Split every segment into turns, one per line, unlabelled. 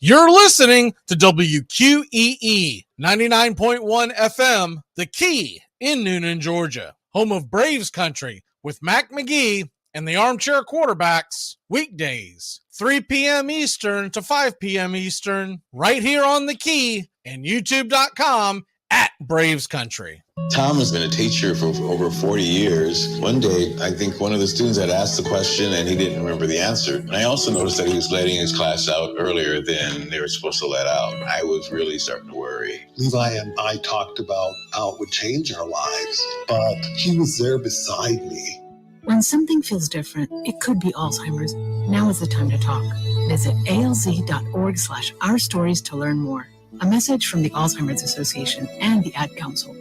You're listening to WQEE 99.1 FM, The Key in Noonan, Georgia, home of Braves Country with Mac Magee and the Armchair Quarterbacks, weekdays, 3 p.m. Eastern to 5 p.m. Eastern, right here on The Key and YouTube.com at Braves Country.
Tom has been a teacher for over 40 years. One day, I think one of the students had asked the question and he didn't remember the answer. And I also noticed that he was letting his class out earlier than they were supposed to let out. I was really starting to worry.
Levi and I talked about how it would change our lives, but he was there beside me.
When something feels different, it could be Alzheimer's. Now is the time to talk. Visit alz.org/ourstories to learn more. A message from the Alzheimer's Association and the Ad Council.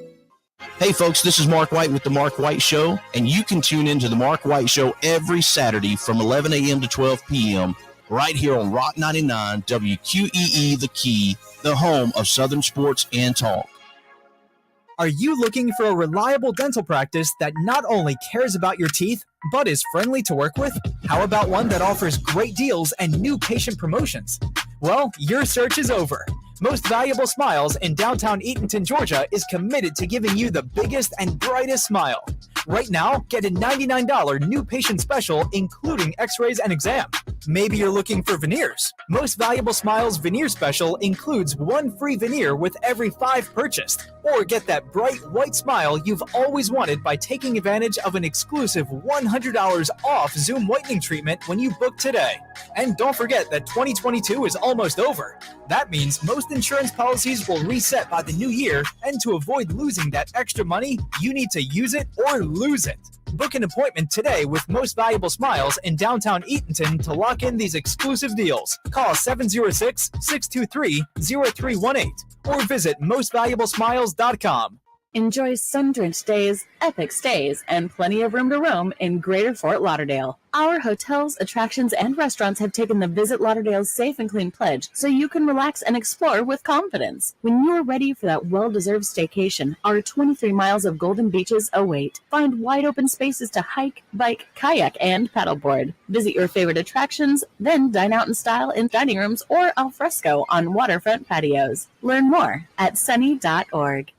Hey folks, this is Mark White with The Mark White Show, and you can tune into The Mark White Show every Saturday from 11 a.m. to 12 p.m. right here on Rock 99 WQEE The Key, the home of Southern sports and talk.
Are you looking for a reliable dental practice that not only cares about your teeth, but is friendly to work with? How about one that offers great deals and new patient promotions? Well, your search is over. Most Valuable Smiles in downtown Eatonton, Georgia is committed to giving you the biggest and brightest smile. Right now, get a $99 new patient special, including x-rays and exam. Maybe you're looking for veneers. Most Valuable Smiles veneer special includes one free veneer with every 5 purchased. Or get that bright white smile you've always wanted by taking advantage of an exclusive $100 off Zoom whitening treatment when you book today. And don't forget that 2022 is almost over. That means most insurance policies will reset by the new year, and to avoid losing that extra money, you need to use it or lose it. Book an appointment today with Most Valuable Smiles in downtown Eatonton to lock in these exclusive deals. Call 706-623-0318 or visit mostvaluablesmiles.com.
Enjoy sun-drenched days, epic stays, and plenty of room to roam in Greater Fort Lauderdale. Our hotels, attractions, and restaurants have taken the Visit Lauderdale's Safe and Clean pledge, so you can relax and explore with confidence. When you're ready for that well-deserved staycation, our 23 miles of golden beaches await. Find wide-open spaces to hike, bike, kayak, and paddleboard. Visit your favorite attractions, then dine out in style in dining rooms or al fresco on waterfront patios. Learn more at sunny.org.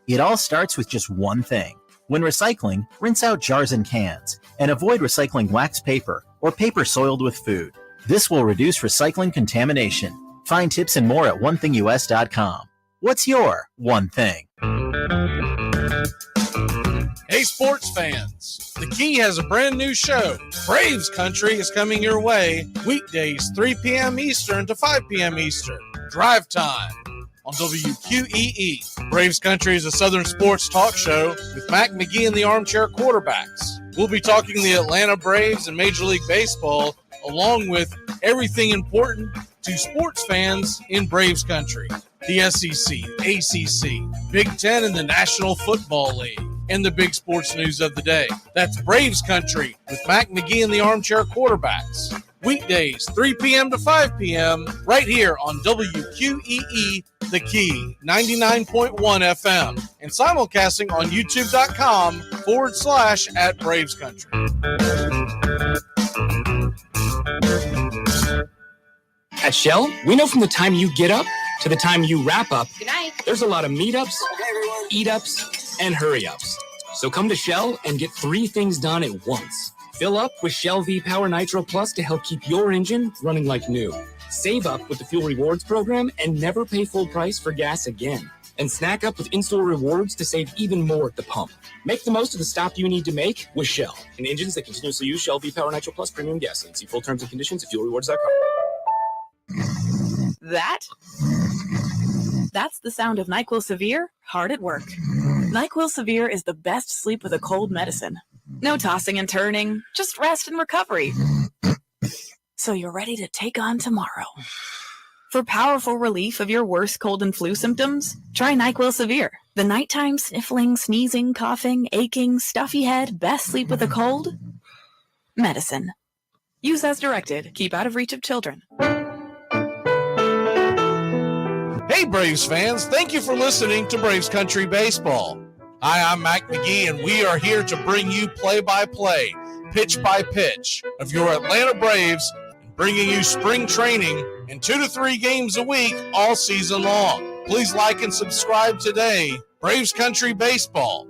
It all starts with just one thing. When recycling, rinse out jars and cans, and avoid recycling wax paper or paper soiled with food. This will reduce recycling contamination. Find tips and more at onethingus.com. What's your one thing?
Hey sports fans, The Key has a brand new show. Braves Country is coming your way weekdays 3 p.m. Eastern to 5 p.m. Eastern. Drive time on WQEE. Braves Country is a Southern sports talk show with Mac Magee and the Armchair Quarterbacks. We'll be talking the Atlanta Braves and Major League Baseball, along with everything important to sports fans in Braves Country. The SEC, ACC, Big Ten, and the National Football League, and the big sports news of the day. That's Braves Country with Mac Magee and the Armchair Quarterbacks. Weekdays, 3 p.m. to 5 p.m. right here on WQEE The Key, 99.1 FM, and simulcasting on youtube.com/@BravesCountry.
At Shell, we know from the time you get up to the time you wrap up,
good night,
there's a lot of meetups, eat-ups, and hurry-ups. So come to Shell and get 3 things done at once. Fill up with Shell V-Power Nitro Plus to help keep your engine running like new. Save up with the Fuel Rewards program and never pay full price for gas again. And snack up with in-store rewards to save even more at the pump. Make the most of the stop you need to make with Shell and engines that continuously use Shell V-Power Nitro Plus premium gasoline. See full terms and conditions at fuelrewards.com.
That's the sound of NyQuil Severe hard at work. NyQuil Severe is the best sleep with a cold medicine. No tossing and turning, just rest and recovery. So you're ready to take on tomorrow. For powerful relief of your worst cold and flu symptoms, try NyQuil Severe. The nighttime sniffling, sneezing, coughing, aching, stuffy head, best sleep with a cold medicine. Use as directed. Keep out of reach of children.
Hey Braves fans, thank you for listening to Braves Country Baseball. Hi, I'm Mac Magee, and we are here to bring you play-by-play, pitch-by-pitch of your Atlanta Braves, bringing you spring training and 2 to 3 games a week all season long. Please like and subscribe today. Braves Country Baseball.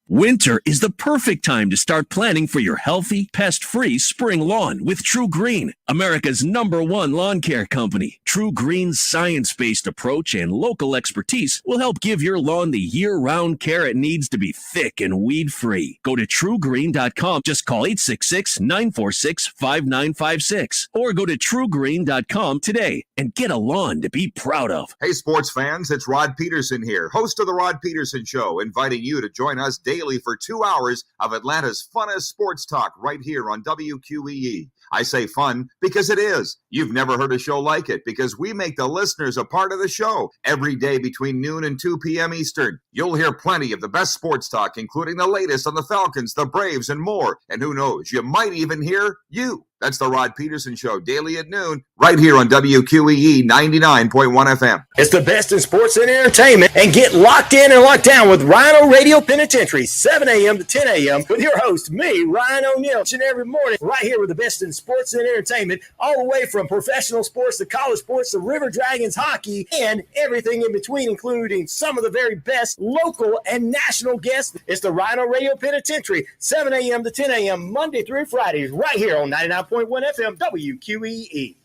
Winter is the perfect time to start planning for your healthy, pest-free spring lawn with True Green, America's #1 lawn care company. True Green's science-based approach and local expertise will help give your lawn the year-round care it needs to be thick and weed-free. Go to truegreen.com. Just call 866-946-5956 or go to truegreen.com today and get a lawn to be proud of.
Hey, sports fans, it's Rod Peterson here, host of The Rod Peterson Show, inviting you to join us daily for 2 hours of Atlanta's funnest sports talk right here on WQEE. I say fun because it is. You've never heard a show like it because we make the listeners a part of the show every day between noon and 2 p.m. Eastern. You'll hear plenty of the best sports talk, including the latest on the Falcons, the Braves, and more. And who knows, you might even hear you. That's the Rod Peterson Show, daily at noon, right here on WQEE 99.1 FM.
It's the best in sports and entertainment, and get locked in and locked down with Rhino Radio Penitentiary, 7 a.m. to 10 a.m. with your host, me, Ryan O'Neal, each and every morning, right here with the best in sports and entertainment, all the way from professional sports to college sports to River Dragons hockey and everything in between, including some of the very best local and national guests. It's the Rhino Radio Penitentiary, 7 a.m. to 10 a.m. Monday through Fridays, right here on 99.1 FM WQEE.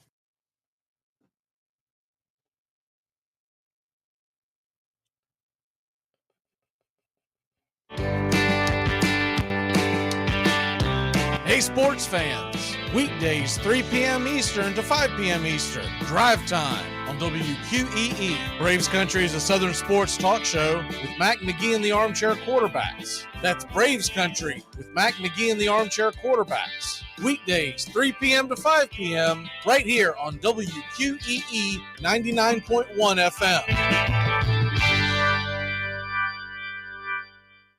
Hey, sports fans. Weekdays, 3 p.m. Eastern to 5 p.m. Eastern. Drive time on WQEE. Braves Country is a Southern sports talk show with Mac Magee and the Armchair Quarterbacks. That's Braves Country with Mac Magee and the Armchair Quarterbacks. Weekdays, 3 p.m. to 5 p.m. right here on WQEE 99.1 FM.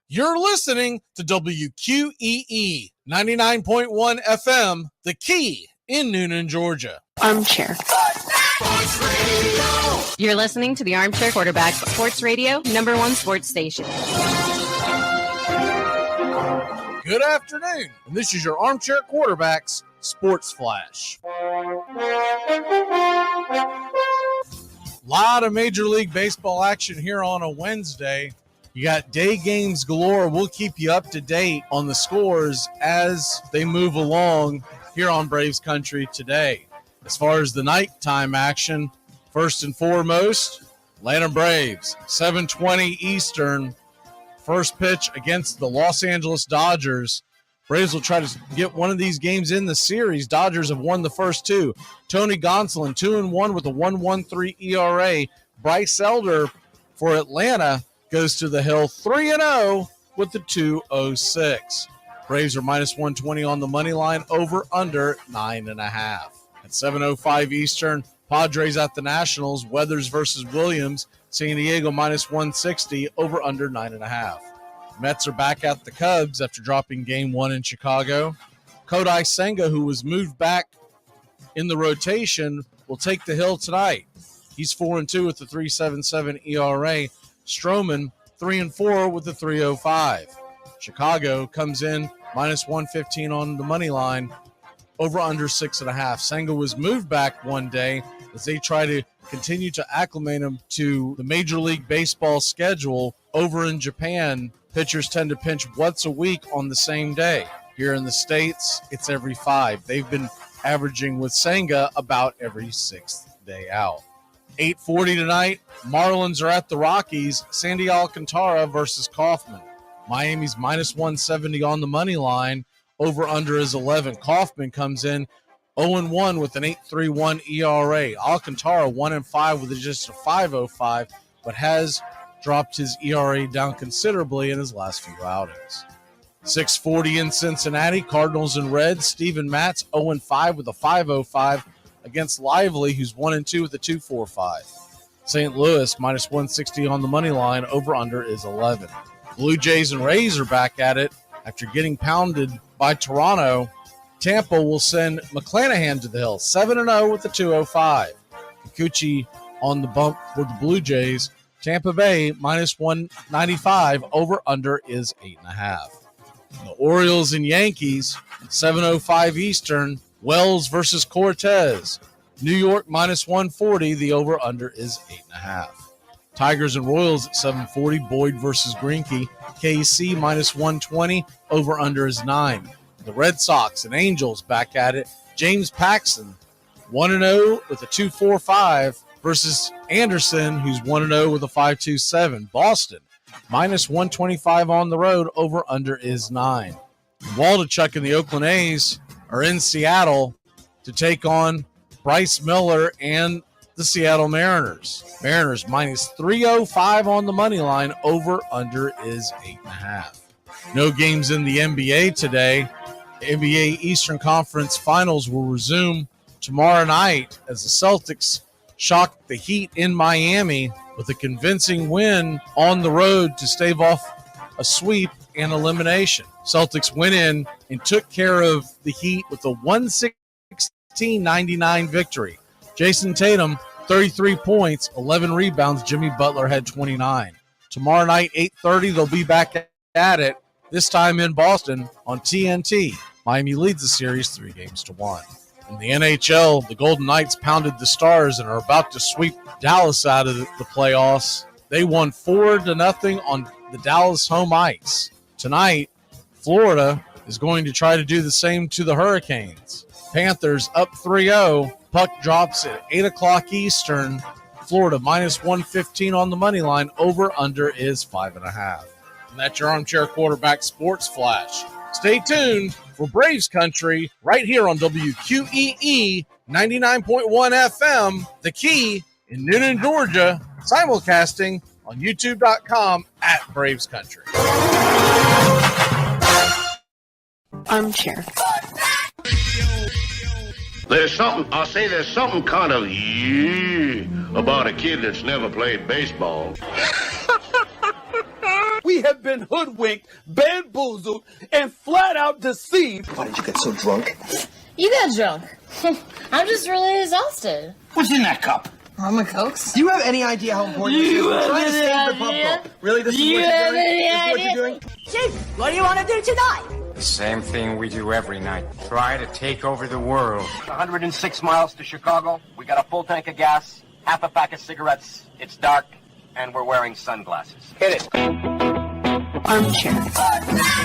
You're listening to WQEE 99.1 FM, The Key in Noonan, Georgia.
Armchair. You're listening to the Armchair Quarterbacks Sports Radio, #1 sports station.
Good afternoon, and this is your Armchair Quarterbacks Sports Flash. Lot of Major League Baseball action here on a Wednesday. You got day games galore. We'll keep you up to date on the scores as they move along here on Braves Country today. As far as the nighttime action, first and foremost, Atlanta Braves, 7:20 Eastern. First pitch against the Los Angeles Dodgers. Braves will try to get one of these games in the series. Dodgers have won the first two. Tony Gonsolin, 2-1 with a 1.13 ERA. Bryce Elder for Atlanta goes to the hill 3-0 with the 2.06. Braves are minus 120 on the money line, over under 9.5. At 7:05 Eastern, Padres at the Nationals, Weathers versus Williams, San Diego minus 160, over under 9.5. Mets are back at the Cubs after dropping game 1 in Chicago. Kodai Senga, who was moved back in the rotation, will take the hill tonight. He's 4-2 with the 3.77 ERA. Stroman, 3-4 with the 3.05. Chicago comes in minus 115 on the money line, over under 6.5. Senga was moved back one day as they try to continue to acclimate him to the Major League Baseball schedule. Over in Japan, pitchers tend to pinch once a week on the same day. Here in the States, it's every 5. They've been averaging with Senga about every 6th day out. 8:40 tonight, Marlins are at the Rockies. Sandy Alcantara versus Kaufman. Miami's minus 170 on the money line. Over under is 11. Kaufman comes in 0-1 with an 8.31 ERA. Alcantara 1-5 with just a 5.05, but has dropped his ERA down considerably in his last few outings. 6:40 in Cincinnati, Cardinals and Reds. Steven Matz 0-5 with a 5.05 against Lively, who's 1-2 with a 2.45. St. Louis minus 160 on the money line. Over under is 11. Blue Jays and Rays are back at it after getting pounded by Toronto. Tampa will send McClanahan to the hill, 7-0 with the 2.05. Kikuchi on the bump for the Blue Jays, Tampa Bay minus 195. Over under is 8.5. The Orioles and Yankees, 7:05 Eastern. Wells versus Cortez. New York minus 140. The over under is 8.5. Tigers and Royals at 7:40. Boyd versus Greinke. KC minus 120. Over under is 9. The Red Sox and Angels back at it. James Paxton 1-0 with a 2.45 versus Anderson, who's 1-0 with a 5.27. Boston minus 125 on the road. Over under is 9. Waldichuk and the Oakland A's are in Seattle to take on Bryce Miller and the Seattle Mariners. Mariners minus 305 on the money line. Over under is 8.5. No games in the NBA today. NBA Eastern Conference Finals will resume tomorrow night as the Celtics shocked the Heat in Miami with a convincing win on the road to stave off a sweep and elimination. Celtics went in and took care of the Heat with a 116-99 victory. Jason Tatum, 33 points, 11 rebounds. Jimmy Butler had 29. Tomorrow night, 8:30, they'll be back at it, this time in Boston on TNT. Miami leads the series 3-1. In the NHL, the Golden Knights pounded the Stars and are about to sweep Dallas out of the playoffs. They won 4-0 on the Dallas home ice. Tonight, Florida is going to try to do the same to the Hurricanes. Panthers up 3-0. Puck drops at 8 o'clock Eastern. Florida minus 115 on the money line. Over under is 5.5. And that's your Armchair Quarterback Sports Flash. Stay tuned for Braves Country right here on WQEE 99.1 FM, The Key in Newnan, Georgia, simulcasting on youtube.com at Braves Country.
Armchair.
There's something kind of about a kid that's never played baseball.
We have been hoodwinked, bamboozled, and flat out deceived.
Why did you get so drunk?
You got drunk. I'm just really exhausted.
What's in that cup?
Armor Cokes.
Do you have any idea how important this is? We're trying to save the pub cup. Really? This is what you're doing?
Chief, what do you want to do tonight?
The same thing we do every night. Try to take over the world.
106 miles to Chicago. We got a full tank of gas, half a pack of cigarettes. It's dark, and we're wearing sunglasses. Hit it.
Armchair.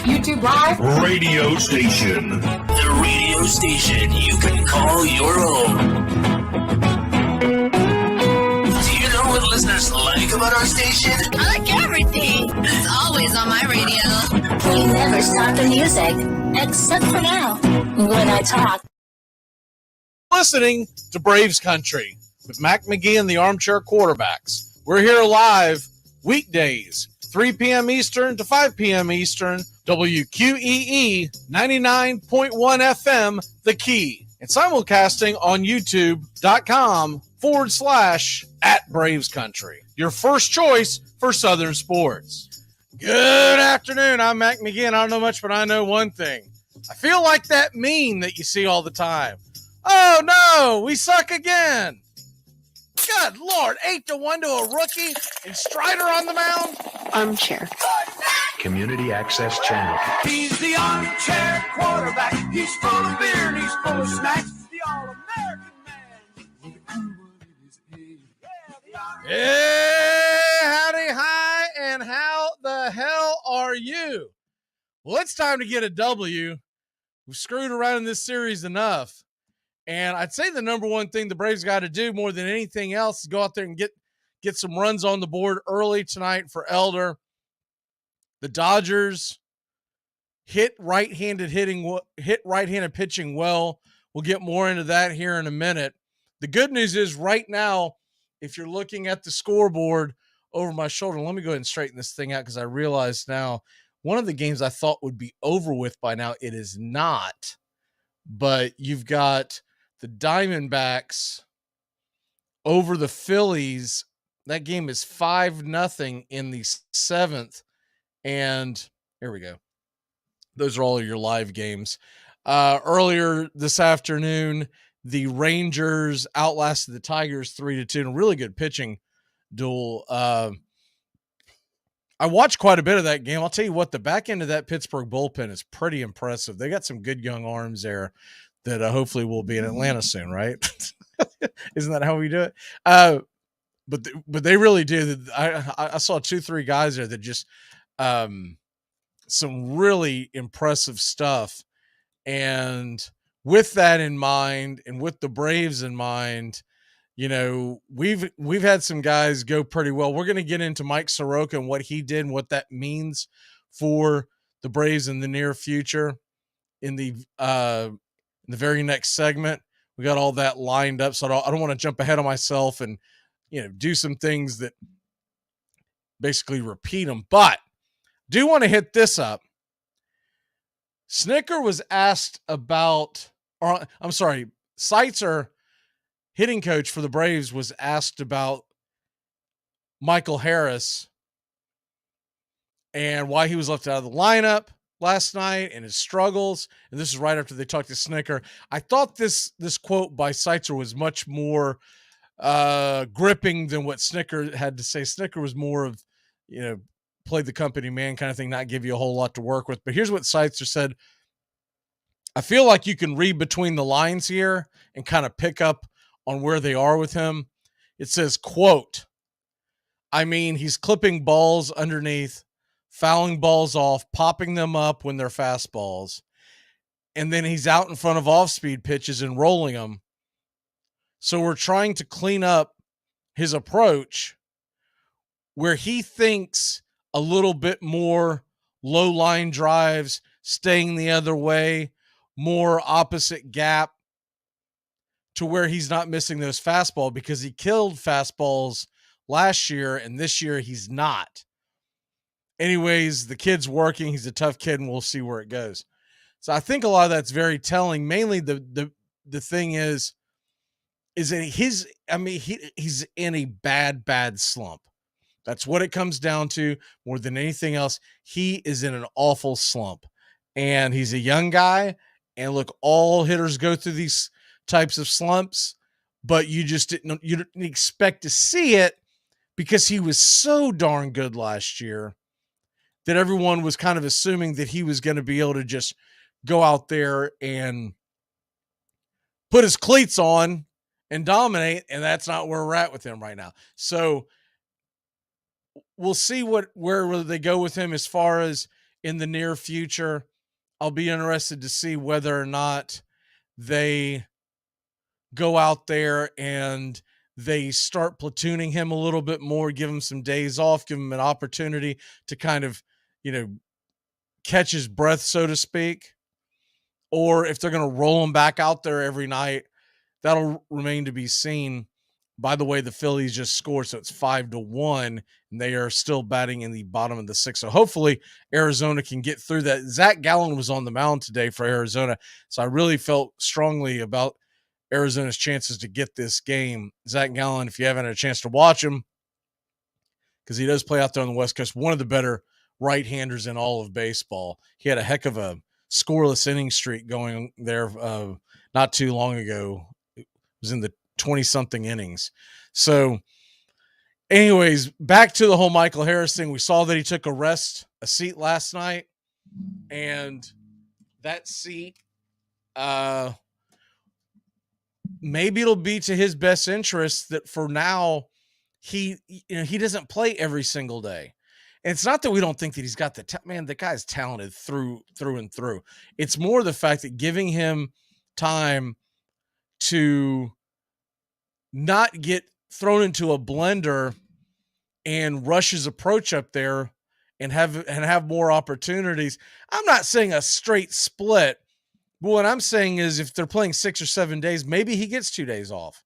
YouTube Live.
Radio station.
The radio station you can call your own. Do you know what listeners like about our station?
I like everything. It's always on my radio. We never stop the music, except for now, when I talk.
Listening to Braves Country with Mac Magee and the Armchair Quarterbacks. We're here live weekdays, 3 p.m. Eastern to 5 p.m. Eastern, WQEE 99.1 FM, The Key, and simulcasting on youtube.com/at Braves Country. Your first choice for Southern sports. Good afternoon. I'm Mac Magee, and I don't know much, but I know one thing. I feel like that meme that you see all the time. Oh, no, we suck again. Good Lord, 8-1 to a rookie and Strider on the mound.
Armchair.
Community Access Channel.
He's the armchair quarterback. He's full of beer and he's full of snacks. The all-American man.
Hey, howdy, hi, and how the hell are you? Well, it's time to get a W. We've screwed around in this series enough. And I'd say the number one thing the Braves got to do more than anything else is go out there and get some runs on the board early tonight for Elder. The Dodgers hit right-handed pitching well. We'll get more into that here in a minute. The good news is right now, if you're looking at the scoreboard over my shoulder, let me go ahead and straighten this thing out because I realize now one of the games I thought would be over with by now, it is not. But you've got the Diamondbacks over the Phillies. That game is 5-0 in the 7th. And here we go. Those are all of your live games. Earlier this afternoon, the Rangers outlasted the Tigers 3-2 in a really good pitching duel. I watched quite a bit of that game. I'll tell you what, the back end of that Pittsburgh bullpen is pretty impressive. They got some good young arms there that hopefully will be in Atlanta soon, right? Isn't that how we do it? But they really do. I saw 2-3 guys there that just some really impressive stuff. And with that in mind, and with the Braves in mind, you know, we've had some guys go pretty well. We're going to get into Mike Soroka and what he did and what that means for the Braves in the near future in the very next segment. We got all that lined up, so I don't want to jump ahead of myself and, you know, do some things that basically repeat them. But do want to hit this up. Snicker was asked about, or I'm sorry, Seitzer, hitting coach for the Braves, was asked about Michael Harris and why he was left out of the lineup last night and his struggles. And this is right after they talked to Snicker. I thought this quote by Seitzer was much more gripping than what Snicker had to say. Snicker was more of, you know, played the company man kind of thing, not give you a whole lot to work with. But here's what Seitzer said. I feel like you can read between the lines here and kind of pick up on where they are with him. It says, quote, I mean, he's clipping balls underneath, fouling balls off, popping them up when they're fastballs. And then he's out in front of off-speed pitches and rolling them. So we're trying to clean up his approach where he thinks a little bit more low line drives, staying the other way, more opposite gap, to where he's not missing those fastball, because he killed fastballs last year and this year he's not. Anyways, the kid's working. He's a tough kid and we'll see where it goes. So I think a lot of that's very telling. Mainly the thing is that he's in a bad slump. That's what it comes down to more than anything else. He is in an awful slump, and he's a young guy. And look, all hitters go through these types of slumps, but you didn't expect to see it because he was so darn good last year that everyone was kind of assuming that he was going to be able to just go out there and put his cleats on and dominate. And that's not where we're at with him right now. So we'll see where they go with him as far as in the near future. I'll be interested to see whether or not they go out there and they start platooning him a little bit more, give him some days off, give him an opportunity to kind of, you know, catch his breath, so to speak. Or if they're going to roll him back out there every night, that'll remain to be seen. By the way, the Phillies just scored, so it's 5-1, and they are still batting in the bottom of the sixth. So hopefully Arizona can get through that. Zach Gallen was on the mound today for Arizona, so I really felt strongly about Arizona's chances to get this game. Zach Gallen, if you haven't had a chance to watch him, because he does play out there on the West Coast, one of the better right-handers in all of baseball. He had a heck of a scoreless inning streak going there not too long ago. It was in the 20-something innings. So anyways, back to the whole Michael Harris thing. We saw that he took a seat last night, and that seat, maybe it'll be to his best interest that for now he doesn't play every single day. And it's not that we don't think that he's got the guy's talented through and through. It's more the fact that giving him time to not get thrown into a blender and rush his approach up there and have more opportunities. I'm not saying a straight split, but what I'm saying is if they're playing 6 or 7 days, maybe he gets 2 days off.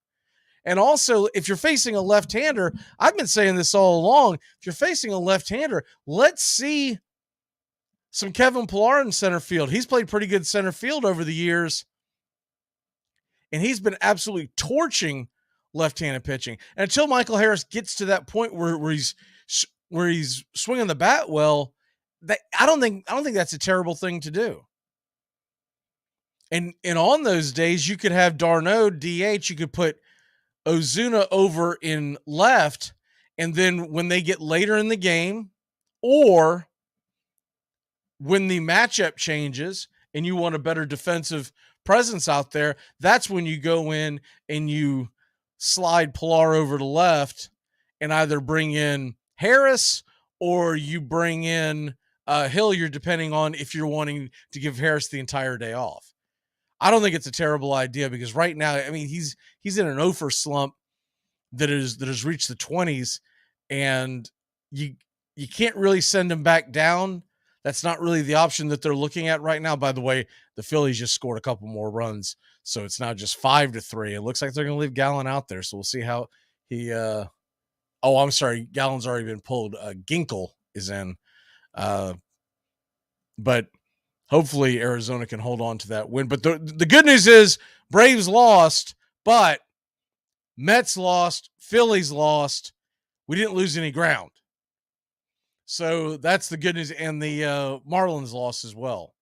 And also, if you're facing a left-hander, I've been saying this all along, if you're facing a left-hander, let's see some Kevin Pillar in center field. He's played pretty good center field over the years, and he's been absolutely torching left-handed pitching. And until Michael Harris gets to that point where he's swinging the bat well, I don't think that's a terrible thing to do. And on those days, you could have d'Arnaud DH. You could put Ozuna over in left, and then when they get later in the game, Or when the matchup changes and you want a better defensive presence out there, that's when you go in and you slide Pilar over to left and either bring in Harris or you bring in Hilliard, depending on if you're wanting to give Harris the entire day off. I don't think it's a terrible idea because right now, I mean, he's in an over slump that has reached the 20s, and you can't really send him back down. That's not really the option that they're looking at right now. By the way, the Phillies just scored a couple more runs, so it's now just 5-3. It looks like they're going to leave Gallen out there, so we'll see how he. I'm sorry, Gallen's already been pulled. Ginkel is in, but hopefully Arizona can hold on to that win. But the good news is Braves lost, but Mets lost, Phillies lost. We didn't lose any ground. So that's the good news. And the Marlins lost as well.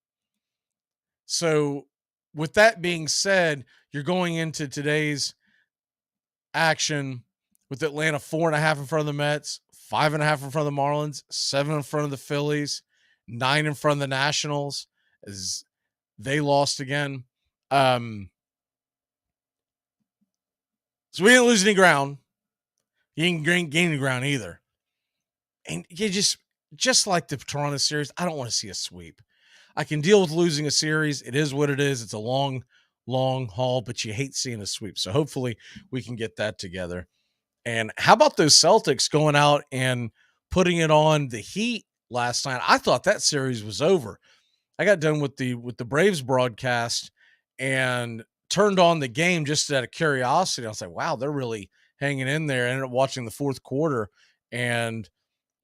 So with that being said, you're going into today's action with Atlanta 4.5 in front of the Mets, 5.5 in front of the Marlins, 7 in front of the Phillies, 9 in front of the Nationals as they lost again. So we didn't lose any ground. You didn't gain any ground either. And you just like the Toronto series, I don't want to see a sweep. I can deal with losing a series. It is what it is. It's a long, long haul, but you hate seeing a sweep. So hopefully we can get that together. And how about those Celtics going out and putting it on the Heat last night? I thought that series was over. I got done with the Braves broadcast and turned on the game just out of curiosity. I was like, wow, they're really hanging in there. I ended up watching the fourth quarter, and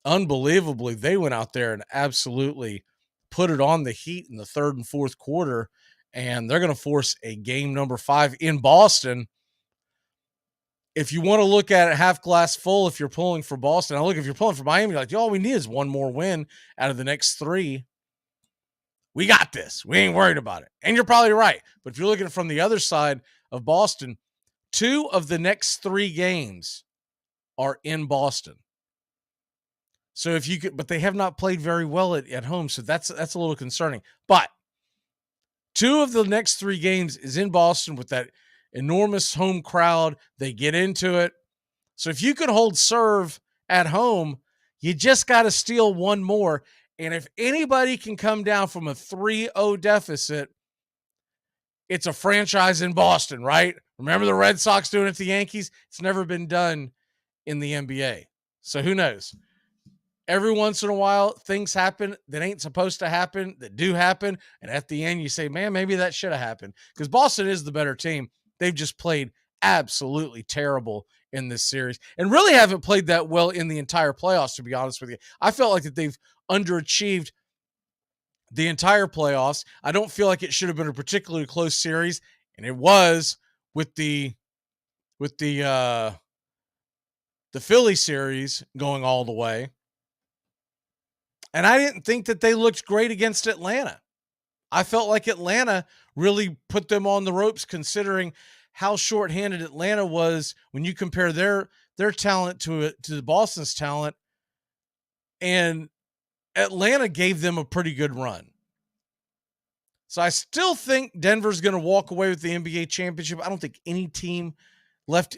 unbelievably, they went out there and absolutely put it on the Heat in the third and fourth quarter, and they're going to force a game number 5 in Boston. If you want to look at it half glass full, if you're pulling for Boston, if you're pulling for Miami, you're like, all we need is one more win out of the next 3. We got this. We ain't worried about it. And you're probably right. But if you're looking from the other side of Boston, 2 of the next 3 games are in Boston. So if you could, but they have not played very well at home. So that's a little concerning. But 2 of the next 3 games is in Boston with that enormous home crowd. They get into it. So if you could hold serve at home, you just got to steal 1 more. And if anybody can come down from a 3-0 deficit, it's a franchise in Boston, right? Remember the Red Sox doing it to the Yankees? It's never been done in the NBA. So who knows? Every once in a while, things happen that ain't supposed to happen, that do happen. And at the end, you say, man, maybe that should have happened. Because Boston is the better team. They've just played absolutely terrible in this series and really haven't played that well in the entire playoffs, to be honest with you. I felt like that they've underachieved the entire playoffs. I don't feel like it should have been a particularly close series, and it was with the Philly series going all the way. And I didn't think that they looked great against Atlanta. I felt like Atlanta really put them on the ropes, considering how shorthanded Atlanta was when you compare their talent to the Boston's talent. And Atlanta gave them a pretty good run. So I still think Denver's going to walk away with the NBA championship. I don't think any team left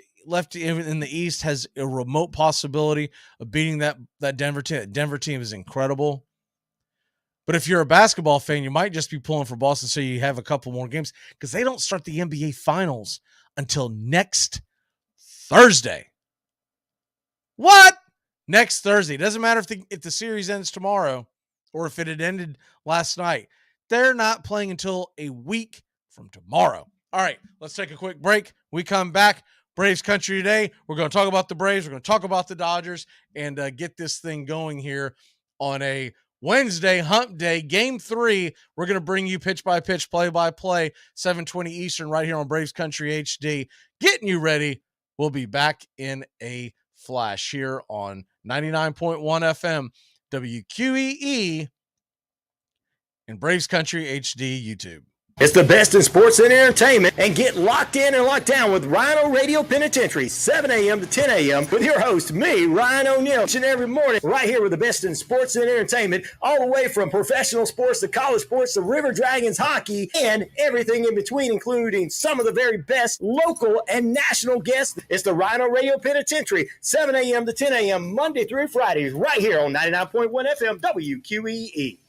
in the East has a remote possibility of beating that Denver team. That Denver team is incredible. But if you're a basketball fan, you might just be pulling for Boston so you have a couple more games, because they don't start the NBA Finals until next Thursday. What? Next Thursday. It doesn't matter if the series ends tomorrow or if it had ended last night. They're not playing until a week from tomorrow. All right, let's take a quick break. We come back. Braves country today. We're going to talk about the Braves. We're going to talk about the Dodgers and get this thing going here on a Wednesday, hump day, game 3. We're going to bring you pitch by pitch, play by play, 7:20 Eastern right here on Braves Country HD. Getting you ready. We'll be back in a flash here on 99.1 FM WQEE and Braves Country HD YouTube.
It's the best in sports and entertainment, and get locked in and locked down with Rhino Radio Penitentiary, 7 a.m. to 10 a.m. with your host, me, Ryan O'Neill, each and every morning, right here with the best in sports and entertainment, all the way from professional sports to college sports to River Dragons hockey and everything in between, including some of the very best local and national guests. It's the Rhino Radio Penitentiary, 7 a.m. to 10 a.m. Monday through Fridays, right here on 99.1 FM WQEE.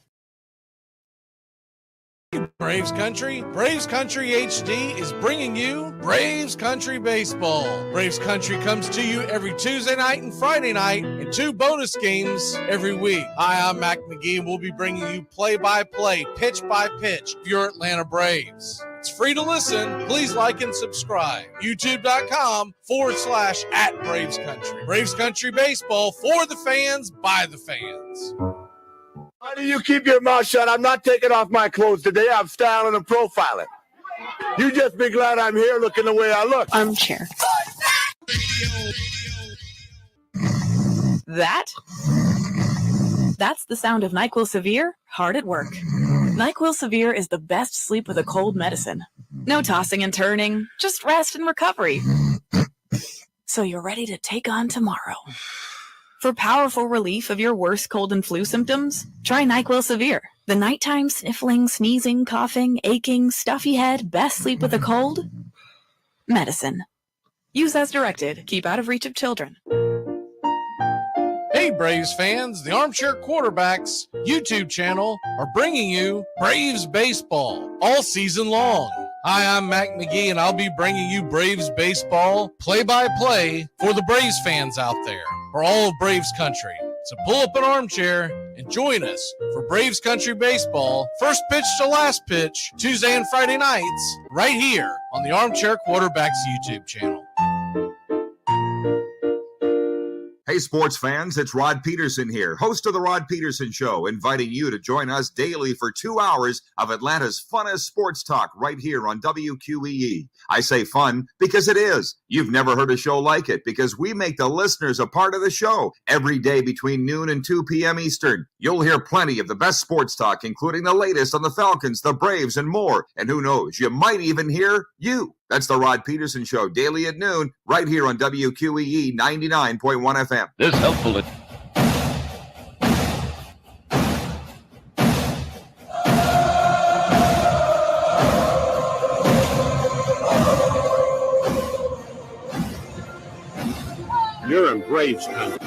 Braves Country HD is bringing you Braves Country Baseball. Braves Country comes to you every Tuesday night and Friday night, and 2 bonus games every week. Hi, I'm Mac Magee, and we'll be bringing you play-by-play, pitch-by-pitch for your Atlanta Braves. It's free to listen. Please like and subscribe. YouTube.com/@Braves Country. Braves Country Baseball for the fans, by the fans.
Why do you keep your mouth shut? I'm not taking off my clothes today. I'm styling and profiling. You just be glad I'm here looking the way I look.
Armchair. That's the sound of NyQuil Severe hard at work. NyQuil Severe is the best sleep with a cold medicine. No tossing and turning, just rest and recovery. So you're ready to take on tomorrow. For powerful relief of your worst cold and flu symptoms, try NyQuil Severe. The nighttime sniffling, sneezing, coughing, aching, stuffy head, best sleep with a cold medicine. Use as directed. Keep out of reach of children.
Hey, Braves fans, the Armchair Quarterbacks YouTube channel are bringing you Braves Baseball all season long. Hi, I'm Mac Magee, and I'll be bringing you Braves Baseball play-by-play for the Braves fans out there, for all of Braves Country. So pull up an armchair and join us for Braves Country Baseball, first pitch to last pitch, Tuesday and Friday nights, right here on the Armchair Quarterbacks YouTube channel.
Hey, sports fans, it's Rod Peterson here, host of The Rod Peterson Show, inviting you to join us daily for 2 hours of Atlanta's funnest sports talk right here on WQEE. I say fun because it is. You've never heard a show like it because we make the listeners a part of the show every day between noon and 2 p.m. Eastern. You'll hear plenty of the best sports talk, including the latest on the Falcons, the Braves, and more. And who knows, you might even hear you. That's the Rod Peterson Show, daily at noon, right here on WQEE 99.1 FM.
This helpful.
You're in Braves country.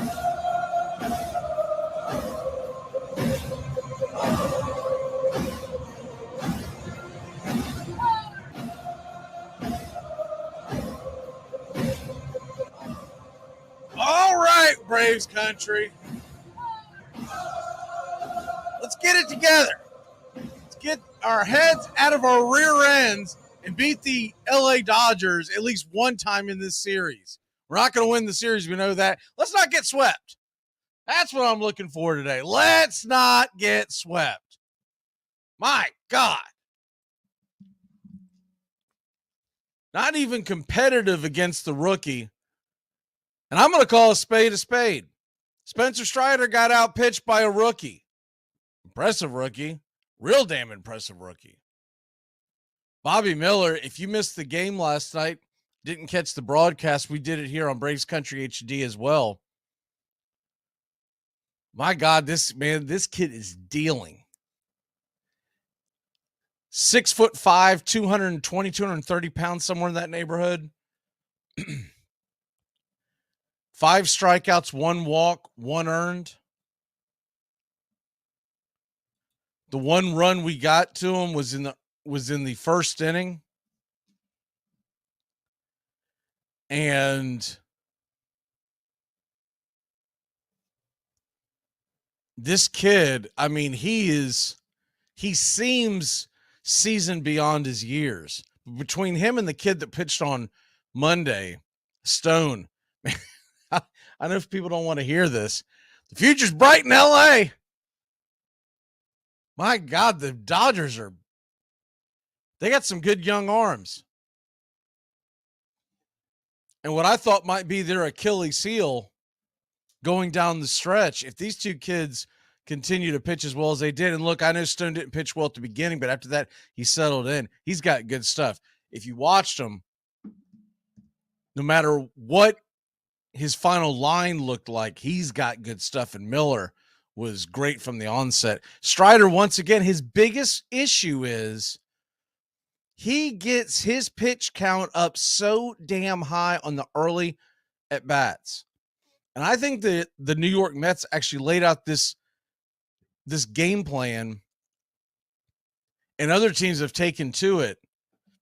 All right, Braves Country. Let's get it together. Let's get our heads out of our rear ends and beat the LA Dodgers at least one time in this series. We're not going to win the series. We know that. Let's not get swept. That's what I'm looking for today. Let's not get swept. My God. Not even competitive against the rookie. And I'm going to call a spade a spade. Spencer Strider got outpitched by a rookie. Impressive rookie. Real damn impressive rookie. Bobby Miller, if you missed the game last night, didn't catch the broadcast, we did it here on Braves Country HD as well. My God, this kid is dealing. 6'5", 220, 230 pounds, somewhere in that neighborhood. 5 strikeouts, 1 walk, 1 earned. The 1 run we got to him was in the first inning. And this kid, I mean, he seems seasoned beyond his years. Between him and the kid that pitched on Monday, Stone, man, I know if people don't want to hear this, the future's bright in LA. My God, the Dodgers they got some good young arms. And what I thought might be their Achilles heel going down the stretch, if these two kids continue to pitch as well as they did. And look, I know Stone didn't pitch well at the beginning, but after that, he settled in. He's got good stuff. If you watched him, no matter what his final line looked like, he's got good stuff. And Miller was great from the onset. Strider, once again, his biggest issue is he gets his pitch count up so damn high on the early at bats. And I think that the New York Mets actually laid out this game plan, and other teams have taken to it,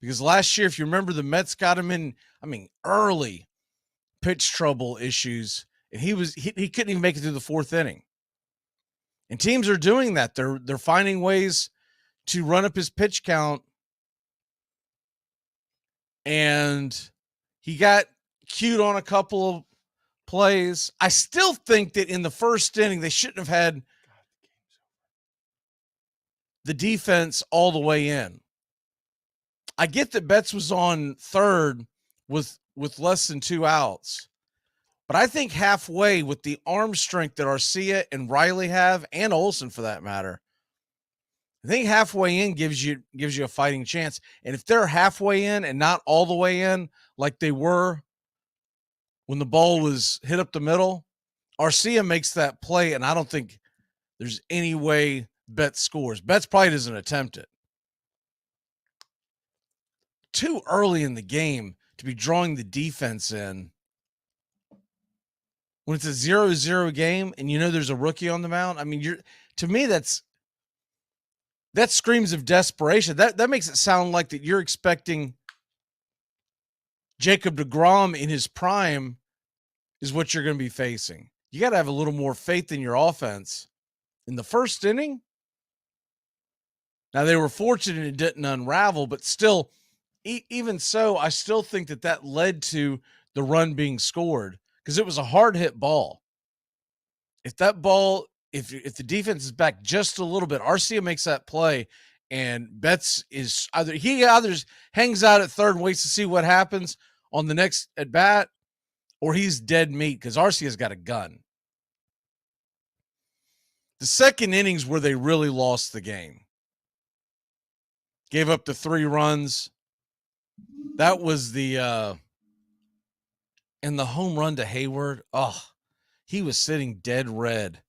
because last year, if you remember, the Mets got him in, early pitch trouble issues, and he couldn't even make it through the fourth inning. And teams are doing that. They're finding ways to run up his pitch count, and he got cued on a couple of plays. I still think that in the first inning, they shouldn't have had the defense all the way in. I get that Betts was on third with less than 2 outs, but I think halfway, with the arm strength that Arcia and Riley have, and Olsen for that matter, I think halfway in gives you a fighting chance. And if they're halfway in and not all the way in like they were when the ball was hit up the middle, Arcia makes that play, and I don't think there's any way Betts scores. Betts probably doesn't attempt it. Too early in the game to be drawing the defense in when it's a 0-0 game and you know there's a rookie on the mound. To me, that screams of desperation. That makes it sound like that you're expecting Jacob deGrom in his prime is what you're going to be facing. You got to have a little more faith in your offense. In the first inning, now they were fortunate it didn't unravel, but still, even so, I still think that led to the run being scored, because it was a hard hit ball. If that ball, if the defense is back just a little bit, Arcia makes that play, and Betts is either hangs out at third and waits to see what happens on the next at bat, or he's dead meat because Arcia's got a gun. The second innings where they really lost the game. Gave up the 3 runs. That was and the home run to Hayward. Oh, he was sitting dead red,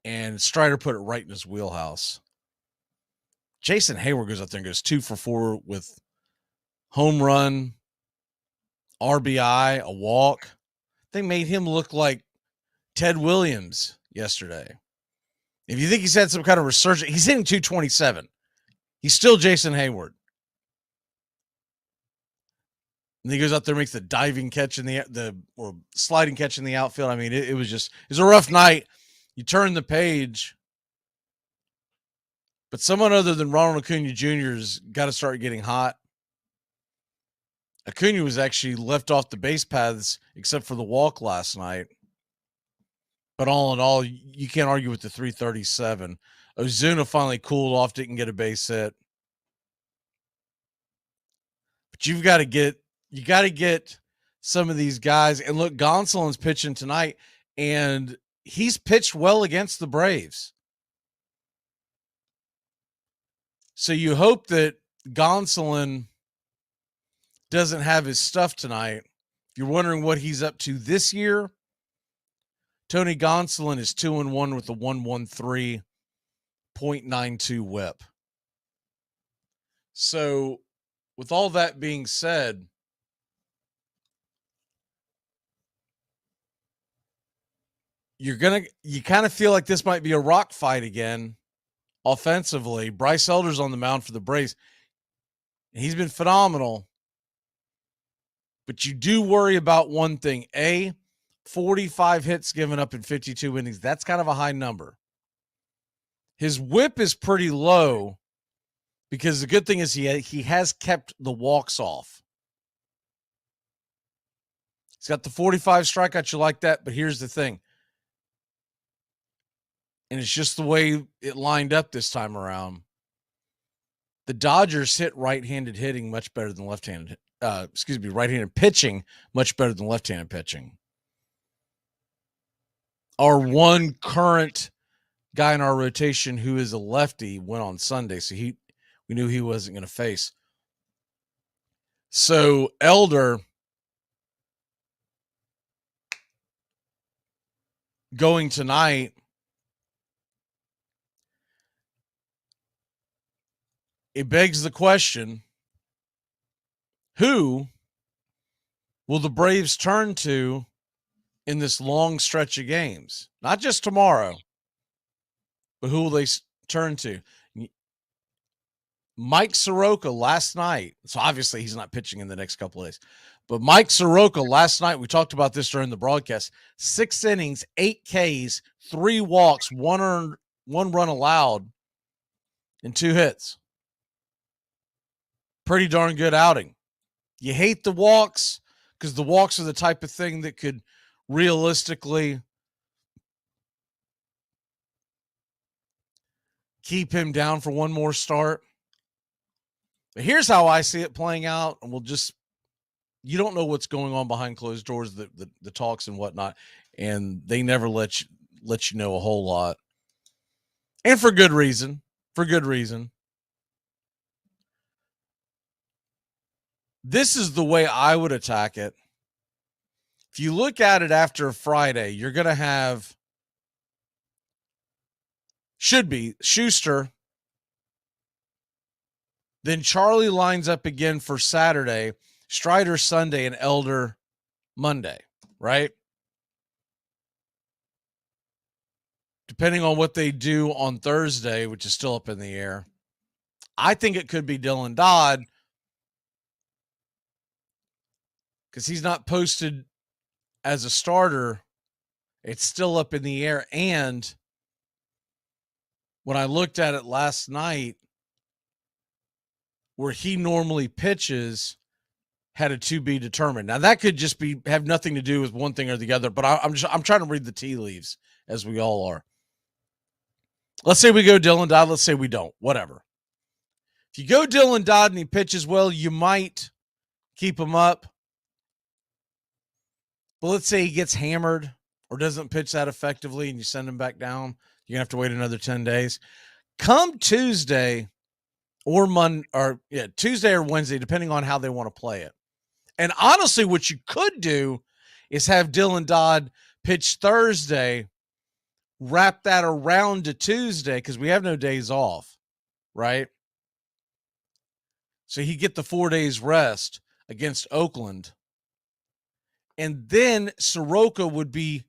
and Strider put it right in his wheelhouse. Jason Hayward goes out there and goes 2 for 4 with home run, RBI, a walk. They made him look like Ted Williams yesterday. If you think he's had some kind of resurgence, he's hitting 227. He's still Jason Hayward. And he goes out there and makes the diving catch or sliding catch in the outfield. It was a rough night. You turn the page, but someone other than Ronald Acuna Jr.'s got to start getting hot. Acuna was actually left off the base paths except for the walk last night. But all in all, you can't argue with the 337. Ozuna finally cooled off, didn't get a base hit. But you got to get some of these guys. And look, Gonsolin's pitching tonight, and he's pitched well against the Braves. So you hope that Gonsolin doesn't have his stuff tonight. If you're wondering what he's up to this year, Tony Gonsolin is 2-1 with a 113.92 whip. So with all that being said, you kind of feel like this might be a rock fight again offensively. Bryce Elder's on the mound for the Braves. He's been phenomenal. But you do worry about one thing. 45 hits given up in 52 innings. That's kind of a high number. His whip is pretty low because the good thing is he has kept the walks off. He's got the 45 strikeouts. You like that, but here's the thing. And it's just the way it lined up this time around. The Dodgers hit right-handed hitting much better than left-handed. Right-handed pitching much better than left-handed pitching. Our one current guy in our rotation who is a lefty went on Sunday, so we knew he wasn't going to face. So Elder going tonight, it begs the question, who will the Braves turn to in this long stretch of games? Not just tomorrow, but who will they turn to? Mike Soroka last night, so obviously he's not pitching in the next couple of days, but Mike Soroka last night, we talked about this during the broadcast, 6 innings, 8 Ks, 3 walks, 1 run allowed, and 2 hits. Pretty darn good outing. You hate the walks because the walks are the type of thing that could realistically keep him down for one more start. But here's how I see it playing out, and you don't know what's going on behind closed doors, the talks and whatnot, and they never let you know a whole lot. And for good reason. This is the way I would attack it. If you look at it after Friday, you're going to have Schuster. Then Charlie lines up again for Saturday, Strider Sunday, and Elder Monday, right? Depending on what they do on Thursday, which is still up in the air. I think it could be Dylan Dodd because he's not posted as a starter. It's still up in the air. And when I looked at it last night, where he normally pitches, had a to be determined. Now that could just have nothing to do with one thing or the other, but I'm trying to read the tea leaves, as we all are. Let's say we go Dylan Dodd. Let's say we don't. Whatever. If you go Dylan Dodd and he pitches well, you might keep him up. But let's say he gets hammered or doesn't pitch that effectively and you send him back down. You're going to have to wait another 10 days. Come Tuesday or Tuesday or Wednesday, depending on how they want to play it. And honestly, what you could do is have Dylan Dodd pitch Thursday, wrap that around to Tuesday because we have no days off, right? So he get the 4 days rest against Oakland. And then Soroka would be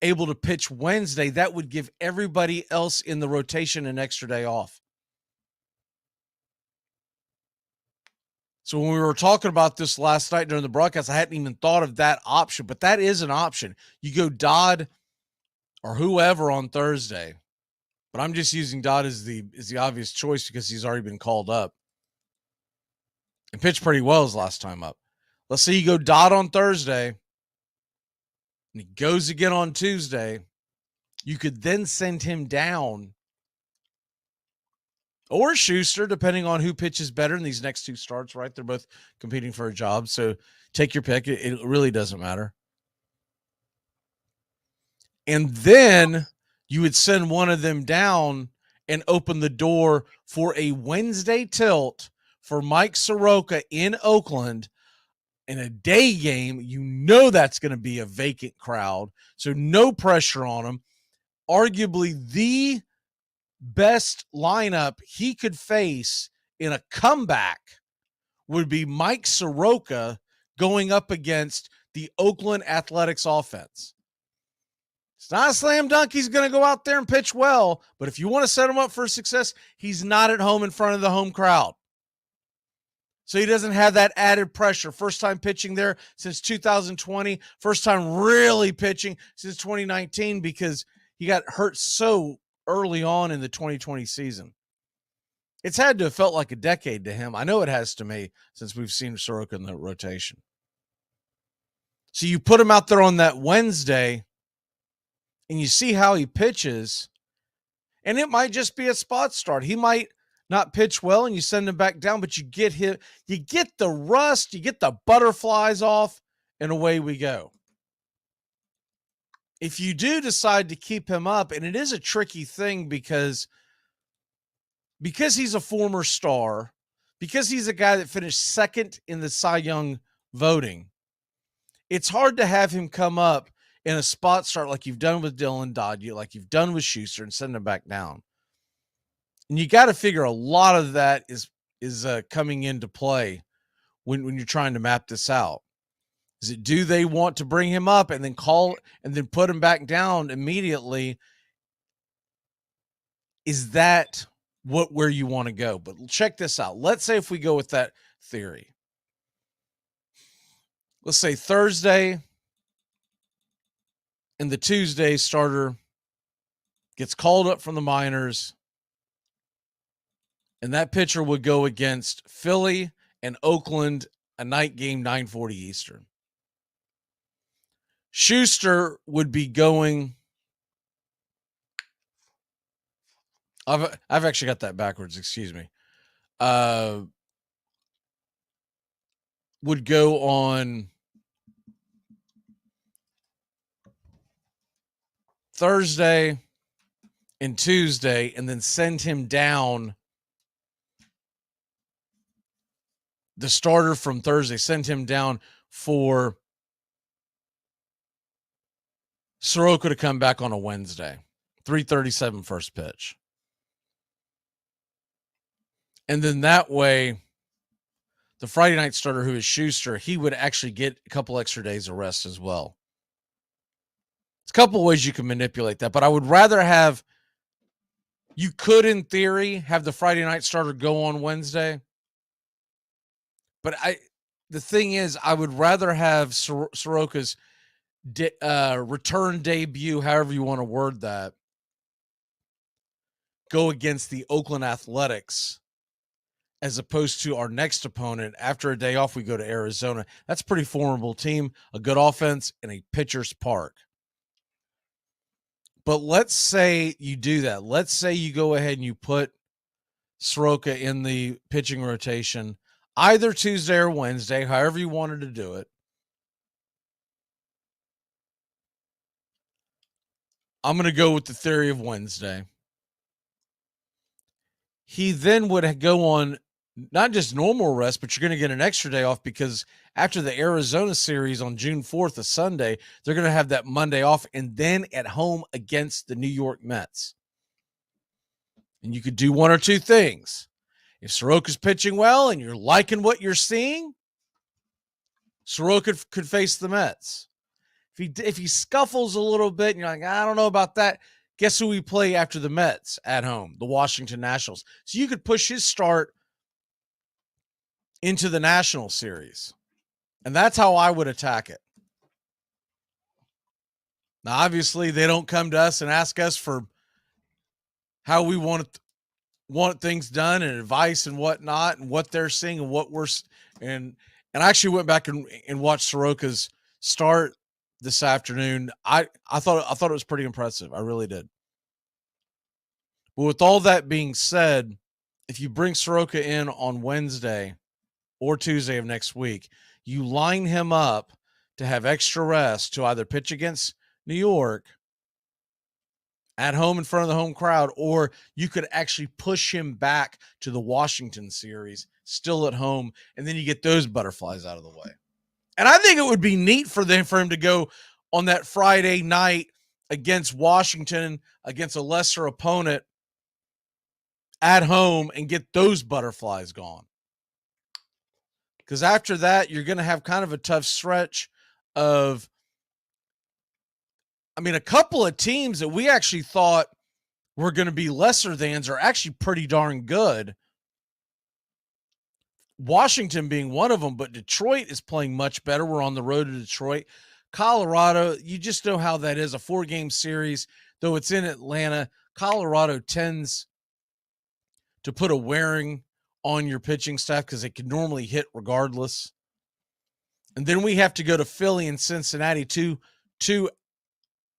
able to pitch Wednesday. That would give everybody else in the rotation an extra day off. So when we were talking about this last night during the broadcast, I hadn't even thought of that option, but that is an option. You go Dodd or whoever on Thursday, but I'm just using Dodd as the obvious choice because he's already been called up and pitched pretty well his last time up. Let's say you go Dodd on Thursday and he goes again on Tuesday. You could then send him down, or Schuster, depending on who pitches better in these next 2 starts, right? They're both competing for a job. So take your pick. It really doesn't matter. And then you would send one of them down and open the door for a Wednesday tilt for Mike Soroka in Oakland in a day game. You know that's going to be a vacant crowd, so no pressure on him. Arguably the best lineup he could face in a comeback would be Mike Soroka going up against the Oakland Athletics offense. It's not a slam dunk he's going to go out there and pitch well, but if you want to set him up for success, he's not at home in front of the home crowd. So he doesn't have that added pressure. First time pitching there since 2020. First time really pitching since 2019 because he got hurt so early on in the 2020 season. It's had to have felt like a decade to him. I know it has to me since we've seen Soroka in the rotation. So you put him out there on that Wednesday and you see how he pitches, and it might just be a spot start. He might not pitch well and you send him back down, but you get the rust, you get the butterflies off, and away we go. if you do decide to keep him up, and it is a tricky thing because he's a former star, because he's a guy that finished second in the Cy Young voting, it's hard to have him come up in a spot start like you've done with Dylan Dodge, like you've done with Schuster, and send him back down. And you got to figure a lot of that is coming into play when you're trying to map this out. Is it, do they want to bring him up and then call and then put him back down immediately? Is that where you want to go? But check this out. Let's say if we go with that theory. Let's say Thursday and the Tuesday starter gets called up from the minors, and that pitcher would go against Philly and Oakland, a night game, 9:40 Eastern. Schuster would be going. I've actually got that backwards. Excuse me. Would go on Thursday and Tuesday, and then send him down. The starter from Thursday, send him down for Soroka to come back on a Wednesday, 3:37 first pitch. And then that way, the Friday night starter, who is Schuster, he would actually get a couple extra days of rest as well. It's a couple ways you can manipulate that, but I would rather have, you could, in theory, have the Friday night starter go on Wednesday. But the thing is, I would rather have Soroka's return debut, however you want to word that, go against the Oakland Athletics, as opposed to our next opponent. After a day off, we go to Arizona. That's a pretty formidable team, a good offense, and a pitcher's park. But let's say you do that. Let's say you go ahead and you put Soroka in the pitching rotation either Tuesday or Wednesday, however you wanted to do it. I'm going to go with the theory of Wednesday. He then would go on not just normal rest, but you're going to get an extra day off because after the Arizona series on June 4th, a Sunday, they're going to have that Monday off and then at home against the New York Mets. And you could do one or two things. If Soroka's pitching well and you're liking what you're seeing, Soroka could face the Mets. If he scuffles a little bit and you're like, I don't know about that, guess who we play after the Mets at home? The Washington Nationals. So you could push his start into the National Series. And that's how I would attack it. Now, obviously, they don't come to us and ask us for how we want things done and advice and whatnot and what they're seeing and what we're and I actually went back and watched Soroka's start this afternoon. I thought it was pretty impressive. I really did. But with all that being said, if you bring Soroka in on Wednesday or Tuesday of next week, you line him up to have extra rest to either pitch against New York at home in front of the home crowd, or you could actually push him back to the Washington series still at home, and then you get those butterflies out of the way. And I think it would be neat for him to go on that Friday night against Washington, against a lesser opponent at home, and get those butterflies gone. Because after that, you're going to have kind of a tough stretch of, a couple of teams that we actually thought were going to be lesser thans are actually pretty darn good. Washington being one of them, but Detroit is playing much better. We're on the road to Detroit. Colorado, you just know how that is, a 4-game series. Though it's in Atlanta, Colorado tends to put a wearing on your pitching staff because they can normally hit regardless. And then we have to go to Philly and Cincinnati, two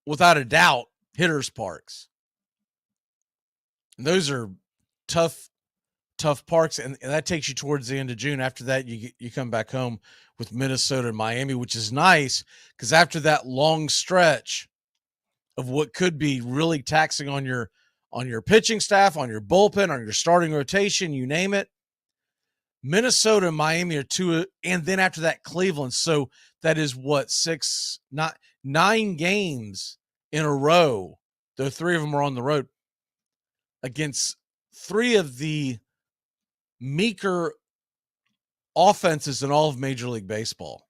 without a doubt, hitters' parks. And those are tough parks, and that takes you towards the end of June. After that, you come back home with Minnesota and Miami, which is nice because after that long stretch, of what could be really taxing on your pitching staff, on your bullpen, on your starting rotation, you name it. Minnesota and Miami are two, and then after that, Cleveland. So that is what, 9 games in a row, though 3 of them are on the road, against 3 of the meeker offenses in all of Major League Baseball.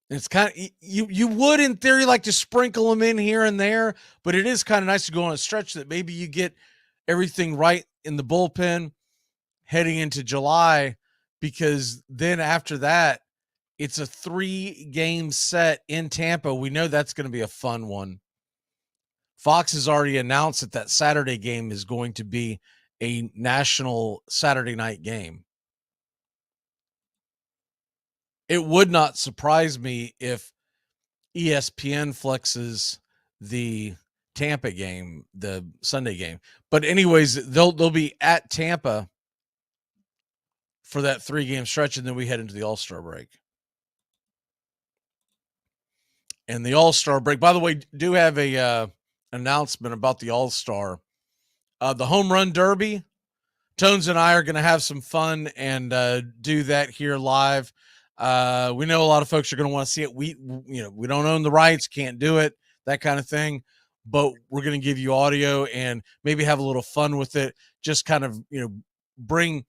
And it's kind of, you would in theory like to sprinkle them in here and there, but it is kind of nice to go on a stretch that maybe you get everything right in the bullpen heading into July, because then after that, it's a 3-game set in Tampa. We know that's going to be a fun one. Fox has already announced that Saturday game is going to be a national Saturday night game. It would not surprise me if ESPN flexes the Tampa game, the Sunday game. But anyways, they'll be at Tampa for that 3-game stretch, and then we head into the All-Star break. And the All-Star break, by the way, do have a announcement about the All-Star. The Home Run Derby, Tones and I are going to have some fun and do that here live. We know a lot of folks are going to want to see it. We don't own the rights, can't do it, that kind of thing. But we're going to give you audio and maybe have a little fun with it. Just kind of, bring,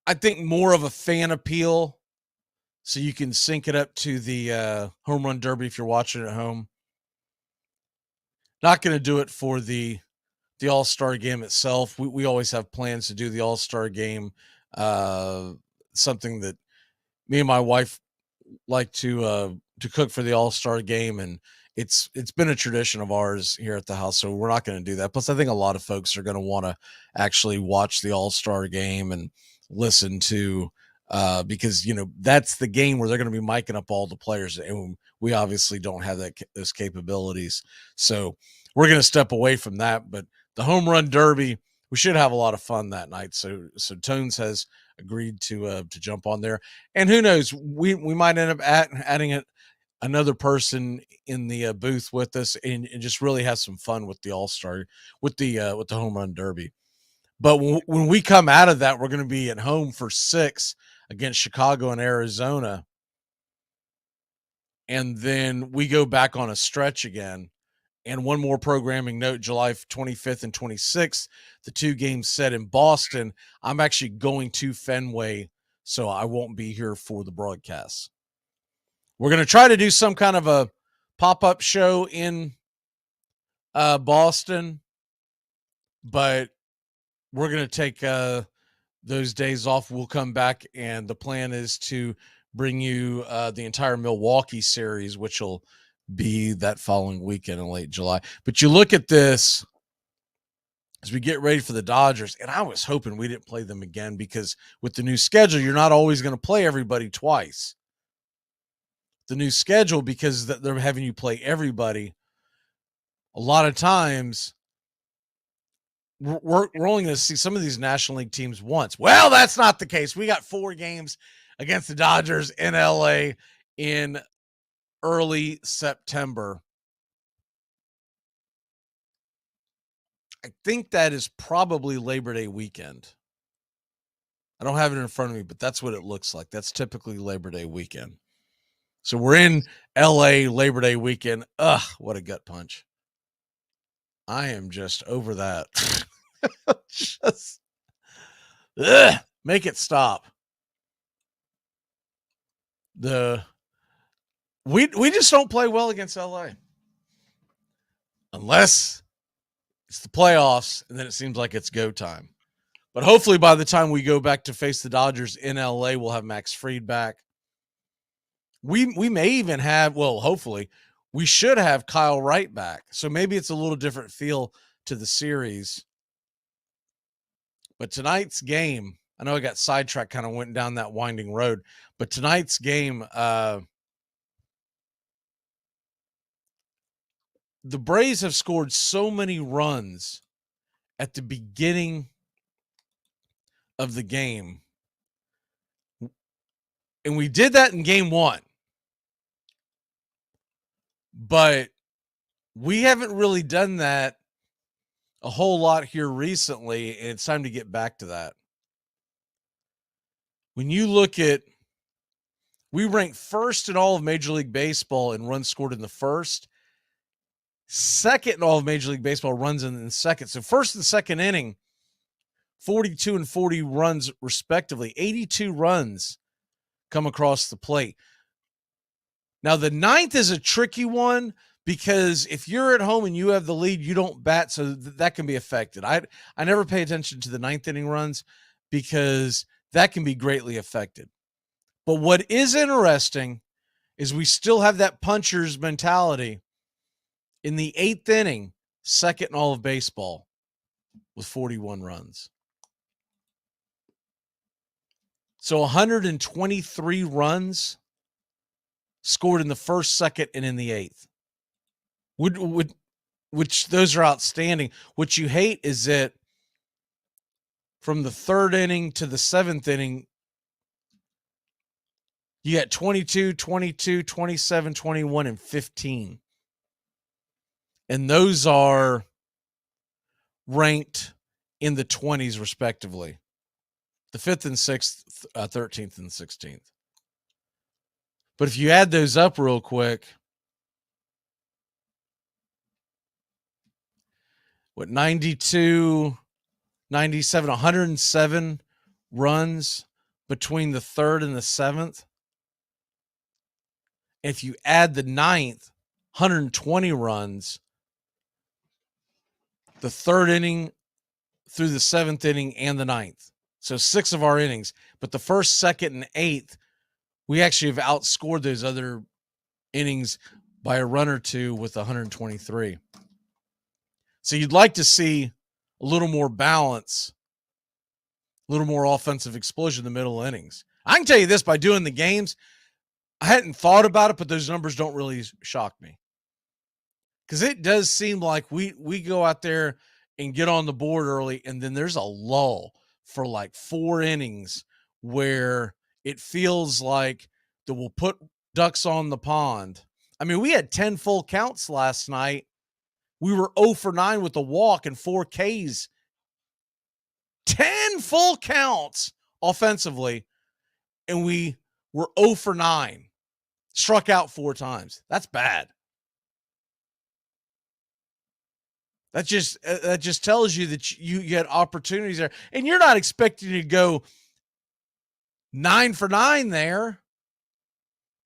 I think, more of a fan appeal, so you can sync it up to the Home Run Derby if you're watching at home. Not going to do it for the All-Star game itself. We always have plans to do the All-Star game, something that me and my wife like to cook for the All-Star game, and it's been a tradition of ours here at the house, so we're not going to do that. Plus, I think a lot of folks are going to want to actually watch the All-Star game and listen to, because that's the game where they're going to be miking up all the players, and we obviously don't have those capabilities. So we're going to step away from that. But the Home Run Derby, we should have a lot of fun that night. So Tones has agreed to jump on there, and who knows, we might end up adding another person in the booth with us and just really have some fun with the All-Star, with the Home Run Derby. But when we come out of that, we're going to be at home for 6 against Chicago and Arizona. And then we go back on a stretch again. And one more programming note, July 25th and 26th, the 2 games set in Boston. I'm actually going to Fenway, so I won't be here for the broadcast. We're going to try to do some kind of a pop-up show in Boston, but we're going to take those days off. We'll come back, and the plan is to bring you the entire Milwaukee series, which will be that following weekend in late July. But you look at this as we get ready for the Dodgers, and I was hoping we didn't play them again, because with the new schedule, you're not always going to play everybody twice. The new schedule, because they're having you play everybody, a lot of times we're only going to see some of these National League teams once. Well, that's not the case. We got 4 games against the Dodgers in LA in early September. I think that is probably Labor Day weekend. I don't have it in front of me, but that's what it looks like. That's typically Labor Day weekend. So we're in LA Labor Day weekend. Ugh, what a gut punch. I am just over that. Just make it stop. We just don't play well against LA. Unless it's the playoffs, and then it seems like it's go time. But hopefully by the time we go back to face the Dodgers in LA, we'll have Max Fried back. We may even have, well, hopefully, we should have Kyle Wright back. So maybe it's a little different feel to the series. But tonight's game, I know I got sidetracked, kind of went down that winding road. But tonight's game, the Braves have scored so many runs at the beginning of the game. And we did that in game 1. But we haven't really done that a whole lot here recently, and it's time to get back to that. When you look at, we rank first in all of Major League Baseball in runs scored in the first, second in all of Major League Baseball runs in the second. So first and second inning, 42 and 40 runs respectively. 82 runs come across the plate. Now, the ninth is a tricky one because if you're at home and you have the lead, you don't bat, so that can be affected. I never pay attention to the ninth inning runs because that can be greatly affected. But what is interesting is we still have that puncher's mentality in the eighth inning, second in all of baseball with 41 runs. So 123 runs scored in the first, second, and in the eighth. Which those are outstanding. What you hate is that from the third inning to the seventh inning, you got 22, 22, 27, 21, and 15. And those are ranked in the 20s, respectively. The 5th and 6th, 13th and 16th. But if you add those up real quick, 92, 97, 107 runs between the third and the seventh. If you add the ninth, 120 runs, the third inning through the seventh inning and the ninth. So 6 of our innings. But the first, second, and eighth, we actually have outscored those other innings by a run or two with 123. So you'd like to see a little more balance, a little more offensive explosion in the middle innings. I can tell you this, by doing the games, I hadn't thought about it, but those numbers don't really shock me. Because it does seem like we go out there and get on the board early, and then there's a lull for like 4 innings where it feels like that we'll put ducks on the pond. I mean, we had 10 full counts last night. We were 0 for 9 with a walk and 4 Ks. 10 full counts offensively, and we were 0 for 9. Struck out 4 times. That's bad. That just tells you that you get opportunities there. And you're not expecting to go 9 for 9 there.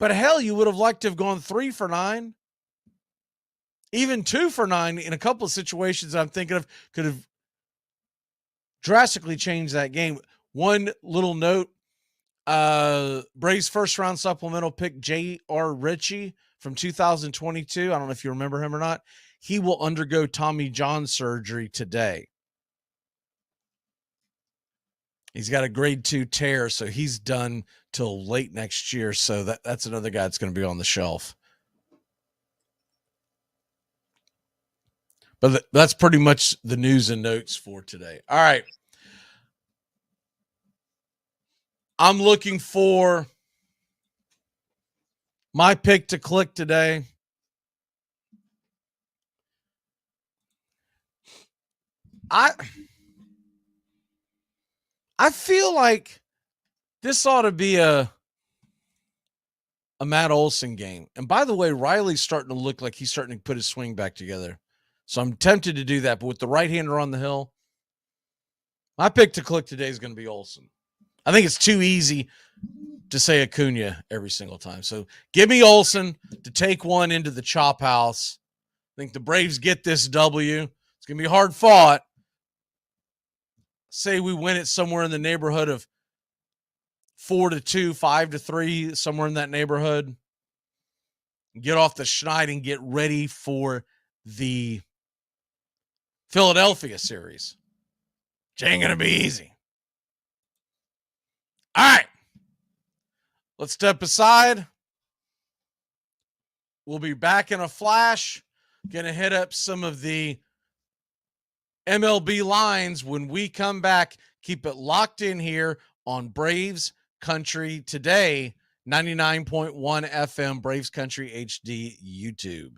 But hell, you would have liked to have gone 3 for 9. Even 2 for 9 in a couple of situations I'm thinking of could have drastically changed that game. One little note, Braves first round supplemental pick J.R. Ritchie from 2022. I don't know if you remember him or not. He will undergo Tommy John surgery today. He's got a grade 2 tear, so he's done till late next year. So that's another guy that's going to be on the shelf. But that's pretty much the news and notes for today. All right. I'm looking for my pick to click today. I feel like this ought to be a Matt Olson game. And by the way, Riley's starting to look like he's starting to put his swing back together. So I'm tempted to do that. But with the right-hander on the hill, my pick to click today is going to be Olson. I think it's too easy to say Acuna every single time. So give me Olson to take one into the chop house. I think the Braves get this W. It's going to be hard fought. Say we win it somewhere in the neighborhood of 4-2, 5-3, somewhere in that neighborhood. Get off the schneid and get ready for the Philadelphia series. Which ain't going to be easy. All right. Let's step aside. We'll be back in a flash. Going to hit up some of the MLB lines when we come back. Keep it locked in here on Braves Country today 99.1 FM, Braves Country HD, YouTube.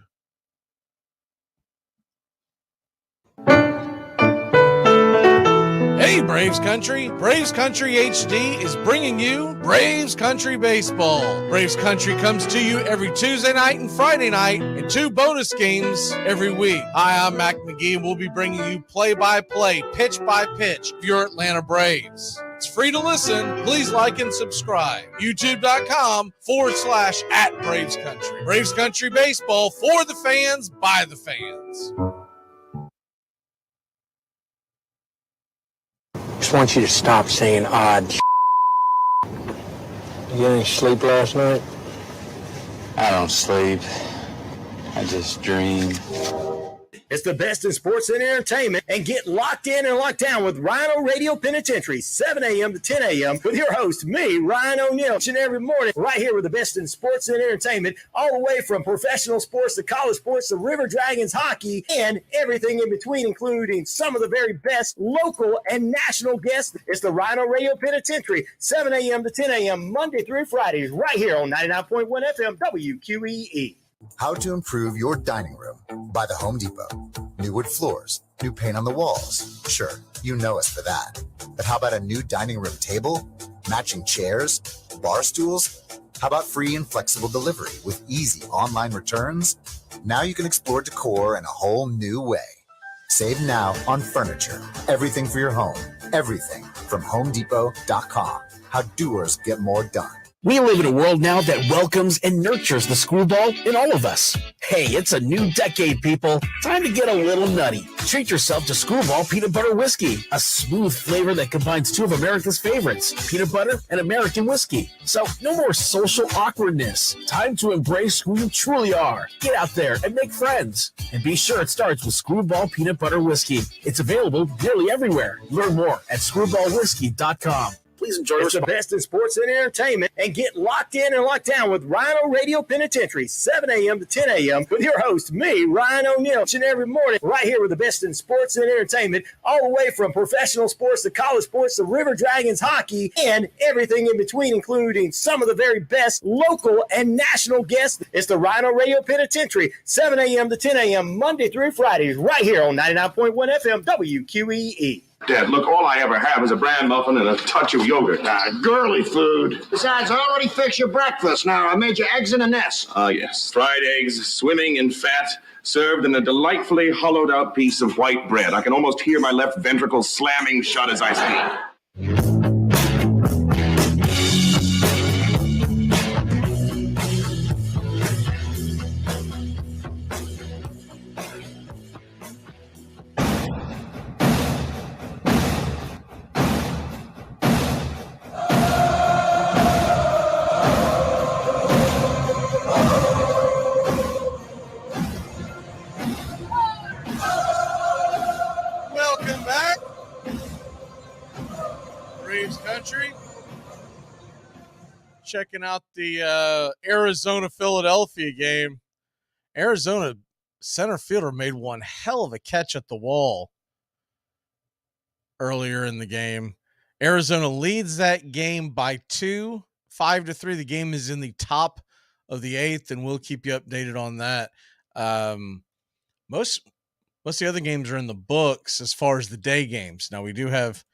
Hey, Braves Country. Braves Country HD is bringing you Braves Country Baseball. Braves Country comes to you every Tuesday night and Friday night and 2 bonus games every week. Hi, I'm Mac Magee, and we'll be bringing you play-by-play, pitch-by-pitch of your Atlanta Braves. It's free to listen. Please like and subscribe. YouTube.com/@Braves Country. Braves Country Baseball for the fans, by the fans.
Just want you to stop saying odd. You get any sleep last night?
I don't sleep. I just dream.
It's the best in sports and entertainment, and get locked in and locked down with Rhino Radio Penitentiary, 7 a.m. to 10 a.m. with your host, me, Ryan O'Neill, each and every morning, right here with the best in sports and entertainment, all the way from professional sports to college sports to River Dragons hockey and everything in between, including some of the very best local and national guests. It's the Rhino Radio Penitentiary, 7 a.m. to 10 a.m. Monday through Fridays, right here on 99.1 FM WQEE.
How to improve your dining room by the Home Depot. New wood floors, new paint on the walls. Sure, you know us for that. But how about a new dining room table, matching chairs, bar stools? How about free and flexible delivery with easy online returns? Now you can explore decor in a whole new way. Save now on furniture. Everything for your home. Everything from HomeDepot.com. How doers get more done.
We live in a world now that welcomes and nurtures the screwball in all of us. Hey, it's a new decade, people. Time to get a little nutty. Treat yourself to Screwball Peanut Butter Whiskey, a smooth flavor that combines 2 of America's favorites, peanut butter and American whiskey. So no more social awkwardness. Time to embrace who you truly are. Get out there and make friends. And be sure it starts with Screwball Peanut Butter Whiskey. It's available nearly everywhere. Learn more at screwballwhiskey.com. Please enjoy
It's the best in sports and entertainment, and get locked in and locked down with Rhino Radio Penitentiary, 7 a.m. to 10 a.m. with your host, me, Ryan O'Neill, each and every morning, right here with the best in sports and entertainment, all the way from professional sports to college sports to River Dragons hockey and everything in between, including some of the very best local and national guests. It's the Rhino Radio Penitentiary, 7 a.m. to 10 a.m. Monday through Fridays, right here on 99.1 FM WQEE.
Dad, look, all I ever have is a bran muffin and a touch of yogurt. Girly food.
Besides, I already fixed your breakfast. Now, I made you eggs in a nest.
Ah, yes. Fried eggs, swimming in fat, served in a delightfully hollowed-out piece of white bread. I can almost hear my left ventricle slamming shut as I speak. Checking out the Arizona-Philadelphia game. Arizona center fielder made one hell of a catch at the wall earlier in the game. Arizona leads that game by 2, 5-3. The game is in the top of the 8th, and we'll keep you updated on that. Most of the other games are in the books as far as the day games. Now, we do have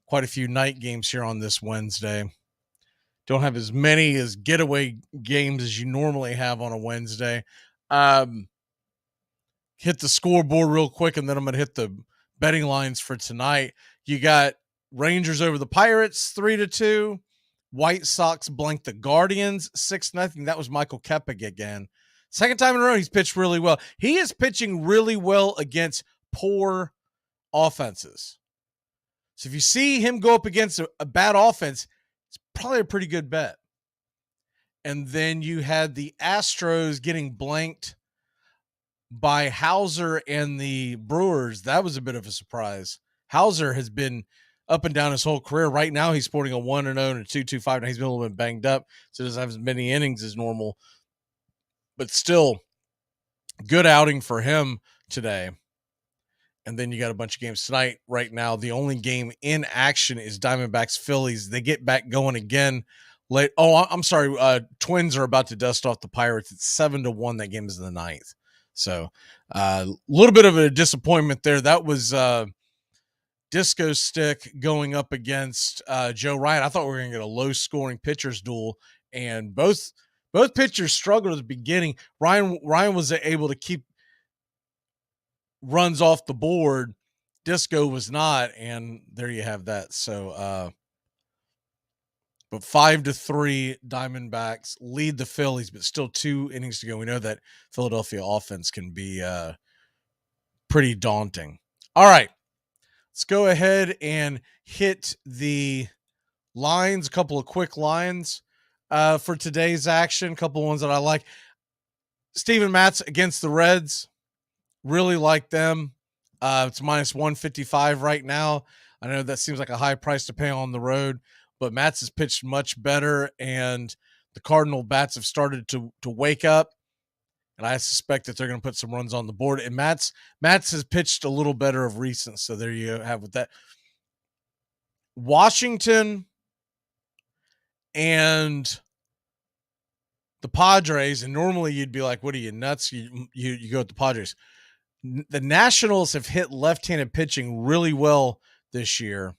quite a few night games here on this Wednesday. Don't have as many as getaway games as you normally have on a Wednesday. Hit the scoreboard real quick, and then I'm going to hit the betting lines for tonight. You got Rangers over the Pirates, 3-2. White Sox blanked the Guardians, 6-0. That was Michael Keppick again. Second time in a row, he's pitched really well. He is pitching really well against poor offenses. So if you see him go up against a bad offense, it's probably a pretty good bet. And then you had the Astros getting blanked by Hauser and the Brewers. That was a bit of a surprise. Hauser has been up and down his whole career. Right now, he's sporting a 1-0 and a 2.25. And he's been a little bit banged up, so doesn't have as many innings as normal. But still, good outing for him today. And then you got a bunch of games tonight. Right now, the only game in action is Diamondbacks Phillies. They get back going again late. Oh, I'm sorry. Twins are about to dust off the Pirates. It's 7-1. That game is in the ninth. So a little bit of a disappointment there. That was Disco Stick going up against Joe Ryan. I thought we were going to get a low-scoring pitchers duel, and both pitchers struggled at the beginning. Ryan was able to keep runs off the board. Disco was not, and there you have that. So, but 5-3 Diamondbacks lead the Phillies, but still 2 innings to go. We know that Philadelphia offense can be pretty daunting. All right, let's go ahead and hit the lines. A couple of quick lines for today's action. A couple of ones that I like. Steven Matz against the Reds. Really like them. It's minus 155 right now. I know that seems like a high price to pay on the road, but Matz has pitched much better, and the Cardinal bats have started to wake up, and I suspect that they're going to put some runs on the board. And Matz has pitched a little better of recent, so there you have with that. Washington and the Padres, and normally you'd be like, what are you, nuts? You go with the Padres. The Nationals have hit left-handed pitching really well this year.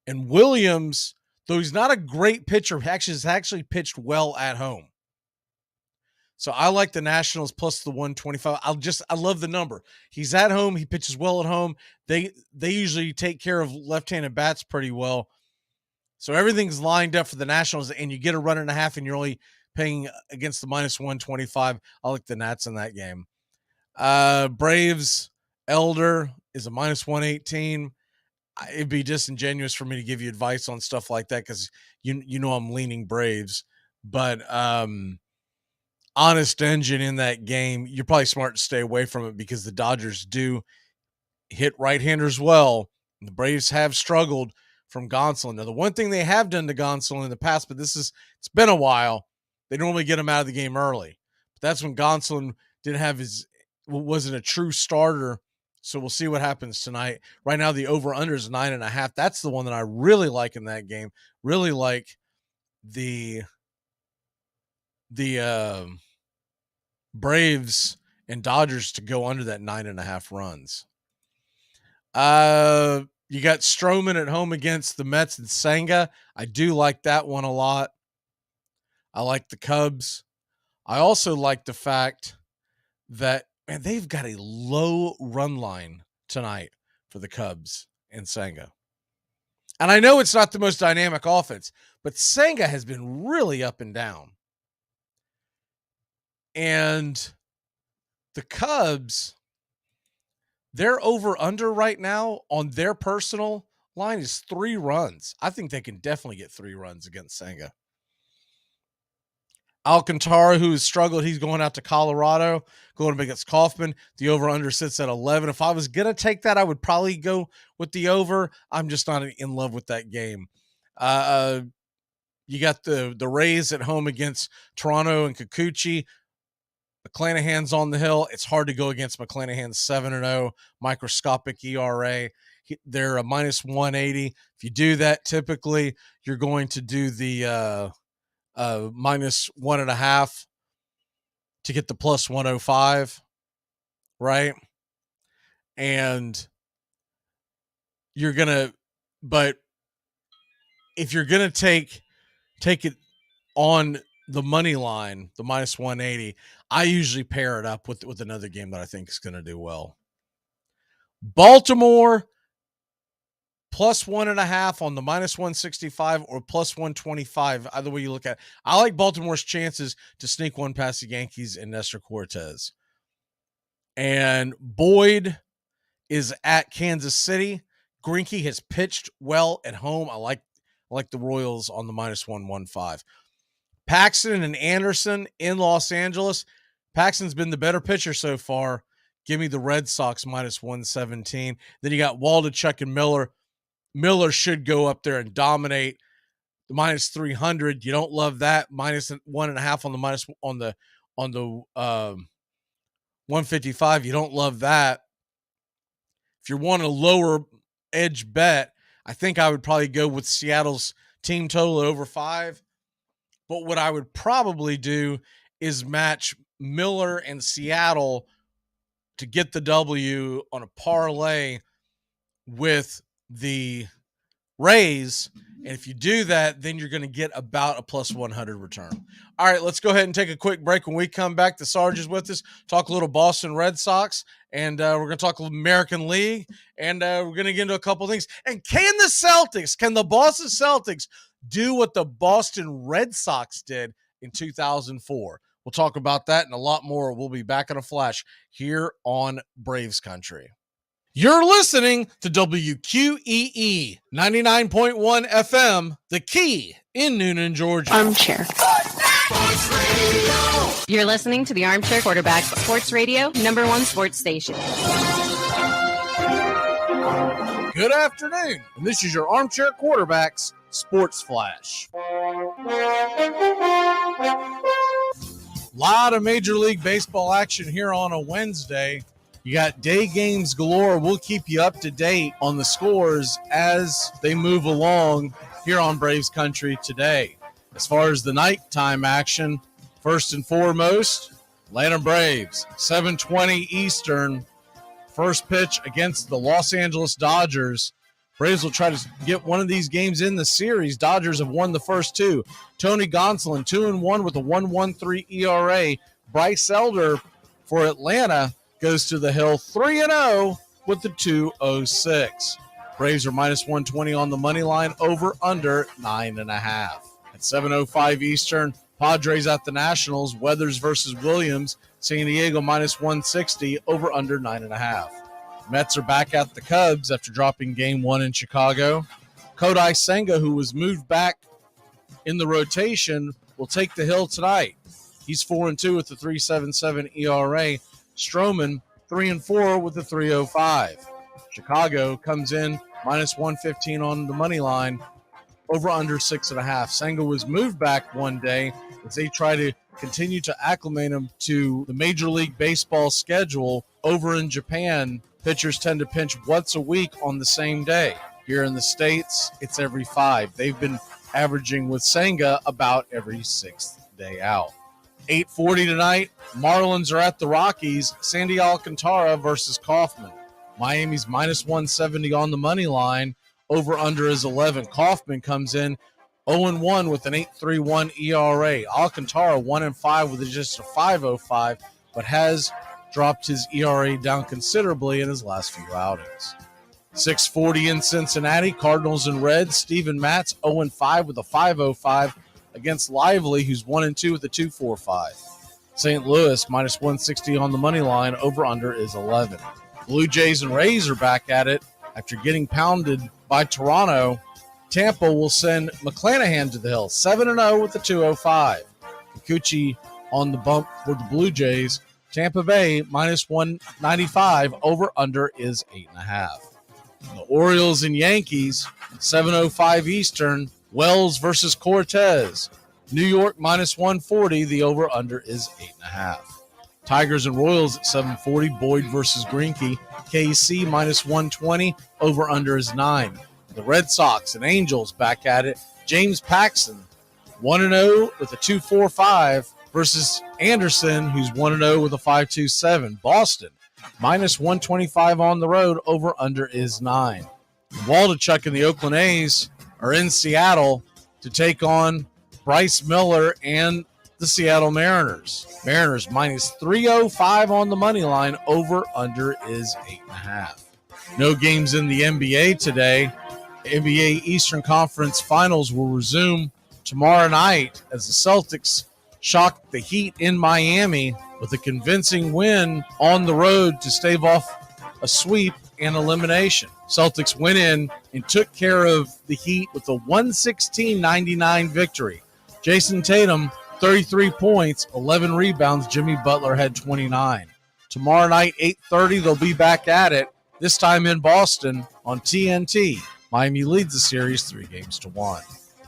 And Williams, though he's not a great pitcher, has actually pitched well at home. So I like the Nationals plus the 125. I love the number. He's at home. He pitches well at home. They usually take care of left-handed bats pretty well. So everything's lined up for the Nationals, and you get a run and a half, and you're only paying against the minus 125. I like the Nats in that game. Braves Elder is a minus 118. It'd be disingenuous for me to give you advice on stuff like that because you know I'm leaning Braves, but Honest Engine in that game, you're probably smart to stay away from it because the Dodgers do hit right-handers well. And the Braves have struggled from Gonsolin. Now, the one thing they have done to Gonsolin in the past, but it's been a while, they normally get him out of the game early. But that's when Gonsolin wasn't a true starter. So we'll see what happens tonight. Right now, the over-under is 9.5. That's the one that I really like in that game. Really like the Braves and Dodgers to go under that 9.5 runs. You got Stroman at home against the Mets and Senga. I do like that one a lot. I like the Cubs. I also like the fact that, man, they've got a low run line tonight for the Cubs and Senga. And I know it's not the most dynamic offense, but Senga has been really up and down. And the Cubs, their over-under right now on their personal line is 3 runs. I think they can definitely get 3 runs against Senga. Alcantara, who has struggled, he's going out to Colorado, going up against Kaufman. The over-under sits at 11. If I was going to take that, I would probably go with the over. I'm just not in love with that game. You got the Rays at home against Toronto and Kikuchi. McClanahan's on the hill. It's hard to go against McClanahan's 7-0 microscopic ERA. They're a minus 180. If you do that, typically you're going to do the minus 1.5 to get the plus 105, right? And you're gonna, but if you're gonna take it on the money line, the minus 180, I usually pair it up with another game that I think is going to do well. Baltimore plus 1.5 on the minus 165 or plus 125. Either way you look at it. I like Baltimore's chances to sneak one past the Yankees and Nestor Cortez. And Boyd is at Kansas City. Greinke has pitched well at home. I like the Royals on the minus 115. Paxton and Anderson in Los Angeles. Paxton's been the better pitcher so far. Give me the Red Sox minus 117. Then you got Waldichuk and Miller. Miller should go up there and dominate. The minus 300. You don't love that. Minus 1.5 on the 155. You don't love that. If you want a lower edge bet, I think I would probably go with Seattle's team total over 5. But what I would probably do is match Miller and Seattle to get the W on a parlay with the Rays. And if you do that, then you're going to get about a plus 100 return. All right, let's go ahead and take a quick break. When we come back, the Sarge is with us. Talk a little Boston Red Sox, and we're going to talk a little American League, and we're going to get into a couple things. And can the Boston Celtics do what the Boston Red Sox did in 2004? We'll talk about that and a lot more. We'll be back in a flash here on Braves Country. You're listening to WQEE 99.1 FM, The Key in Noonan, Georgia.
Armchair. You're listening to the Armchair Quarterback Sports Radio, #1 sports station.
Good afternoon, and this is your Armchair Quarterbacks Sports Flash. Lot of Major League Baseball action here on a Wednesday. You got day games galore. We'll keep you up to date on the scores as they move along here on Braves Country today. As far as the nighttime action, first and foremost, Atlanta Braves, 7:20 Eastern, first pitch against the Los Angeles Dodgers. Braves will try to get one of these games in the series. Dodgers have won the first two. Tony Gonsolin, 2-1 with a 1.13 ERA. Bryce Elder for Atlanta goes to the hill 3-0 with the 2.06. Braves are minus 120 on the money line, over under 9.5. At 7:05 Eastern, Padres at the Nationals, Weathers versus Williams, San Diego minus 160, over under 9.5. Mets are back at the Cubs after dropping game 1 in Chicago. Kodai Senga, who was moved back in the rotation, will take the hill tonight. He's 4-2 with the 3.77 ERA. Stroman, 3-4 with the 3.05. Chicago comes in minus 115 on the money line, over under 6.5. Senga was moved back one day as they try to continue to acclimate him to the Major League Baseball schedule. Over in Japan, pitchers tend to pinch once a week on the same day. Here in the States, it's every 5. They've been averaging with Senga about every 6th day out. 8:40 tonight, Marlins are at the Rockies. Sandy Alcantara versus Kaufman. Miami's minus 170 on the money line. Over under is 11. Kaufman comes in 0-1 with an 8.31 ERA. Alcantara 1-5 with just a 5.05, but has dropped his ERA down considerably in his last few outings. 6:40 in Cincinnati, Cardinals and Reds. Steven Matz 0-5 with a 5.05 against Lively, who's 1-2 with a 2.45. St. Louis minus 160 on the money line. Over under is 11. Blue Jays and Rays are back at it after getting pounded by Toronto. Tampa will send McClanahan to the hill, 7-0 with the 2.05. Kikuchi on the bump for the Blue Jays. Tampa Bay minus 195. Over under is 8.5. The Orioles and Yankees, 7:05 Eastern. Wells versus Cortez. New York minus 140. The over-under is 8.5. Tigers and Royals at 7:40. Boyd versus Greinke. KC minus 120. Over-under is 9. The Red Sox and Angels back at it. James Paxton, 1-0 with a 2.45 versus Anderson, who's 1-0 with a 5.27. Boston minus 125 on the road. Over-under is 9. Waldichuk and the Oakland A's are in Seattle to take on Bryce Miller and the Seattle Mariners. Mariners minus 3.05 on the money line. Over under is 8.5. No games in the NBA today. NBA Eastern Conference Finals will resume tomorrow night as the Celtics shocked the Heat in Miami with a convincing win on the road to stave off a sweep and elimination. Celtics went in and took care of the Heat with a 116-99 victory. Jason Tatum, 33 points, 11 rebounds. Jimmy Butler had 29. Tomorrow night, 8:30, they'll be back at it, this time in Boston on TNT. Miami leads the series 3-1.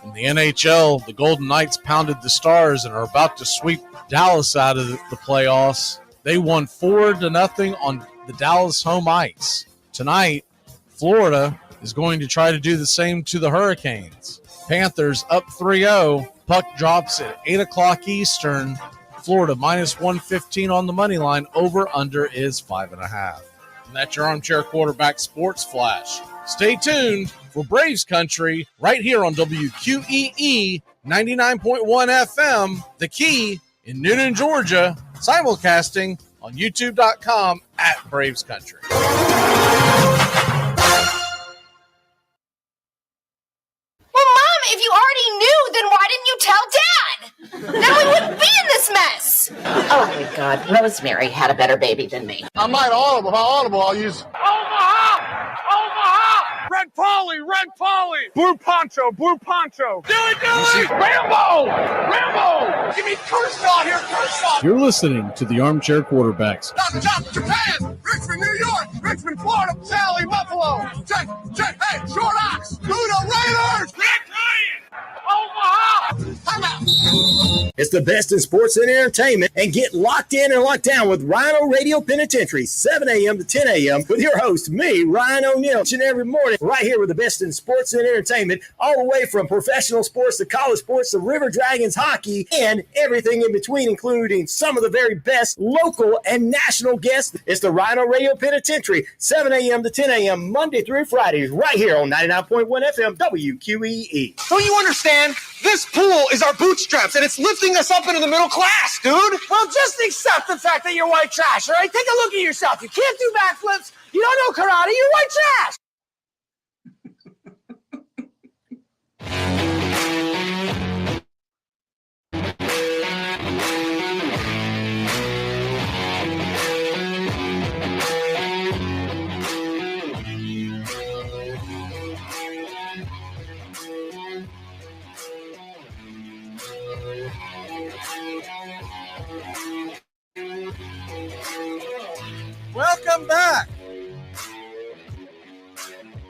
In the NHL, the Golden Knights pounded the Stars and are about to sweep Dallas out of the playoffs. They won 4-0 on the Dallas home ice. Tonight, Florida is going to try to do the same to the Hurricanes. Panthers up 3-0 Puck drops at 8 o'clock Eastern. Florida minus 115 on the money line. Over under is 5.5. And that's your Armchair Quarterback Sports Flash. Stay tuned for Braves Country right here on WQEE 99.1 FM, The Key in Noonan, Georgia, simulcasting on youtube.com at Braves Country.
Well, Mom, if you already knew, then why didn't you tell Dad? Then we wouldn't be in this mess.
Oh, my God. Rosemary had a better baby than me.
I'm not audible. If I'm audible, I'll use
Omaha! Omaha! Red Polly! Red Polly! Blue Poncho! Blue Poncho! Do it! Rambo! Rambo! Give me Kershaw here, Kershaw!
You're listening to the Armchair Quarterbacks.
Stop, Japan! Richmond, New York! Richmond, Florida! Sally, Buffalo! Check! Hey, Short Ox! Do the Raiders! Red Lion! Omaha! Time out!
It's the best in sports and entertainment, and get locked in and locked down with Rhino Radio Penitentiary, 7 a.m. to 10 a.m. with your host, me, Ryan O'Neill, each and every morning, right here with the best in sports and entertainment, all the way from professional sports to college sports to River Dragons hockey and everything in between, including some of the very best local and national guests. It's the Rhino Radio Penitentiary, 7 a.m. to 10 a.m. Monday through Fridays, right here on 99.1 FM WQEE.
Don't you understand? This pool is our bootstraps, and it's lifting us up into the middle class, dude.
Well, just accept the fact that you're white trash, all right? Take a look at yourself. You can't do backflips. You don't know karate. You're white trash.
Welcome back.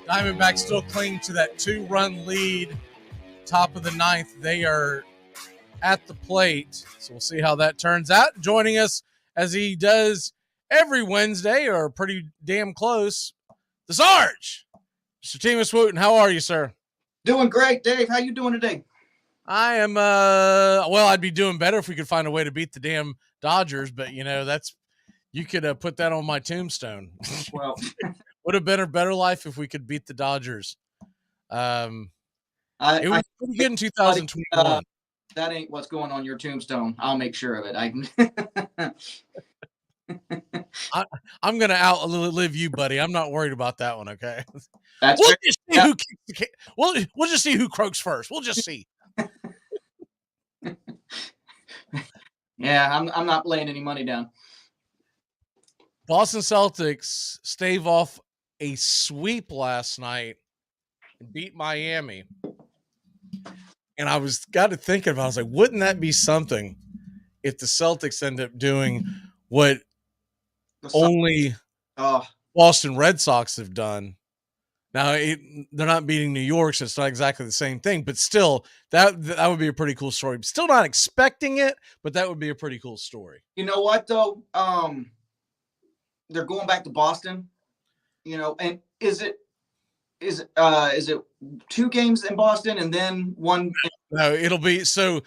Diamondbacks still cling to that 2-run lead. Top of the ninth. They are at the plate. So we'll see how that turns out. Joining us as he does every Wednesday, or pretty damn close, the Sarge. Mr. Timus Wooten, how are you, sir?
Doing great, Dave. How you doing today?
I am, well, I'd be doing better if we could find a way to beat the damn Dodgers, but, you could put that on my tombstone.
Well,
would have been a better life if we could beat the Dodgers. It was pretty good in 2021.
That ain't what's going on your tombstone. I'll make sure of it.
I'm going to outlive you, buddy. I'm not worried about that one, okay?
That's
we'll just see who kicks the we'll just see who croaks first. We'll just see.
Yeah, I'm not laying any money down.
Boston Celtics stave off a sweep last night and beat Miami. And I got to thinking about it. I was like, wouldn't that be something if the Celtics end up doing what only Boston Red Sox have done? Now, they're not beating New York, so it's not exactly the same thing. But still, that would be a pretty cool story. Still not expecting it, but that would be a pretty cool story.
You know what, though? They're going back to Boston, and is it 2 games in Boston and then 1?
No, it'll be 2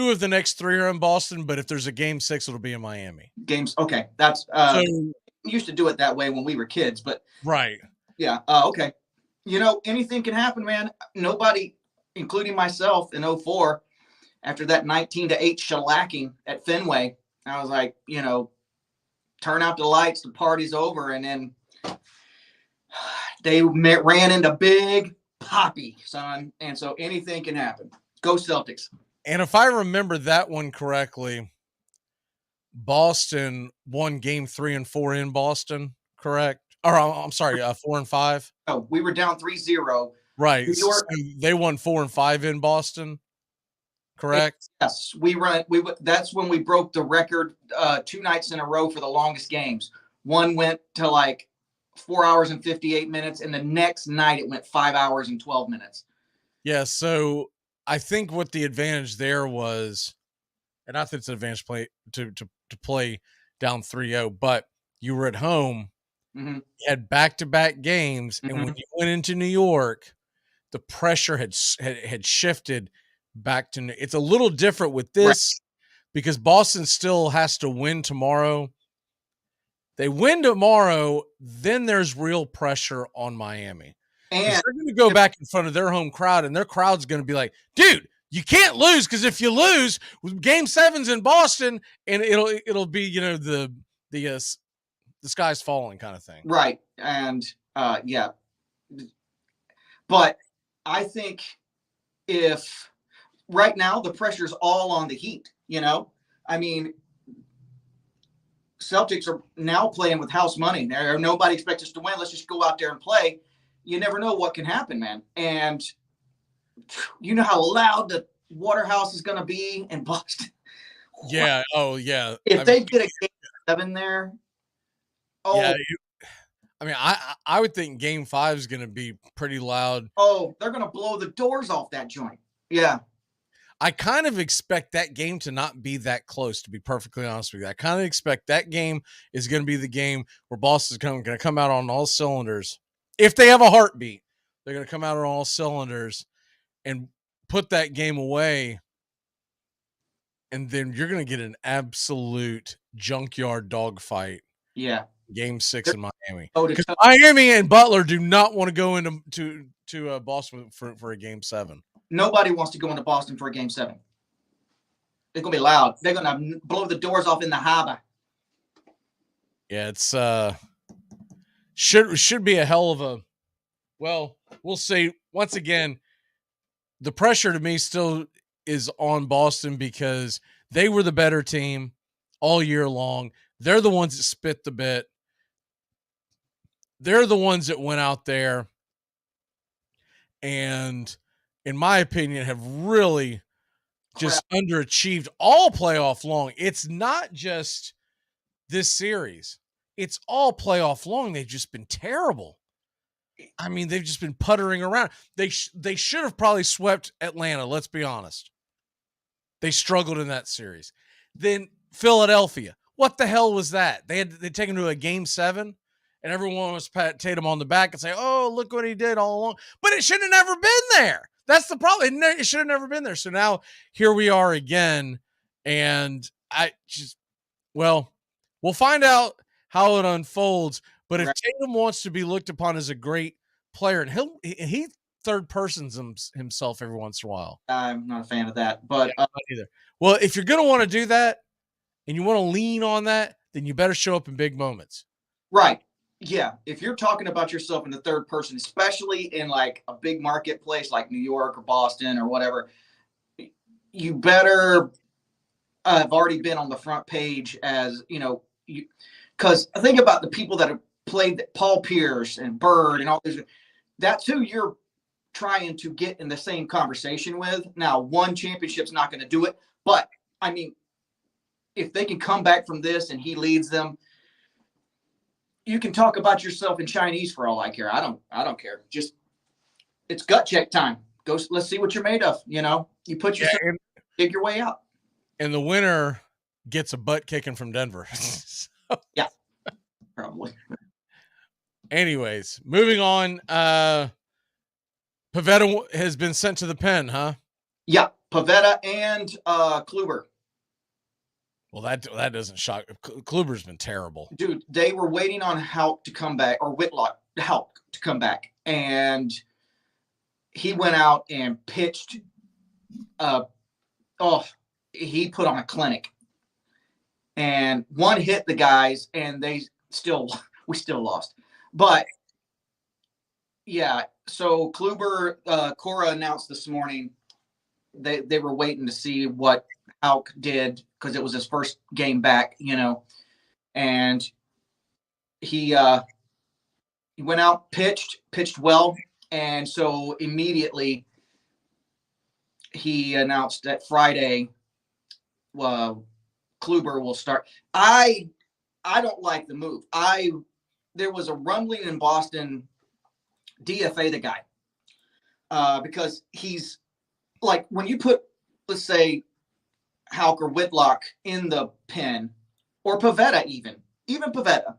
of the next 3 are in Boston, but if there's a game 6, it'll be in Miami.
Games. Okay. That's, we used to do it that way when we were kids, but
right.
Yeah. Okay. Anything can happen, man. Nobody, including myself in 2004, after that 19-8 shellacking at Fenway, I was like, turn out the lights, the party's over. And then they ran into Big Poppy, son. And so anything can happen. Go Celtics.
And if I remember that one correctly, Boston won game 3 and 4 in Boston, correct? Or I'm sorry, 4 and 5.
Oh, we were down 3-0.
Right.
New York,
so they won 4 and 5 in Boston. Correct.
Yes, that's when we broke the record 2 nights in a row for the longest games. One went to like 4 hours and 58 minutes, and the next night it went 5 hours and 12 minutes.
Yeah, so I think what the advantage there was, and I think it's an advantage play to play down 3-0, but you were at home, you had back-to-back games, and when you went into New York, the pressure had shifted back to it's a little different with this because Boston still has to win tomorrow. They win tomorrow, then there's real pressure on Miami. And they're going to go back in front of their home crowd, and their crowd's going to be like, dude, you can't lose, because if you lose, Game 7's in Boston, and it'll be, you know, the sky's falling kind of thing.
Right. And yeah. But I think if right now the pressure's all on the Heat, you know, I mean, Celtics are now playing with house money. Nobody expects us to win. Let's just go out there and play. You never know what can happen, man. And you know how loud the Waterhouse is going to be in Boston.
Yeah. Oh, yeah.
If they get a Game 7 there. Oh,
yeah. I would think Game 5 is going to be pretty loud.
Oh, they're going to blow the doors off that joint. Yeah.
I kind of expect that game to not be that close, to be perfectly honest with you. I kind of expect that game is going to be the game where Boston's going to come out on all cylinders. If they have a heartbeat, they're going to come out on all cylinders and put that game away. And then you're going to get an absolute junkyard dogfight.
Yeah.
Game 6 in Miami.
Oh,
because Miami and Butler do not want to go into Boston for a Game 7.
Nobody wants to go into Boston for a Game 7. It's going to be loud. They're going to blow the doors off in the harbor.
Yeah, it's should be a hell of a. Well, we'll see. Once again, the pressure to me still is on Boston because they were the better team all year long. They're the ones that spit the bit. They're the ones that went out there and, in my opinion, have really just underachieved all playoff long. It's not just this series. It's all playoff long. They've just been terrible. I mean, they've just been puttering around. They should have probably swept Atlanta, let's be honest. They struggled in that series. Then Philadelphia. What the hell was that? They'd taken to a Game 7, and everyone was pat Tatum on the back and say, oh, look what he did all along. But it should have never been there. That's the problem. It should have never been there. So now here we are again. And we'll find out how it unfolds. But if Tatum wants to be looked upon as a great player, and he third persons himself every once in a while.
I'm not a fan of that, but
not either. Well, if you're going to want to do that and you want to lean on that, then you better show up in big moments.
Right. Yeah. If you're talking about yourself in the third person, especially in like a big marketplace like New York or Boston or whatever, you better have already been on the front page as, you know, because I think about the people that have played Paul Pierce and Bird and all these. That's who you're trying to get in the same conversation with. Now, one championship's not going to do it, but I mean, if they can come back from this and he leads them, you can talk about yourself in Chinese for all I care. I don't care. Just it's gut check time. Go. Let's see what you're made of. You know, you put yourself, dig your way out.
And the winner gets a butt kicking from Denver. So.
Yeah, probably.
Anyways, moving on. Pavetta has been sent to the pen, huh?
Yeah, Pavetta and Kluber.
Well, that doesn't shock. Kluber's been terrible.
Dude, they were waiting on Houck to come back, or Houck to come back. And he went out and pitched. He put on a clinic. And one hit the guys, and we still lost. But, yeah, so Kluber, Cora announced this morning they were waiting to see what Houck did because it was his first game back, you know, and he went out, pitched well, and so immediately he announced that Friday, Kluber will start. I don't like the move. There was a rumbling in Boston, DFA the guy, because he's like when you put, let's say, Houck or Whitlock in the pen, or Pavetta even Pavetta.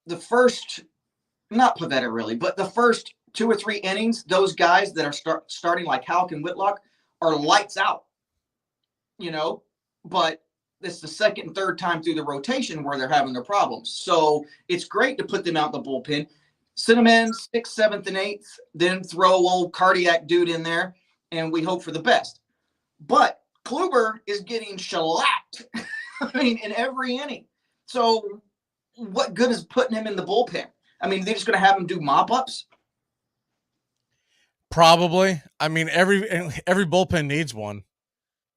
The first, not Pavetta really, but the first 2 or 3 innings, those guys that are starting like Houck and Whitlock are lights out, but it's the second and third time through the rotation where they're having their problems. So it's great to put them out in the bullpen, send them in 6th, 7th, and 8th, then throw old cardiac dude in there, and we hope for the best. But Kluber is getting shellacked, in every inning. So what good is putting him in the bullpen? They're just going to have him do mop-ups?
Probably. Every bullpen needs one.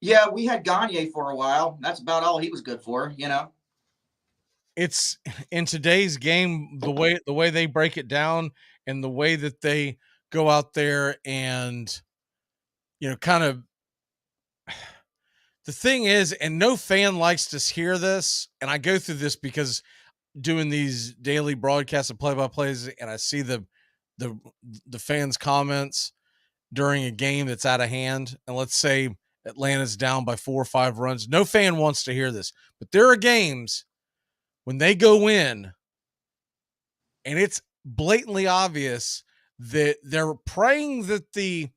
Yeah, we had Gagne for a while. That's about all he was good for,
It's in today's game, the way they break it down and the way that they go out there and, kind of, the thing is, and no fan likes to hear this, and I go through this because doing these daily broadcasts of play-by-plays, and I see the fans' comments during a game that's out of hand, and let's say Atlanta's down by 4 or 5 runs. No fan wants to hear this, but there are games when they go in and it's blatantly obvious that they're praying that the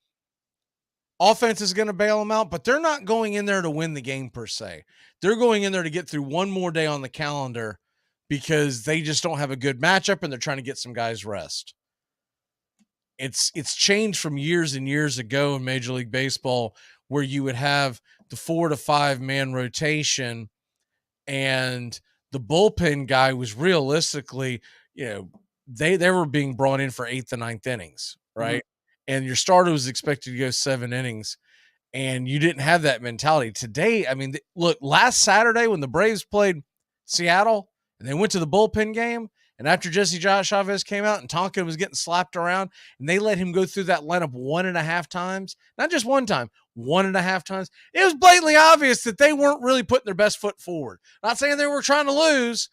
offense is going to bail them out, but they're not going in there to win the game per se. They're going in there to get through one more day on the calendar because they just don't have a good matchup and they're trying to get some guys rest. It's changed from years and years ago in Major League Baseball where you would have the 4 to 5 man rotation and the bullpen guy was realistically, they were being brought in for 8th and 9th innings, right? Mm-hmm. And your starter was expected to go 7 innings, and you didn't have that mentality. Today, look, last Saturday when the Braves played Seattle and they went to the bullpen game, and after Jesse Chavez came out and Tonkin was getting slapped around, and they let him go through that lineup 1.5 times, not just one time, 1.5 times, it was blatantly obvious that they weren't really putting their best foot forward. I'm not saying they were trying to lose,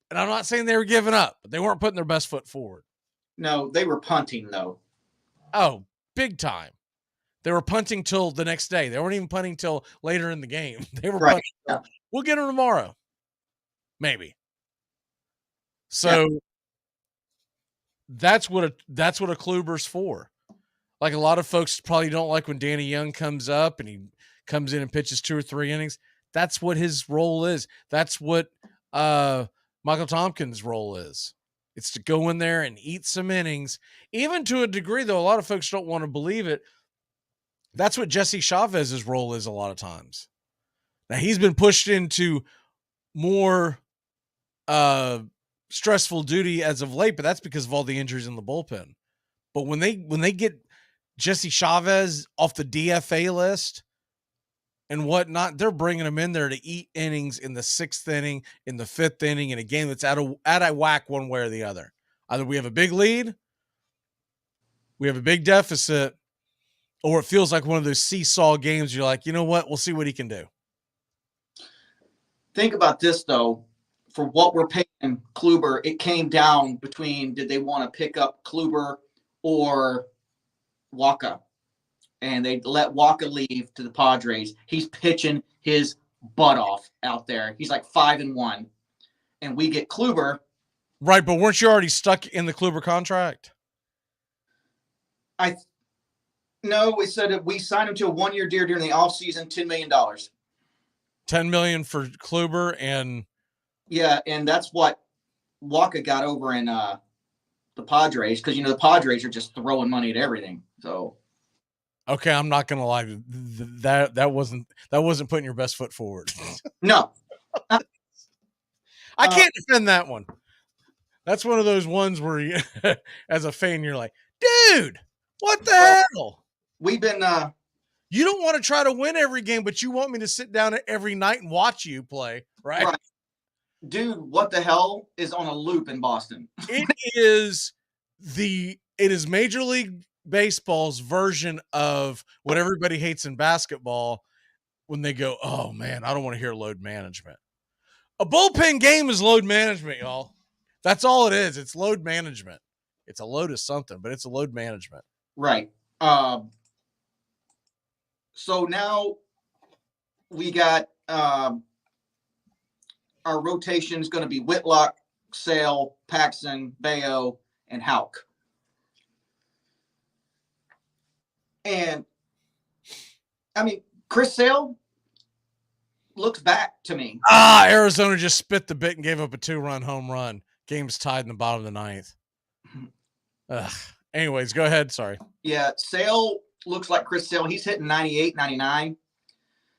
and I'm not saying they were giving up, but they weren't putting their best foot forward.
No, they were punting, though.
Oh, big time. They were punting till the next day. They weren't even punting till later in the game. They were punting. Yeah. We'll get them tomorrow. Maybe. So that's what a Kluber's for. Like a lot of folks probably don't like when Danny Young comes up and he comes in and pitches 2 or 3 innings. That's what his role is. That's what Michael Tompkins' role is. It's to go in there and eat some innings. Even to a degree, though, a lot of folks don't want to believe it. That's what Jesse Chavez's role is a lot of times. Now, he's been pushed into more stressful duty as of late, but that's because of all the injuries in the bullpen. But when they get Jesse Chavez off the DFA list and whatnot, they're bringing him in there to eat innings in the 6th inning, in the 5th inning, in a game that's out of whack one way or the other. Either we have a big lead, we have a big deficit, or it feels like one of those seesaw games. You're like, you know what? We'll see what he can do.
Think about this, though. For what we're paying Kluber, it came down between did they want to pick up Kluber or Waka. And they let Waka leave to the Padres. He's pitching his butt off out there. He's like 5-1. And we get Kluber.
Right, but weren't you already stuck in the Kluber contract?
No, we said that we signed him to a 1-year deal during the offseason, $10 million.
$10 million for Kluber and...
Yeah, and that's what Waka got over in the Padres because, the Padres are just throwing money at everything. So,
okay, I'm not going to lie. That wasn't putting your best foot forward.
No.
I can't defend that one. That's one of those ones where you, as a fan, you're like, dude, what the hell?
We've been
you don't want to try to win every game, but you want me to sit down every night and watch you play, right?
Dude, what the hell is on a loop in Boston?
It is Major League Baseball's version of what everybody hates in basketball when they go, oh man, I don't want to hear load management. A bullpen game is load management, y'all. That's all it is. It's load management. It's a load of something, but it's a load management.
Right. So now we got our rotation is going to be Whitlock, Sale, Paxson, Bayo, and Houck. And I mean, Chris Sale looks back to me.
Arizona just spit the bit and gave up a 2-run home run. Game's tied in the bottom of the ninth. Anyways, go ahead. Sorry.
Yeah, Sale looks like Chris Sale. He's hitting 98, 99.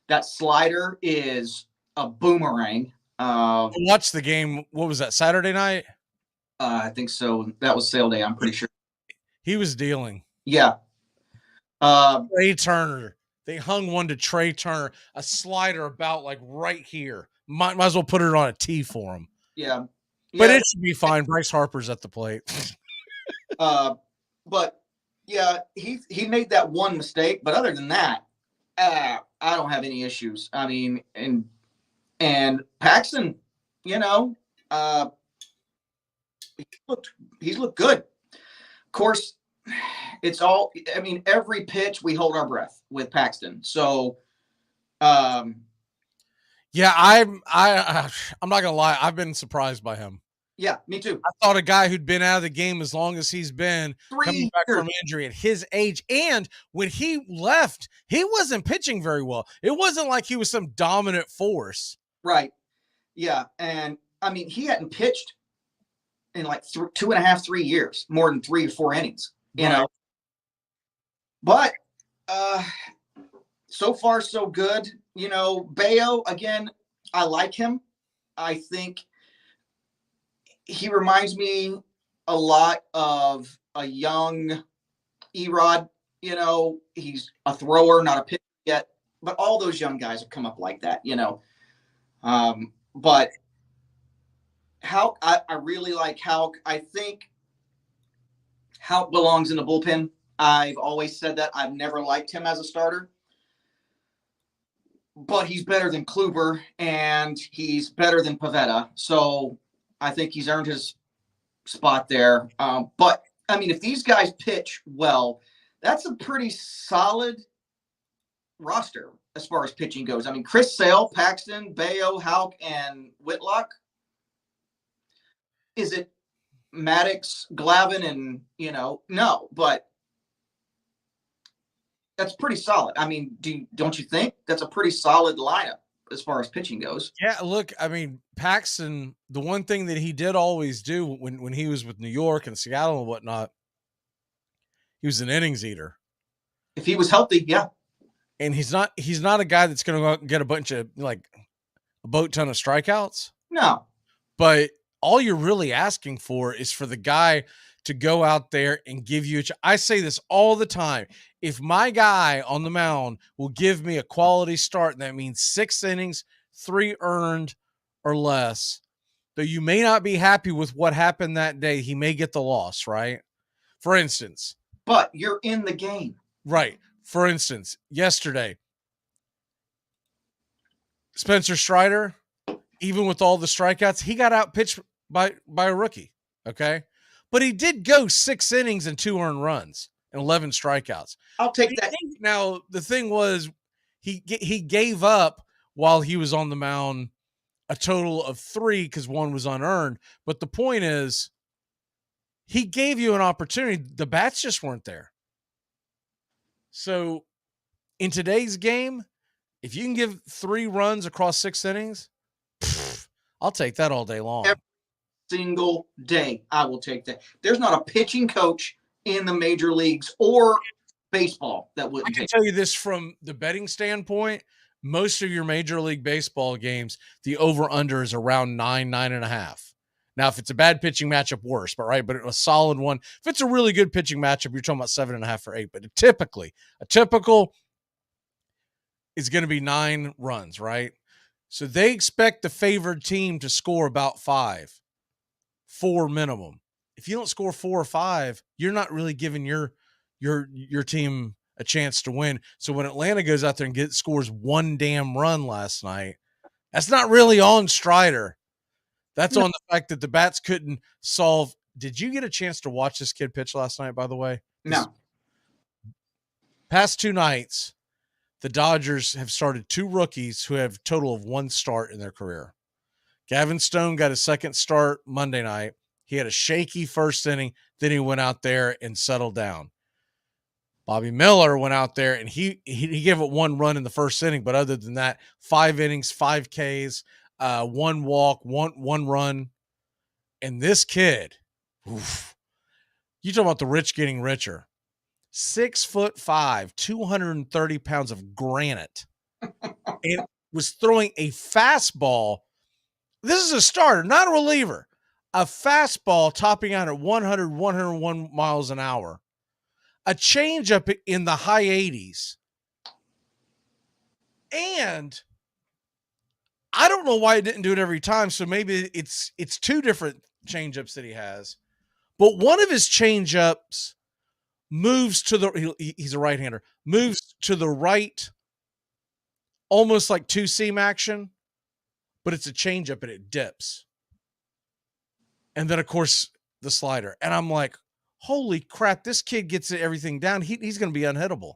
That slider is a boomerang.
Watch the game. What was that, Saturday night?
I think so. That was Sale Day, I'm pretty sure.
He was dealing.
Yeah.
Trey Turner. They hung one to Trey Turner, a slider about like right here. Might as well put it on a tee for him.
Yeah.
But it should be fine. Bryce Harper's at the plate.
But yeah, he made that one mistake. But other than that, I don't have any issues. I mean, and Paxton, you know, he's looked good. Of course, it's all. I mean, every pitch we hold our breath with Paxton. So,
yeah, I'm not gonna lie. I've been surprised by him.
Yeah, me too.
I thought a guy who'd been out of the game as long as he's been, coming back from injury at his age, and when he left, he wasn't pitching very well. It wasn't like he was some dominant force.
Right. Yeah, and I mean, he hadn't pitched in like 2.5, 3 years, more than 3 or 4 innings. You know. But so far so good. You know, Bayo, again, I like him. I think he reminds me a lot of a young Erod. You know, he's a thrower, not a pitcher yet. But all those young guys have come up like that, you know. But Houck, I really like Houck. I think Houck belongs in the bullpen. I've always said that. I've never liked him as a starter. But he's better than Kluber, and he's better than Pivetta. So I think he's earned his spot there. But, I mean, if these guys pitch well, that's a pretty solid roster as far as pitching goes. I mean, Chris Sale, Paxton, Bayo, Houck, and Whitlock. Is it Maddox, Glavine, and, you know, no, but that's pretty solid. I mean, don't you think that's a pretty solid lineup as far as pitching goes?
Yeah, look, I mean, Paxton, the one thing that he did always do when he was with New York and Seattle and whatnot, he was an innings eater.
If he was healthy, yeah.
And he's not a guy that's going to go out and get a bunch of, like, a boat ton of strikeouts.
No.
But all you're really asking for is for the guy to go out there and give you I say this all the time. If my guy on the mound will give me a quality start, and that means 6 innings, 3 earned or less, though you may not be happy with what happened that day, he may get the loss, right? For instance.
But you're in the game.
Right. For instance, yesterday, Spencer Strider, even with all the strikeouts, he got outpitched by a rookie, okay? But he did go 6 innings and 2 earned runs and 11 strikeouts.
I'll take that.
Now, the thing was he gave up while he was on the mound a total of 3 because 1 was unearned. But the point is he gave you an opportunity. The bats just weren't there. So in today's game, if you can give 3 runs across 6 innings, I'll take that all day long.
Every single day, I will take that. There's not a pitching coach in the major leagues or baseball that wouldn't
I can tell you this from the betting standpoint. Most of your Major League Baseball games, the over-under is around 9.5. Now, if it's a bad pitching matchup, worse, but a solid one. If it's a really good pitching matchup, you're talking about 7.5 or 8. But a typical is going to be 9 runs, right? So they expect the favored team to score about 5, 4 minimum. If you don't score 4 or 5, you're not really giving your team a chance to win. So when Atlanta goes out there and scores 1 damn run last night, that's not really on Strider. That's on the fact that the bats couldn't solve. Did you get a chance to watch this kid pitch last night, by the way?
No.
Past 2 nights, the Dodgers have started 2 rookies who have a total of 1 start in their career. Gavin Stone got his 2nd start Monday night. He had a shaky first inning. Then he went out there and settled down. Bobby Miller went out there and he gave it 1 run in the first inning, but other than that, 5 innings, 5 Ks, 1 walk, one run. And this kid, oof, you talk about the rich getting richer. 6'5", 230 pounds of granite, and was throwing a fastball. This is a starter, not a reliever. A fastball topping out at 100, 101 miles an hour. A changeup in the high 80s. And I don't know why he didn't do it every time, so maybe it's 2 different changeups that he has. But one of his changeups moves to he's a right-hander, moves to the right, almost like 2-seam action, but it's a changeup and it dips. And then, of course, the slider. And I'm like, holy crap, this kid gets everything down. He's going to be unhittable.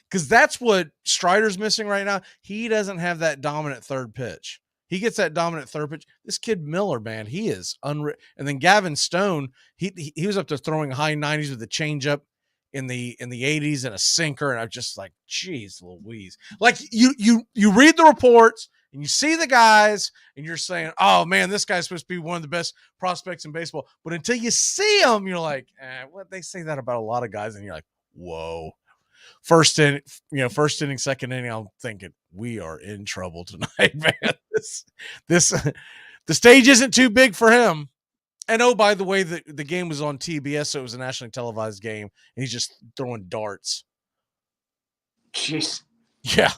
Because that's what Strider's missing right now. He doesn't have that dominant third pitch. He gets that dominant third pitch. This kid Miller, man, he is unreal. And then Gavin Stone, he was up to throwing high 90s with a changeup in the 80s and a sinker. And I'm just like, geez, Louise. Like you read the reports and you see the guys and you're saying, oh man, this guy's supposed to be one of the best prospects in baseball. But until you see him, you're like, what? They say that about a lot of guys. And you're like, whoa. First inning, second inning, I'm thinking we are in trouble tonight, man. The stage isn't too big for him. And oh, by the way, the game was on TBS, so it was a nationally televised game, and he's just throwing darts.
Jeez.
Yeah,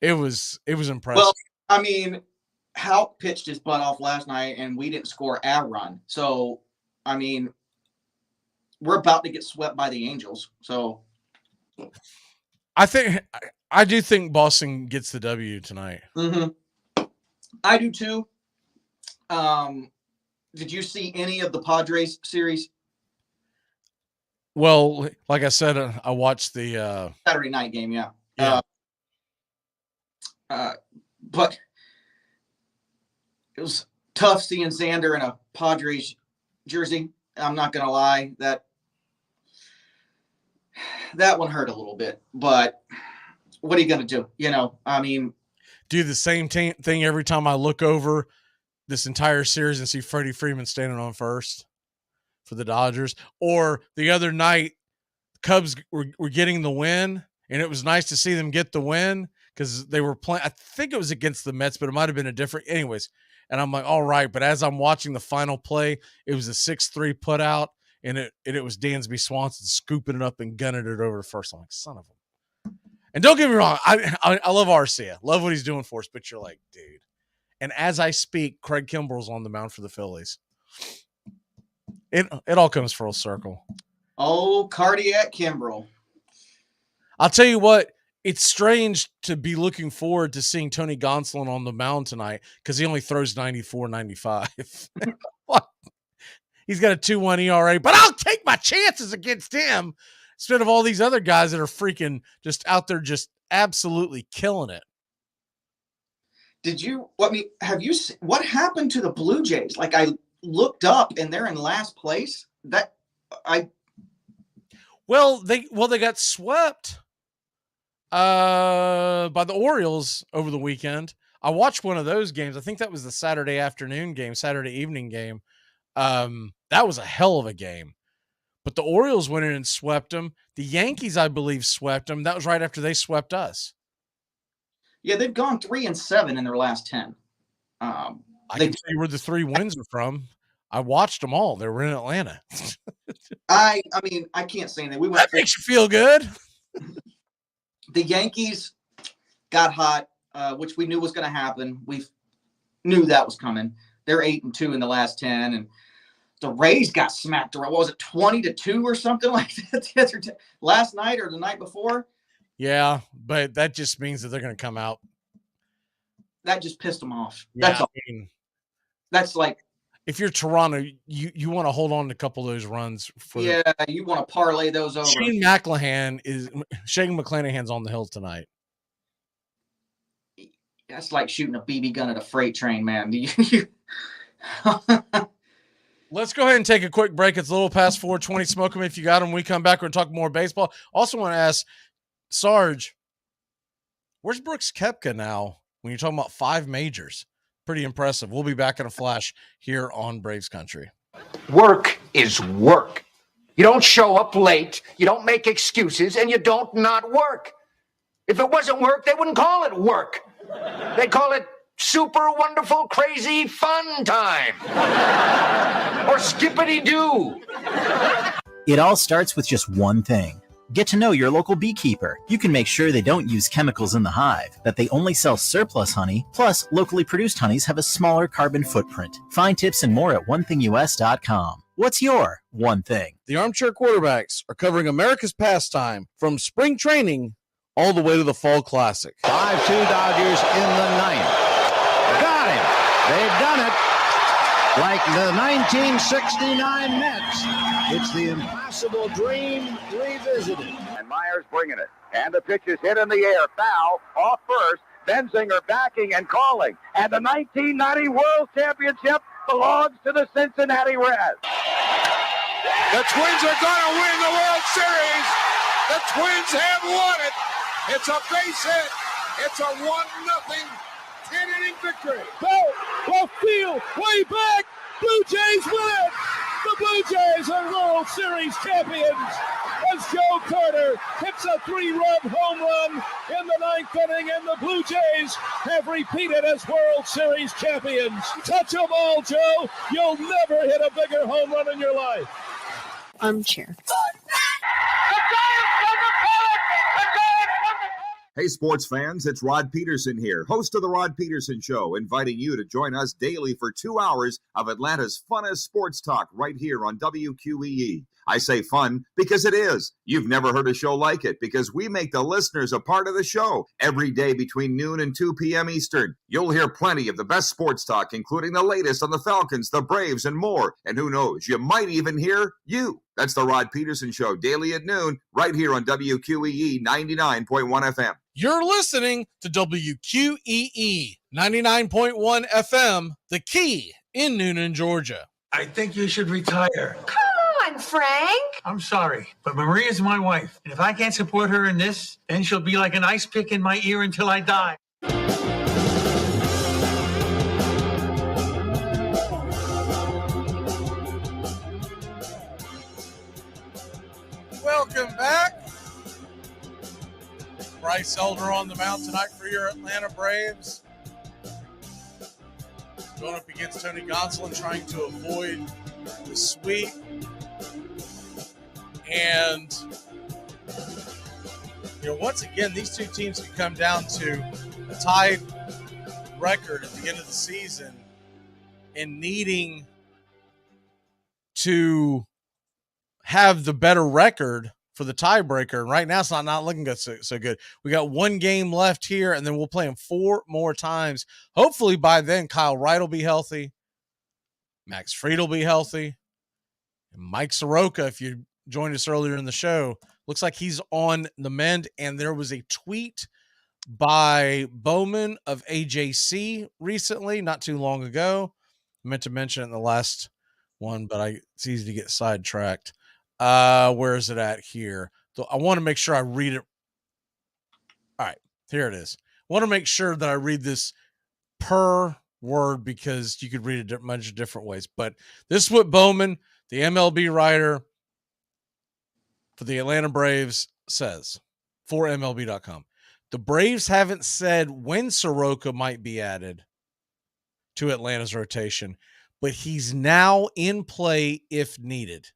it was impressive.
Well, I mean, Houck pitched his butt off last night, and we didn't score a run. So, I mean, we're about to get swept by the Angels. So,
I do think Boston gets the W tonight.
Mm-hmm. I do too. Did you see any of the Padres series?
Well, like I said, I watched the
Saturday night game. Yeah. But it was tough seeing Xander in a Padres jersey. I'm not going to lie. That one hurt a little bit, but what are you going to do? You know, I mean,
do the same thing every time I look over this entire series and see Freddie Freeman standing on first for the Dodgers. Or the other night, Cubs were getting the win, and it was nice to see them get the win because they were playing. I think it was against the Mets, but it might have been a different. Anyways, and I'm like, all right. But as I'm watching the final play, it was a 6-3 put out, and it was Dansby Swanson scooping it up and gunning it over to first. I'm like, son of a. And don't get me wrong, I love Arcia. Love what he's doing for us, but you're like, dude. And as I speak, Craig Kimbrell's on the mound for the Phillies. It all comes full circle.
Oh, cardiac Kimbrell.
I'll tell you what, it's strange to be looking forward to seeing Tony Gonsolin on the mound tonight because he only throws 94, 95. What? He's got a 2.1 ERA, but I'll take my chances against him instead of all these other guys that are freaking just out there just absolutely killing it.
Have you seen what happened to the Bluejays? Like, I looked up and they're in last place.
Well, they got swept by the Orioles over the weekend. I watched one of those games. I think that was the Saturday evening game. That was a hell of a game. But the Orioles went in and swept them. The Yankees, I believe, swept them. That was right after they swept us.
Yeah, they've gone 3-7 in their last 10.
I can tell you where the 3 wins are from. I watched them all. They were in Atlanta.
I mean, I can't say that.
That makes you feel good.
The Yankees got hot, which we knew was going to happen. We knew that was coming. They're 8-2 in the last 10, and the Rays got smacked around. What was it, 20-2 or something like that last night or the night before?
Yeah, but that just means that they're going to come out.
That just pissed them off.
Yeah,
That's all.
That's like, if you're Toronto, you want to hold on to a couple of those runs.
You want to parlay those over.
Shane McClanahan's on the hill tonight.
That's like shooting a BB gun at a freight train, man.
Let's go ahead and take a quick break. It's a little past 4:20. Smoke them if you got them. When we come back, we're going to talk more baseball. Also want to ask Sarge, where's Brooks Koepka now when you're talking about 5 majors? Pretty impressive. We'll be back in a flash here on Braves Country.
Work is work. You don't show up late, you don't make excuses, and you don't not work. If it wasn't work, they wouldn't call it work. They'd call it super wonderful, crazy fun time. Or skippity-doo.
It all starts with just one thing. Get to know your local beekeeper. You can make sure they don't use chemicals in the hive, that they only sell surplus honey, plus locally produced honeys have a smaller carbon footprint. Find tips and more at onethingus.com. What's your one thing?
The Armchair Quarterbacks are covering America's pastime from spring training all the way to the Fall Classic.
5-2 Dodgers in the ninth. Got him. They've done it. Like the 1969 Mets. It's the impossible dream revisited.
And Myers bringing it. And the pitch is hit in the air. Foul off first. Benzinger backing and calling. And the 1990 World Championship belongs to the Cincinnati Reds.
The Twins are going to win the World Series. The Twins have won it. It's a base hit. It's a 1-0 10-inning victory. Left field, way back. Blue Jays win it. The Blue Jays are World Series champions as Joe Carter hits a 3-run home run in the 9th inning, and the Blue Jays have repeated as World Series champions. Touch them all, Joe. You'll never hit a bigger home run in your life.
Armchair.
Hey, sports fans, it's Rod Peterson here, host of The Rod Peterson Show, inviting you to join us daily for 2 hours of Atlanta's funnest sports talk right here on WQEE. I say fun because it is. You've never heard a show like it because we make the listeners a part of the show every day between noon and 2 p.m. Eastern. You'll hear plenty of the best sports talk, including the latest on the Falcons, the Braves, and more. And who knows, you might even hear you. That's the Rod Peterson Show, daily at noon, right here on WQEE 99.1 FM.
You're listening to WQEE 99.1 FM, The Key in Noonan, Georgia.
I think you should retire.
Come on, Frank.
I'm sorry, but Maria's my wife. And if I can't support her in this, then she'll be like an ice pick in my ear until I die.
Welcome back. Bryce Elder on the mound tonight for your Atlanta Braves. Going up against Tony Gonsolin, trying to avoid the sweep. And, once again, these two teams can come down to a tied record at the end of the season and needing to have the better record for the tiebreaker. And right now it's not looking good, so good. We got 1 game left here, and then we'll play them 4 more times. Hopefully by then Kyle Wright will be healthy. Max Fried will be healthy. And Mike Soroka, if you joined us earlier in the show, looks like he's on the mend. And there was a tweet by Bowman of AJC recently, not too long ago. I meant to mention it in the last one, but it's easy to get sidetracked. Where is it at here? So I want to make sure I read it. All right, here it is. I want to make sure that I read this per word because you could read it much different ways. But this is what Bowman, the MLB writer for the Atlanta Braves, says for MLB.com. The Braves haven't said when Soroka might be added to Atlanta's rotation, but he's now in play if needed.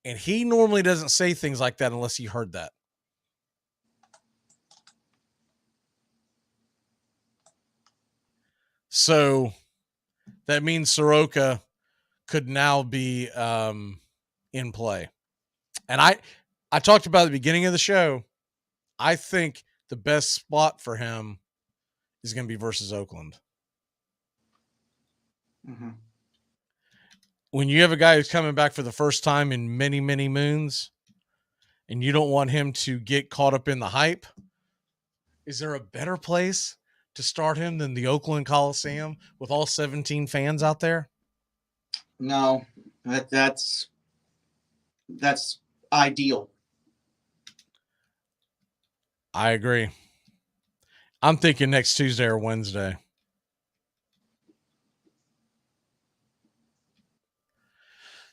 And he normally doesn't say things like that unless he heard that. So that means Soroka could now be in play. And I talked about at the beginning of the show, I think the best spot for him is going to be versus Oakland.
Mm-hmm.
When you have a guy who's coming back for the first time in many, many moons, and you don't want him to get caught up in the hype, is there a better place to start him than the Oakland Coliseum with all 17 fans out there?
No, that's ideal.
I agree. I'm thinking next Tuesday or Wednesday.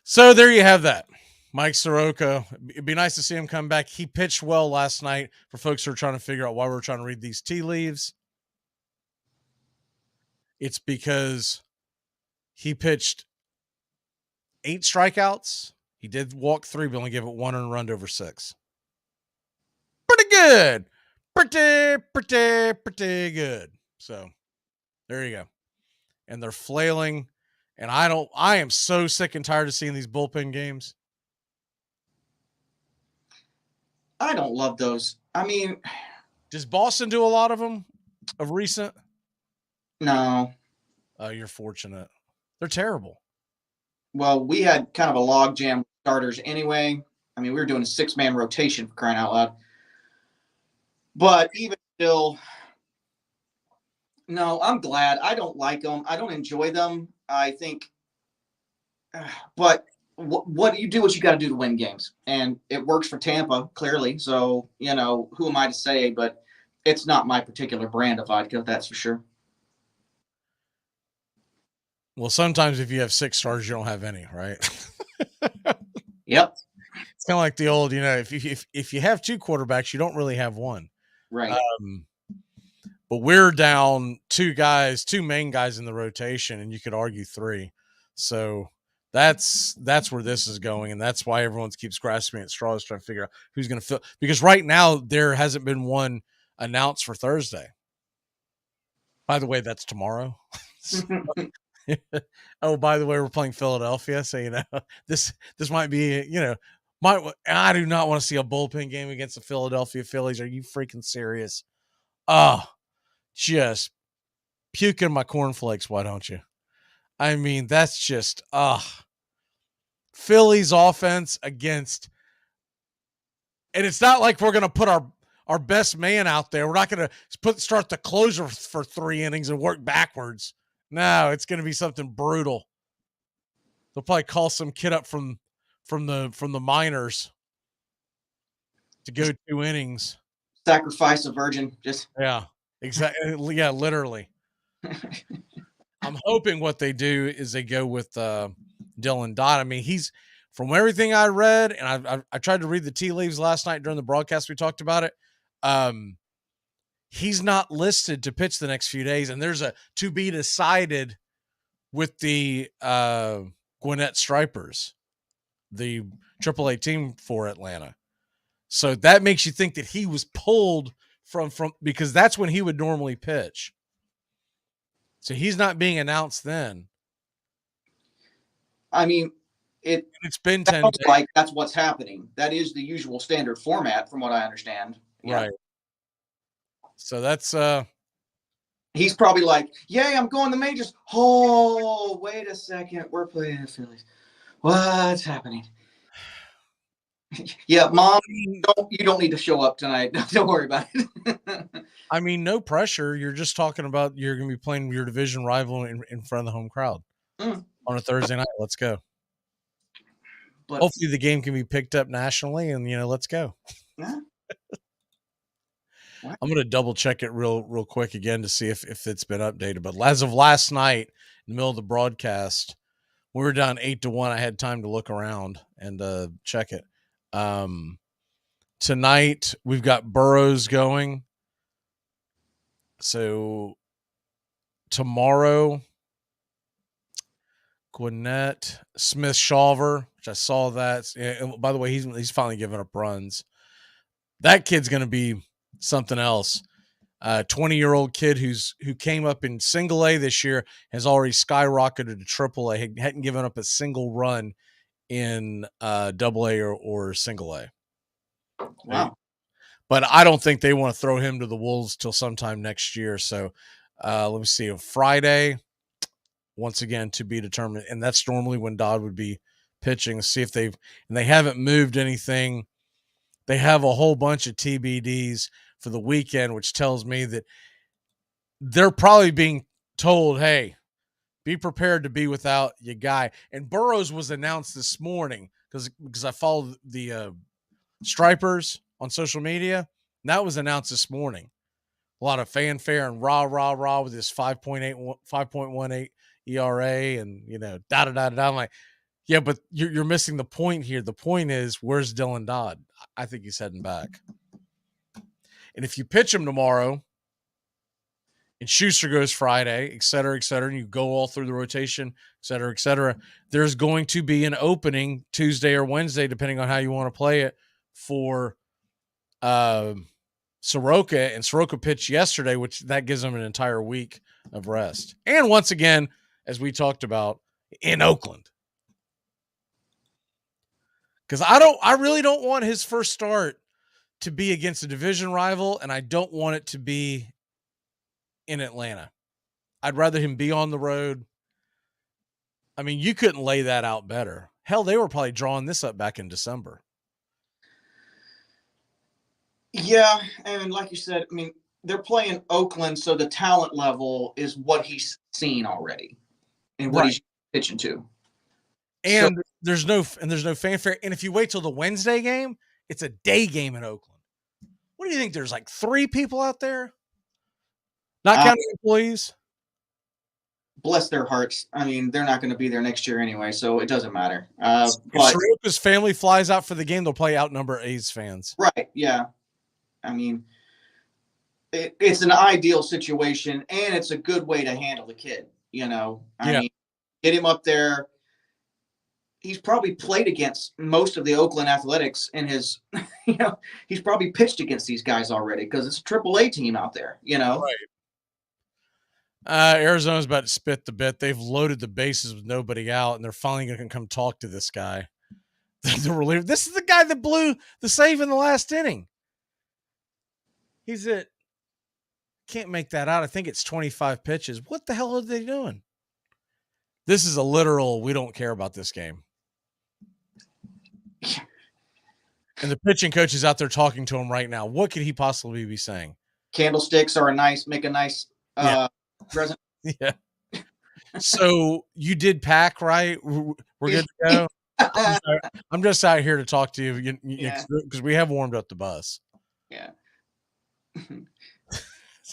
So there you have that. Mike Soroka. It'd be nice to see him come back. He pitched well last night. For folks who are trying to figure out why we're trying to read these tea leaves, it's because he pitched 8 strikeouts. He did walk 3, but only gave it 1 and run over 6. Pretty good. Pretty good. So there you go. And they're flailing. And I am so sick and tired of seeing these bullpen games.
I don't love those. I mean,
does Boston do a lot of them of recent?
No.
Oh, you're fortunate. They're terrible.
Well, we had kind of a log jam starters anyway. I mean, we were doing a 6-man rotation, for crying out loud. But even still, no, I'm glad. I don't like them. I don't enjoy them. I think, but what you do what you got to do to win games, and it works for Tampa clearly. So who am I to say? But it's not my particular brand of vodka, that's for sure.
Well, sometimes if you have 6 stars, you don't have any, right?
Yep.
It's kind of like the old, if you have 2 quarterbacks, you don't really have one.
Right.
But we're down 2 main guys in the rotation, and you could argue 3. So that's where this is going, and that's why everyone keeps grasping at straws trying to figure out who's going to fill. Because right now there hasn't been one announced for Thursday. By the way, that's tomorrow. Oh, by the way, we're playing Philadelphia, so this might be I do not want to see a bullpen game against the Philadelphia Phillies. Are you freaking serious? Oh, just puking my cornflakes. Why don't you? I mean, that's just Phillies offense against, and it's not like we're gonna put our best man out there. We're not gonna start the closer for 3 innings and work backwards. No, it's going to be something brutal. They'll probably call some kid up from the minors to go 2 innings.
Sacrifice a virgin.
Yeah, exactly. Yeah, literally. I'm hoping what they do is they go with Dylan Dodd. I mean, he's, from everything I read, and I tried to read the tea leaves last night during the broadcast. We talked about it. He's not listed to pitch the next few days, and there's a to be decided with the Gwinnett Stripers, the AAA team for Atlanta. So that makes you think that he was pulled from because that's when he would normally pitch. So he's not being announced then.
I mean,
it's been 10 days.
Like that's what's happening. That is the usual standard format, from what I understand.
Right. So that's
he's probably like, yay, I'm going to the majors. Oh, wait a second. We're playing the Phillies. What's happening? Yeah, Mom, you don't need to show up tonight. Don't worry about it.
I mean, no pressure. You're just talking about you're going to be playing your division rival in front of the home crowd on a Thursday night. Let's go. But hopefully the game can be picked up nationally, and let's go.
Yeah.
I'm going to double check it real quick again to see if it's been updated. But as of last night, in the middle of the broadcast, we were down 8-1. I had time to look around and check it. Tonight we've got Burrows going. So tomorrow, Gwinnett, Smith, Shawver, which I saw that. And by the way, he's finally giving up runs. That kid's going to be something else. 20-year-old kid who came up in single A this year has already skyrocketed to triple A. Hadn't given up a single run in double A or single A.
Wow.
But I don't think they want to throw him to the wolves till sometime next year. So let me see. Friday, once again, to be determined. And that's normally when Dodd would be pitching. See if they haven't moved anything. They have a whole bunch of TBDs for the weekend, which tells me that they're probably being told, hey, Be prepared to be without your guy. And Burrows was announced this morning because I follow the Stripers on social media. And that was announced this morning. A lot of fanfare and rah with this 5.18 ERA and, da-da-da-da. I'm like, yeah, but you're missing the point here. The point is, where's Dylan Dodd? I think he's heading back. And if you pitch him tomorrow and Schuster goes Friday, et cetera, and you go all through the rotation, et cetera, there's going to be an opening Tuesday or Wednesday, depending on how you want to play it, for Soroka. And Soroka pitched yesterday, which that gives him an entire week of rest. And once again, as we talked about, in Oakland. Because I really don't want his first start to be against a division rival, and I don't want it to be in Atlanta. I'd rather him be on the road. I mean, you couldn't lay that out better. Hell, they were probably drawing this up back in December.
Yeah, and like you said, I mean, they're playing Oakland, so the talent level is what he's seen already and what he's pitching to.
And there's no fanfare. And if you wait till the Wednesday game, it's a day game in Oakland. What do you think? There's like 3 people out there? Not counting employees?
Bless their hearts. I mean, they're not going to be there next year anyway, so it doesn't matter.
If Soroka's family flies out for the game, they'll play outnumber A's fans.
Right, yeah. I mean, it's an ideal situation, and it's a good way to handle the kid, I mean, get him up there. He's probably played against most of the Oakland Athletics in his, he's probably pitched against these guys already because it's a AAA team out there,
Right. Arizona's about to spit the bit. They've loaded the bases with nobody out, and they're finally going to come talk to this guy. The reliever. This is the guy that blew the save in the last inning. He's at, can't make that out. I think it's 25 pitches. What the hell are they doing? This is a literal, we don't care about this game. And the pitching coach is out there talking to him right now. What could he possibly be saying?
Candlesticks are make a nice present.
Yeah. So you did pack, right? We're good to go. I'm just out here to talk to you because we have warmed up the bus.
Yeah.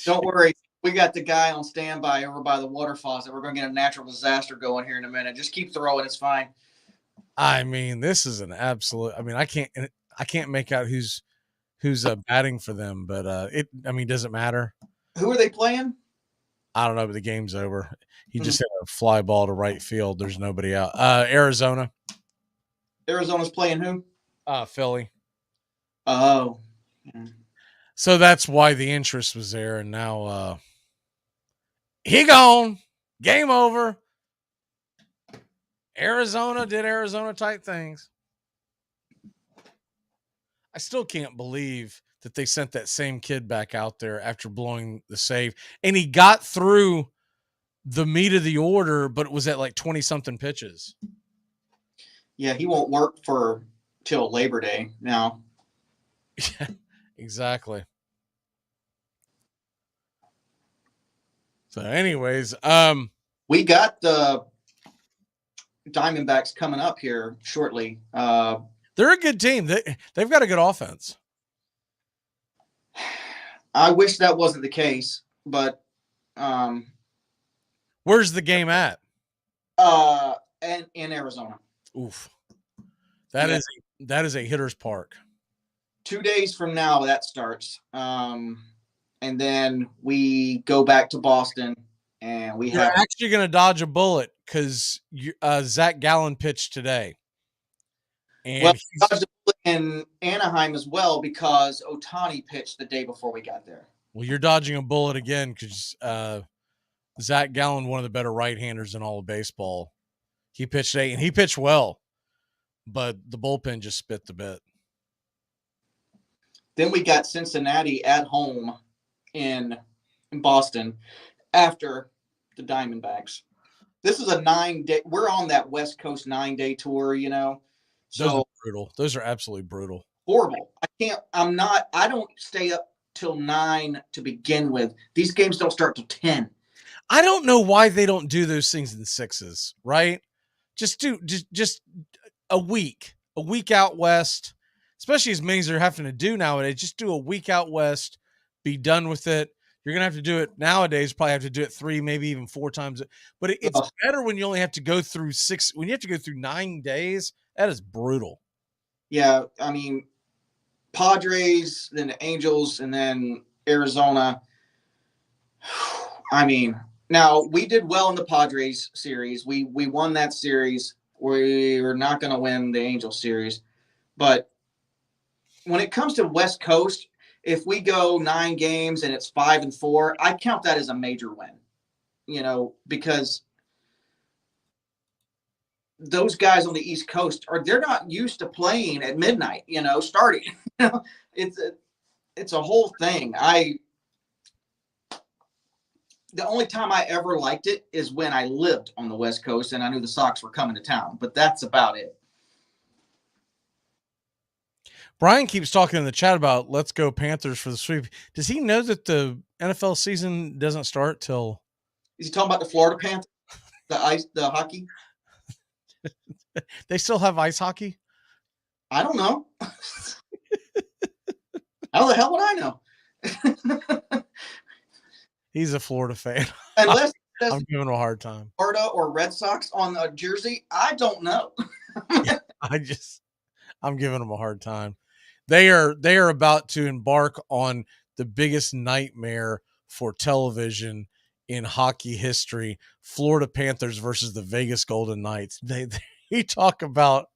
Don't worry. We got the guy on standby over by the water faucet. We're going to get a natural disaster going here in a minute. Just keep throwing. It's fine.
I mean, this is an absolute. I mean, I can't make out who's batting for them, but does it matter?
Who are they playing?
I don't know, but the game's over. He just hit a fly ball to right field. There's nobody out. Arizona.
Arizona's playing who?
Philly.
Oh. Yeah.
So that's why the interest was there, and now he gone. Game over. Arizona did Arizona type things. I still can't believe that they sent that same kid back out there after blowing the save, and he got through the meat of the order, but it was at like 20-something pitches.
Yeah, he won't work for till Labor Day now.
Yeah, exactly. So anyways,
we got the Diamondbacks coming up here shortly.
They're a good team. They've got a good offense.
I wish that wasn't the case, but
where's the game at?
And in Arizona.
Oof. That is a hitter's park.
2 days from now that starts. And then we go back to Boston, and
You're actually going to dodge a bullet because Zach Gallen pitched today. And
well, he dodged a bullet in Anaheim as well because Ohtani pitched the day before we got there.
Well, you're dodging a bullet again because Zach Gallen, one of the better right-handers in all of baseball, he pitched today, and he pitched well, but the bullpen just spit the bit.
Then we got Cincinnati at home in Boston after the Diamondbacks. This is a 9-day. We're on that West Coast 9-day tour, So
those are brutal. Those are absolutely brutal.
Horrible. I don't stay up till 9 to begin with. These games don't start till 10.
I don't know why they don't do those things in sixes, right? Just a week out west, especially as many as they're having to do nowadays. Just do a week out west, be done with it. You're going to have to do it nowadays, probably have to do it 3, maybe even 4 times. But it's better when you only have to go through 6, when you have to go through 9 days. That is brutal.
Yeah. I mean, Padres, then the Angels, and then Arizona. I mean, now we did well in the Padres series. We won that series. We were not going to win the Angels series. But when it comes to West Coast, if we go 9 games and it's 5-4, I count that as a major win, because those guys on the East Coast they're not used to playing at midnight, starting. It's a whole thing. The only time I ever liked it is when I lived on the West Coast and I knew the Sox were coming to town, but that's about it.
Brian keeps talking in the chat about let's go Panthers for the sweep. Does he know that the NFL season doesn't start till?
Is he talking about the Florida Panthers, the hockey?
They still have ice hockey?
I don't know. How the hell would I know?
He's a Florida fan.
Unless
I'm giving him a hard time.
Florida or Red Sox on a jersey, I don't know.
I'm giving them a hard time. They are about to embark on the biggest nightmare for television in hockey history. Florida Panthers versus the Vegas Golden Knights. They talk about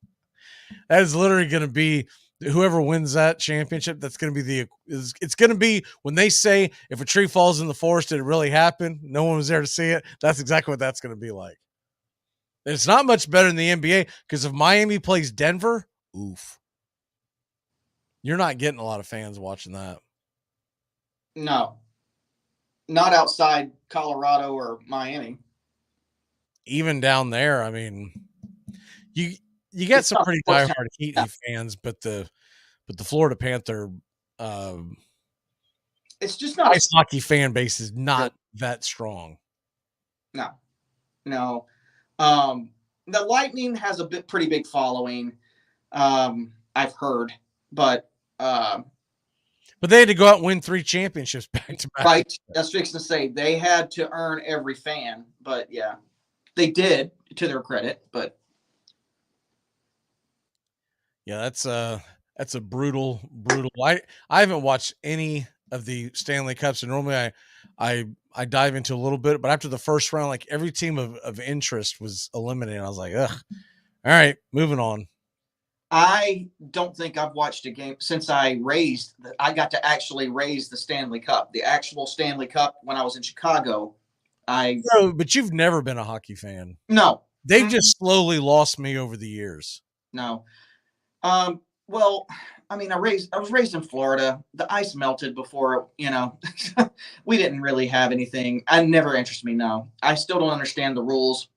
that is literally going to be whoever wins that championship. That's going to be it's going to be when they say if a tree falls in the forest, did it really happen? No one was there to see it. That's exactly what that's going to be like. It's not much better than the NBA because if Miami plays Denver, oof. You're not getting a lot of fans watching that.
No. Not outside Colorado or Miami.
Even down there, I mean, you get some pretty diehard Heat fans, but the Florida Panther
it's just not
ice hockey fan base is not that strong.
No. The Lightning has a pretty big following. I've heard, but
they had to go out and win 3 championships back to back.
Right. That's fixing to say they had to earn every fan, but yeah, they did to their credit, but
yeah, that's a brutal. I haven't watched any of the Stanley Cups, and normally I dive into a little bit, but after the first round, like every team of interest was eliminated. I was like, ugh. All right, moving on.
I don't think I've watched a game since I got to actually raise the Stanley Cup, the actual Stanley Cup when I was in Chicago.
No, but you've never been a hockey fan.
No.
They've just slowly lost me over the years.
No. Well, I mean, I was raised in Florida. The ice melted before, we didn't really have anything. It never interested me. No, I still don't understand the rules.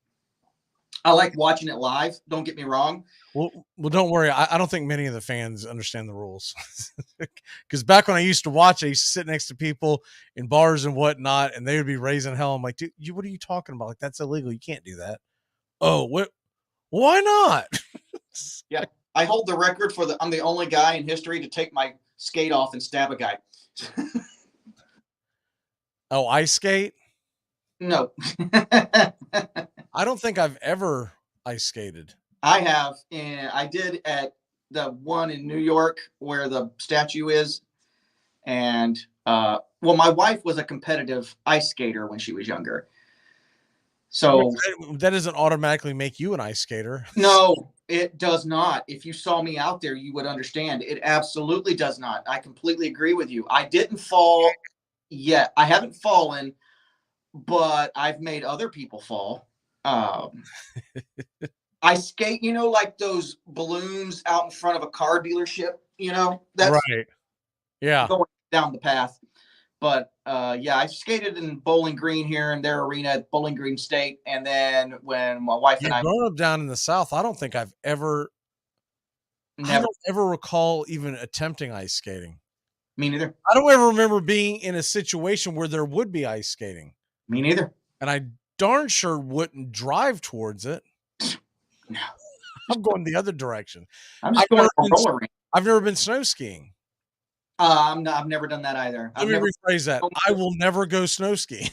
I like watching it live. Don't get me wrong.
Well, don't worry. I don't think many of the fans understand the rules because back when I used to watch, I used to sit next to people in bars and whatnot, and they would be raising hell. I'm like, dude, what are you talking about? Like, that's illegal. You can't do that. Oh, what? Why not?
Yeah. I hold the record I'm the only guy in history to take my skate off and stab a guy.
Oh, ice skate?
No.
I don't think I've ever ice skated.
I have, and I did at the one in New York where the statue is. And, my wife was a competitive ice skater when she was younger. So
that doesn't automatically make you an ice skater.
No, it does not. If you saw me out there, you would understand. It absolutely does not. I completely agree with you. I didn't fall yet. I haven't fallen, but I've made other people fall. I skate, like those balloons out in front of a car dealership, that's
right. Yeah.
Going down the path. But I skated in Bowling Green here in their arena at Bowling Green State. And then when my wife and I
growing up down in the South, I don't think I don't ever recall even attempting ice skating.
Me neither.
I don't ever remember being in a situation where there would be ice skating.
Me neither.
and I darn sure wouldn't drive towards it.
No.
I'm going the other direction.
I'm just going to roller rink.
I've never been snow skiing.
I've never done that either.
Let me rephrase that. I will never go snow skiing.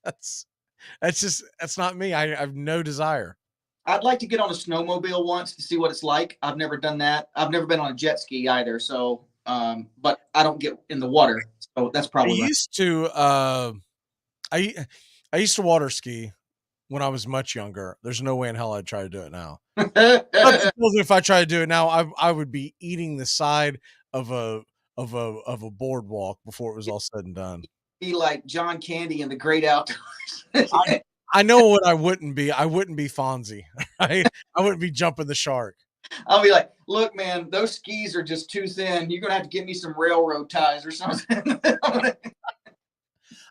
that's not me. I have no desire.
I'd like to get on a snowmobile once to see what it's like. I've never done that. I've never been on a jet ski either. So, but I don't get in the water. So that's probably.
I used to water ski when I was much younger. There's no way in hell I'd try to do it now. If I try to do it now, I would be eating the side of a boardwalk before it was all said and done.
Be like John Candy in The Great Outdoors.
I know what I wouldn't be. I wouldn't be Fonzie. Right? I wouldn't be jumping the shark.
I'll be like, look, man, those skis are just too thin. You're gonna have to get me some railroad ties or something.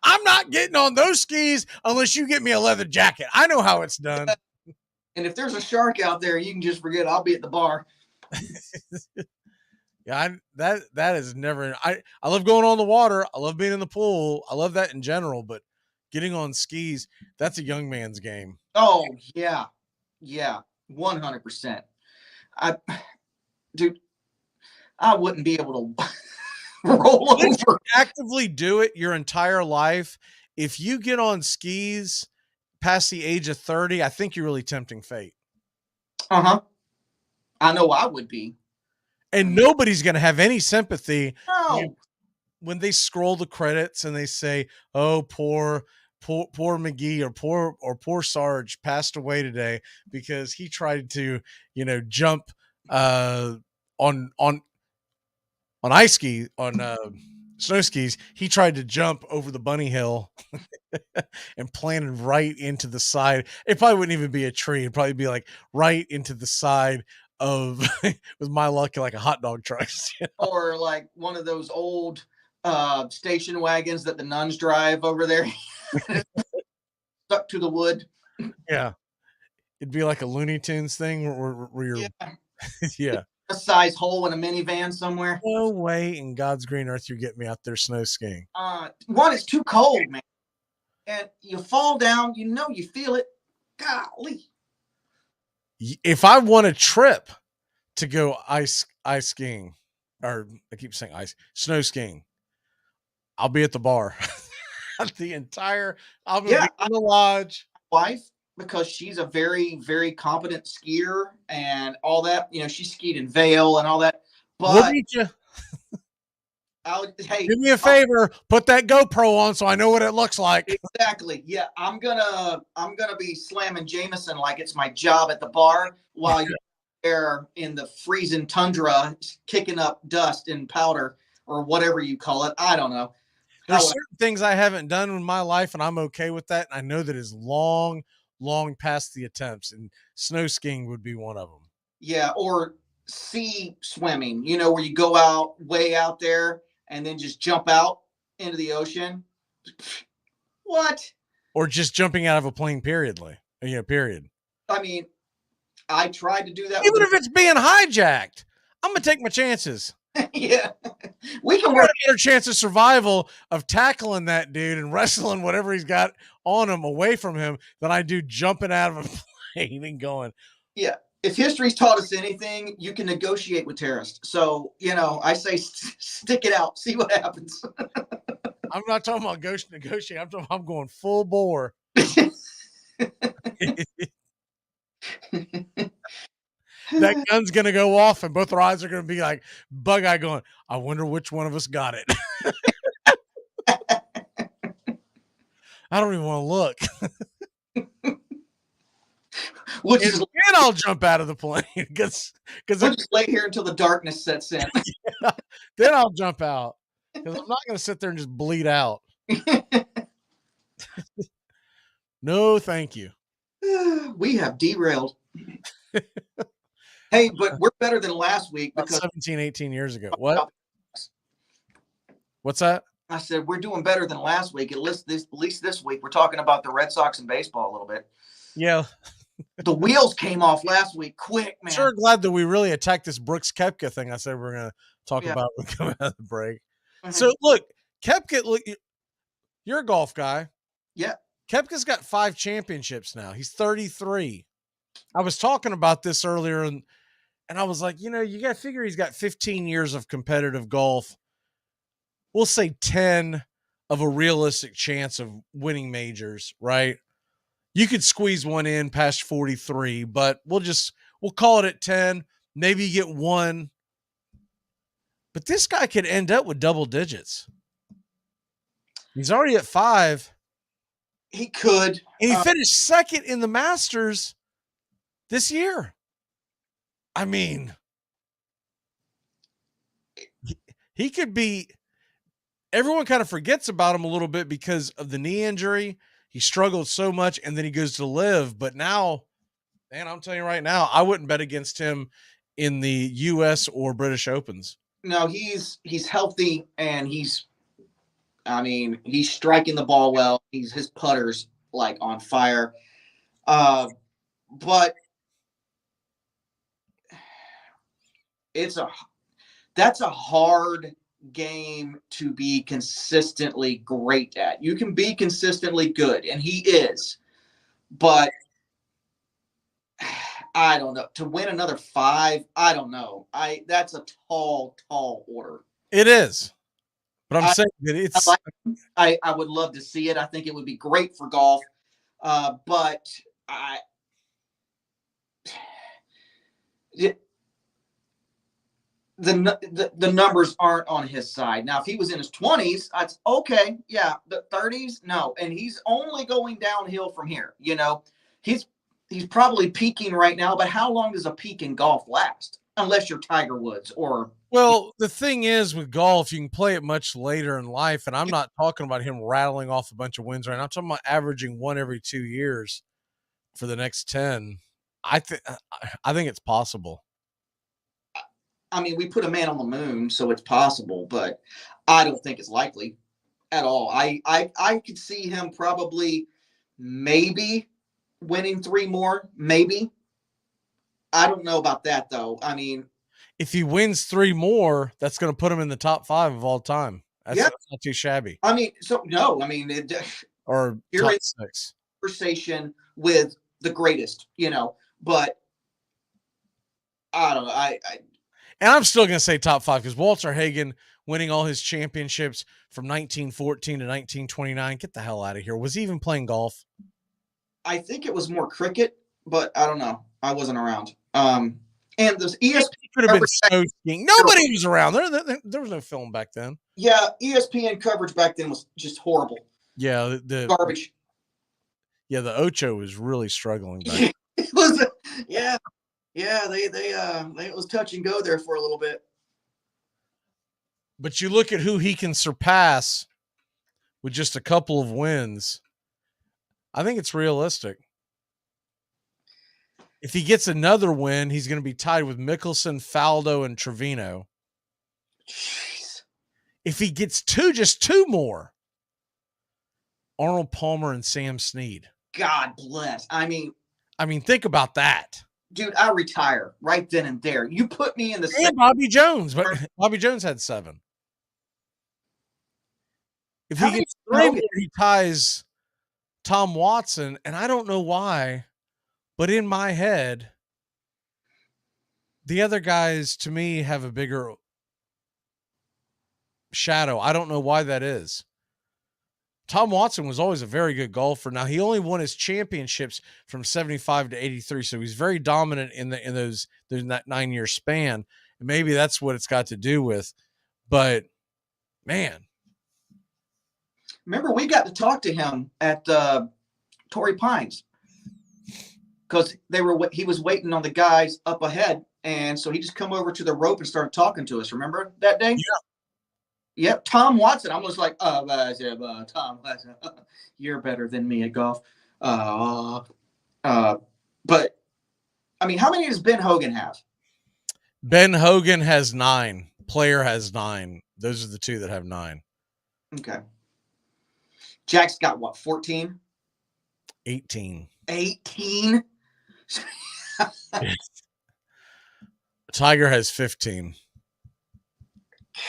I'm not getting on those skis unless you get me a leather jacket. I know how it's done.
And if there's a shark out there, you can just forget. I'll be at the bar.
Yeah, that is never. I love going on the water. I love being in the pool. I love that in general. But getting on skis, that's a young man's game.
Oh yeah, 100%. I wouldn't be able to roll over.
If you actively do it your entire life, if you get on skis past the age of 30, I think you're really tempting fate.
I know I would be.
And nobody's going to have any sympathy
No.
when they scroll the credits and they say, "Oh, poor McGee or poor Sarge passed away today because he tried to, jump on ice ski on snow skis. He tried to jump over the bunny hill and planted right into the side. It probably wouldn't even be a tree. It'd probably be like right into the side of, with my luck, like a hot dog truck,
or like one of those old station wagons that the nuns drive over there, stuck to the wood.
Yeah, it'd be like a Looney Tunes thing where you're, yeah.
A size hole in a minivan somewhere.
No way in God's green earth you get me out there snow skiing.
One, it's too cold, man, and you fall down. You feel it. Golly.
If I want a trip to go ice skiing, or I keep saying snow skiing, I'll be at the bar. I'll be in the lodge.
Wife, because she's a very, very competent skier and all that. She skied in Vail and all that. But
we'll meet you.
Hey,
do me a favor, put that GoPro on so I know what it looks like.
Exactly. Yeah, I'm gonna be slamming Jameson like it's my job at the bar while you're there in the freezing tundra, kicking up dust and powder or whatever you call it. I don't know.
There's certain things I haven't done in my life, and I'm okay with that. And I know that is long past the attempts, and snow skiing would be one of them.
Yeah, or sea swimming, where you go out way out there and then just jump out into the ocean. What?
Or just jumping out of a plane, period.
I mean, I tried to do that.
Even if it's being hijacked, I'm going to take my chances.
Yeah. We can
work a better chance of survival of tackling that dude and wrestling whatever he's got on him away from him than I do jumping out of a plane and going.
Yeah. If history's taught us anything, you can negotiate with terrorists. So, I say stick it out, see what happens.
I'm not talking about negotiating. I'm going full bore. That gun's going to go off and both our eyes are going to be like bug-eye going, I wonder which one of us got it. I don't even want to look. And I'll jump out of the plane because
we'll just lay here until the darkness sets in.
Yeah, then I'll jump out because I'm not going to sit there and just bleed out. No, thank you.
We have derailed. Hey, but we're better than last week because
17, 18 years ago. What? What's that?
I said we're doing better than last week. At least this week, we're talking about the Red Sox and baseball a little bit.
Yeah.
The wheels came off last week quick, man.
Sure glad that we really attacked this Brooks Koepka thing I said we're going to talk about when we come out of the break. So, look, Koepka, you're a golf guy.
Yeah.
Koepka's got 5 championships now. He's 33. I was talking about this earlier, and I was like, you got to figure he's got 15 years of competitive golf. We'll say 10 of a realistic chance of winning majors, right? You could squeeze one in past 43, but we'll call it at 10. Maybe you get one. But this guy could end up with double digits. He's already at 5.
He could.
And he finished second in the Masters this year. I mean, he could be. Everyone kind of forgets about him a little bit because of the knee injury. He struggled so much, and then he goes to live. But now, man, I'm telling you right now, I wouldn't bet against him in the U.S. or British Opens.
No, he's healthy, and he's striking the ball well. His putter's like on fire. But that's a hard game to be consistently great at. You can be consistently good, and he is, but I don't know. To win another 5, I don't know. That's a tall order.
It is. But I'm saying that it's
I would love to see it. I think it would be great for golf. But the numbers aren't on his side. Now, if he was in his 20s, that's okay. Yeah, the 30s, no. And he's only going downhill from here. He's probably peaking right now, but how long does a peak in golf last? Unless you're Tiger Woods or.
Well, the thing is with golf, you can play it much later in life. And I'm not talking about him rattling off a bunch of wins right now. I'm talking about averaging 1 every 2 years for the next 10. I think it's possible.
I mean, we put a man on the moon, so it's possible, but I don't think it's likely at all. I could see him probably maybe winning 3 more, maybe. I don't know about that, though. I mean,
if he wins 3 more, that's going to put him in the top 5 of all time. That's not too shabby.
I mean,
or
you're
top
in
6
conversation with the greatest, but I don't know.
And I'm still going to say top 5 because Walter Hagen winning all his championships from 1914 to 1929. Get the hell out of here. Was he even playing golf?
I think it was more cricket, but I don't know. I wasn't around. And the ESPN
could have been so skiing. Nobody was around. There was no film back then.
Yeah, ESPN coverage back then was just horrible.
Yeah, the
garbage.
Yeah, the Ocho was really struggling back then.
It was, yeah. They it was touch and go there for a little bit.
But you look at who he can surpass with just a couple of wins. I think it's realistic. If he gets another win, he's going to be tied with Mickelson, Faldo, and Trevino.
Jeez.
If he gets just 2 more, Arnold Palmer and Sam Snead.
God bless. I mean,
think about that.
Dude, I retire right then and there. You put me in the
and Bobby Jones, but Bobby Jones had 7. If he gets 3 more, he ties Tom Watson, and I don't know why, but in my head, the other guys to me have a bigger shadow. I don't know why that is. Tom Watson was always a very good golfer. Now, he only won his championships from 75 to 83, so he's very dominant in that 9-year span. And maybe that's what it's got to do with. But, man.
Remember, we got to talk to him at Torrey Pines because he was waiting on the guys up ahead, and so he just come over to the rope and started talking to us. Remember that day?
Yeah.
Yep, Tom Watson. I was like, Tom Watson, you're better than me at golf. But I mean, how many does Ben Hogan have?
Ben Hogan has 9. Player has 9. Those are the 2 that have 9.
Okay. Jack's got what, 14?
18.
18?
Tiger has 15.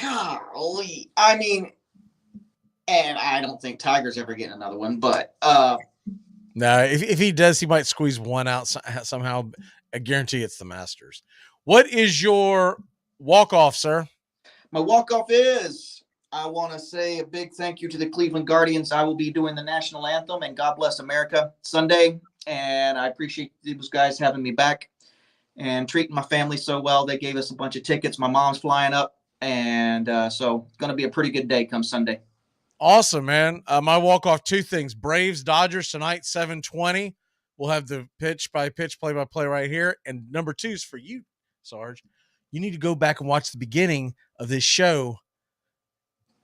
Golly. I mean, And I don't think Tiger's ever getting another one, but
no, if he does, he might squeeze one out somehow. I guarantee it's the Masters. What is your walk-off, sir?
My walk-off is, I want to say a big thank you to the Cleveland Guardians. I will be doing the national anthem and God Bless America Sunday, and I appreciate these guys having me back and treating my family so well. They gave us a bunch of tickets. My mom's flying up, and so it's going to be a pretty good day come Sunday.
Awesome, man. My walk-off, two things. Braves, Dodgers tonight, 7:20. We'll have the pitch-by-pitch, play-by-play right here. And number two is for you, Sarge. You need to go back and watch the beginning of this show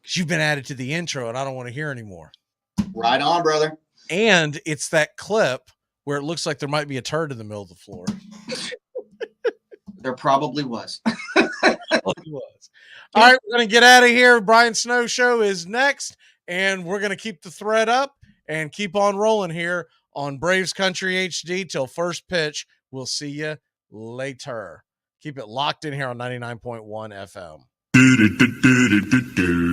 because you've been added to the intro, and I don't want to hear anymore.
Right on, brother.
And it's that clip where it looks like there might be a turd in the middle of the floor.
There probably was.
All right, we're going to get out of here. Brian Snow Show is next, and we're going to keep the thread up and keep on rolling here on Braves Country HD till first pitch. We'll see you later. Keep it locked in here on 99.1 FM.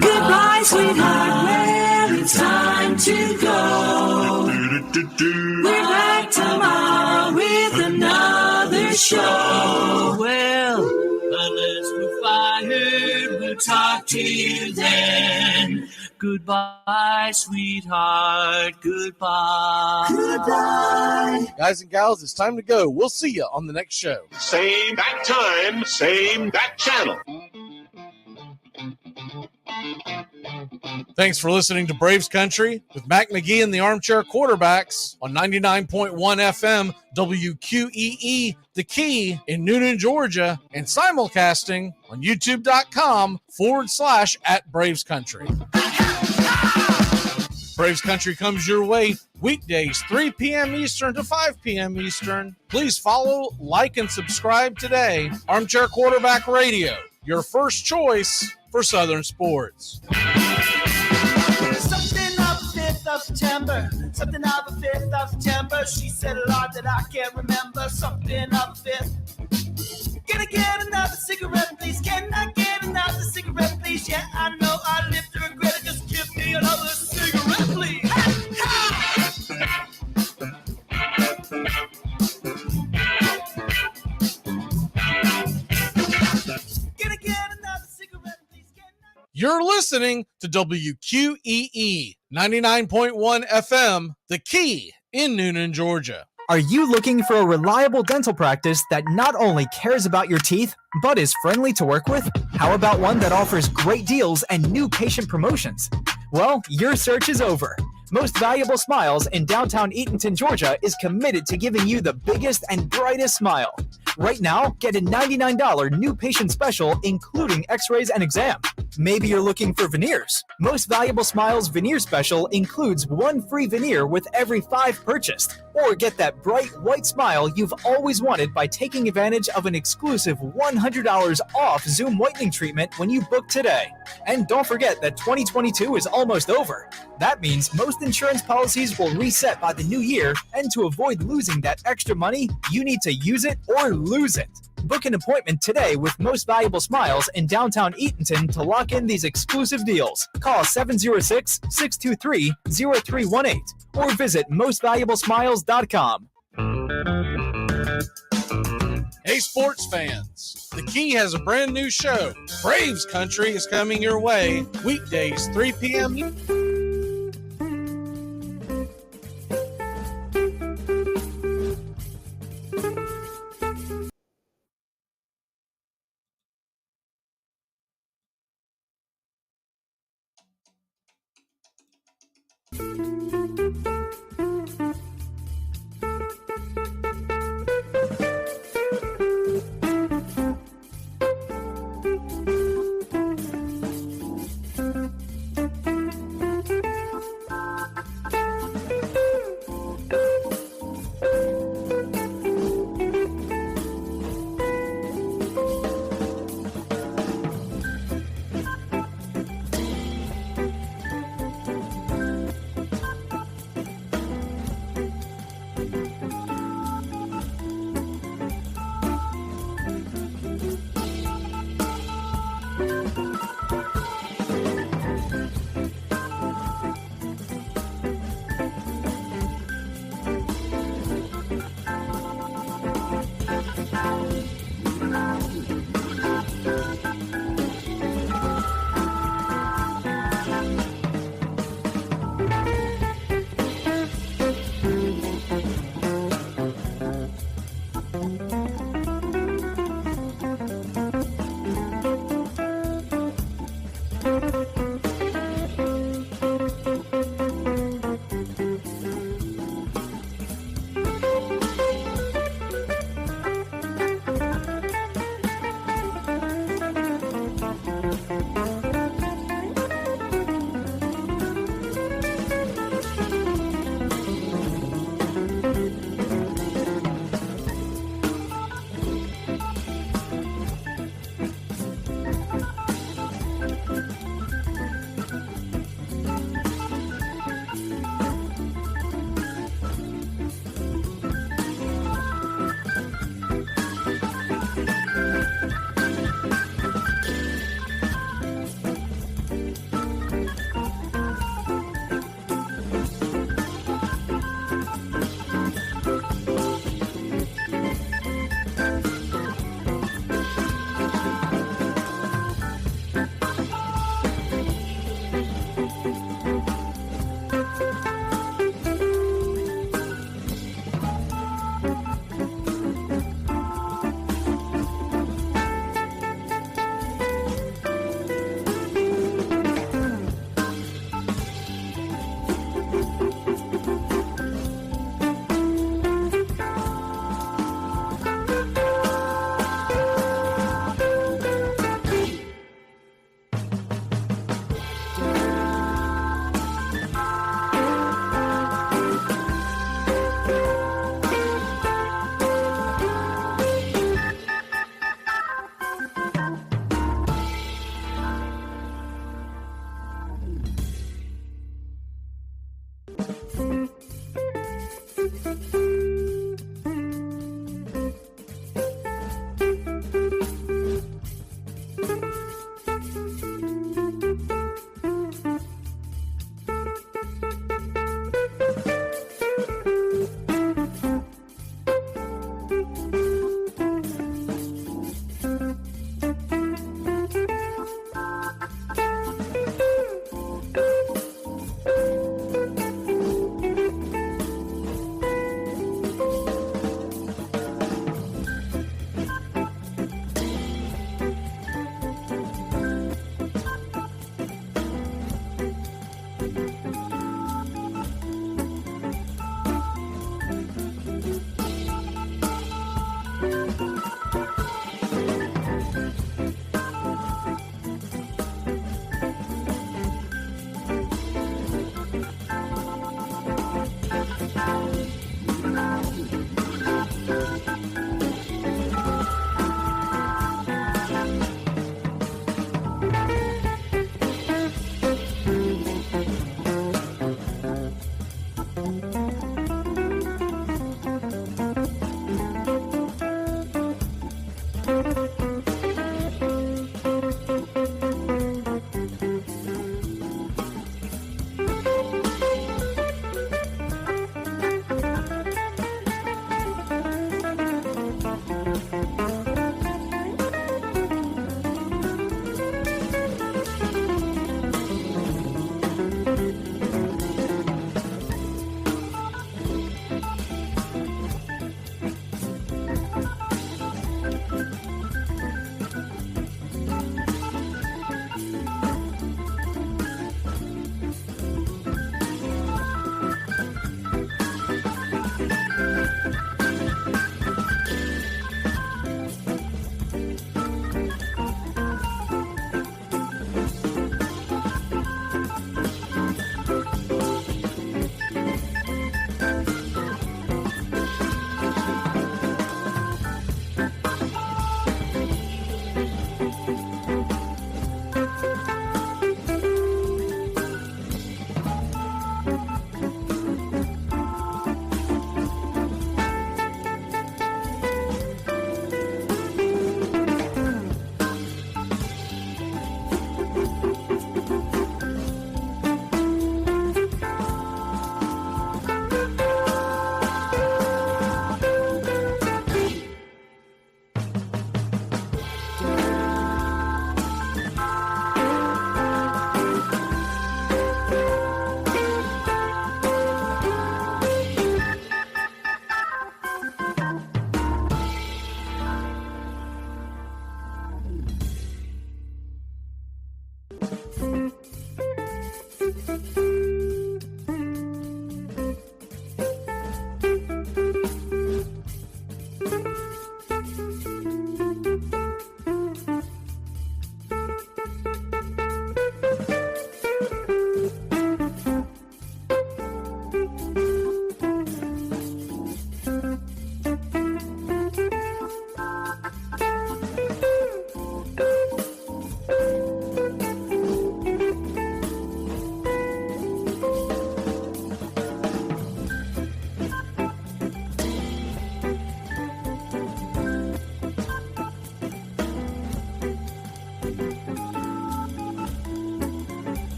Goodbye, sweetheart. Well, it's time to go. We're back tomorrow with another show. Well, unless we're fired, we'll talk to you then. Goodbye, sweetheart. Goodbye. Goodbye.
Guys and gals, it's time to go. We'll see you on the next show.
Same bat time, same bat channel.
Thanks for listening to Braves Country with Mac Magee and the Armchair Quarterbacks on 99.1 FM WQEE, The Key in Noonan, Georgia, and simulcasting on youtube.com/@Braves Country. Braves Country comes your way weekdays, 3 p.m. Eastern to 5 p.m. Eastern. Please follow, like, and subscribe today. Armchair Quarterback Radio, your first choice for Southern sports.
Something of the 5th of September. Something of the 5th of September. She said a lot that I can't remember. Something of the 5th. Can I get another cigarette, please? Can I get another cigarette, please? Yeah, I know I live to regret it. Just give me another cigarette, please. Can I get another cigarette, please?
You're listening to WQEE 99.1 FM, The Key in Noonan, Georgia.
Are you looking for a reliable dental practice that not only cares about your teeth, but is friendly to work with? How about one that offers great deals and new patient promotions? Well, your search is over. Most Valuable Smiles in downtown Eatonton, Georgia is committed to giving you the biggest and brightest smile. Right now, get a $99 new patient special, including x-rays and exam. Maybe you're looking for veneers. Most Valuable Smiles veneer special includes 1 free veneer with every 5 purchased. Or get that bright white smile you've always wanted by taking advantage of an exclusive $100 off Zoom whitening treatment when you book today. And don't forget that 2022 is almost over. That means most insurance policies will reset by the new year, and to avoid losing that extra money, you need to use it or lose it. Book an appointment today with Most Valuable Smiles in downtown Eatonton to lock in these exclusive deals. Call 706-623-0318 or visit mostvaluablesmiles.com.
Hey, sports fans. The Key has a brand new show. Braves Country is coming your way weekdays, 3 p.m.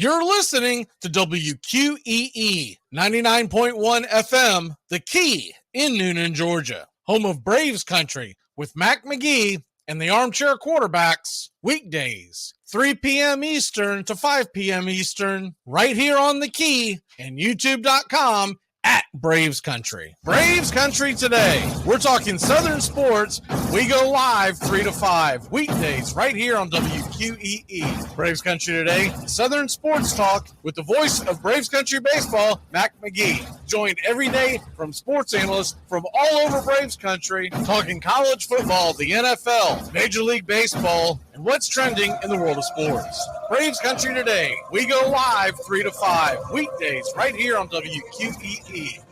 You're listening to WQEE 99.1 FM, The Key in Noonan, Georgia, home of Braves Country with Mac Magee and the Armchair Quarterbacks, weekdays, 3 p.m. Eastern to 5 p.m. Eastern, right here on The Key and YouTube.com at Braves Country. Braves Country today. We're talking Southern sports. We go live 3 to 5 weekdays right here on WQEE. Braves Country today. Southern sports talk with the voice of Braves Country baseball, Mac Magee. Joined every day from sports analysts from all over Braves Country, talking college football, the NFL, Major League Baseball, and what's trending in the world of sports. Braves Country today. We go live 3 to 5 weekdays right here on WQEE.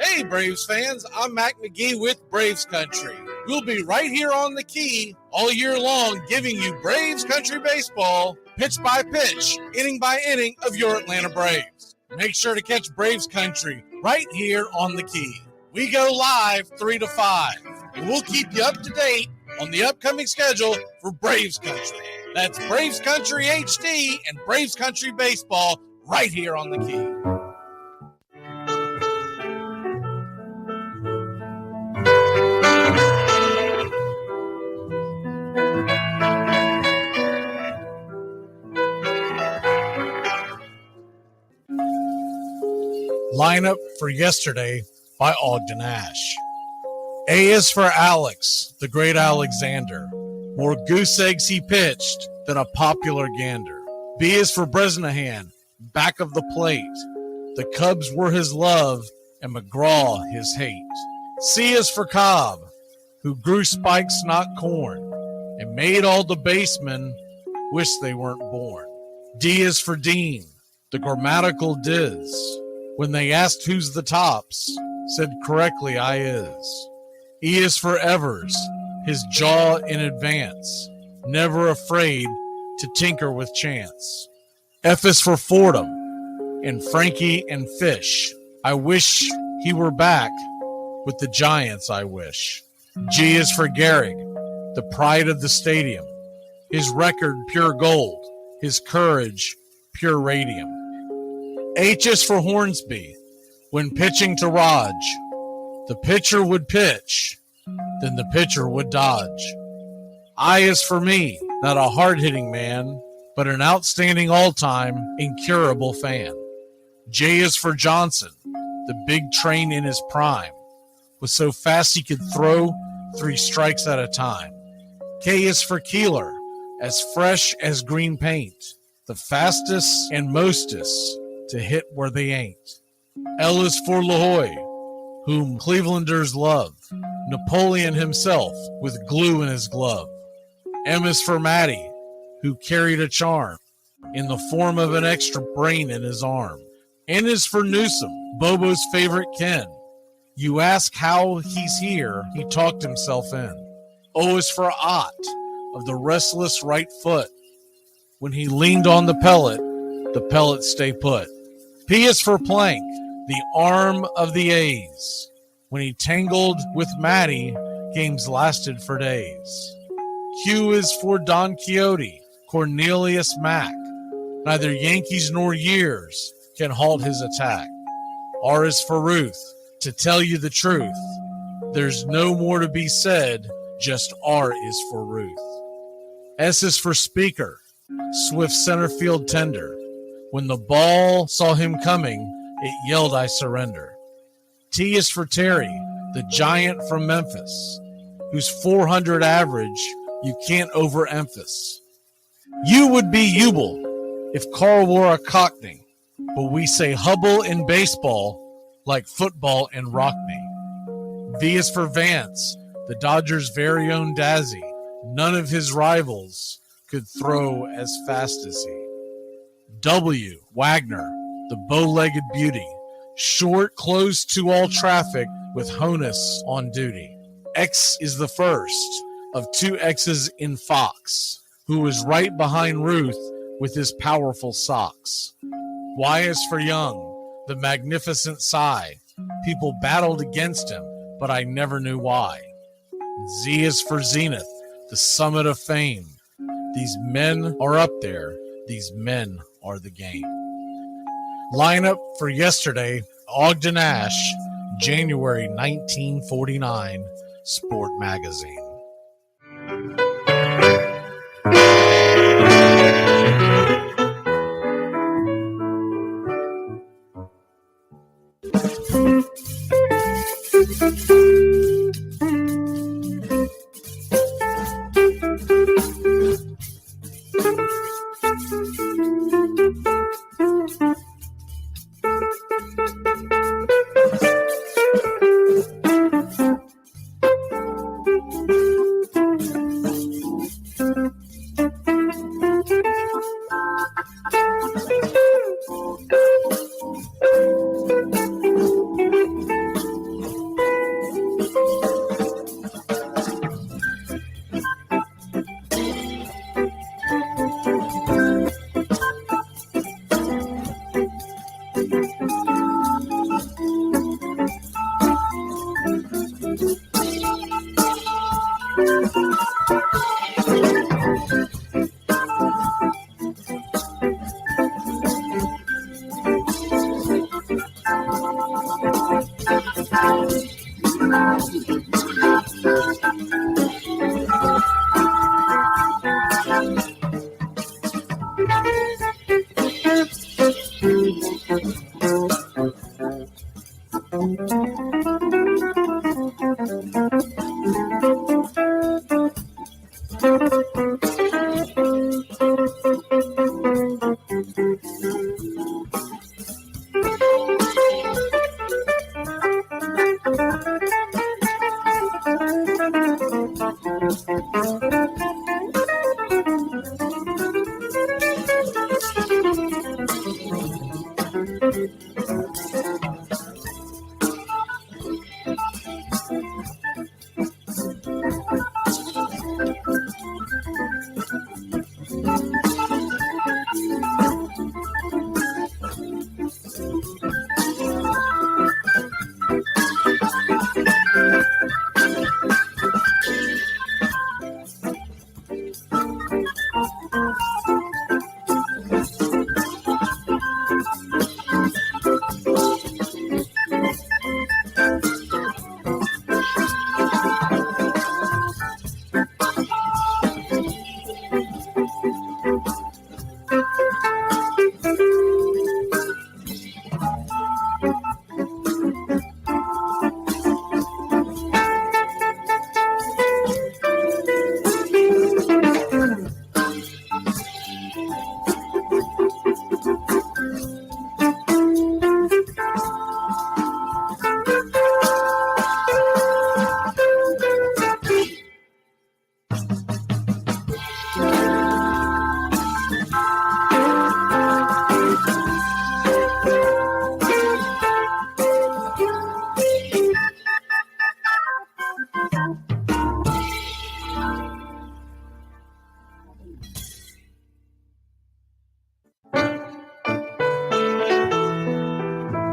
Hey, Braves fans, I'm Mac Magee with Braves Country. We'll be right here on The Key all year long, giving you Braves Country baseball, pitch by pitch, inning by inning of your Atlanta Braves. Make sure to catch Braves Country right here on The Key. We go live 3 to 5, and we'll keep you up to date on the upcoming schedule for Braves Country. That's Braves Country HD and Braves Country baseball right here on The Key. Lineup for yesterday by Ogden Ash. A is for Alex, the great Alexander. More goose eggs he pitched than a popular gander. B is for Bresnahan, back of the plate. The Cubs were his love and McGraw his hate. C is for Cobb, who grew spikes not corn and made all the basemen wish they weren't born. D is for Dean, the grammatical diz. When they asked who's the tops, said correctly I is. E is for Evers, his jaw in advance, never afraid to tinker with chance. F is for Fordham, and Frankie and Fish. I wish he were back with the Giants, I wish. G is for Gehrig, the pride of the stadium, his record pure gold, his courage pure radium. H is for Hornsby. When pitching to Raj, the pitcher would pitch, then the pitcher would dodge. I is for me, not a hard-hitting man, but an outstanding all-time, incurable fan. J is for Johnson, the big train in his prime, was so fast he could throw 3 strikes at a time. K is for Keeler, as fresh as green paint, the fastest and mostest to hit where they ain't. L is for LaHoy, whom Clevelanders love, Napoleon himself with glue in his glove. M is for Matty, who carried a charm in the form of an extra brain in his arm. N is for Newsom, Bobo's favorite Ken. You ask how he's here, he talked himself in. O is for Ott, of the restless right foot. When he leaned on the pellet stay put. P is for Plank, the arm of the A's. When he tangled with Matty, games lasted for days. Q is for Don Quixote, Cornelius Mack. Neither Yankees nor years can halt his attack. R is for Ruth, to tell you the truth. There's no more to be said, just R is for Ruth. S is for Speaker, swift center field tender. When the ball saw him coming, it yelled, I surrender. T is for Terry, the giant from Memphis, whose 400 average you can't overemphasize. U would be Ubel if Carl wore a Cockney, but we say Hubble in baseball like football in Rockney. V is for Vance, the Dodgers' very own Dazzy. None of his rivals could throw as fast as he. W, Wagner, the bow-legged beauty, short, close to all traffic with Honus on duty. X is the first of 2 X's in Fox, who was right behind Ruth with his powerful socks. Y is for Young, the magnificent sigh. People battled against him, but I never knew why. Z is for Zenith, the summit of fame. These men are up there, These men are the game. Lineup for yesterday, Ogden Ash, January 1949, Sport Magazine.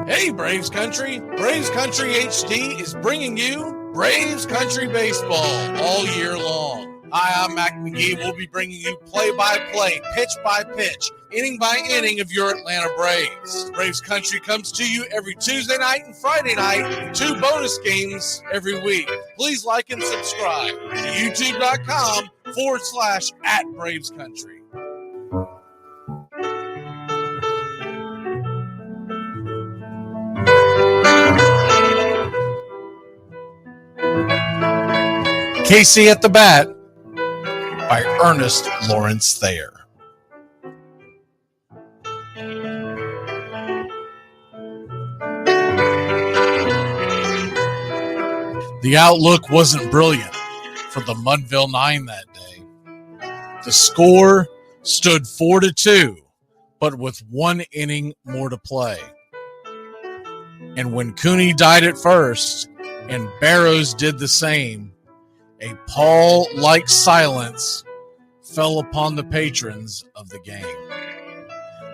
Hey, Braves Country! Braves Country HD is bringing you Braves Country Baseball all year long. Hi, I'm Mac Magee. We'll be bringing you play-by-play, pitch-by-pitch, inning-by-inning of your Atlanta Braves. Braves Country comes to you every Tuesday night and Friday night, and 2 bonus games every week. Please like and subscribe to youtube.com/@BravesCountry. Casey at the Bat by Ernest Lawrence Thayer. The outlook wasn't brilliant for the Mudville Nine that day. The score stood 4-2, but with 1 inning more to play. And when Cooney died at first and Barrows did the same, a pall-like silence fell upon the patrons of the game.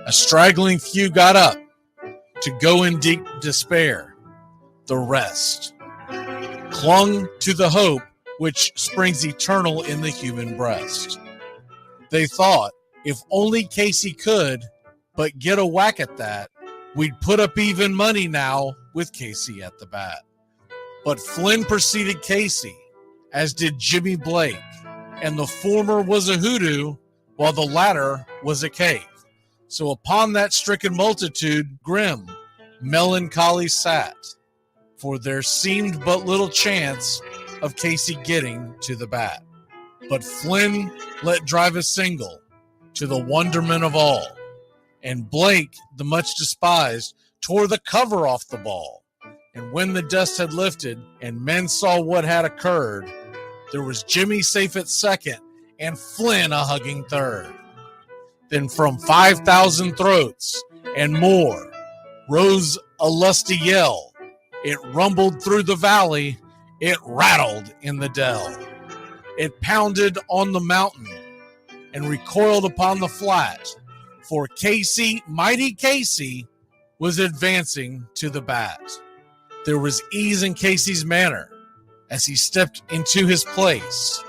A straggling few got up to go in deep despair. The rest clung to the hope which springs eternal in the human breast. They thought
If only Casey could but get a whack at that, we'd put up even money now with Casey at the bat. But Flynn preceded Casey, as did Jimmy Blake, and the former was a hoodoo while the latter was a cake. So upon that stricken multitude, grim, melancholy sat, for there seemed but little chance of Casey getting to the bat. But Flynn let drive a single, to the wonderment of all, and Blake, the much despised, tore the cover off the ball. And when the dust had lifted and men saw what had occurred, there was Jimmy safe at second and Flynn a hugging third. Then from 5,000 throats and more rose a lusty yell. It rumbled through the valley, it rattled in the dell. It pounded on the mountain and recoiled upon the flat, for Casey, mighty Casey, was advancing to the bat. There was ease in Casey's manner as he stepped into his place.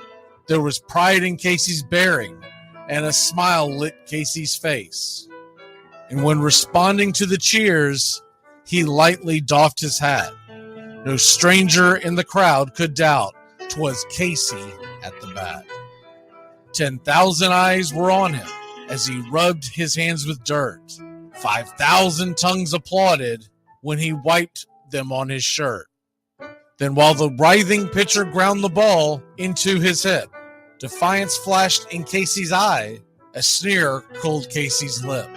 There was pride in Casey's bearing, and a smile lit Casey's face. And when responding to the cheers, he lightly doffed his hat. No stranger in the crowd could doubt 'twas Casey at the bat. 10,000 eyes were on him as he rubbed his hands with dirt. 5,000 tongues applauded when he wiped them on his shirt. Then while the writhing pitcher ground the ball into his hip, defiance flashed in Casey's eye, a sneer cooled Casey's lip.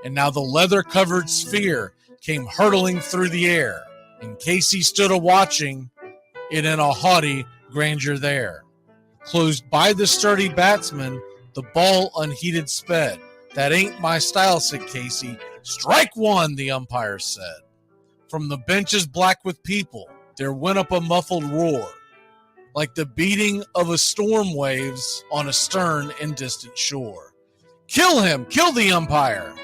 And now the leather-covered sphere came hurtling through the air, and Casey stood a-watching it in a haughty grandeur there. Closed by the sturdy batsman, the ball unheeded sped. That ain't my style, said Casey. Strike one, the umpire said. From the benches black with people, there went up a muffled roar, like the beating of a storm waves on a stern and distant shore. Kill him! Kill the umpire!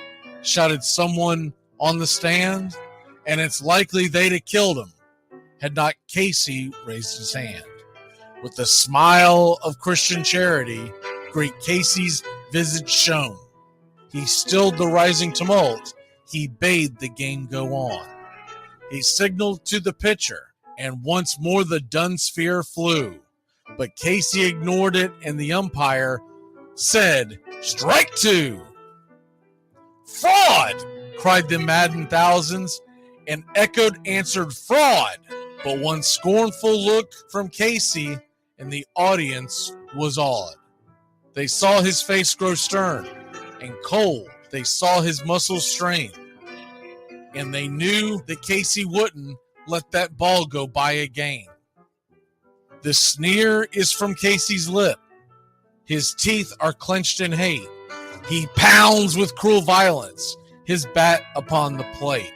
Shouted someone on the stand, and it's likely they'd have killed him had not Casey raised his hand. With a smile of Christian charity, great Casey's visage shone. He stilled the rising tumult. He bade the game go on. He signaled to the pitcher, and once more the dun sphere flew. But Casey ignored it, and the umpire said, "Strike two!" "Fraud!" cried the maddened thousands, and echoed answered, "Fraud!" But one scornful look from Casey, and the audience was awed. They saw his face grow stern and cold. They saw his muscles strain. And they knew that Casey wouldn't let that ball go by again. The sneer is from Casey's lip. His teeth are clenched in hate. He pounds with cruel violence his bat upon the plate.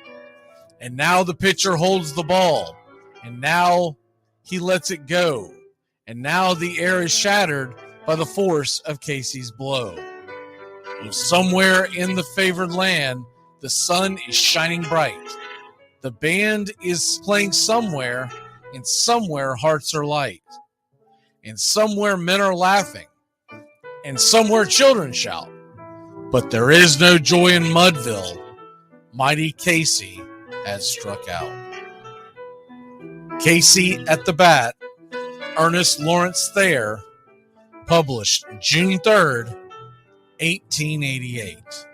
And now the pitcher holds the ball. And now he lets it go. And now the air is shattered by the force of Casey's blow. And somewhere in the favored land, the sun is shining bright. The band is playing somewhere, and somewhere hearts are light. And somewhere men are laughing, and somewhere children shout. But there is no joy in Mudville. Mighty Casey has struck out. Casey at the Bat, Ernest Lawrence Thayer, published June 3rd, 1888.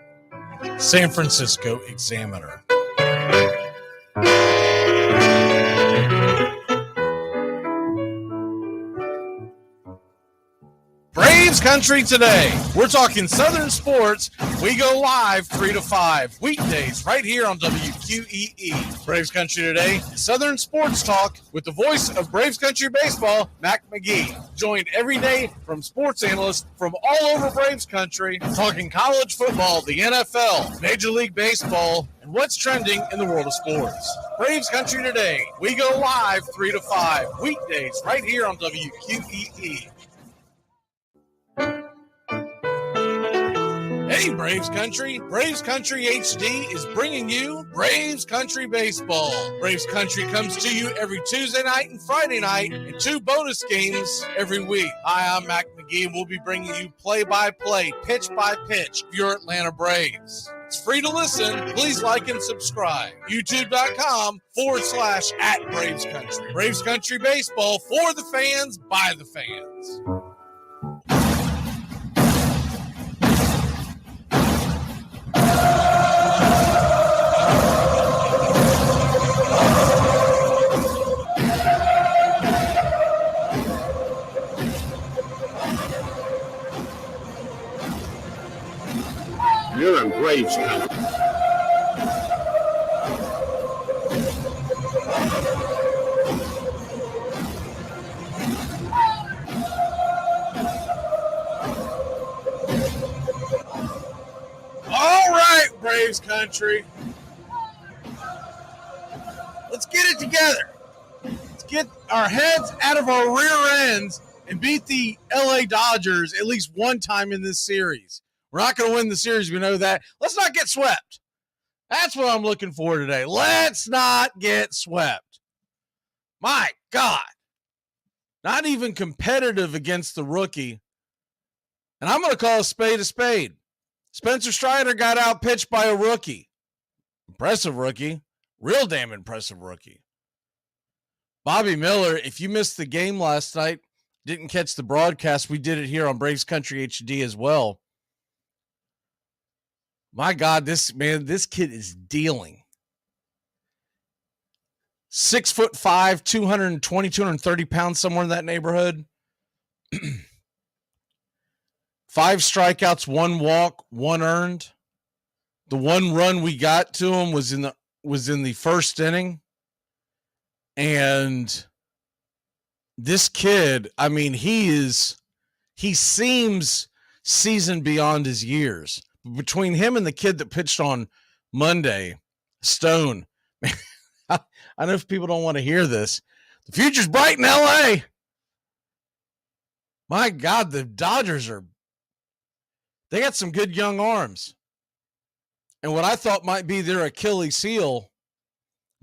San Francisco Examiner. Braves Country today. We're talking Southern sports. We go live 3 to 5 weekdays right here on WQEE. Braves Country today, Southern sports talk with the voice of Braves Country baseball, Mac Magee. Joined every day from sports analysts from all over Braves Country, talking college football, the NFL, Major League Baseball, and what's trending in the world of sports. Braves Country today. We go live 3 to 5 weekdays right here on WQEE. Hey, Braves Country. Braves Country HD is bringing you Braves Country Baseball. Braves Country comes to you every Tuesday night and Friday night, and 2 bonus games every week. Hi, I'm Mac Magee.
Magee, and we'll be bringing you play-by-play, pitch-by-pitch of your Atlanta Braves. It's free to listen. Please like and subscribe. YouTube.com/@Braves Country. Braves Country Baseball for the fans, by the fans.
You're in Braves country.
All right, Braves Country. Let's get it together. Let's get our heads out of our rear ends and beat the LA Dodgers at least one time in this series. We're not going to win the series. We know that. Let's not get swept. That's what I'm looking for today. Let's not get swept. My God. Not even competitive against the rookie. And I'm going to call a spade a spade. Spencer Strider got outpitched by a rookie. Impressive rookie. Real damn impressive rookie. Bobby Miller, if you missed the game last night, didn't catch the broadcast, we did it here on Braves Country HD as well. My God, this kid is dealing. 6'5", 220, 230 pounds, somewhere in that neighborhood. 5 strikeouts, 1 walk, 1 earned. The 1 run we got to him was in the first inning. And this kid, I mean, he seems seasoned beyond his years. Between him and the kid that pitched on Monday, Stone, man, I know if people don't want to hear this, the future's bright in LA. My God, the Dodgers they got some good young arms. And what I thought might be their Achilles heel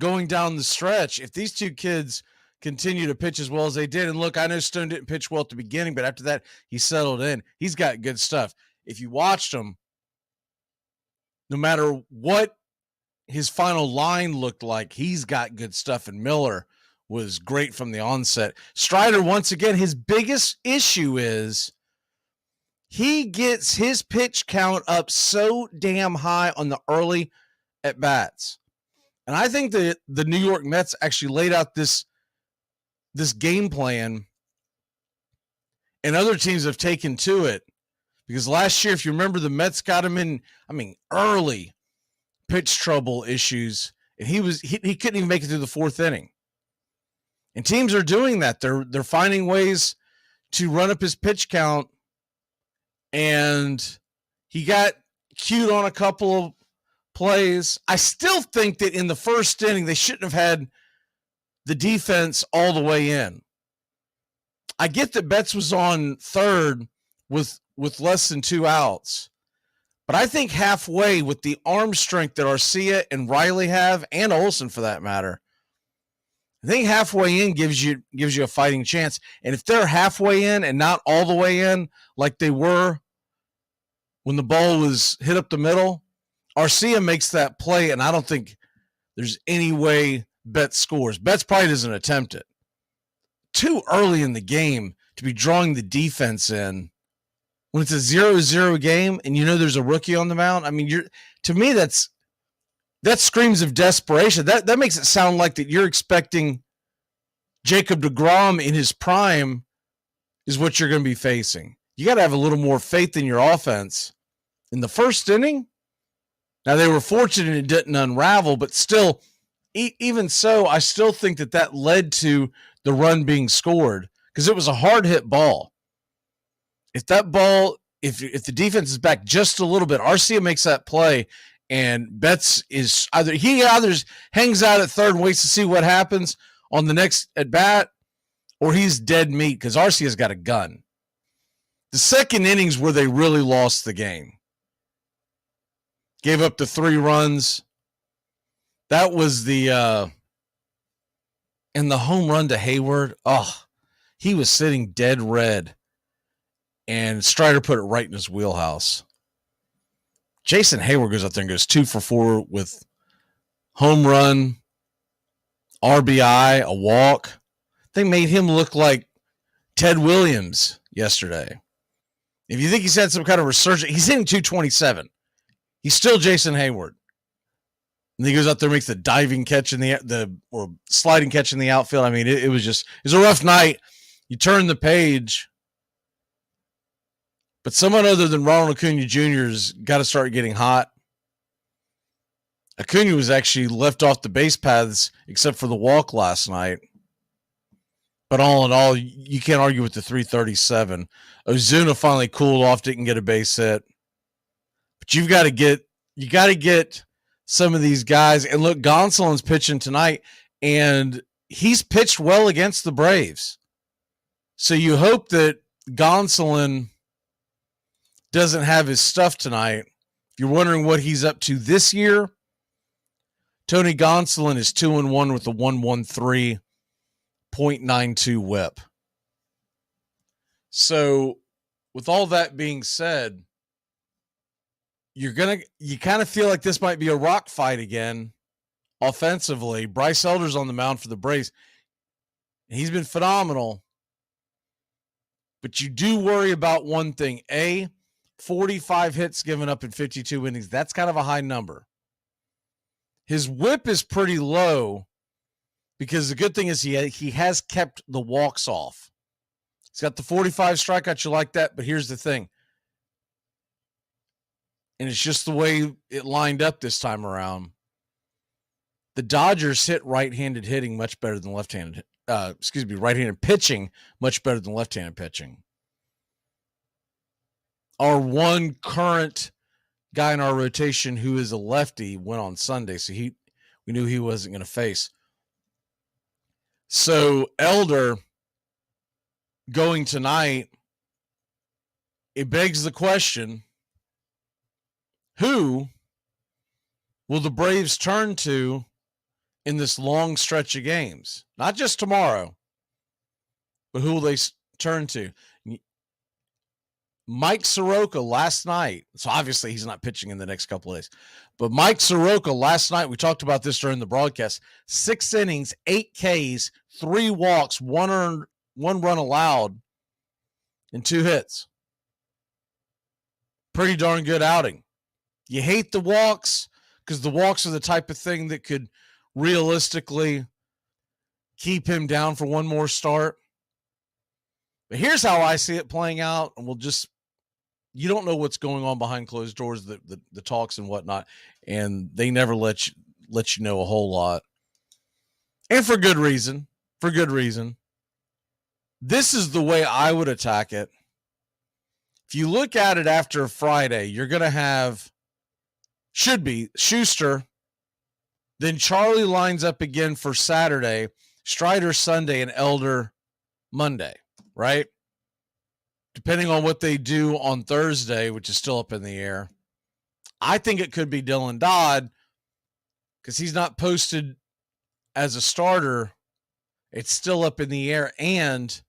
going down the stretch, if these two kids continue to pitch as well as they did, and look, I know Stone didn't pitch well at the beginning, but after that, he settled in. He's got good stuff. If you watched him, no matter what his final line looked like, he's got good stuff, and Miller was great from the onset. Strider, once again, his biggest issue is he gets his pitch count up so damn high on the early at-bats. And I think that the New York Mets actually laid out this game plan, and other teams have taken to it. Because last year, if you remember, the Mets got him in, early pitch trouble issues, and he couldn't even make it through the 4th inning. And teams are doing that. They're finding ways to run up his pitch count, and he got cued on a couple of plays. I still think that in the first inning, they shouldn't have had the defense all the way in. I get that Betts was on third with less than 2 outs. But I think halfway, with the arm strength that Arcia and Riley have, and Olsen for that matter, I think halfway in gives you a fighting chance. And if they're halfway in and not all the way in like they were when the ball was hit up the middle, Arcia makes that play, and I don't think there's any way Betts scores. Betts probably doesn't attempt it. Too early in the game to be drawing the defense in when it's a 0-0 game and you know there's a rookie on the mound. To me, that screams of desperation. That makes it sound like that you're expecting Jacob deGrom in his prime is what you're going to be facing. You got to have a little more faith in your offense. In the first inning, now they were fortunate it didn't unravel, but still, even so, I still think that led to the run being scored because it was a hard hit ball. If that ball, if the defense is back just a little bit, Arcia makes that play, and Betts is either hangs out at third and waits to see what happens on the next at bat, or he's dead meat because Arcia's got a gun. The second innings where they really lost the game. Gave up the 3 runs. That was and the home run to Hayward. Oh, he was sitting dead red.
and Strider put it right in his wheelhouse. Jason Hayward goes out there and goes 2 for 4 with home run, RBI, a walk. They made him look like Ted Williams yesterday. If you think he's had some kind of resurgence, he's hitting 227. He's still Jason Hayward. And he goes out there and makes the diving catch in or sliding catch in the outfield. I mean, it was a rough night. You turn the page. But someone other than Ronald Acuna Jr.'s got to start getting hot. Acuna was actually left off the base paths except for the walk last night. But all in all, you can't argue with the 337. Ozuna finally cooled off, didn't get a base hit. But you got to get some of these guys. And look, Gonsolin's pitching tonight, and he's pitched well against the Braves. So you hope that Gonsolin doesn't have his stuff tonight. If you're wondering what he's up to this year, Tony Gonsolin is 2-1 with a 113.92 whip. So with all that being said, you kind of feel like this might be a rock fight again offensively. Bryce Elder's on the mound for the Braves. He's been phenomenal. But you do worry about one thing. 45 hits given up in 52 innings. That's kind of a high number. His whip is pretty low because the good thing is he has kept the walks off. He's got the 45 strikeouts. You like that, but here's the thing. And it's just the way it lined up this time around. The Dodgers hit right-handed hitting much better than left-handed. Right-handed pitching much better than left-handed pitching. Our one current guy in our rotation who is a lefty went on Sunday, so we knew he wasn't going to face. So Elder going tonight, it begs the question, who will the Braves turn to in this long stretch of games? Not just tomorrow, but who will they turn to? Mike Soroka last night, so obviously he's not pitching in the next couple of days, but Mike Soroka last night, we talked about this during the broadcast, 6 innings, 8 Ks, 3 walks, 1 run allowed, and 2 hits. Pretty darn good outing. You hate the walks because the walks are the type of thing that could realistically keep him down for one more start. But here's how I see it playing out, and you don't know what's going on behind closed doors, the talks and whatnot, and they never let you know a whole lot. And for good reason. For good reason. This is the way I would attack it. If you look at it after Friday, you're going to have, should be, Schuster. Then Charlie lines up again for Saturday, Strider Sunday, and Elder Monday, right? Depending on what they do on Thursday, which is still up in the air. I think it could be Dylan Dodd because he's not posted as a starter. It's still up in the air. And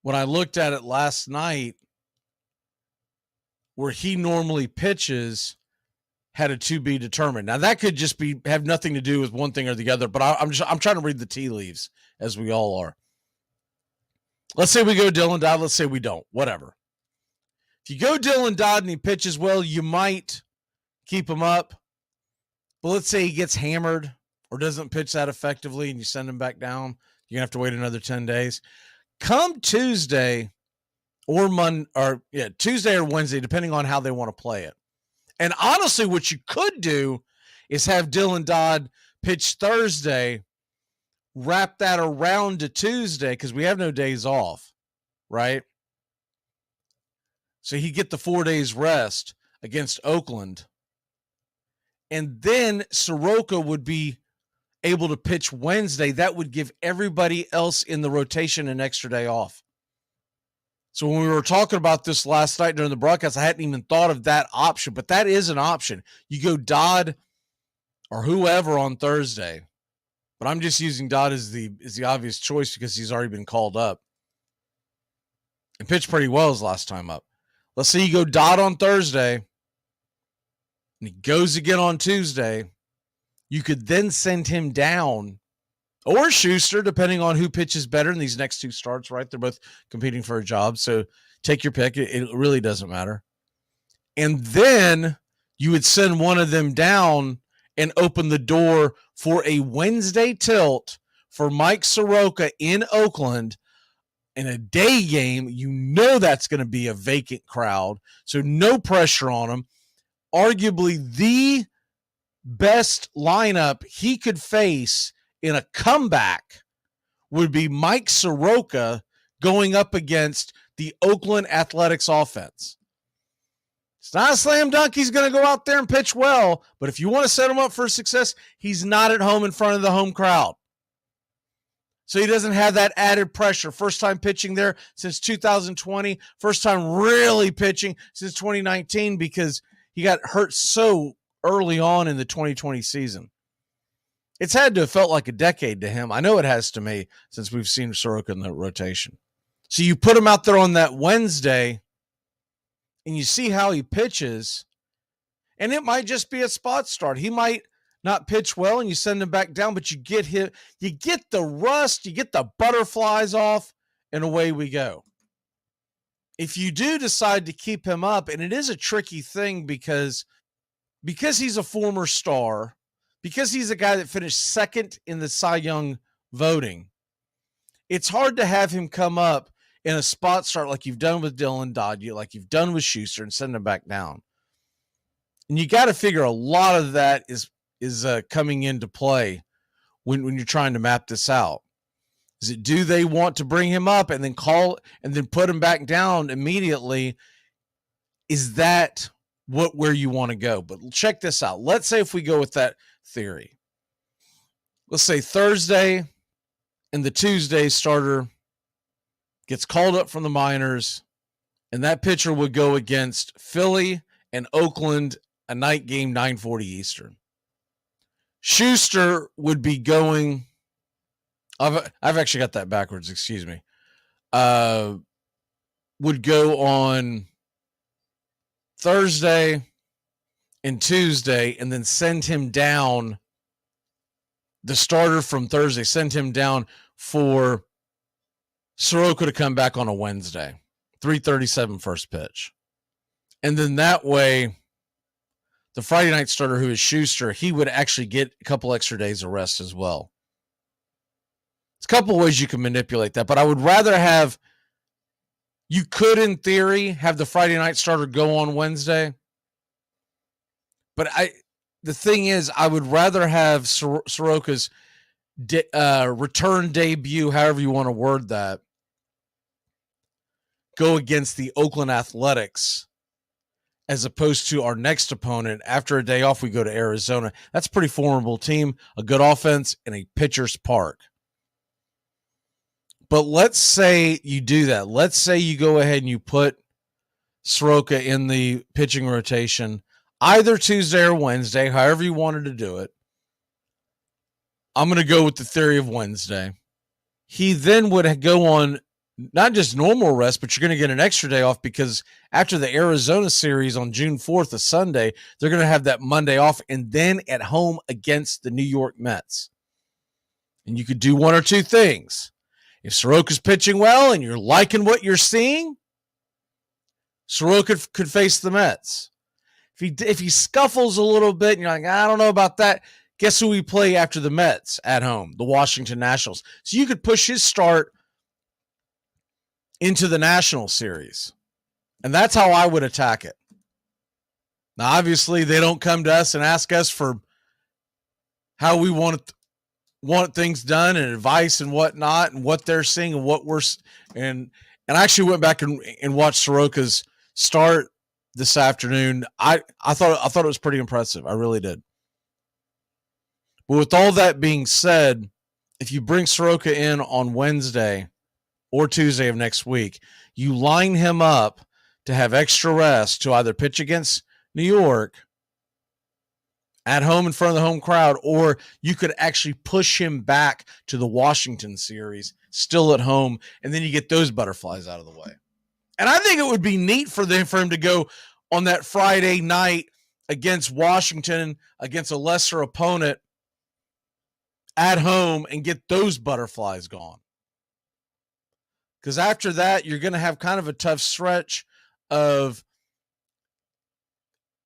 when I looked at it last night, where he normally pitches, had a to be determined. Now that could just have nothing to do with one thing or the other, but I'm trying to read the tea leaves as we all are. Let's say we go Dylan Dodd. Let's say we don't. Whatever. If you go Dylan Dodd and he pitches well, you might keep him up. But let's say he gets hammered or doesn't pitch that effectively and you send him back down. You're going to have to wait another 10 days. Come Tuesday or Tuesday or Wednesday, depending on how they want to play it. And honestly, what you could do is have Dylan Dodd pitch Thursday, wrap that around to Tuesday because we have no days off, right? So he get the 4 days rest against Oakland. And then Soroka would be able to pitch Wednesday. That would give everybody else in the rotation an extra day off. So when we were talking about this last night during the broadcast, I hadn't even thought of that option, but that is an option. You go Dodd or whoever on Thursday. But I'm just using Dodd as the obvious choice because he's already been called up. and pitched pretty well his last time up. Let's say you go Dodd on Thursday, and he goes again on Tuesday. You could then send him down, or Schuster, depending on who pitches better in these next two starts, right? They're both competing for a job, so take your pick. It really doesn't matter. And then you would send one of them down and open the door for a Wednesday tilt for Mike Soroka in Oakland in a day game. You know that's going to be a vacant crowd, so no pressure on him. Arguably the best lineup he could face in a comeback would be Mike Soroka going up against the Oakland Athletics offense. It's not a slam dunk he's going to go out there and pitch well, but if you want to set him up for success, he's not at home in front of the home crowd. So he doesn't have that added pressure. First time pitching there since 2020. First time really pitching since 2019 because he got hurt so early on in the 2020 season. It's had to have felt like a decade to him. I know it has to me since we've seen Soroka in the rotation. So you put him out there on that Wednesday and you see how he pitches, and it might just be a spot start. He might not pitch well and you send him back down, but you get the rust, you get the butterflies off, and away we go. If you do decide to keep him up, and it is a tricky thing because he's a former star, because he's a guy that finished second in the Cy Young voting, it's hard to have him come up in a spot start like you've done with Dylan Dodd, like you've done with Schuster, and send him back down. And you got to figure a lot of that is coming into play when you're trying to map this out. Is it, do they want to bring him up and then put him back down immediately? Is that where you want to go? But check this out. Let's say if we go with that theory, let's say Thursday and the Tuesday starter gets called up from the minors, and that pitcher would go against Philly and Oakland, a night game, 9:40 Eastern. Schuster would be going. I've actually got that backwards. Excuse me. Would go on Thursday and Tuesday, and then send him down. The starter from Thursday, send him down for Soroka to come back on a Wednesday, 3:37 first pitch. And then that way, the Friday night starter, who is Schuster, he would actually get a couple extra days of rest as well. There's a couple ways you can manipulate that, but I would rather you could, in theory, have the Friday night starter go on Wednesday. But the thing is, I would rather have Soroka's return debut, however you want to word that, go against the Oakland Athletics as opposed to our next opponent. After a day off, we go to Arizona. That's a pretty formidable team, a good offense, and a pitcher's park. But let's say you do that. Let's say you go ahead and you put Soroka in the pitching rotation either Tuesday or Wednesday, however you wanted to do it. I'm going to go with the theory of Wednesday. He then would go on not just normal rest, but you're going to get an extra day off because after the Arizona series on June 4th, a Sunday, they're going to have that Monday off and then at home against the New York Mets. And you could do one or two things. If Soroka's pitching well and you're liking what you're seeing, Soroka could face the Mets. If he scuffles a little bit and you're like, I don't know about that, guess who we play after the Mets at home? The Washington Nationals. So you could push his start into the National Series. And that's how I would attack it. Now, obviously, they don't come to us and ask us for how we want things done and advice and whatnot and what they're seeing and what we're and I actually went back and watched Soroka's start this afternoon. I thought it was pretty impressive. I really did. But with all that being said, if you bring Soroka in on Wednesday or Tuesday of next week, you line him up to have extra rest to either pitch against New York at home in front of the home crowd, or you could actually push him back to the Washington series, still at home, and then you get those butterflies out of the way. And I think it would be neat for him to go on that Friday night against Washington, against a lesser opponent at home, and get those butterflies gone. Because after that, you're going to have kind of a tough stretch of,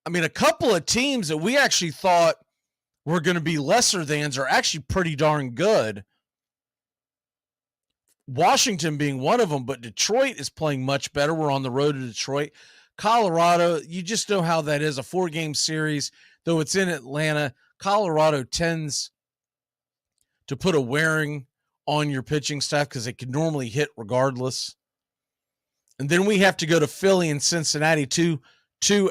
a couple of teams that we actually thought were going to be lesser thans are actually pretty darn good. Washington being one of them, but Detroit is playing much better. We're on the road to Detroit. Colorado, you just know how that is, a 4-game series. Though it's in Atlanta, Colorado tends to put a wearing on your pitching staff because they can normally hit regardless. And then we have to go to Philly and Cincinnati, two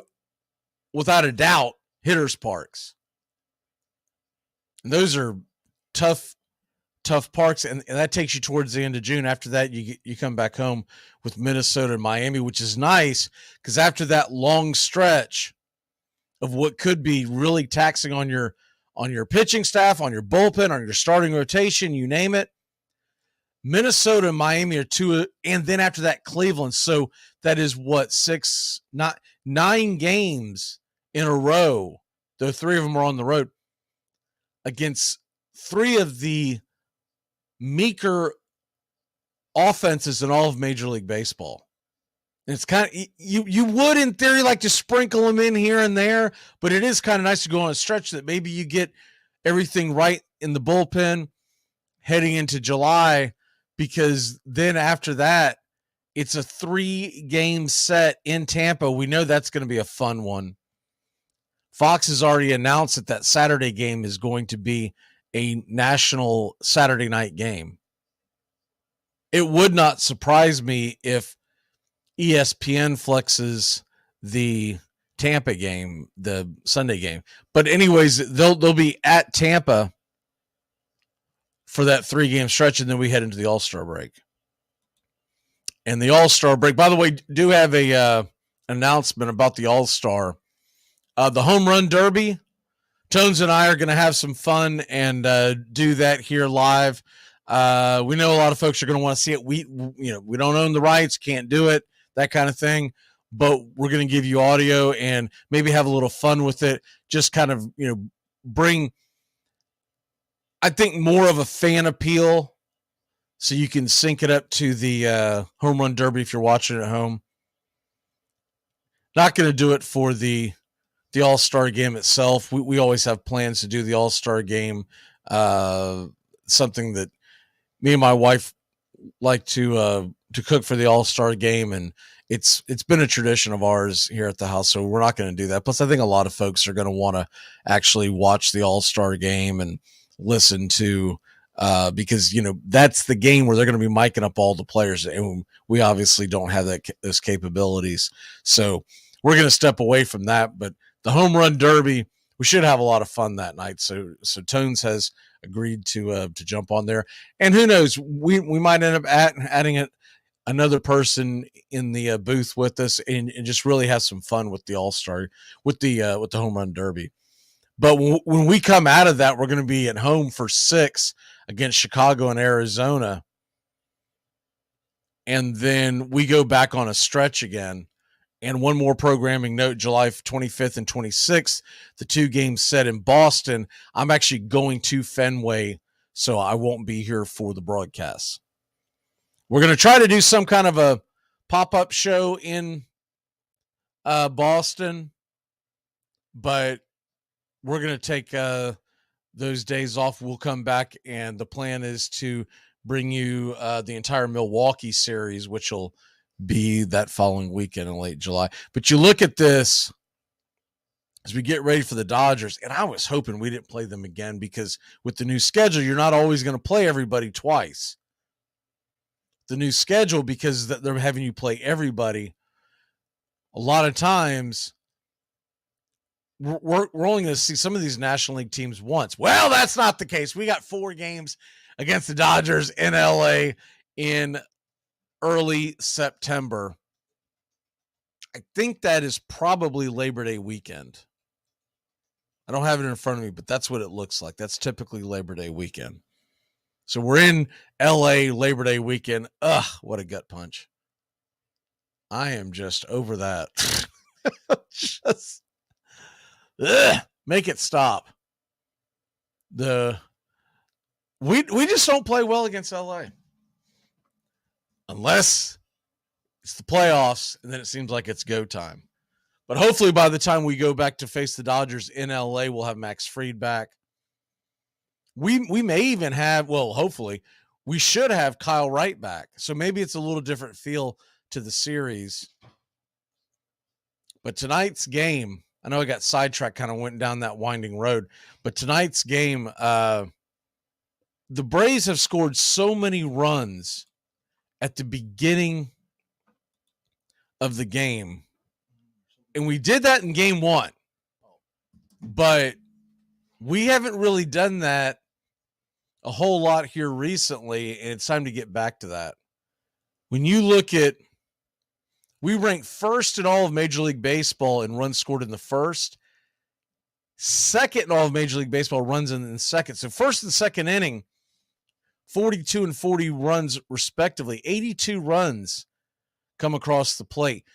without a doubt, hitters' parks. And those are tough parks, and that takes you towards the end of June. After that, you come back home with Minnesota and Miami, which is nice because after that long stretch of what could be really taxing on your pitching staff, on your bullpen, on your starting rotation, you name it, Minnesota and Miami are two, and then after that, Cleveland. So that is what, 9 games in a row, though 3 of them are on the road, against 3 of the meeker offenses in all of Major League Baseball. And it's kind of, you would in theory like to sprinkle them in here and there, but it is kind of nice to go on a stretch that maybe you get everything right in the bullpen heading into July, because then after that, it's a 3-game set in Tampa. We know that's going to be a fun one. Fox has already announced that Saturday game is going to be a national Saturday night game. It would not surprise me if ESPN flexes the Tampa game, the Sunday game. But anyways, they'll be at Tampa for that 3-game stretch, and then we head into the All-Star break. And the All-Star break, by the way, do have a announcement about the All-Star. The Home Run Derby, Tones and I are going to have some fun and do that here live. We know a lot of folks are going to want to see it. We don't own the rights, can't do it, that kind of thing. But we're going to give you audio and maybe have a little fun with it. Just kind of, bring, I think, more of a fan appeal so you can sync it up to the Home Run Derby if you're watching at home. Not going to do it for the All-Star game itself. We always have plans to do the All-Star game, something that me and my wife like to cook for the All-Star game, and it's been a tradition of ours here at the house, so we're not going to do that. Plus, I think a lot of folks are going to want to actually watch the All-Star game and listen to because that's the game where they're going to be miking up all the players, and we obviously don't have those capabilities, so we're going to step away from that. But the Home Run Derby, we should have a lot of fun that night. So Tones has agreed to jump on there, and who knows, we might end up adding another person in the booth with us and just really have some fun with the All-Star, with the Home Run Derby. But when we come out of that, we're going to be at home for 6 against Chicago and Arizona, and then we go back on a stretch again. And one more programming note, July 25th and 26th, the 2 games set in Boston. I'm actually going to Fenway, so I won't be here for the broadcast. We're going to try to do some kind of a pop-up show in Boston, but we're going to take those days off. We'll come back, and the plan is to bring you the entire Milwaukee series, which will be that following weekend in late July. But you look at this as we get ready for the Dodgers, and I was hoping we didn't play them again, because with the new schedule, you're not always going to play everybody twice. The new schedule, because they're having you play everybody, a lot of times we're only going to see some of these National League teams once. Well, that's not the case. We got 4 games against the Dodgers in LA in early September. I think that is probably Labor Day weekend. I don't have it in front of me, but that's what it looks like. That's typically Labor Day weekend. So we're in LA Labor Day weekend. Ugh, what a gut punch. I am just over that. Make it stop. We just don't play well against LA. Unless it's the playoffs, and then it seems like it's go time. But hopefully by the time we go back to face the Dodgers in LA, we'll have Max Fried back. We may even have, well, hopefully, we should have Kyle Wright back. So maybe it's a little different feel to the series. But tonight's game, I know I got sidetracked, kind of went down that winding road. But tonight's game, the Braves have scored so many runs at the beginning of the game. And we did that in game one. But we haven't really done that a whole lot here recently, and it's time to get back to that. When you look at, we rank first in all of Major League Baseball in runs scored in the first, second in all of Major League Baseball runs in the second. So first and second inning, 42 and 40 runs respectively. 82 runs come across the plate.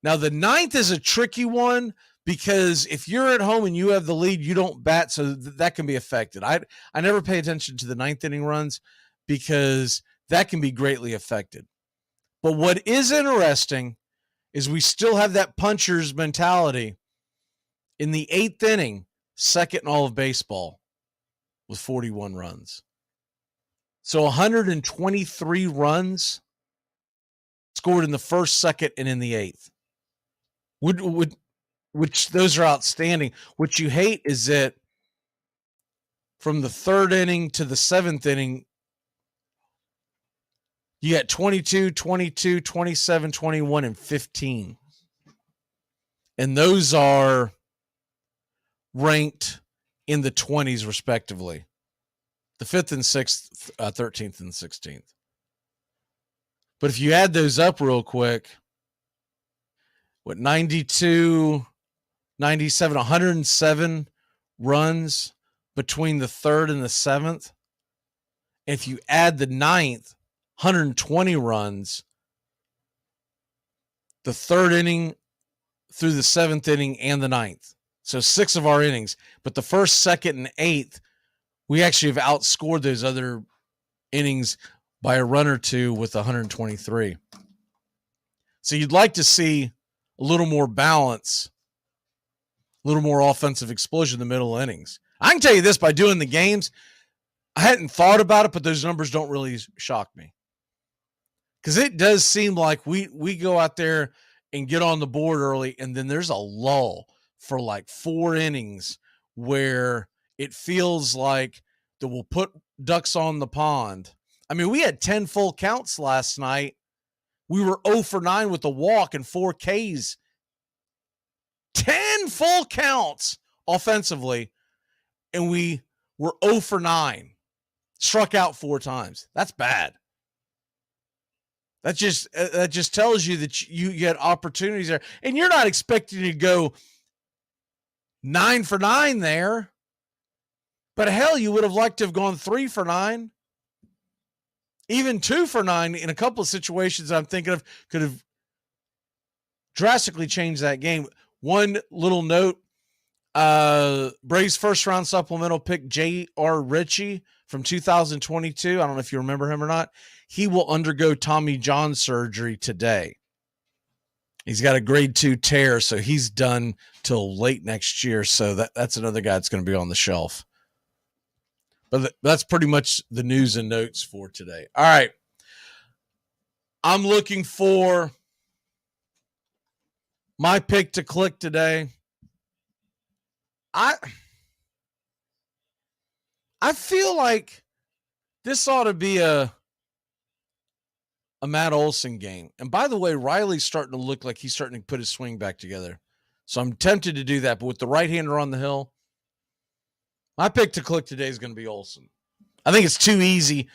Now, the ninth is a tricky one because if you're at home and you have the lead, you don't bat, so that can be affected. I never pay attention to the ninth inning runs because that can be greatly affected. But what is interesting is we still have that puncher's mentality in the eighth inning, second in all of baseball, with 41 runs. So 123 runs scored in the first, second, and in the eighth. Which those are outstanding. What you hate is that from the third inning to the seventh inning, you got 22, 22, 27, 21, and 15. And those are ranked in the 20s, respectively. The 5th and 6th, 13th and 16th. But if you add those up real quick, 92, 97, 107 runs between the third and the seventh. If you add the ninth, 120 runs, the third inning through the seventh inning and the ninth. So 6 of our innings. But the first, second, and eighth, we actually have outscored those other innings by a run or two with 123. So you'd like to see a little more balance, a little more offensive explosion in the middle innings. I can tell you this, by doing the games, I hadn't thought about it, but those numbers don't really shock me. Because it does seem like we go out there and get on the board early, and then there's a lull for like 4 innings where it feels like that we'll put ducks on the pond. I mean, we had 10 full counts last night. We were 0 for 9 with a walk and 4 Ks. 10 full counts offensively, and we were 0 for 9. Struck out 4 times. That's bad. That just tells you that you get opportunities there. And you're not expecting to go 9 for 9 there. But hell, you would have liked to have gone 3 for 9. Even 2 for 9 in a couple of situations I'm thinking of could have drastically changed that game. One little note, Braves first round supplemental pick J.R. Ritchie from 2022. I don't know if you remember him or not. He will undergo Tommy John surgery today. He's got a grade 2 tear, so he's done till late next year. So that's another guy that's going to be on the shelf. But that's pretty much the news and notes for today. All right. I'm looking for my pick to click today. I feel like this ought to be a Matt Olson game. And by the way, Riley's starting to look like he's starting to put his swing back together. So I'm tempted to do that. But with the right-hander on the hill, my pick to click today is going to be Olson. I think it's too easy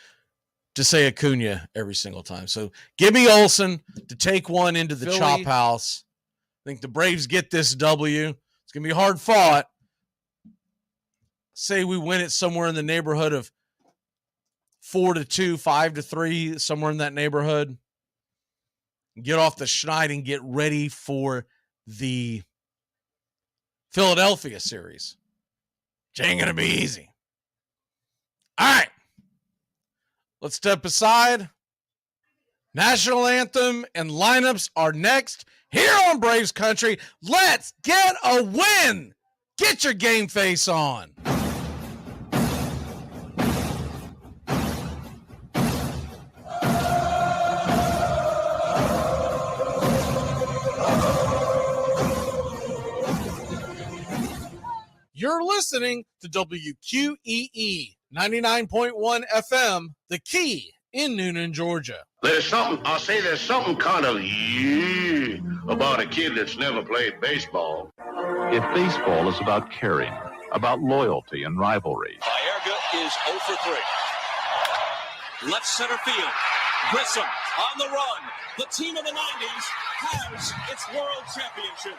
to say Acuna every single time. So give me Olson to take one into the chop house. I think the Braves get this W. It's going to be hard fought. Say we win it somewhere in the neighborhood of 4-2, 5-3, somewhere in that neighborhood. get off the schneid and get ready for the Philadelphia series. Which ain't going to be easy. All right. Let's step aside. National anthem and lineups are next here on Braves Country. Let's get a win. Get your game face on. You're listening to WQEE 99.1 FM, The Key in Noonan, Georgia.
There's something kind of about a kid that's never played baseball.
If baseball is about caring, about loyalty and rivalry,
Baerga is 0 for 3. Left center field. Grissom on the run. The team of the 90s has its world championship.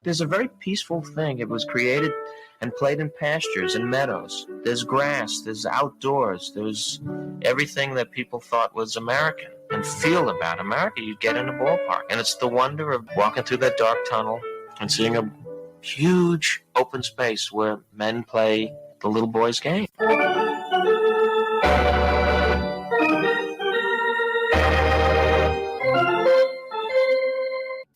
There's a very peaceful thing. It was created and played in pastures and meadows. There's grass, there's outdoors, there's everything that people thought was American and feel about America. You get in a ballpark, and it's the wonder of walking through that dark tunnel and seeing a huge open space where men play the little boy's game.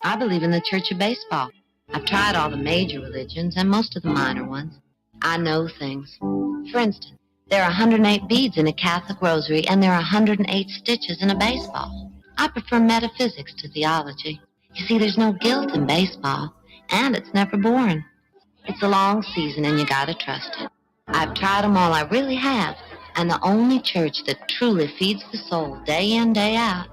I believe in the Church of Baseball. I've tried all the major religions and most of the minor ones. I know things. For instance, there are 108 beads in a Catholic rosary, and there are 108 stitches in a baseball. I prefer metaphysics to theology. You see, there's no guilt in baseball, and it's never boring. It's a long season, and you gotta trust it. I've tried them all, I really have, and the only church that truly feeds the soul day in, day out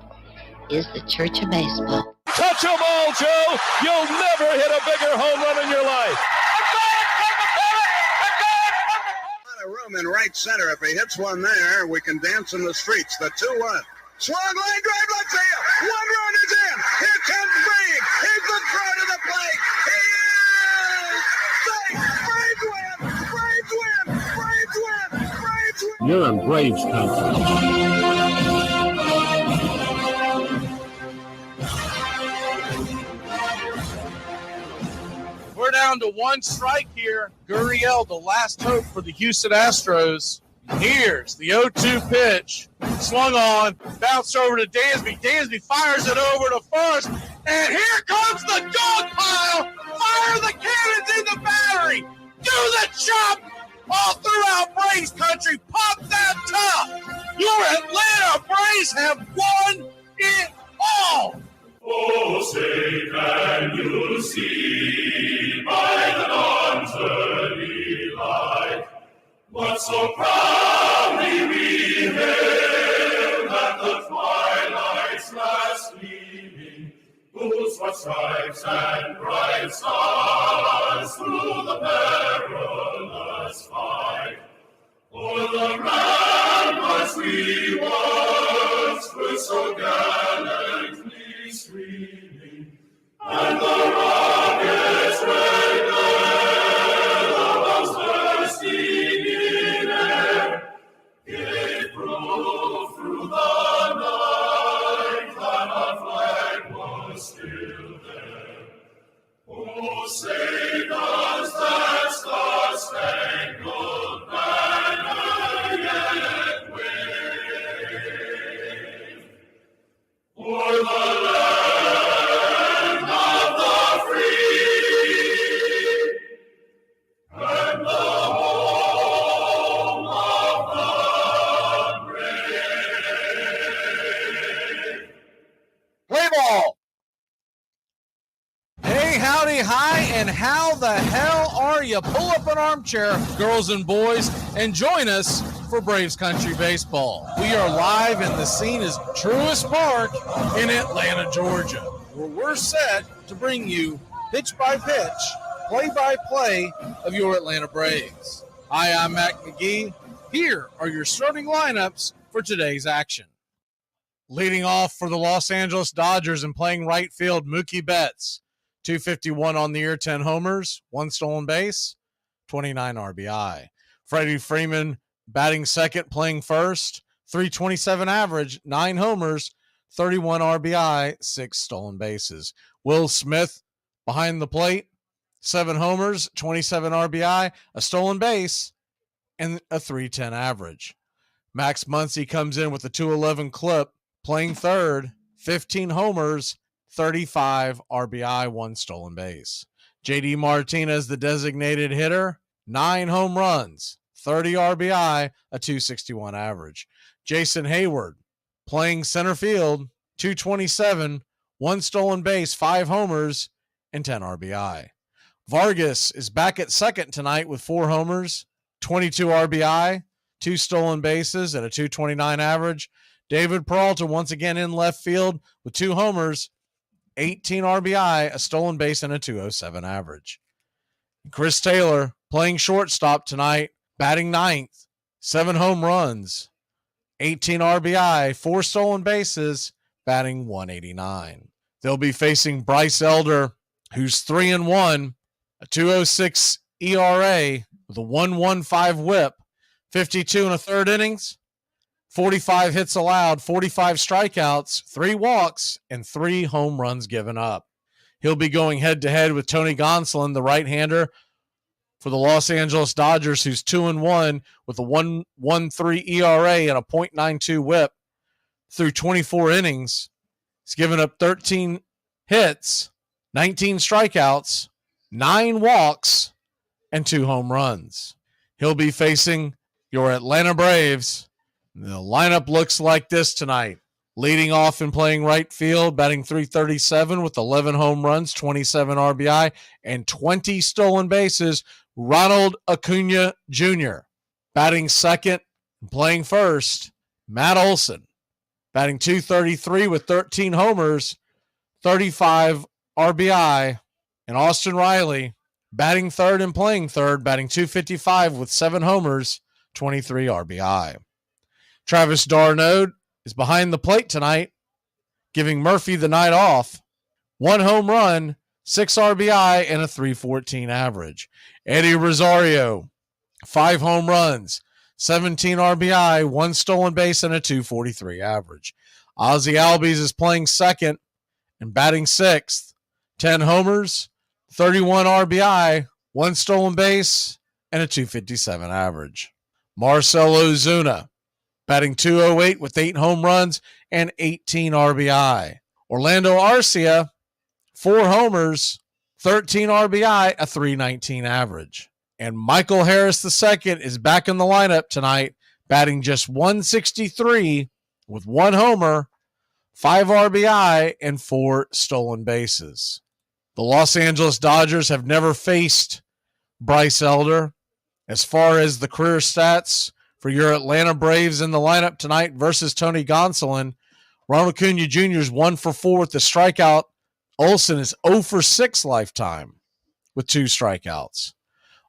is the Church of Baseball.
Touch them all, Joe. You'll never hit a bigger home run in your life.
A room in right center. If he hits one there, we can dance in the streets. The 2-1. Swung line drive, let's see it. One run is in. Here comes Brave. He's the throw to the plate. He is safe. Braves win. Braves win. Braves win. Braves win.
You're in Braves country.
We're down to one strike here. Gurriel, the last hope for the Houston Astros. Here's the 0-2 pitch. Swung on, bounced over to Dansby. Dansby fires it over to first. And here comes the dog pile. Fire the cannons in the battery. Do the chop all throughout Braves country. Pop that top. Your Atlanta Braves have won it all.
Oh, say can you see by the dawn's early light what so proudly we hailed at the twilight's last gleaming, whose what stripes and bright stars through the perilous fight o'er the ramparts we once were so gallantly streaming, and the rockets red glare, the bombs bursting in air, gave proof through the night that our flag was still there. Oh, say does that star-spangled banner yet wave o'er the
Hi, and how the hell are you? Pull up an armchair, girls and boys, and join us for Braves Country Baseball. We are live, and the scene is Truist Park in Atlanta, Georgia, where we're set to bring you pitch-by-pitch, play-by-play of your Atlanta Braves. Hi, I'm Mac Magee. Here are your starting lineups for today's action. Leading off for the Los Angeles Dodgers and playing right field, Mookie Betts. 251 on the year, 10 homers, 1 stolen base, 29 RBI. Freddie Freeman batting second, playing first, 327 average, 9 homers, 31 RBI, 6 stolen bases. Will Smith behind the plate, 7 homers, 27 RBI, a stolen base, and a 310 average. Max Muncy comes in with a 211 clip, playing third, 15 homers, 35 RBI, 1 stolen base. JD Martinez, the designated hitter, 9 home runs, 30 RBI, a 261 average. Jason Hayward, playing center field, 227, 1 stolen base, 5 homers, and 10 RBI. Vargas is back at second tonight with 4 homers, 22 RBI, 2 stolen bases, and a 229 average. David Peralta once again in left field with 2 homers, 18 RBI, a stolen base, and a 207 average. Chris Taylor playing shortstop tonight, batting ninth, 7 home runs, 18 RBI, 4 stolen bases, batting 189. They'll be facing Bryce Elder, who's 3-1, a 2.06 ERA with a 1.15 whip, 52 and a third innings, 45 hits allowed, 45 strikeouts, 3 walks, and 3 home runs given up. He'll be going head-to-head with Tony Gonsolin, the right-hander for the Los Angeles Dodgers, who's 2-1 with a 1.13 ERA and a .92 whip through 24 innings. He's given up 13 hits, 19 strikeouts, 9 walks, and 2 home runs. He'll be facing your Atlanta Braves. The lineup looks like this tonight. Leading off and playing right field, batting .337 with 11 home runs, 27 RBI, and 20 stolen bases, Ronald Acuna Jr. Batting second and playing first, Matt Olson. Batting .233 with 13 homers, 35 RBI, and Austin Riley batting third and playing third, batting .255 with 7 homers, 23 RBI. Travis d'Arnaud is behind the plate tonight, giving Murphy the night off. 1 home run, 6 RBI, and a .314 average. Eddie Rosario, 5 home runs, 17 RBI, 1 stolen base, and a .243 average. Ozzie Albies is playing second and batting sixth. 10 homers, 31 RBI, 1 stolen base, and a .257 average. Marcell Ozuna, batting .208 with 8 home runs and 18 RBI. Orlando Arcia, 4 homers, 13 RBI, a .319 average. And Michael Harris II is back in the lineup tonight, batting just .163 with 1 homer, 5 RBI, and 4 stolen bases. The Los Angeles Dodgers have never faced Bryce Elder. As far as the career stats for your Atlanta Braves in the lineup tonight versus Tony Gonsolin, Ronald Acuna Jr. is 1 for 4 with the strikeout. Olsen is 0 for 6 lifetime with 2 strikeouts.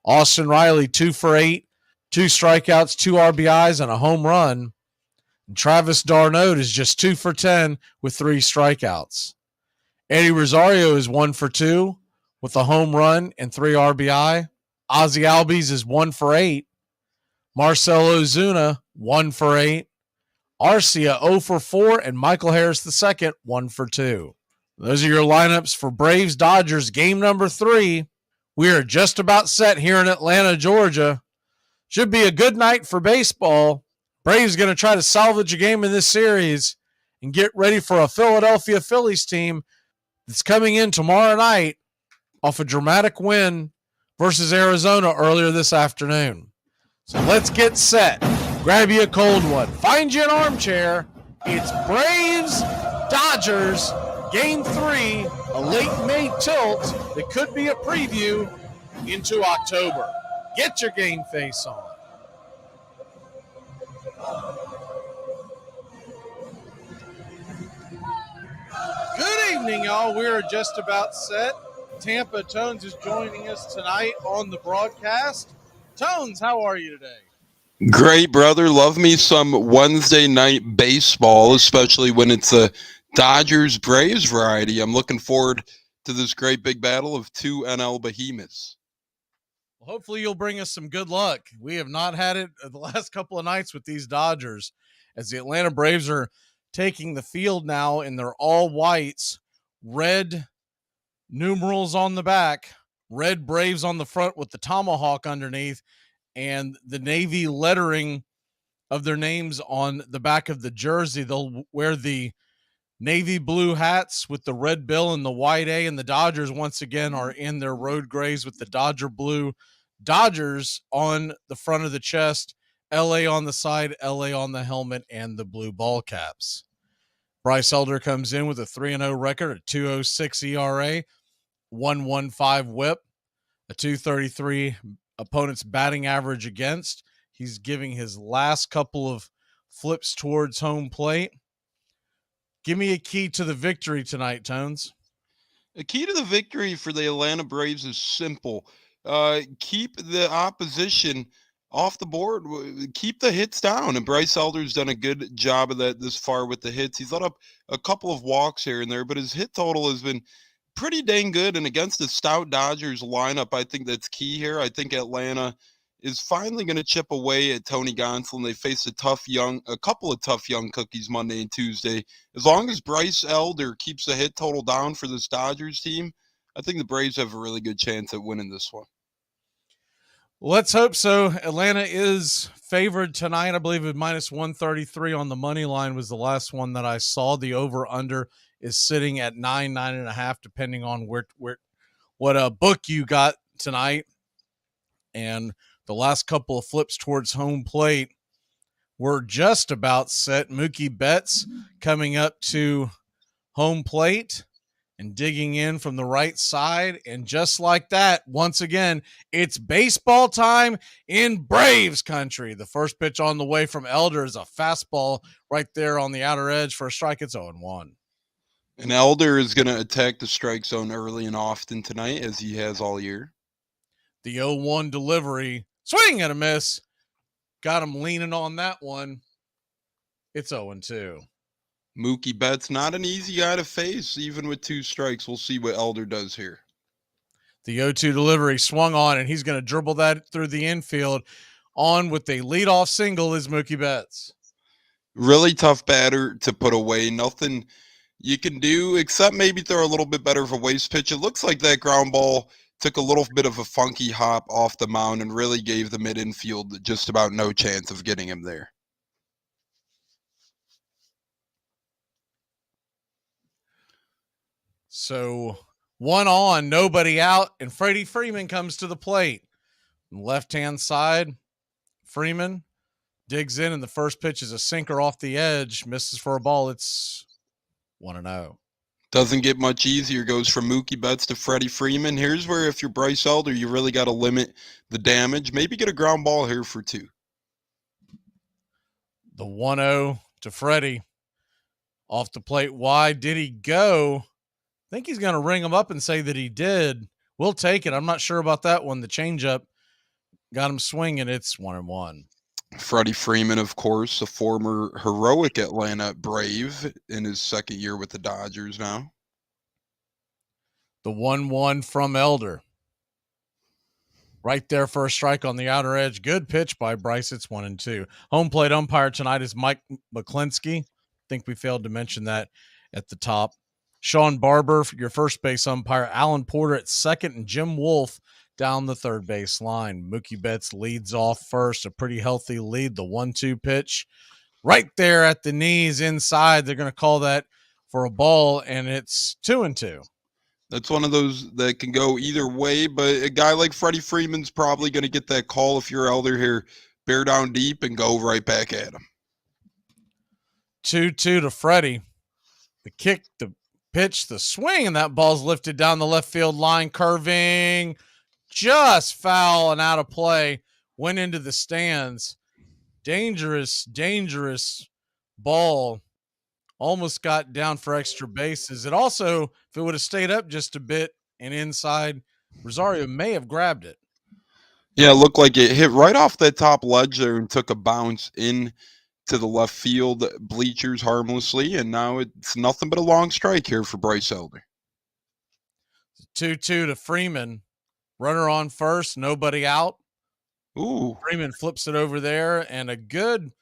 Austin Riley, 2 for 8, 2 strikeouts, 2 RBIs, and a home run. And Travis d'Arnaud is just 2 for 10 with 3 strikeouts. Eddie Rosario is 1 for 2 with a home run and 3 RBI. Ozzie Albies is 1 for 8. Marcell Ozuna, 1 for 8. Arcia, 0 for 4. And Michael Harris II, 1 for 2. Those are your lineups for Braves-Dodgers game number 3. We are just about set here in Atlanta, Georgia. Should be a good night for baseball. Braves going to try to salvage a game in this series and get ready for a Philadelphia Phillies team that's coming in tomorrow night off a dramatic win versus Arizona earlier this afternoon. So let's get set. Grab you a cold one. Find you an armchair. It's Braves-Dodgers Game 3, a late May tilt that could be a preview into October. Get your game face on. Good evening, y'all. We are just about set. Tampa Tones is joining us tonight on the broadcast. Tones, how are you today?
Great, brother. Love me some Wednesday night baseball, especially when it's a Dodgers-Braves variety. I'm looking forward to this great big battle of 2 NL behemoths.
Well, hopefully you'll bring us some good luck. We have not had it the last couple of nights with these Dodgers, as the Atlanta Braves are taking the field now in their all whites, red numerals on the back, red Braves on the front with the tomahawk underneath, and the navy lettering of their names on the back of the jersey. They'll wear the navy blue hats with the red bill and the white A, and the Dodgers once again are in their road grays with the Dodger blue. Dodgers on the front of the chest, LA on the side, LA on the helmet, and the blue ball caps. Bryce Elder comes in with a 3-0 record, a 2.06 ERA, 1.15 whip, a 2.33 opponent's batting average against. He's giving his last couple of flips towards home plate. Give me a key to the victory tonight, Tones.
The key to the victory for the Atlanta Braves is simple. Keep the opposition off the board. Keep the hits down. And Bryce Elder's done a good job of that this far with the hits. He's let up a couple of walks here and there, but his hit total has been pretty dang good. And against the stout Dodgers lineup, I think that's key here. I think Atlanta is finally going to chip away at Tony Gonsolin. They face a couple of tough young cookies Monday and Tuesday. As long as Bryce Elder keeps the hit total down for this Dodgers team, I think the Braves have a really good chance at winning this one.
Let's hope so. Atlanta is favored tonight. I believe at minus 133 on the money line was the last one that I saw. The over-under is sitting at 9.5, depending on what book you got tonight. And the last couple of flips towards home plate were just about set. Mookie Betts coming up to home plate and digging in from the right side. And just like that, once again, it's baseball time in Braves country. The first pitch on the way from Elder is a fastball right there on the outer edge for a strike. It's 0-1.
And Elder is going to attack the strike zone early and often tonight, as he has all year.
The 0-1 delivery, swing and a miss. Got him leaning on that one. It's 0-2.
Mookie Betts, not an easy guy to face, even with 2 strikes. We'll see what Elder does here.
The 0-2 delivery swung on, and he's going to dribble that through the infield. On with a leadoff single is Mookie Betts.
Really tough batter to put away. Nothing you can do except maybe throw a little bit better of a waste pitch. It looks like that ground ball took a little bit of a funky hop off the mound and really gave the mid-infield just about no chance of getting him there.
So 1 on, nobody out, and Freddie Freeman comes to the plate. Left-hand side, Freeman digs in, and the first pitch is a sinker off the edge, misses for a ball. It's 1-0.
Doesn't get much easier. Goes from Mookie Betts to Freddie Freeman. Here's where if you're Bryce Elder, you really got to limit the damage. Maybe get a ground ball here for 2.
The 1-0 to Freddie. Off the plate wide. Did he go? I think he's going to ring him up and say that he did. We'll take it. I'm not sure about that one. The changeup got him swinging. It's 1-1.
Freddie Freeman, of course, a former heroic Atlanta Brave in his second year with the Dodgers now.
The 1-1 from Elder. Right there for a strike on the outer edge. Good pitch by Bryce. It's 1-2. Home plate umpire tonight is Mike McClinsky. I think we failed to mention that at the top. Sean Barber, your first base umpire. Alan Porter at second, and Jim Wolf down the third base line. Mookie Betts leads off first, a pretty healthy lead. The 1-2 pitch right there at the knees inside. They're going to call that for a ball, and it's 2-2.
That's one of those that can go either way, but a guy like Freddie Freeman's probably going to get that call if you're Elder here. Bear down deep and go right back at him.
2-2 to Freddie. The kick, the pitch, the swing, and that ball's lifted down the left field line, curving, just foul and out of play, went into the stands. Dangerous, dangerous ball. Almost got down for extra bases. It also, if it would have stayed up just a bit and inside, Rosario may have grabbed it.
Yeah, it looked like it hit right off that top ledge there and took a bounce in to the left field bleachers harmlessly, and now it's nothing but a long strike here for Bryce Elder.
2-2 to Freeman. Runner on first, nobody out.
Ooh.
Freeman flips it over there, and a good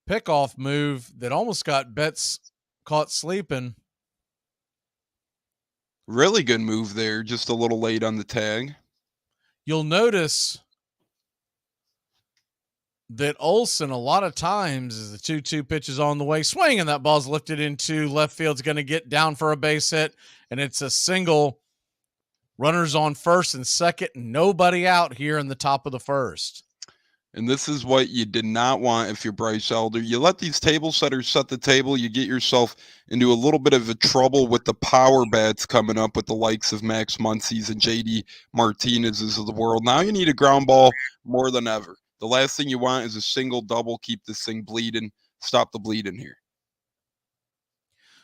pickoff move that almost got Betts caught sleeping.
Really good move there, just a little late on the tag.
You'll notice that Olsen, a lot of times, as the 2-2 pitch is on the way, swing, and that ball's lifted into left field. It's going to get down for a base hit, and it's a single. Runners on first and second, nobody out here in the top of the first.
And this is what you did not want if you're Bryce Elder. You let these table setters set the table, you get yourself into a little bit of a trouble with the power bats coming up with the likes of Max Muncy's and J.D. Martinez's of the world. Now you need a ground ball more than ever. The last thing you want is a single, double, keep this thing bleeding, stop the bleeding here.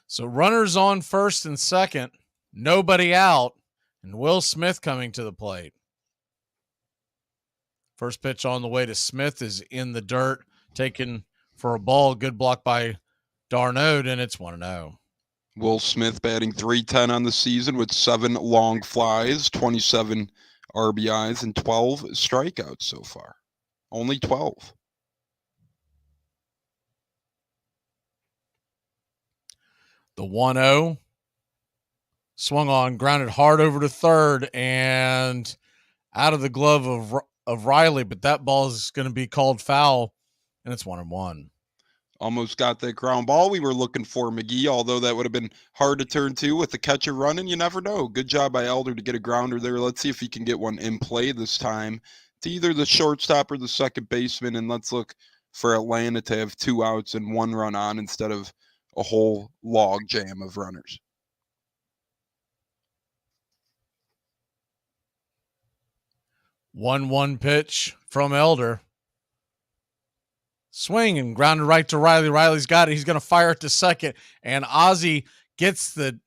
So runners on first and second, nobody out, and Will Smith coming to the plate. First pitch on the way to Smith is in the dirt, taken for a ball. Good block by Darno, and it's 1-0.
Will Smith batting .310 on the season with 7 long flies, 27 RBIs, and 12 strikeouts so far. Only 12.
The 1-0 swung on, grounded hard over to third, and out of the glove of Riley, but that ball is going to be called foul, and it's 1-1.
Almost got that ground ball. We were looking for Magee, although that would have been hard to turn to with the catcher running. You never know. Good job by Elder to get a grounder there. Let's see if he can get one in play this time to either the shortstop or the second baseman, and let's look for Atlanta to have 2 outs and 1 run on instead of a whole log jam of runners.
One pitch from Elder. Swing and grounded right to Riley. Riley's got it. He's going to fire it to second, and Ozzie gets the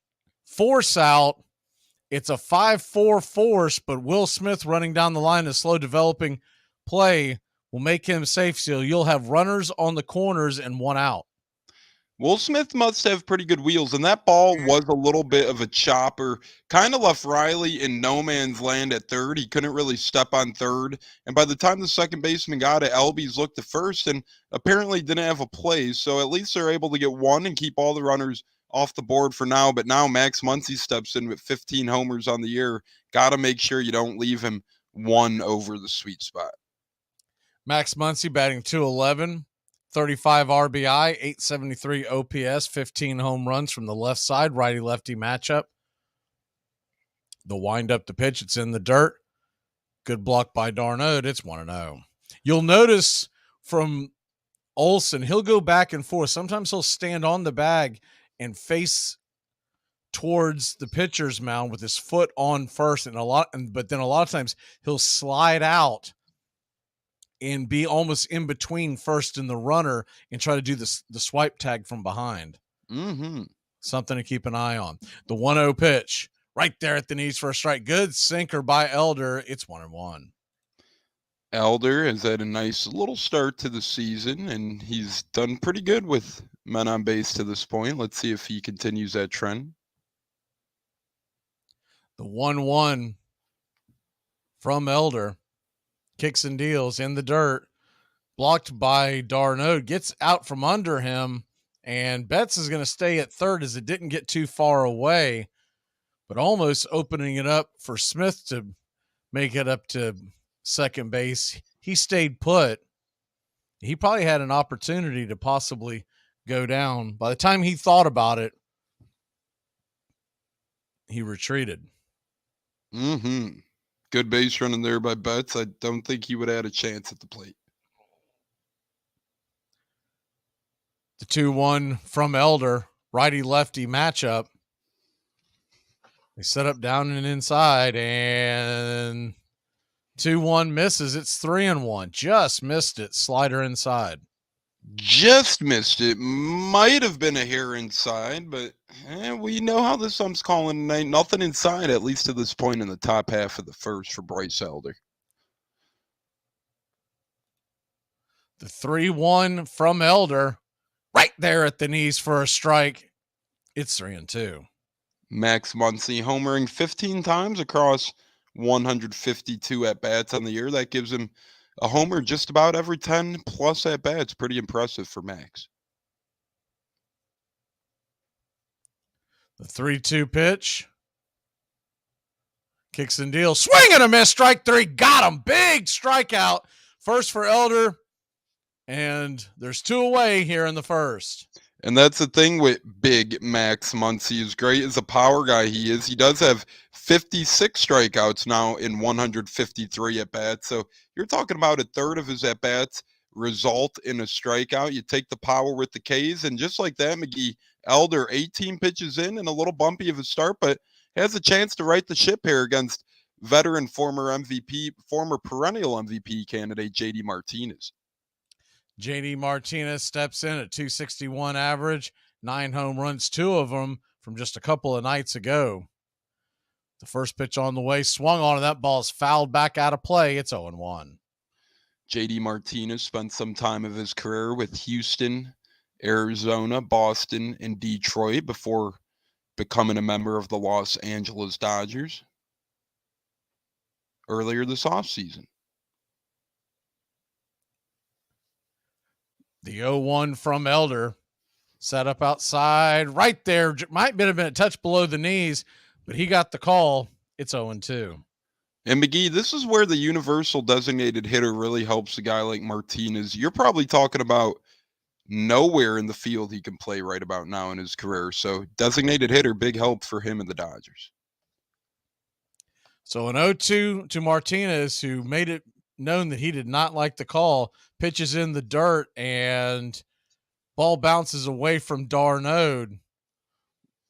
force out. It's a 5-4 force, but Will Smith running down the line, a slow developing play will make him safe. So you'll have runners on the corners and 1 out.
Will Smith must have pretty good wheels, and that ball was a little bit of a chopper. Kind of left Riley in no man's land at third. He couldn't really step on third, and by the time the second baseman got it, Albies looked to first and apparently didn't have a play, so at least they're able to get 1 and keep all the runners off the board for now. But now Max Muncy steps in with 15 homers on the year. Got to make sure you don't leave him 1 over the sweet spot.
Max Muncy batting .211. 35 RBI, 873 OPS, 15 home runs from the left side, righty-lefty matchup. The wind up the pitch, it's in the dirt. Good block by Darno, it's 1-0. You'll notice from Olsen, he'll go back and forth. Sometimes he'll stand on the bag and face towards the pitcher's mound with his foot on first, but then a lot of times he'll slide out and be almost in between first and the runner and try to do the swipe tag from behind.
Mm-hmm.
Something to keep an eye on. The 1-0 pitch right there at the knees for a strike. Good sinker by Elder. It's 1-1.
Elder has had a nice little start to the season, and he's done pretty good with men on base to this point. Let's see if he continues that trend.
The 1-1 from Elder. Kicks and deals in the dirt, blocked by Darno, gets out from under him, and Betts is going to stay at third as it didn't get too far away, but almost opening it up for Smith to make it up to second base. He stayed put. He probably had an opportunity to possibly go down. By the time he thought about it, he retreated.
Mm-hmm. Good base running there by Betts. I don't think he would have had a chance at the plate.
The 2-1 from Elder, righty-lefty matchup. They set up down and inside, and 2-1 misses. It's 3-1. Just missed it. Slider inside.
Just missed it. Might have been a hair inside, but we know how this ump's calling tonight. Nothing inside, at least to this point in the top half of the first for Bryce Elder.
The 3-1 from Elder, right there at the knees for a strike. It's 3-2.
Max Muncy homering 15 times across 152 at-bats on the year. That gives him a homer just about every 10 plus at bats. Pretty impressive for Max.
The 3-2 pitch. Kicks and deals. Swing and a miss. Strike three. Got him. Big strikeout. First for Elder. And there's 2 away here in the first.
And that's the thing with big Max Muncy. As great as a power guy he is, he does have 56 strikeouts now in 153 at-bats. So you're talking about a third of his at-bats result in a strikeout. You take the power with the K's, and just like that, Magee, Elder 18 pitches in and a little bumpy of a start, but has a chance to right the ship here against veteran former perennial MVP candidate JD Martinez.
JD Martinez steps in at 261 average, 9 home runs, 2 of them from just a couple of nights ago. The first pitch on the way, swung on, and that ball is fouled back out of play. It's 0-1.
JD Martinez spent some time of his career with Houston, Arizona, Boston, and Detroit before becoming a member of the Los Angeles Dodgers earlier this offseason.
The 0-1 from Elder. Set up outside. Right there. Might have been a touch below the knees, but he got the call. It's 0-2.
And Magee, this is where the universal designated hitter really helps a guy like Martinez. You're probably talking about nowhere in the field he can play right about now in his career. So designated hitter, big help for him and the Dodgers.
So an 0-2 to Martinez, who made it known that he did not like the call, pitches in the dirt, and ball bounces away from Darno.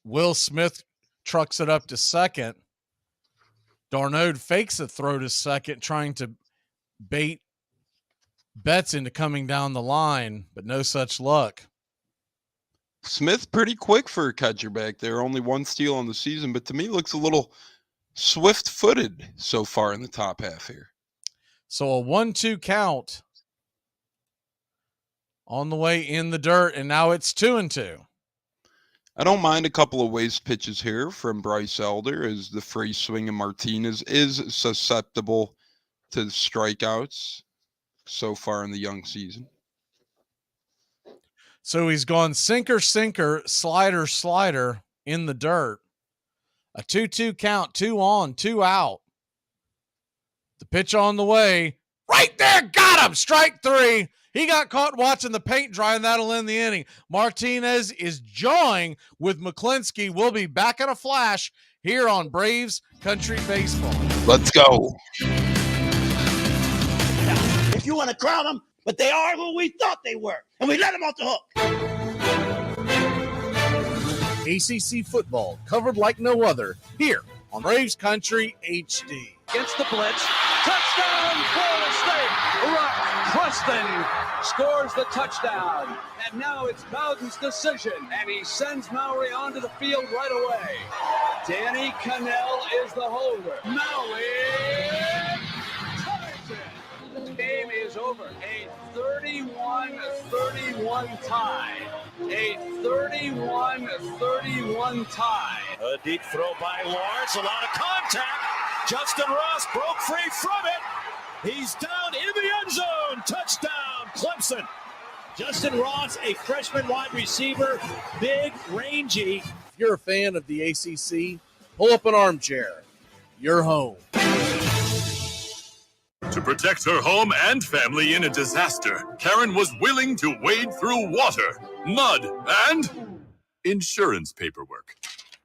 Will Smith trucks it up to second. Darno fakes a throw to second, trying to bait Betts into coming down the line, but no such luck.
Smith pretty quick for a catcher back there. Only 1 steal on the season, but to me looks a little swift-footed so far in the top half here.
So a 1-2 count on the way in the dirt, and now it's 2-2.
I don't mind a couple of waste pitches here from Bryce Elder, as the free swing of Martinez is susceptible to strikeouts so far in the young season.
So he's gone sinker, slider, slider in the dirt. A 2-2 count, 2 on, 2 out. The pitch on the way. Right there, got him. Strike 3. He got caught watching the paint dry, and that'll end the inning. Martinez is jawing with McClinsky. We'll be back in a flash here on Braves Country Baseball.
Let's go.
If you want to crown them, but they are who we thought they were, and we let them off the hook.
ACC football covered like no other here on Braves Country HD.
Against the blitz. Touchdown, Florida State. Preston scores the touchdown. And now it's Bowden's decision. And he sends Maury onto the field right away. Danny Cannell is the holder. Maury ties it. The game is over. A 31-31 tie. A 31-31 tie.
A deep throw by Lawrence. A lot of contact. Justin Ross broke free from it. He's down in the end zone. Touchdown, Clemson. Justin Ross, a freshman wide receiver, big, rangy.
If you're a fan of the ACC, pull up an armchair. You're home.
To protect her home and family in a disaster, Karen was willing to wade through water, mud, and insurance paperwork.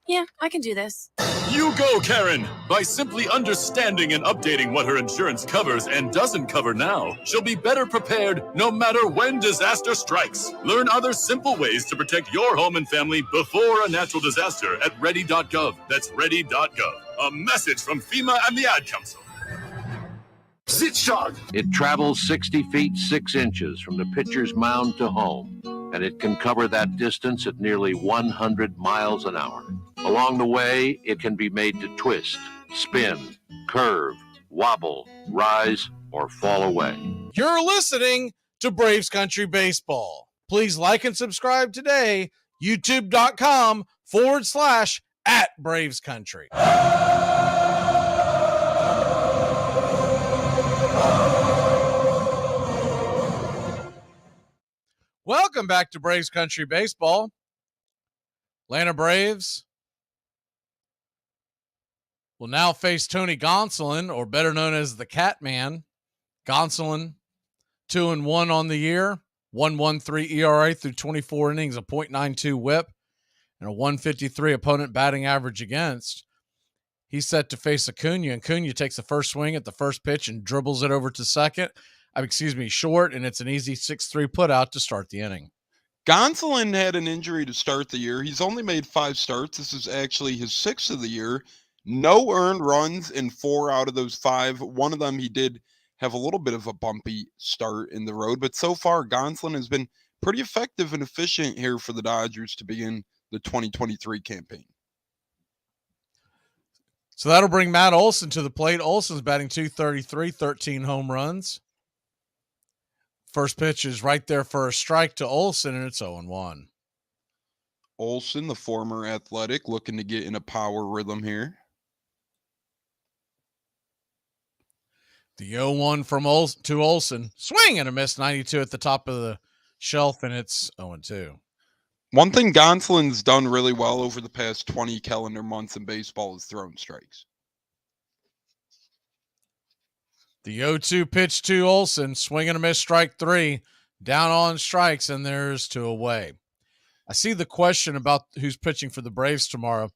Yeah, I can do this.
You go, Karen! By simply understanding and updating what her insurance covers and doesn't cover now, she'll be better prepared no matter when disaster strikes. Learn other simple ways to protect your home and family before a natural disaster at ready.gov. That's ready.gov. A message from FEMA and the Ad Council.
Sit shot.
It travels 60 feet 6 inches from the pitcher's mound to home, and it can cover that distance at nearly 100 miles an hour. Along the way, it can be made to twist, spin, curve, wobble, rise, or fall away.
You're listening to Braves Country Baseball. Please like and subscribe today. YouTube.com/@Braves Country.
Welcome back to Braves Country Baseball. Atlanta Braves will now face Tony Gonsolin, or better known as the Catman. Gonsolin, 2-1 on the year, 1.13 ERA through 24 innings, a .92 WHIP, and a 153 opponent batting average against. He's set to face Acuna, and Acuna takes the first swing at the first pitch and dribbles it over to short, and it's an easy 6-3 putout to start the inning.
Gonsolin had an injury to start the year. He's only made 5 starts. This is actually his 6th of the year. No earned runs in 4 out of those 5. One of them he did have a little bit of a bumpy start in the road, but so far Gonsolin has been pretty effective and efficient here for the Dodgers to begin the 2023 campaign.
So that'll bring Matt Olson to the plate. Olson's batting .233, 13 home runs. First pitch is right there for a strike to Olson, and it's 0-1.
Olson, the former Athletic, looking to get in a power rhythm here.
The 0-1 from Olson. Swing and a miss, 92 at the top of the shelf, and it's 0-2.
One thing Gonsolin's done really well over the past 20 calendar months in baseball is throwing strikes.
The 0-2 pitch to Olson, swing and a miss, strike 3, down on strikes, and there's 2 away. I see the question about who's pitching for the Braves tomorrow.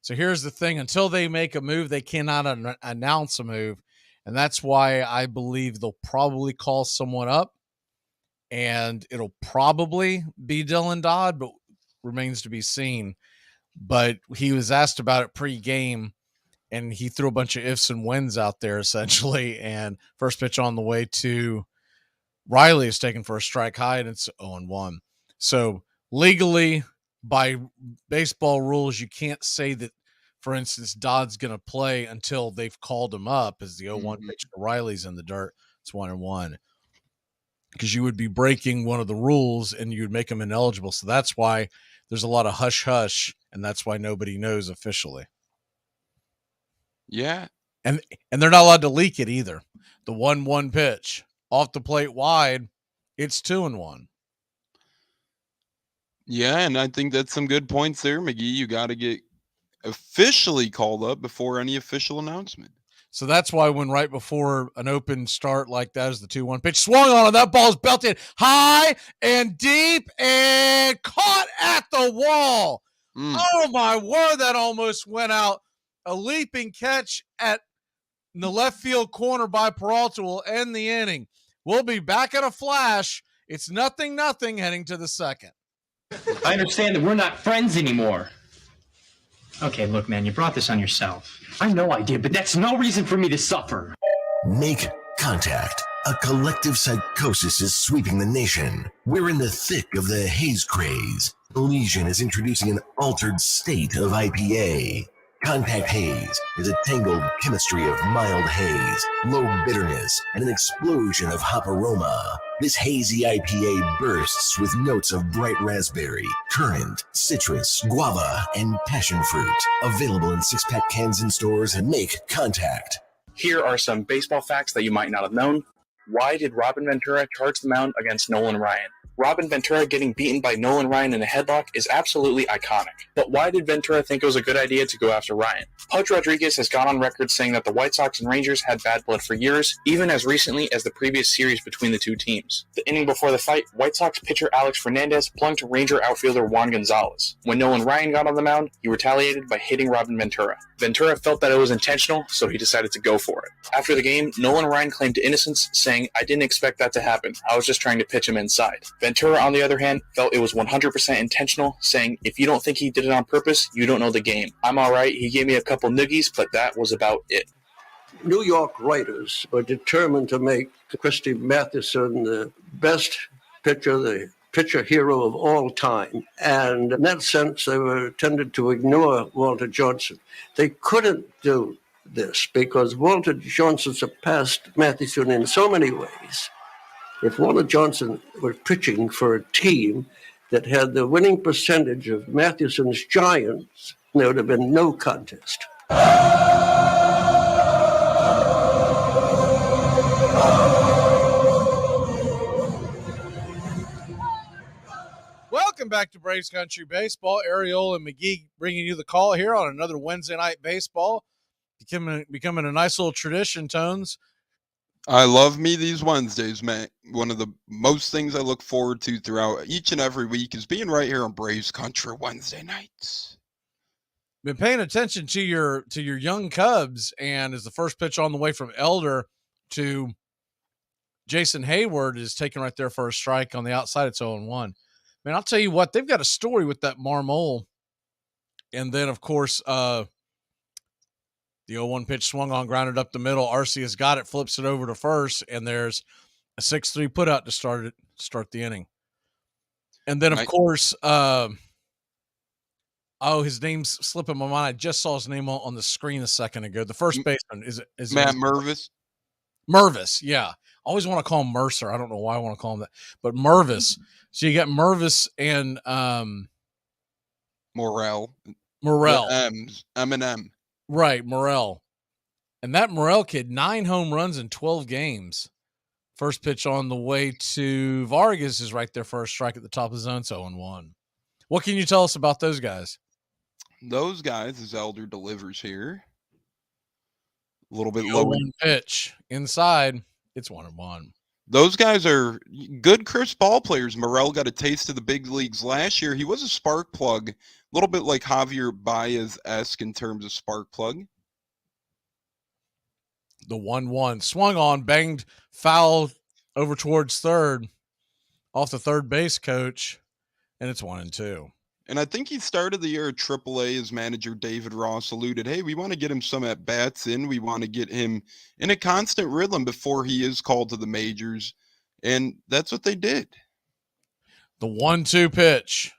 So here's the thing. Until they make a move, they cannot announce a move, and that's why I believe they'll probably call someone up, and it'll probably be Dylan Dodd, but remains to be seen. But he was asked about it pre-game, and he threw a bunch of ifs and whens out there, essentially. And first pitch on the way to Riley is taken for a strike high, and it's 0-1. So legally, by baseball rules, you can't say that, for instance, Dodd's going to play until they've called him up, as the 0-1 pitch to Riley's in the dirt. It's 1-1. Because you would be breaking one of the rules, and you would make him ineligible. So that's why there's a lot of hush-hush, and that's why nobody knows officially.
Yeah.
And they're not allowed to leak it either. The 1-1 pitch off the plate wide, it's 2-1.
Yeah, and I think that's some good points there, McGee. You got to get officially called up before any official announcement.
So that's why when right before an open start like that is the 2-1 pitch, swung on, and that ball's belted high and deep and caught at the wall. Oh, my word, that almost went out. A leaping catch at the left field corner by Peralta will end the inning. We'll be back in a flash. It's 0-0 heading to the second.
I understand that we're not friends anymore. Okay, look, man, you brought this on yourself. I know I did, but that's no reason for me to suffer.
Make contact. A collective psychosis is sweeping the nation. We're in the thick of the haze craze. Elysian is introducing an altered state of IPA. Contact Haze is a tangled chemistry of mild haze, low bitterness, and an explosion of hop aroma. This hazy IPA bursts with notes of bright raspberry, currant, citrus, guava, and passion fruit. Available in 6-pack cans in stores, and make contact.
Here are some baseball facts that you might not have known. Why did Robin Ventura charge the mound against Nolan Ryan? Robin Ventura getting beaten by Nolan Ryan in a headlock is absolutely iconic. But why did Ventura think it was a good idea to go after Ryan? Pudge Rodriguez has gone on record saying that the White Sox and Rangers had bad blood for years, even as recently as the previous series between the two teams. The inning before the fight, White Sox pitcher Alex Fernandez plunked Ranger outfielder Juan Gonzalez. When Nolan Ryan got on the mound, he retaliated by hitting Robin Ventura. Ventura felt that it was intentional, so he decided to go for it. After the game, Nolan Ryan claimed innocence, saying, "I didn't expect that to happen. I was just trying to pitch him inside." Ventura, on the other hand, felt it was 100% intentional, saying, "If you don't think he did it on purpose, you don't know the game. I'm alright, he gave me a couple noogies, but that was about it."
New York writers were determined to make Christy Mathewson the best pitcher, the pitcher hero of all time. And in that sense, they were tended to ignore Walter Johnson. They couldn't do this because Walter Johnson surpassed Mathewson in so many ways. If Walter Johnson were pitching for a team that had the winning percentage of Mathewson's Giants, there would have been no contest.
Welcome back to Braves Country Baseball. Ariel and McGee bringing you the call here on another Wednesday night baseball. Becoming a nice little tradition, Tones.
I love me these Wednesdays, man. One of the most things I look forward to throughout each and every week is being right here on Braves Country Wednesday nights.
Been paying attention to your young Cubs, and as the first pitch on the way from Elder to Jason Hayward is taken right there for a strike on the outside. It's 0-1. Man, I'll tell you what, they've got a story with that Marmol. And then, of course, the 0-1 pitch swung on, grounded up the middle. Arcia's got it, flips it over to first, and there's a 6-3 putout to start the inning. And then, of course, his name's slipping my mind. I just saw his name on the screen a second ago. The first baseman is
Matt Mervis.
Mervis, yeah. I always want to call him Mercer. I don't know why I want to call him that, but Mervis. So you got Mervis and
Morel. M&M.
Right, Morel. And that Morel kid, 9 home runs in 12 games. First pitch on the way to Vargas is right there for a strike at the top of the zone, 0-1. What can you tell us about those guys?
Those guys, as Elder delivers here. A little bit
low.
lower.
Pitch inside, it's 1-1.
Those guys are good, crisp ball players. Morel got a taste of the big leagues last year. He was a spark plug, a little bit like Javier Baez-esque in terms of spark plug.
The 1-1 swung on, banged foul over towards third, off the third base coach, and it's 1-2.
And I think he started the year at AAA, as manager David Ross alluded. Hey, we want to get him some at-bats in. We want to get him in a constant rhythm before he is called to the majors. And that's what they did.
The 1-2 pitch,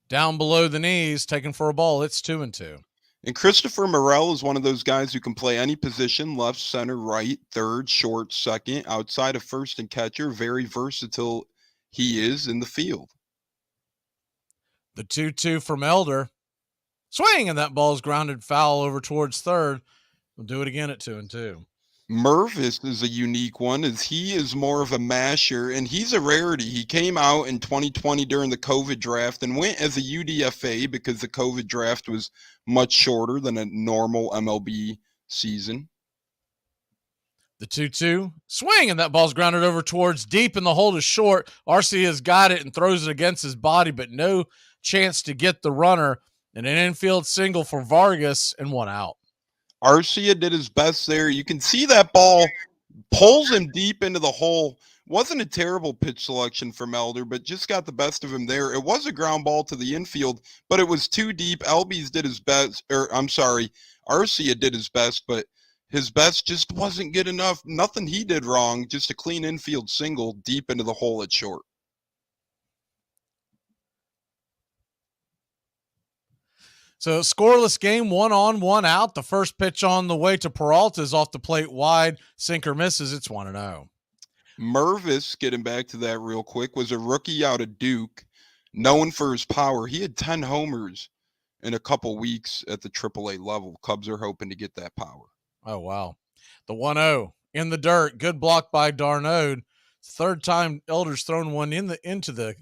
down below the knees, taken for a ball. It's 2-2.
And Christopher Morel is one of those guys who can play any position, left, center, right, third, short, second, outside of first and catcher. Very versatile he is in the field.
The 2-2 from Elder. Swing, and that ball's grounded foul over towards third. We'll do it again at 2-2.
Mervis is a unique one, as he is more of a masher, and he's a rarity. He came out in 2020 during the COVID draft and went as a UDFA because the COVID draft was much shorter than a normal MLB season.
The 2-2 swing, and that ball's grounded over towards deep, and the hold is short. Arcia's got it and throws it against his body, but no chance to get the runner, and an infield single for Vargas and 1 out.
Arcia did his best there. You can see that ball pulls him deep into the hole. Wasn't a terrible pitch selection from Elder, but just got the best of him there. It was a ground ball to the infield, but it was too deep. Albies did his best, Arcia did his best, but his best just wasn't good enough. Nothing he did wrong, just a clean infield single deep into the hole at short.
So scoreless game, 1 on, 1 out. The first pitch on the way to Peralta is off the plate wide. Sinker misses. It's 1-0.
Mervis, getting back to that real quick, was a rookie out of Duke, known for his power. He had 10 homers in a couple weeks at the AAA level. Cubs are hoping to get that power.
Oh, wow. The 1-0 in the dirt. Good block by Darnode. Third time Elder's thrown one into the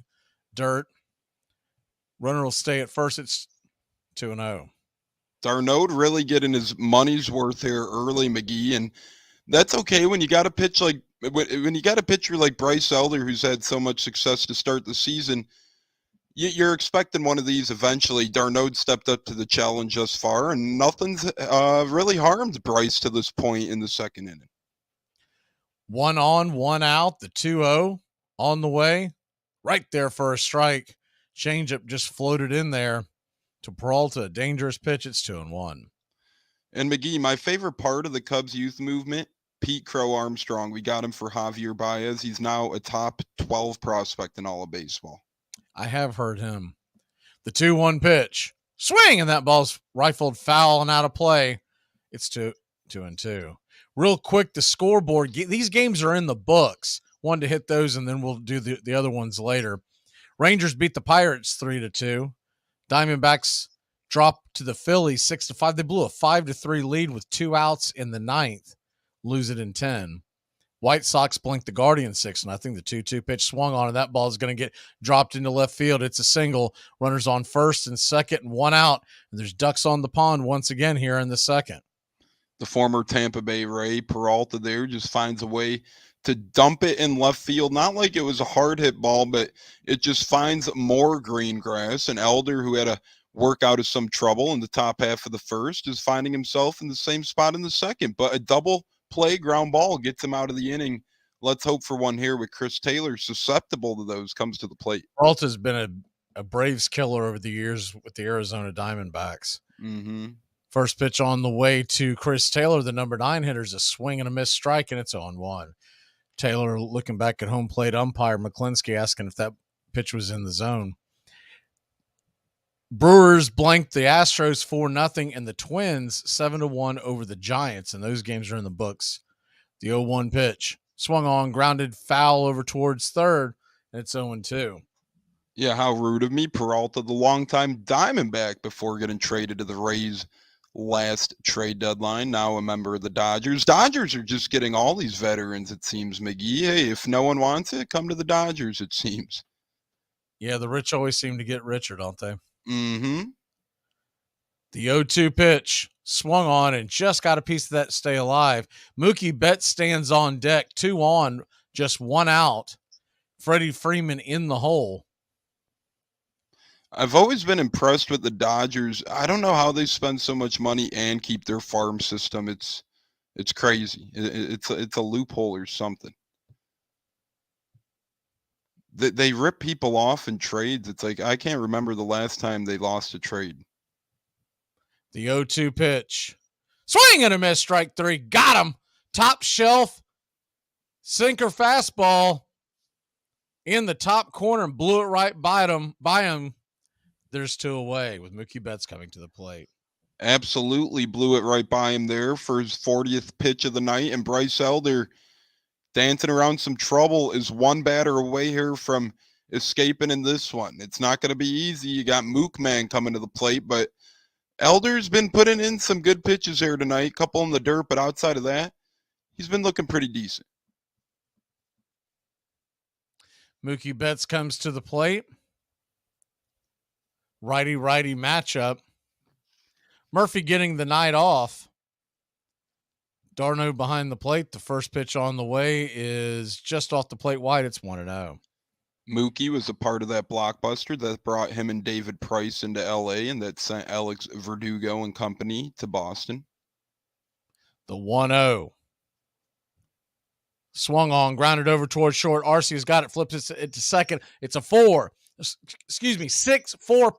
dirt. Runner will stay at first. It's 2-0.
Darnode really getting his money's worth here early, McGee, and that's okay when you got a pitch like when you got a pitcher like Bryce Elder, who's had so much success to start the season. You're expecting one of these eventually. Darnode stepped up to the challenge thus far, and nothing's really harmed Bryce to this point in the second inning.
1 on, 1 out. The 2-0 on the way, right there for a strike. Changeup just floated in there to Peralta. Dangerous pitch. It's 2-1.
And McGee, my favorite part of the Cubs youth movement, Pete Crow Armstrong. We got him for Javier Baez. He's now a top 12 prospect in all of baseball.
I have heard him. The 2-1 pitch. Swing, and that ball's rifled foul and out of play. It's 2-2. Real quick, the scoreboard. These games are in the books. Wanted to hit those, and then we'll do the other ones later. Rangers beat the Pirates 3-2. Diamondbacks dropped to the Phillies 6-5. They blew a 5-3 lead with 2 outs in the 9th. Lose it in 10. White Sox blinked the Guardians 6-0. The 2-2 pitch swung on, and that ball is going to get dropped into left field. It's a single. Runners on first and second and one out. And there's ducks on the pond once again here in the second.
The former Tampa Bay Ray, Peralta there, just finds a way to dump it in left field. Not like it was a hard hit ball, but it just finds more green grass. And Elder, who had a work out of some trouble in the top half of the first, is finding himself in the same spot in the second. But a double play ground ball gets him out of the inning. Let's hope for one here with Chris Taylor, susceptible to those, comes to the plate.
Peralta's been a Braves killer over the years with the Arizona Diamondbacks.
Mm-hmm.
First pitch on the way to Chris Taylor, the number 9 hitter, is a swing and a miss strike, and it's 0-1. Taylor looking back at home plate umpire McClinsky asking if that pitch was in the zone. Brewers blanked the Astros 4-0, and the Twins 7-1 over the Giants, and those games are in the books. The 0-1 pitch swung on, grounded foul over towards third, and it's 0-2.
Yeah, how rude of me. Peralta, the longtime Diamondback before getting traded to the Rays last trade deadline, now a member of the Dodgers. Dodgers are just getting all these veterans, it seems, McGee. Hey, if no one wants it, come to the Dodgers, it seems.
Yeah, the rich always seem to get richer, don't they?
Mm-hmm.
The 0-2 pitch swung on and just got a piece of that to stay alive. Mookie Betts stands on deck, 2 on, just 1 out. Freddie Freeman in the hole.
I've always been impressed with the Dodgers. I don't know how they spend so much money and keep their farm system. It's crazy. It's a loophole or something. They rip people off in trades. It's like I can't remember the last time they lost a trade.
The 0-2 pitch. Swing and a miss, strike 3. Got him. Top shelf. Sinker fastball in the top corner and blew it right by him. There's 2 away with Mookie Betts coming to the plate.
Absolutely blew it right by him there for his 40th pitch of the night. And Bryce Elder, dancing around some trouble, is 1 batter away here from escaping in this one. It's not going to be easy. You got Mook Man coming to the plate, but Elder's been putting in some good pitches here tonight. Couple in the dirt, but outside of that, he's been looking pretty decent.
Mookie Betts comes to the plate. Righty-righty matchup. Murphy getting the night off. Darno behind the plate. The first pitch on the way is just off the plate wide. It's 1-0.
Mookie was a part of that blockbuster that brought him and David Price into L.A. and that sent Alex Verdugo and company to Boston.
The 1-0. Swung on, grounded over towards short. Arcee's got it, flips it to second. It's a 6-4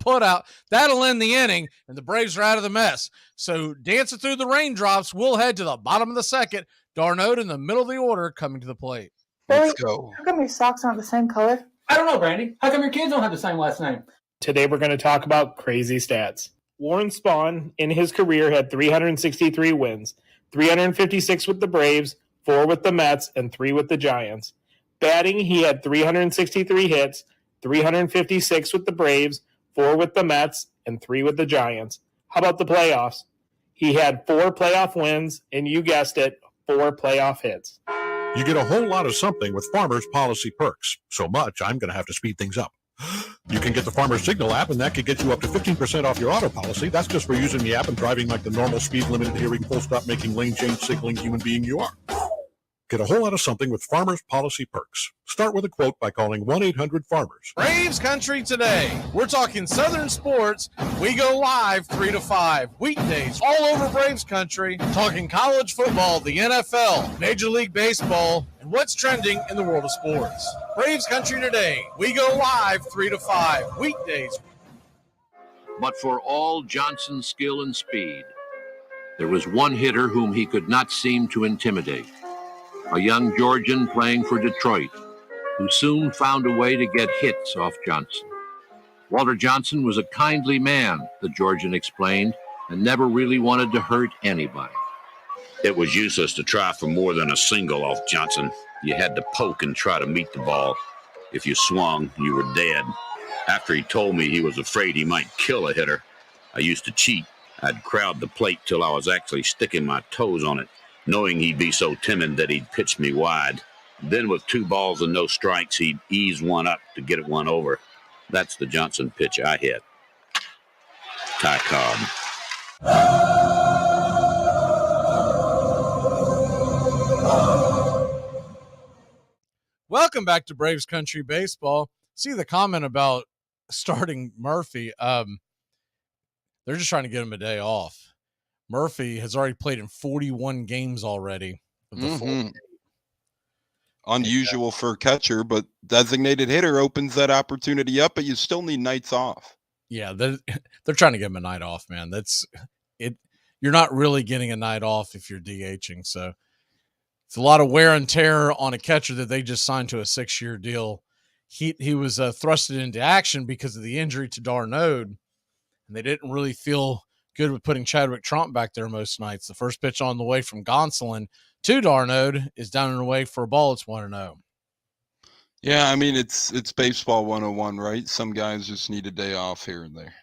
putout. That'll end the inning, and the Braves are out of the mess. So dancing through the raindrops, we'll head to the bottom of the second. Darno in the middle of the order coming to the plate.
Let's go.
How come your socks aren't the same color?
I don't know, Brandy. How come your kids don't have the same last name?
Today we're going to talk about crazy stats. Warren Spahn, in his career, had 363 wins, 356 with the Braves, 4 with the Mets, and 3 with the Giants. Batting, he had 363 hits, 356 with the Braves, 4 with the Mets, and 3 with the Giants. How about the playoffs? He had 4 playoff wins, and you guessed it, 4 playoff hits.
You get a whole lot of something with Farmers Policy Perks. So much, I'm going to have to speed things up. You can get the Farmers Signal app, and that could get you up to 15% off your auto policy. That's just for using the app and driving like the normal speed limited hearing, full stop, making lane change, signaling human being you are. Get a whole lot of something with Farmers Policy Perks. Start with a quote by calling 1-800-FARMERS.
Braves country today. We're talking Southern sports. We go live 3 to 5 weekdays all over Braves country. Talking college football, the NFL, Major League Baseball, and what's trending in the world of sports. Braves country today. We go live 3 to 5 weekdays.
But for all Johnson's skill and speed, there was one hitter whom he could not seem to intimidate. A young Georgian playing for Detroit, who soon found a way to get hits off Johnson. Walter Johnson was a kindly man, the Georgian explained, and never really wanted to hurt anybody.
It was useless to try for more than a single off Johnson. You had to poke and try to meet the ball. If you swung, you were dead. After he told me he was afraid he might kill a hitter, I used to cheat. I'd crowd the plate till I was actually sticking my toes on it. knowing he'd be so timid that he'd pitch me wide. Then with 2 balls and no strikes, he'd ease one up to get it one over. That's the Johnson pitch I hit. Ty Cobb.
Welcome back to Braves Country Baseball. See the comment about starting Murphy. They're just trying to get him a day off. Murphy has already played in 41 games already. Of the full
Unusual for a catcher, but designated hitter opens that opportunity up, but you still need nights off.
Yeah, they're trying to get him a night off, man. That's it. You're not really getting a night off if you're DHing. So it's a lot of wear and tear on a catcher that they just signed to a 6-year deal. He was thrusted into action because of the injury to d'Arnaud, and they didn't really feel good with putting Chadwick Tromp back there most nights. The first pitch on the way from Gonsolin to d'Arnaud is down and away for a ball. It's 1-0.
Yeah, I mean, it's baseball 101, right? Some guys just need a day off here and there.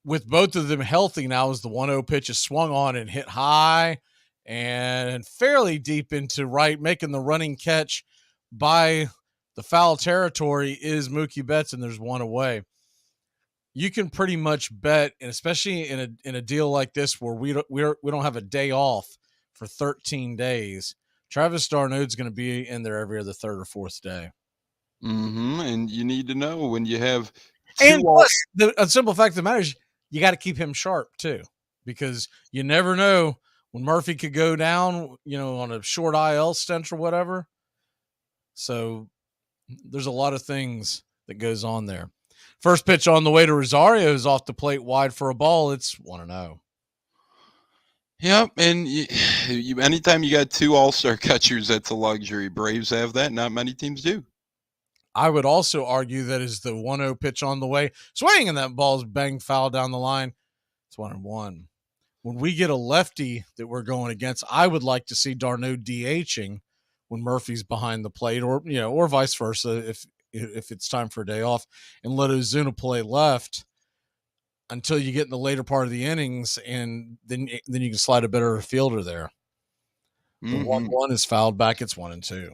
With both of them healthy now, as the 1-0 pitch is swung on and hit high and fairly deep into right, making the running catch by the foul territory is Mookie Betts, and there's one away. You can pretty much bet, and especially in a deal like this where we don't have a day off for 13 days, Travis d'Arnaud's going to be in there every other third or fourth day.
And you need to know when you have
And plus, the simple fact of the matter is you got to keep him sharp too, because you never know when Murphy could go down, on a short IL stint or whatever. So there's a lot of things that goes on there. First pitch on the way to Rosario is off the plate wide for a ball. It's 1-0.
Yep, and anytime you got 2 all-star catchers, that's a luxury. Braves have that. Not many teams do.
I would also argue that is the 1-0 pitch on the way. Swing, and that ball's banged foul down the line. It's 1-1. When we get a lefty that we're going against, I would like to see d'Arnaud DHing when Murphy's behind the plate, or vice versa if it's time for a day off, and let Ozuna play left until you get in the later part of the innings, and then you can slide a better fielder there. The 1-1 is fouled back. It's 1-2.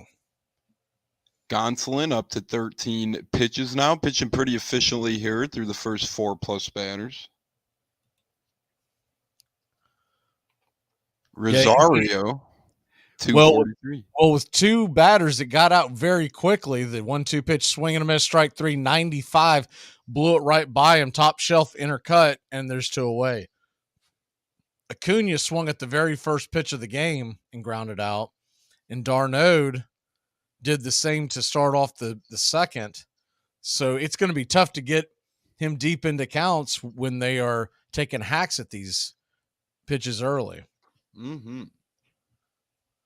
Gonsolin up to 13 pitches now, pitching pretty efficiently here through the first 4+ batters. Rosario, 243.
Well, with 2 batters that got out very quickly, the 1-2 pitch, swing and a miss, strike 3, 95, blew it right by him, top shelf, intercut, and there's 2 away. Acuna swung at the very first pitch of the game and grounded out, and d'Arnaud did the same to start off the second. So it's going to be tough to get him deep into counts when they are taking hacks at these pitches early.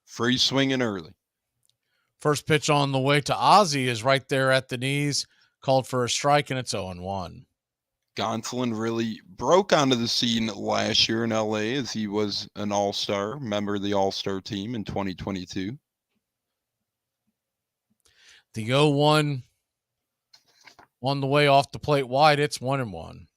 Free swinging early.
First pitch on the way to Ozzie is right there at the knees, called for a strike, and it's 0-1.
Gonsolin really broke onto the scene last year in LA as he was an all-star, member of the all-star team in 2022.
The 0-1 on the way off the plate wide, it's 1-1.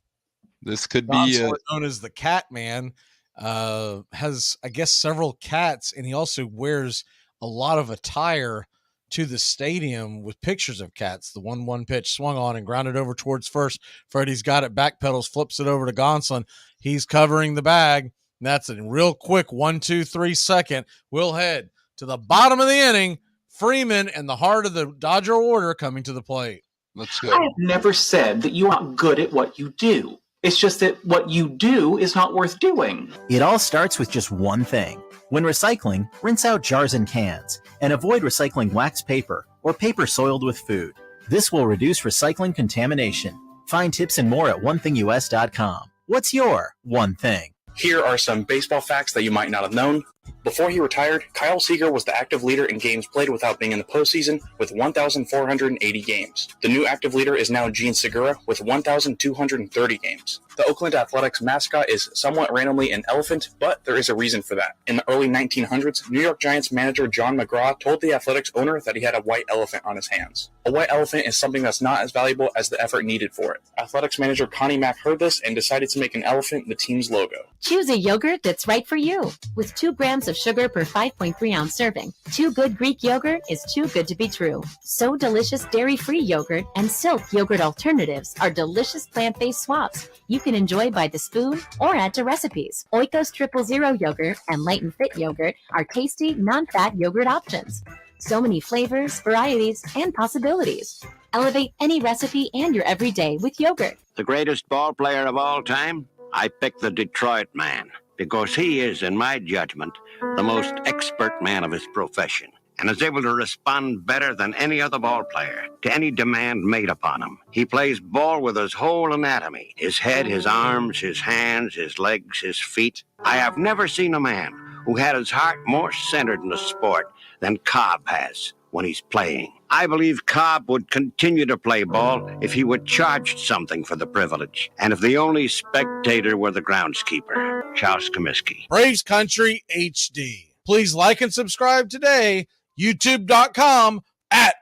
This could be
known as the Cat Man. Has, I guess, several cats, and he also wears a lot of attire to the stadium with pictures of cats. The 1-1 pitch swung on and grounded over towards first. Freddie's got it, backpedals, flips it over to Gonsolin. He's covering the bag. And that's a real quick 1-2-3 second. We'll head to the bottom of the inning. Freeman and the heart of the Dodger order coming to the plate.
Let's go.
I have never said that you aren't good at what you do. It's just that what you do is not worth doing.
It all starts with just one thing. When recycling, rinse out jars and cans, and avoid recycling wax paper or paper soiled with food. This will reduce recycling contamination. Find tips and more at onethingus.com. What's your one thing?
Here are some baseball facts that you might not have known. Before he retired, Kyle Seager was the active leader in games played without being in the postseason with 1,480 games. The new active leader is now Gene Segura with 1,230 games. The Oakland Athletics mascot is somewhat randomly an elephant, but there is a reason for that. In the early 1900s, New York Giants manager John McGraw told the Athletics owner that he had a white elephant on his hands. A white elephant is something that's not as valuable as the effort needed for it. Athletics manager Connie Mack heard this and decided to make an elephant the team's logo.
Choose a yogurt that's right for you with 2 grams grams of sugar per 5.3 ounce serving. Too Good Greek yogurt is too good to be true. So Delicious dairy-free yogurt and Silk yogurt alternatives are delicious plant-based swaps you can enjoy by the spoon or add to recipes. Oikos 000 yogurt and Light and Fit yogurt are tasty, non-fat yogurt options. So many flavors, varieties, and possibilities. Elevate any recipe and your everyday with yogurt.
The greatest ball player of all time? I pick the Detroit man because he is, in my judgment, the most expert man of his profession and is able to respond better than any other ball player to any demand made upon him. He plays ball with his whole anatomy, his head, his arms, his hands, his legs, his feet. I have never seen a man who had his heart more centered in the sport than Cobb has when he's playing. I believe Cobb would continue to play ball if he were charged something for the privilege, and if the only spectator were the groundskeeper. Charles Comiskey.
Braves Country HD. Please like and subscribe today. YouTube.com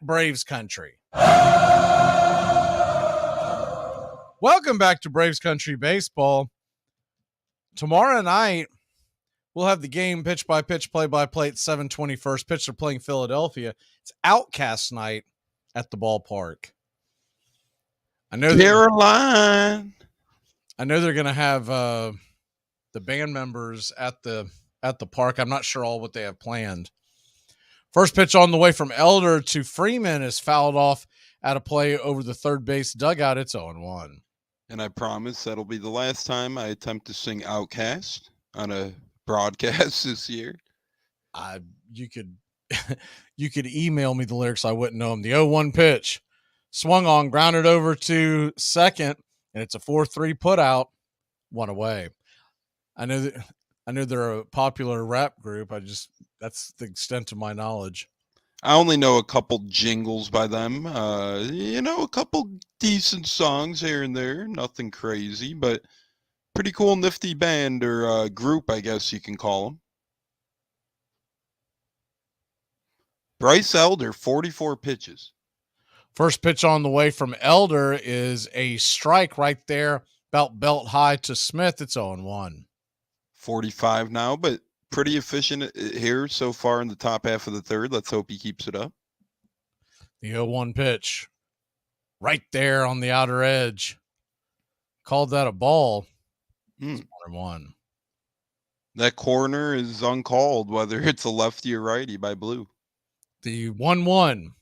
@Braves Country. Welcome back to Braves Country Baseball. Tomorrow night, we'll have the game pitch by pitch, play by play at 7:20 first pitch. They're playing Philadelphia. It's Outcast night at the ballpark. I know
Caroline.
I know they're going to have the band members at the park. I'm not sure all what they have planned. First pitch on the way from Elder to Freeman is fouled off at a play over the third base dugout. It's 0-1.
And I promise that'll be the last time I attempt to sing Outcast on a broadcast this year.
You could email me the lyrics. I wouldn't know them. The 0-1 pitch swung on, grounded over to second, and it's a 4-3 put out, one away. I know they're a popular rap group. That's the extent of my knowledge.
I only know a couple jingles by them. A couple decent songs here and there. Nothing crazy, but pretty cool, nifty band or group, I guess you can call them. Bryce Elder, 44 pitches.
First pitch on the way from Elder is a strike right there, about belt high to Smith. It's 0-1.
45 now, but pretty efficient here so far in the top half of the third. Let's hope he keeps it up.
The 0-1 pitch right there on the outer edge. Called that a ball. It's 1-1.
That corner is uncalled, whether it's a lefty or righty by Blue.
The 1-1.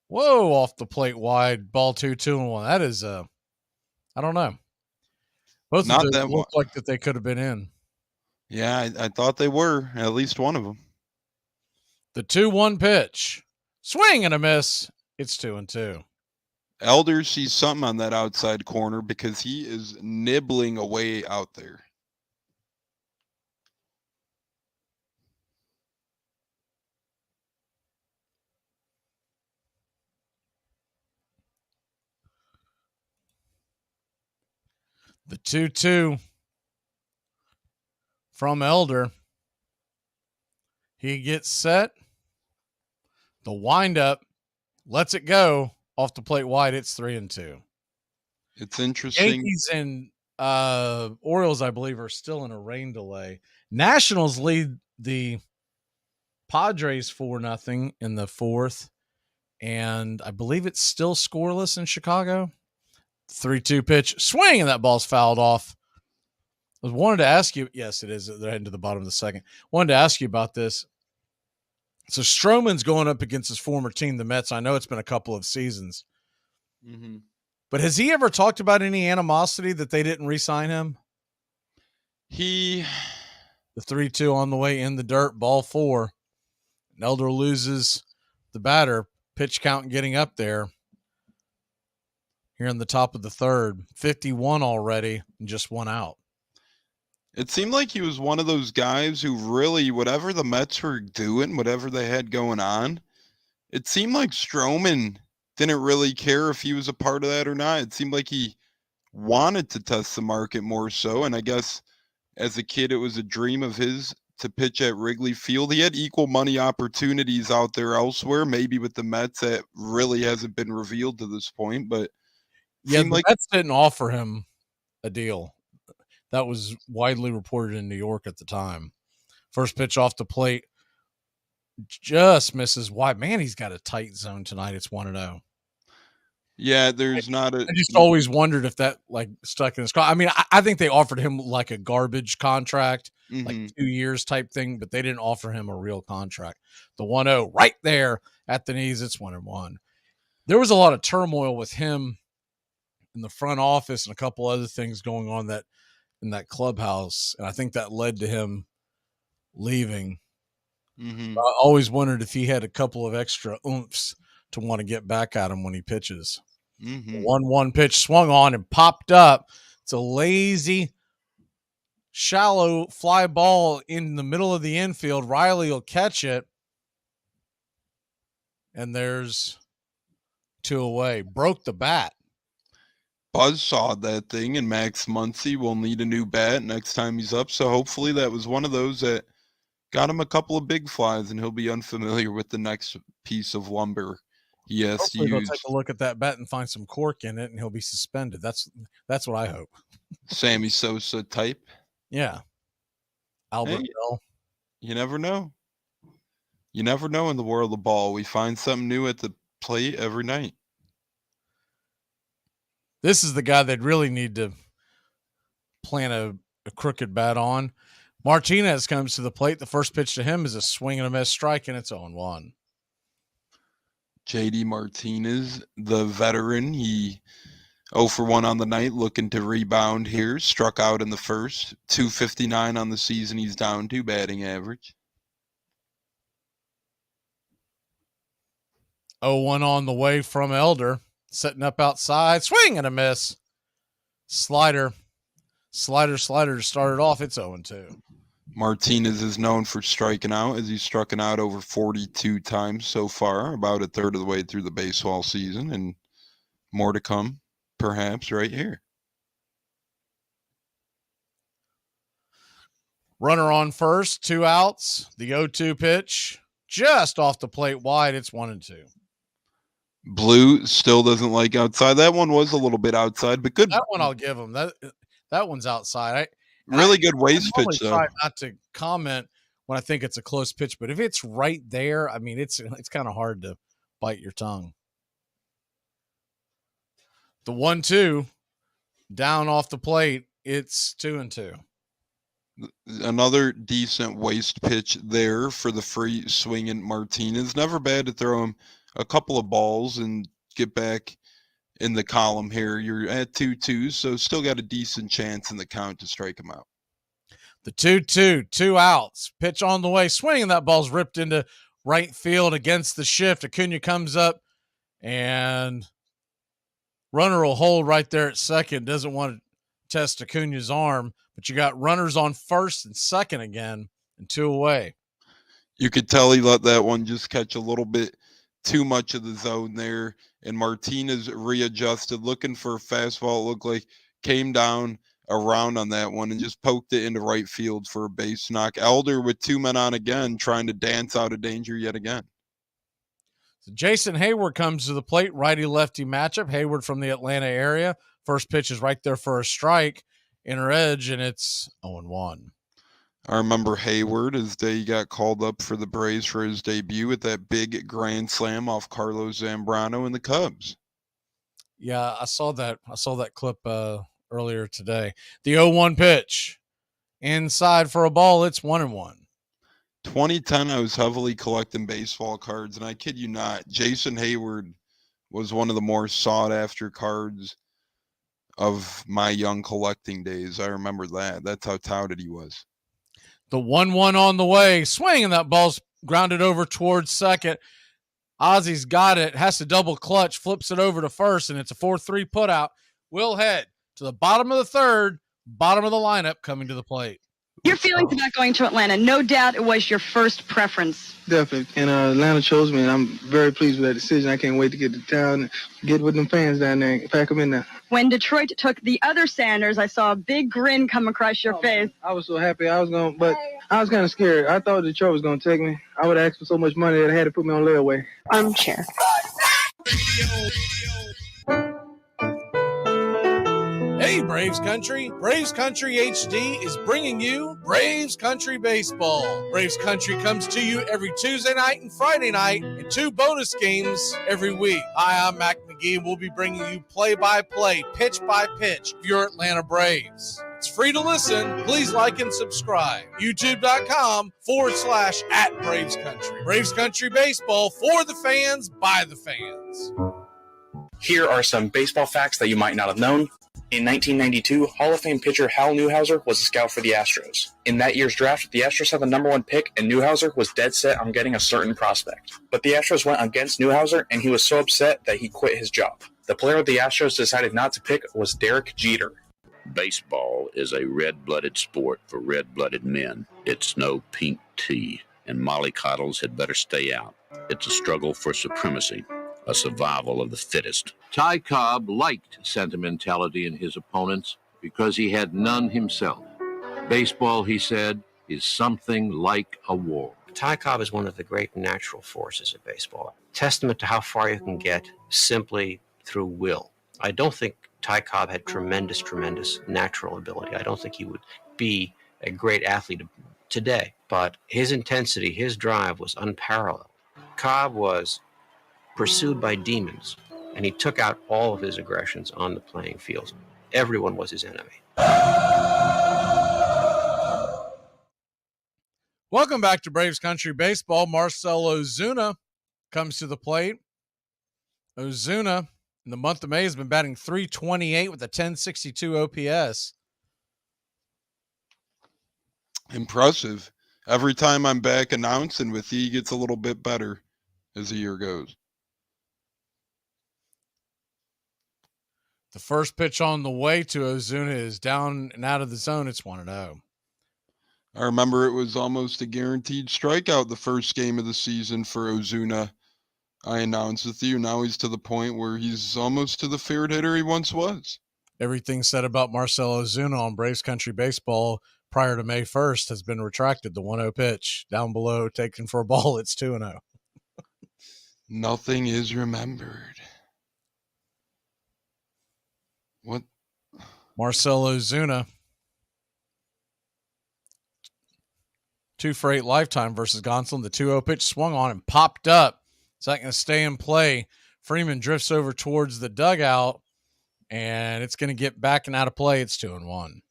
Whoa, off the plate wide. Ball 2-1. That is, I don't know. Both of them look like that they could have been in.
Yeah, I thought they were, at least one of them.
The 2-1 pitch. Swing and a miss. It's 2-2.
Elder sees something on that outside corner because he is nibbling away out there.
The 2-2 from Elder. He gets set. The windup lets it go off the plate wide. It's 3-2.
It's interesting.
Yankees and Orioles, I believe, are still in a rain delay. Nationals lead the Padres 4-0 in the fourth, and I believe it's still scoreless in Chicago. 3-2 pitch, swing, and that ball's fouled off. I wanted to ask you, yes, it is. They're heading to the bottom of the second. Wanted to ask you about this. So Stroman's going up against his former team, the Mets. I know it's been a couple of seasons.
Mm-hmm.
But has he ever talked about any animosity that they didn't re-sign him?
The
3-2 on the way in the dirt, ball 4. Elder loses the batter, pitch count getting up there. Here in the top of the third, 51 already, and just one out.
It seemed like he was one of those guys who really, whatever the Mets were doing, whatever they had going on, it seemed like Stroman didn't really care if he was a part of that or not. It seemed like he wanted to test the market more so, and I guess as a kid it was a dream of his to pitch at Wrigley Field. He had equal money opportunities out there elsewhere, maybe with the Mets. That really hasn't been revealed to this point, but
yeah, the Mets didn't offer him a deal. That was widely reported in New York at the time.
First pitch off the plate just misses wide. Man, he's got a tight zone tonight. It's 1-0.
Yeah, there's not a.
I just always wondered if that like stuck in his car. I mean, I think they offered him like a garbage contract, like 2 years type thing, but they didn't offer him a real contract. The 1-0 right there at the knees. It's 1-1. There was a lot of turmoil with him in the front office and a couple other things going on that in that clubhouse, and I think that led to him leaving. I always wondered if he had a couple of extra oomphs to want to get back at him when he pitches. 1-1 pitch swung on and popped up. It's a lazy, shallow fly ball in the middle of the infield. Riley will catch it. And there's 2 away. Broke the bat.
Buzz saw that thing, and Max Muncy will need a new bat next time he's up. So hopefully that was one of those that got him a couple of big flies, and he'll be unfamiliar with the next piece of lumber he has
Hopefully
to
they'll
use.
take a look at that bat and find some cork in it, and he'll be suspended. That's what I hope.
Sammy Sosa type.
Yeah. Albert
Hey,
Bell.
you never know. You never know in the world of ball. We find something new at the plate every night.
This is the guy they'd really need to plant a crooked bat on. Martinez comes to the plate. The first pitch to him is a swing and a miss strike, and it's 0-1.
JD Martinez, the veteran, he 0 for 1 on the night, looking to rebound here. Struck out in the first. 259 on the season he's down to, batting average.
0-1 on the way from Elder. Setting up outside. Swing and a miss. Slider to start it off. It's 0-2.
Martinez is known for striking out, as he's struck out over 42 times so far, about a third of the way through the baseball season, and more to come, perhaps, right here.
Runner on first, 2 outs. The 0-2 pitch just off the plate wide. It's 1-2.
Blue still doesn't like outside. That one was a little bit outside, but good.
That one I'll give him. That one's outside.
Really good waist
I
pitch, though.
try not to comment when I think it's a close pitch, but if it's right there, I mean, it's kind of hard to bite your tongue. The 1-2 down off the plate. It's 2-2.
Another decent waist pitch there for the free swinging Martinez. Never bad to throw him a couple of balls and get back in the column here. You're at 2-2, so still got a decent chance in the count to strike him out.
The 2-2, 2 outs. Pitch on the way. Swinging. That ball's ripped into right field against the shift. Acuna comes up, and runner will hold right there at second. Doesn't want to test Acuna's arm, but you got runners on first and second again, and 2 away.
You could tell he let that one just catch a little bit too much of the zone there, and Martinez readjusted, looking for a fastball. It looked like came down around on that one and just poked it into right field for a base knock. Elder with 2 men on again, trying to dance out of danger yet again.
So Jason Hayward comes to the plate, righty-lefty matchup. Hayward from the Atlanta area. First pitch is right there for a strike, inner edge, and it's 0-1.
I remember Hayward as they got called up for the Braves for his debut with that big grand slam off Carlos Zambrano and the Cubs.
Yeah, I saw that clip earlier today. The 0-1 pitch. Inside for a ball. It's 1-1.
2010, I was heavily collecting baseball cards, and I kid you not, Jason Hayward was one of the more sought-after cards of my young collecting days. I remember that. That's how touted he was.
The 1-1 on the way. Swing, and that ball's grounded over towards second. Ozzy's got it. Has to double clutch. Flips it over to first, and it's a 4-3 putout. We'll head to the bottom of the third, bottom of the lineup coming to the plate.
Your feelings about going to Atlanta, no doubt it was your first preference.
Definitely. And Atlanta chose me, and I'm very pleased with that decision. I can't wait to get to town and get with them fans down there and pack them in there.
When Detroit took the other Sanders, I saw a big grin come across your face.
I was so happy but I was kind of scared. I thought Detroit was going to take me. I would ask for so much money that I had to put me on layaway.
Armchair.
Hey,
Hey, Braves Country! Braves Country HD is bringing you Braves Country Baseball. Braves Country comes to you every Tuesday night and Friday night, and 2 bonus games every week. Hi, I'm Mac Magee, and we'll be bringing you play-by-play, pitch-by-pitch of your Atlanta Braves. It's free to listen. Please like and subscribe. YouTube.com/@Braves Country. Braves Country Baseball for the fans, by the fans.
Here are some baseball facts that you might not have known. In 1992, Hall of Fame pitcher Hal Newhouser was a scout for the Astros. In that year's draft, the Astros had the number 1 pick, and Newhouser was dead set on getting a certain prospect. But the Astros went against Newhouser, and he was so upset that he quit his job. The player the Astros decided not to pick was Derek Jeter.
Baseball is a red-blooded sport for red-blooded men. It's no pink tea, and mollycoddles had better stay out. It's a struggle for supremacy, a survival of the fittest. Ty Cobb liked sentimentality in his opponents because he had none himself. Baseball, he said, is something like a war.
Ty Cobb is one of the great natural forces of baseball. Testament to how far you can get simply through will. I don't think Ty Cobb had tremendous natural ability. I don't think he would be a great athlete today, but his intensity, his drive was unparalleled. Cobb was pursued by demons, and he took out all of his aggressions on the playing field. Everyone was his enemy.
Welcome back to Braves Country Baseball. Marcell Ozuna comes to the plate. Ozuna, in the month of May, has been batting .328 with a .1062 OPS.
Impressive. Every time I'm back announcing with you, he gets a little bit better as the year goes.
The first pitch on the way to Ozuna is down and out of the zone. It's 1-0.
I remember it was almost a guaranteed strikeout the first game of the season for Ozuna. I announced with you. Now he's to the point where he's almost to the favorite hitter he once was.
Everything said about Marcell Ozuna on Braves Country Baseball prior to May 1st has been retracted. The 1-0 pitch down below, taken for a ball. It's 2-0.
Nothing is remembered. What?
Marcell Ozuna. 2 for 8 lifetime versus Gonsolin. The 2-0 pitch swung on and popped up. It's not going to stay in play. Freeman drifts over towards the dugout, and it's going to get back and out of play. It's 2-1.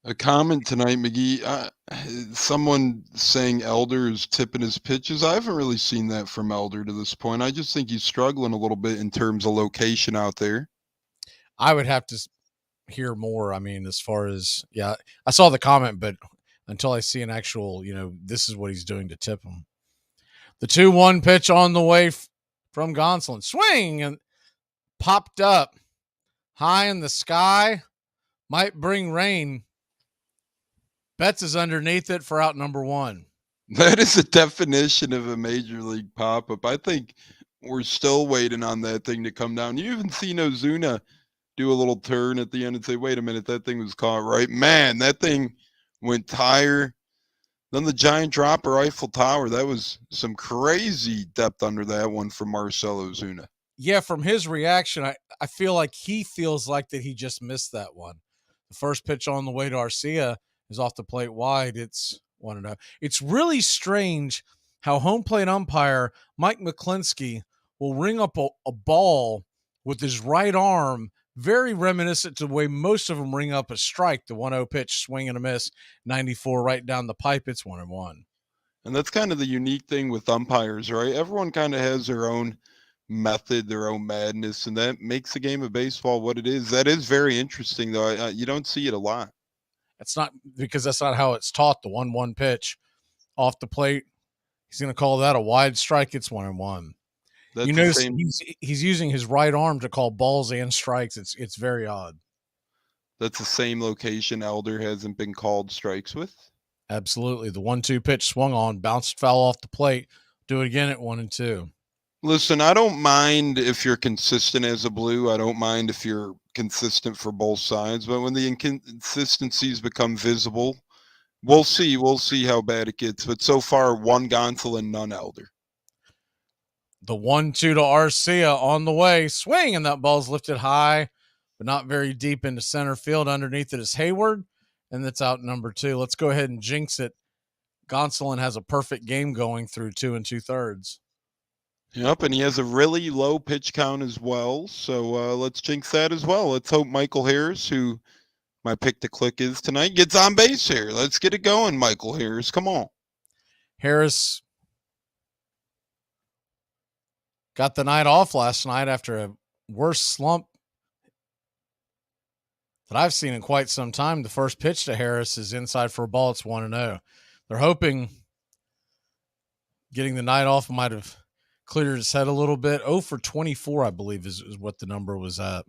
A comment tonight, McGee. Someone saying Elder is tipping his pitches. I haven't really seen that from Elder to this point. I just think he's struggling a little bit in terms of location out there.
I would have to hear more. I mean, as far as, yeah, I saw the comment, but until I see an actual, this is what he's doing to tip him. The 2-1 pitch on the way from Gonsolin. Swing and popped up high in the sky. Might bring rain. Betts is underneath it for out number 1.
That is a definition of a major league pop-up. I think we're still waiting on that thing to come down. You even seen Ozuna do a little turn at the end and say, wait a minute, that thing was caught right. Man, that thing went higher than the giant dropper Eiffel Tower. That was some crazy depth under that one from Marcell Ozuna.
Yeah, from his reaction, I feel like he feels like that he just missed that one. The first pitch on the way to Arcia is off the plate wide. It's 1-0. It's really strange how home plate umpire Mike McClinsky will ring up a ball with his right arm, very reminiscent to the way most of them ring up a strike. The 1-0 pitch, swing and a miss, 94 right down the pipe. It's 1-1.
And that's kind of the unique thing with umpires, right? Everyone kind of has their own method, their own madness, and that makes the game of baseball what it is. That is very interesting, though. You don't see it a lot.
It's not because that's not how it's taught. The 1-1 pitch off the plate, he's going to call that a wide strike. It's 1-1. You notice he's using his right arm to call balls and strikes. It's very odd.
That's the same location Elder hasn't been called strikes with.
Absolutely. The 1-2 pitch swung on, bounced foul off the plate. Do it again at 1-2.
Listen, I don't mind if you're consistent as a Blue. I don't mind if you're consistent for both sides. But when the inconsistencies become visible, we'll see. We'll see how bad it gets. But so far, 1 Gonsolin, none Elder.
The 1-2 to Arcia on the way. Swing, and that ball's lifted high
but not very deep into center field. Underneath it is Hayward, and that's out number 2. Let's go ahead and jinx it. Gonsolin has a perfect game going through 2 2/3.
Yep, and he has a really low pitch count as well. So let's jinx that as well. Let's hope Michael Harris, who my pick to click is tonight, gets on base here. Let's get it going, Michael Harris. Come on.
Harris got the night off last night after a worse slump that I've seen in quite some time. The first pitch to Harris is inside for a ball. It's 1-0. They're hoping getting the night off might have cleared his head a little bit. 0 for 24, I believe, is what the number was at.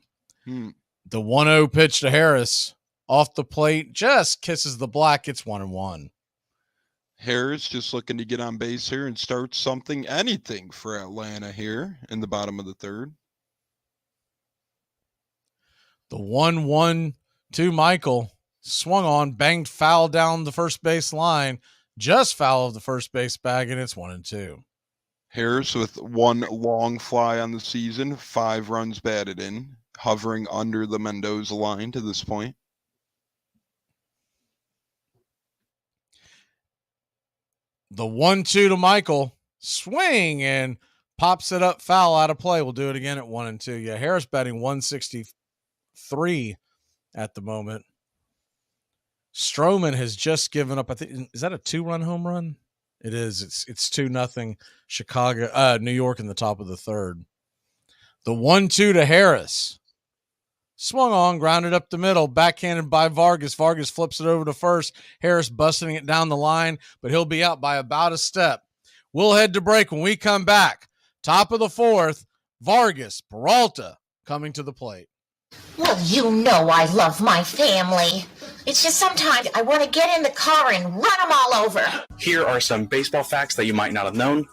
The 1-0 pitch to Harris off the plate, just kisses the black. It's 1-1.
Harris just looking to get on base here and start anything for Atlanta here in the bottom of the third.
The 1-1 to Michael, swung on, banged foul down the first base line, just foul of the first base bag, and it's 1-2.
Harris with one long fly on the season, 5 runs batted in, hovering under the Mendoza line to this point.
The 1-2 to Michael, swing and pops it up, foul, out of play. We'll do it again at 1-2. Yeah, Harris batting 163 at the moment. Stroman has just given up. I think, is that a 2-run home run? It is. It's 2-0 Chicago, New York in the top of the third. The 1-2 to Harris. Swung on, grounded up the middle, backhanded by Vargas. Vargas flips it over to first. Harris busting it down the line, but he'll be out by about a step. We'll head to break. When we come back, top of the fourth, Vargas, Peralta coming to the plate.
Well, you know I love my family. It's just sometimes I want to get in the car and run them all over.
Here are some baseball facts that you might not have known.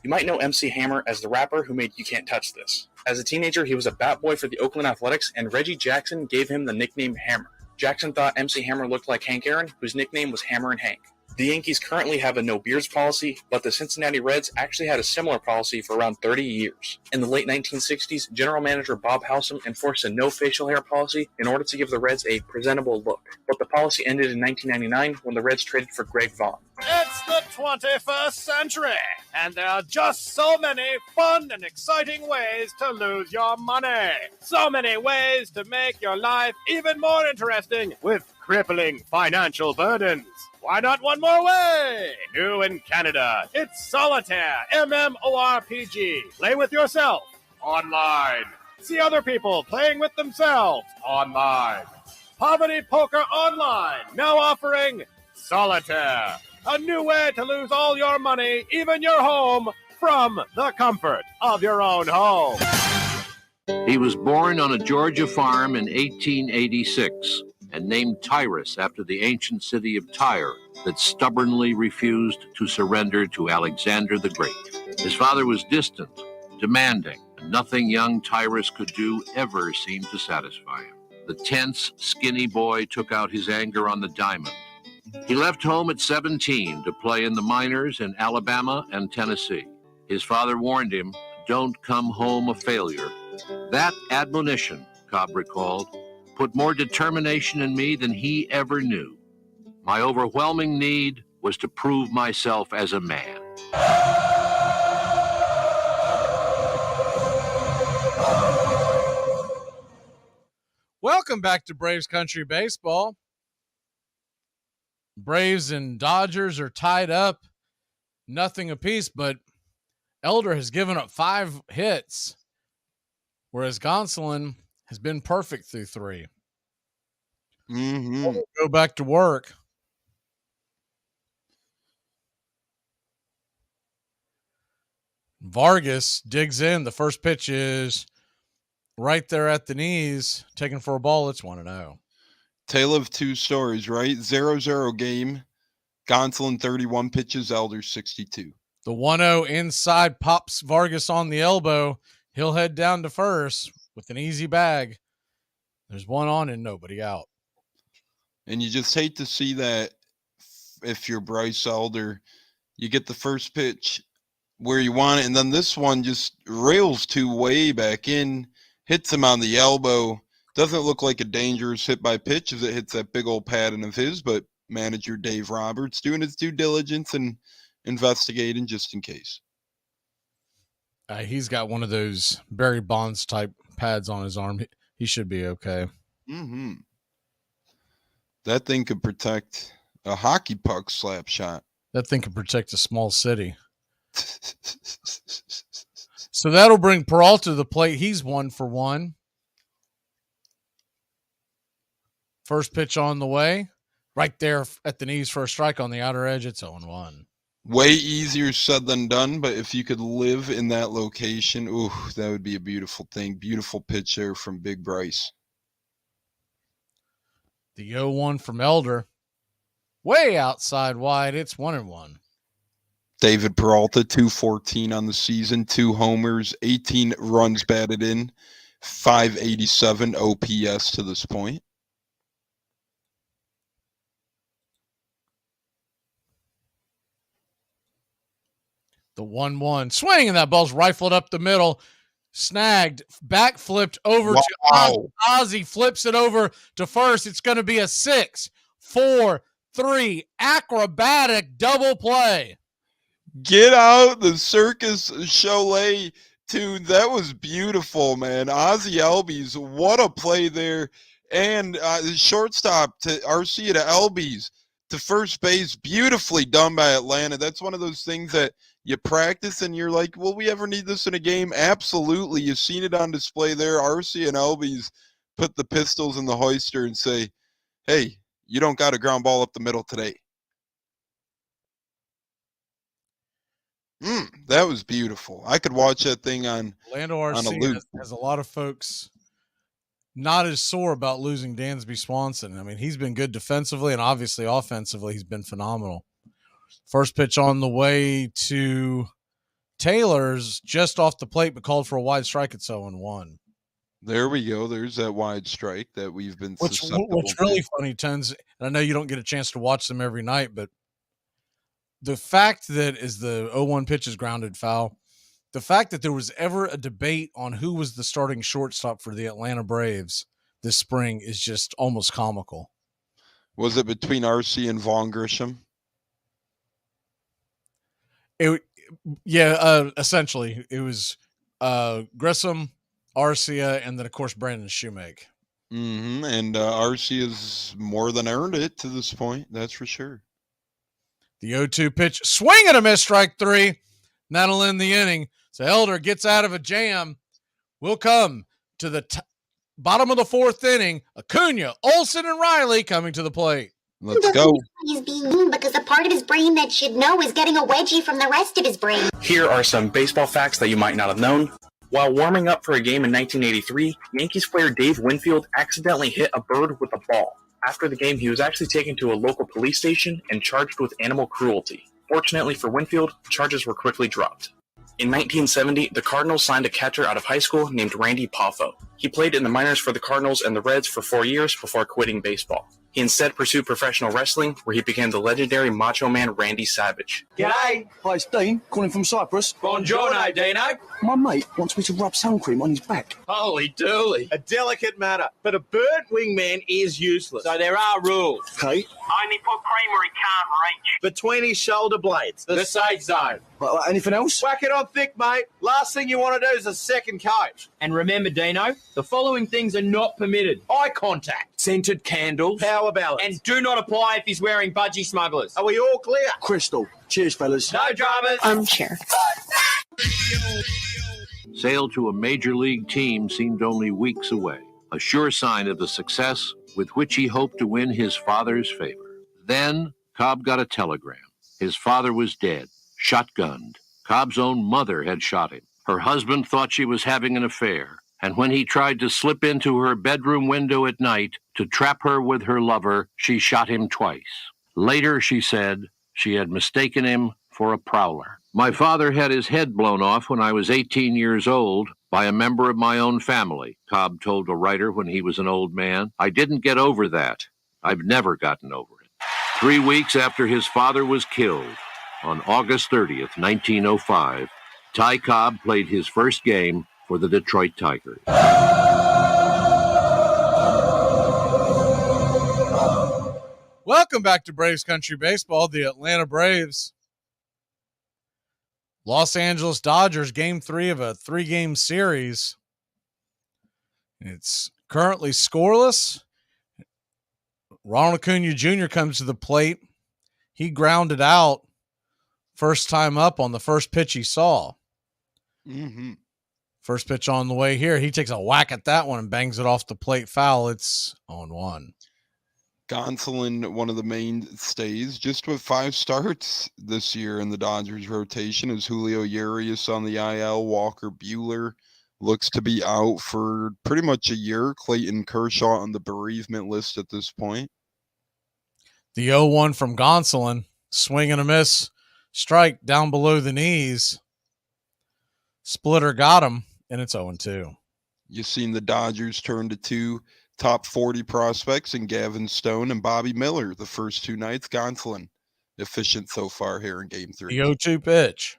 You might know MC Hammer as the rapper who made You Can't Touch This. As a teenager, he was a bat boy for the Oakland Athletics, and Reggie Jackson gave him the nickname Hammer. Jackson thought MC Hammer looked like Hank Aaron, whose nickname was Hammer and Hank. The Yankees currently have a no beards policy, but the Cincinnati Reds actually had a similar policy for around 30 years. In the late 1960s, general manager Bob Howsam enforced a no facial hair policy in order to give the Reds a presentable look. But the policy ended in 1999 when the Reds traded for Greg Vaughn.
It's the 21st century, and there are just so many fun and exciting ways to lose your money. So many ways to make your life even more interesting with crippling financial burdens. Why not one more way? New in Canada, it's Solitaire, MMORPG. Play with yourself, online. See other people playing with themselves, online. Poverty Poker Online, now offering Solitaire. A new way to lose all your money, even your home, from the comfort of your own home.
He was born on a Georgia farm in 1886 and named Tyrus after the ancient city of Tyre that stubbornly refused to surrender to Alexander the Great. His father was distant, demanding, and nothing young Tyrus could do ever seemed to satisfy him. The tense, skinny boy took out his anger on the diamond. He left home at 17 to play in the minors in Alabama and Tennessee. His father warned him, "Don't come home a failure." That admonition, Cobb recalled, put more determination in me than he ever knew. My overwhelming need was to prove myself as a man.
Welcome back to Braves Country Baseball. Braves and Dodgers are tied up, nothing apiece, but Elder has given up 5 hits, whereas Gonsolin has been perfect through 3. We'll go back to work. Vargas digs in. The first pitch is right there at the knees, taken for a ball. It's 1-0.
Tale of two stories, right? 0-0 game. Gonsolin 31 pitches, Elder 62.
The 1-0 inside pops Vargas on the elbow. He'll head down to first with an easy bag. There's one on and nobody out.
And you just hate to see that if you're Bryce Elder. You get the first pitch where you want it, and then this one just rails way back in, hits him on the elbow, Doesn't look like a dangerous hit by pitch as it hits that big old pattern of his, but manager Dave Roberts doing his due diligence and investigating just in case.
He's got one of those Barry Bonds type pads on his arm. He should be okay.
Mm-hmm. That thing could protect a hockey puck slap shot.
That thing could protect a small city. So that'll bring Peralta to the plate. He's 1 for 1. First pitch on the way. Right there at the knees for a strike on the outer edge. It's 0-1.
Way easier said than done, but if you could live in that location, ooh, that would be a beautiful thing. Beautiful pitch there from Big Bryce.
The 0-1 from Elder. Way outside wide. It's 1-1.
David Peralta, 214 on the season, 2 homers, 18 runs batted in, 587 OPS to this point.
The 1-1 swing, and that ball's rifled up the middle, snagged, back flipped over to Ozzy. Ozzy flips it over to first. It's going to be a 6-4-3 acrobatic double play.
Get out the Circus Cholet tune. That was beautiful, man. Ozzy Albies, what a play there. And shortstop to RC to Albies to first base. Beautifully done by Atlanta. That's one of those things that you practice and you're like, will we ever need this in a game? Absolutely. You've seen it on display there. RC and Albies put the pistols in the hoister and say, hey, you don't got a ground ball up the middle today. That was beautiful. I could watch that thing on
Orlando
on a
RC
loop.
has a lot of folks not as sore about losing Dansby Swanson. I mean, he's been good defensively and obviously offensively he's been phenomenal. First pitch on the way to Taylor's just off the plate, but called for a wide strike at 0-1.
There we go. There's that wide strike that we've been susceptible
What's really funny, Tons, and I know you don't get a chance to watch them every night, but the fact that is the 0-1 pitch is grounded foul. The fact that there was ever a debate on who was the starting shortstop for the Atlanta Braves this spring is just almost comical.
Was it between RC and Vaughn Grisham?
Essentially it was Grissom, Arcia, and then of course Brandon Shoemake.
And RC has more than earned it to this point. That's for sure.
The 0-2 pitch, swing and a miss, strike 3. And that'll end the inning. So Elder gets out of a jam. We'll come to the bottom of the 4th inning. Acuna, Olsen, and Riley coming to the plate.
Let's go.
He's being mean because the part of his brain that should know is getting a wedgie from the rest of his brain.
Here are some baseball facts that you might not have known. While warming up for a game in 1983, Yankees player Dave Winfield accidentally hit a bird with a ball. After the game, he was actually taken to a local police station and charged with animal cruelty. Fortunately for Winfield, charges were quickly dropped. In 1970, the Cardinals signed a catcher out of high school named Randy Poffo. He played in the minors for the Cardinals and the Reds for 4 years before quitting baseball. He instead pursued professional wrestling, where he became the legendary Macho Man Randy Savage.
G'day. Hi, it's Dean, calling from Cyprus.
Buongiorno, Dino.
My mate wants me to rub sun cream on his back.
Holy dooly. A delicate matter, but a burnt wingman is useless. So there are rules.
Okay.
Only put cream where he can't reach. Between his shoulder blades. The safe zone.
Anything else?
Whack it on thick, mate. Last thing you want to do is a second coat.
And remember, Dino, the following things are not permitted.
Eye contact.
Scented candles.
Power balance.
And do not apply if he's wearing budgie smugglers.
Are we all clear?
Crystal. Cheers, fellas.
No dramas.
Armchair.
Sale to a major league team seemed only weeks away, a sure sign of the success with which he hoped to win his father's favor. Then Cobb got a telegram. His father was dead, shotgunned. Cobb's own mother had shot him. Her husband thought she was having an affair, and when he tried to slip into her bedroom window at night to trap her with her lover, she shot him twice. Later, she said, she had mistaken him for a prowler. My father had his head blown off when I was 18 years old by a member of my own family, Cobb told a writer when he was an old man. I didn't get over that. I've never gotten over it. 3 weeks after his father was killed, on August 30th, 1905, Ty Cobb played his first game for the Detroit Tigers.
Welcome back to Braves Country Baseball. The Atlanta Braves, Los Angeles Dodgers, game 3 of a 3-game series. It's currently scoreless. Ronald Acuna Jr. comes to the plate. He grounded out first time up on the first pitch he saw.
Mm-hmm.
First pitch on the way here. He takes a whack at that one and bangs it off the plate foul. It's 0-1.
Gonsolin, one of the mainstays, just with 5 starts this year in the Dodgers rotation, is Julio Urias on the IL. Walker Buehler looks to be out for pretty much a year. Clayton Kershaw on the bereavement list at this point.
The 0-1 from Gonsolin. Swing and a miss. Strike down below the knees. Splitter got him, and it's 0-2.
You've seen the Dodgers turn to 2 top 40 prospects in Gavin Stone and Bobby Miller the first 2 nights. Gonsolin efficient so far here in game 3.
The 0-2 pitch.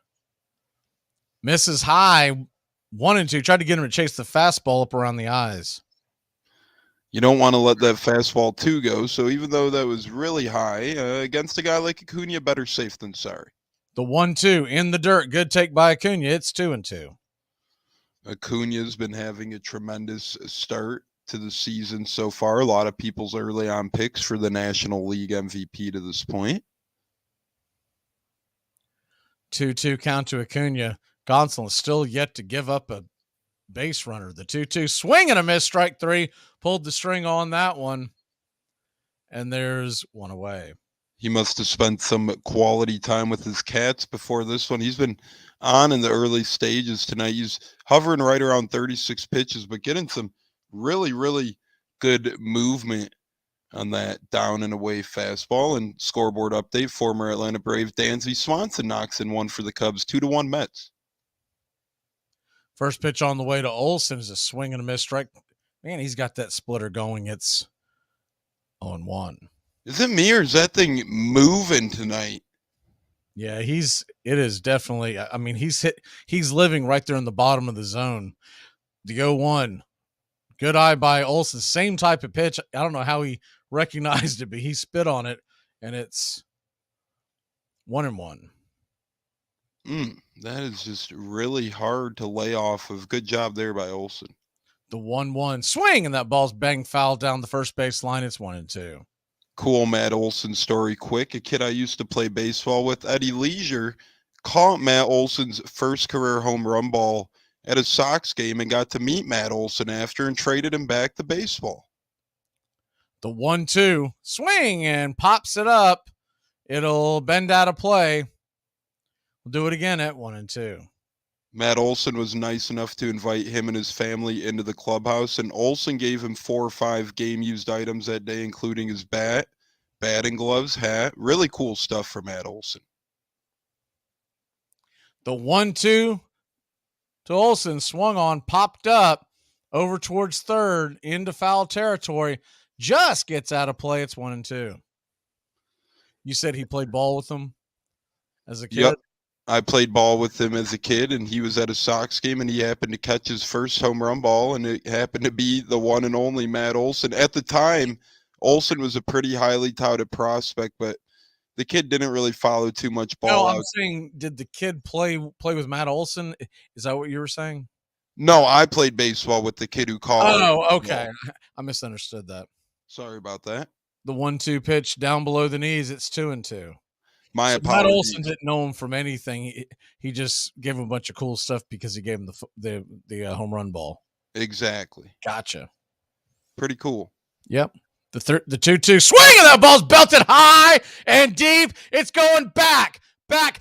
Misses high. 1-2. Tried to get him to chase the fastball up around the eyes.
You don't want to let that fastball 2 go. So even though that was really high, against a guy like Acuna, better safe than sorry.
The 1-2 in the dirt. Good take by Acuna. It's 2-2.
Acuna's been having a tremendous start to the season so far. A lot of people's early on picks for the National League MVP to this point.
2-2 count to Acuna. Gonsolin still yet to give up a base runner. The 2-2 swing and a miss. Strike 3. Pulled the string on that one. And there's 1 away.
He must have spent some quality time with his cats before this one. He's been on in the early stages tonight. He's hovering right around 36 pitches, but getting some really, really good movement on that down and away fastball. And scoreboard update, former Atlanta Brave Dansby Swanson knocks in 1 for the Cubs, 2-1 Mets.
First pitch on the way to Olsen is a swing and a miss. Strike. Man, he's got that splitter going. It's 0-1.
Is it me or is that thing moving tonight?
Yeah, it is definitely. I mean, he's living right there in the bottom of the zone. The 0-1. Good eye by Olsen. Same type of pitch. I don't know how he recognized it, but he spit on it, and it's 1-1.
That is just really hard to lay off of. Good job there by Olsen.
The 1-1 swing, and that ball's banged foul down the first base line. It's 1-2.
Cool Matt Olson story quick. A kid I used to play baseball with, Eddie Leisure, caught Matt Olson's first career home run ball at a Sox game and got to meet Matt Olson after and traded him back to baseball.
The 1-2 swing and pops it up. It'll bend out of play. We'll do it again at 1-2.
Matt Olson was nice enough to invite him and his family into the clubhouse, and Olson gave him 4 or 5 game-used items that day, including his bat, batting gloves, hat. Really cool stuff for Matt Olson.
The 1-2 to Olsen, swung on, popped up over towards third into foul territory. Just gets out of play. It's 1-2. You said he played ball with them as a kid?
Yep. I played ball with him as a kid, and he was at a Sox game, and he happened to catch his first home run ball, and it happened to be the one and only Matt Olson. At the time, Olson was a pretty highly touted prospect, but the kid didn't really follow too much ball.
No, I'm saying, did the kid play with Matt Olson? Is that what you were saying?
No, I played baseball with the kid who called.
Oh, okay. I misunderstood that.
Sorry about that.
The 1-2 pitch down below the knees. It's 2-2.
My
so
apologies.
Matt Olson didn't know him from anything. He just gave him a bunch of cool stuff because he gave him the home run ball.
Exactly.
Gotcha.
Pretty cool.
Yep. The 2-2 swing, and that ball's belted high and deep. It's going back. Duck,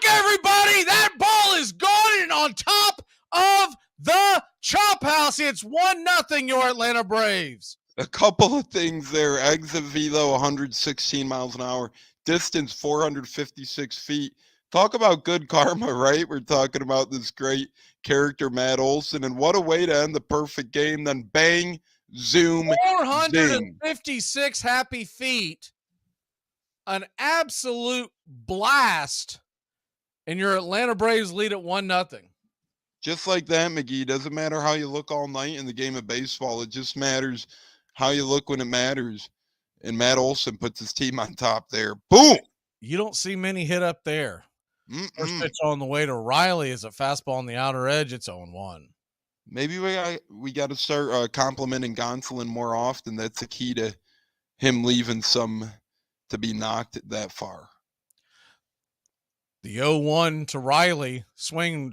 everybody! That ball is gone and on top of the chop house. It's 1-0 your Atlanta Braves.
A couple of things there. Exit velo 116 miles an hour. Distance 456 feet. Talk about good karma, right? We're talking about this great character, Matt Olson, and what a way to end the perfect game. Then bang, zoom,
456 happy feet. An absolute blast. And your Atlanta Braves lead at 1-0.
Just like that, McGee. Doesn't matter how you look all night in the game of baseball. It just matters how you look when it matters. and Matt Olson puts his team on top there. Boom!
You don't see many hit up there. First pitch on the way to Riley is a fastball on the outer edge. It's 0-1.
Maybe we got to start complimenting Gonsolin more often. That's the key to him leaving some to be knocked that far.
The 0-1 to Riley, swung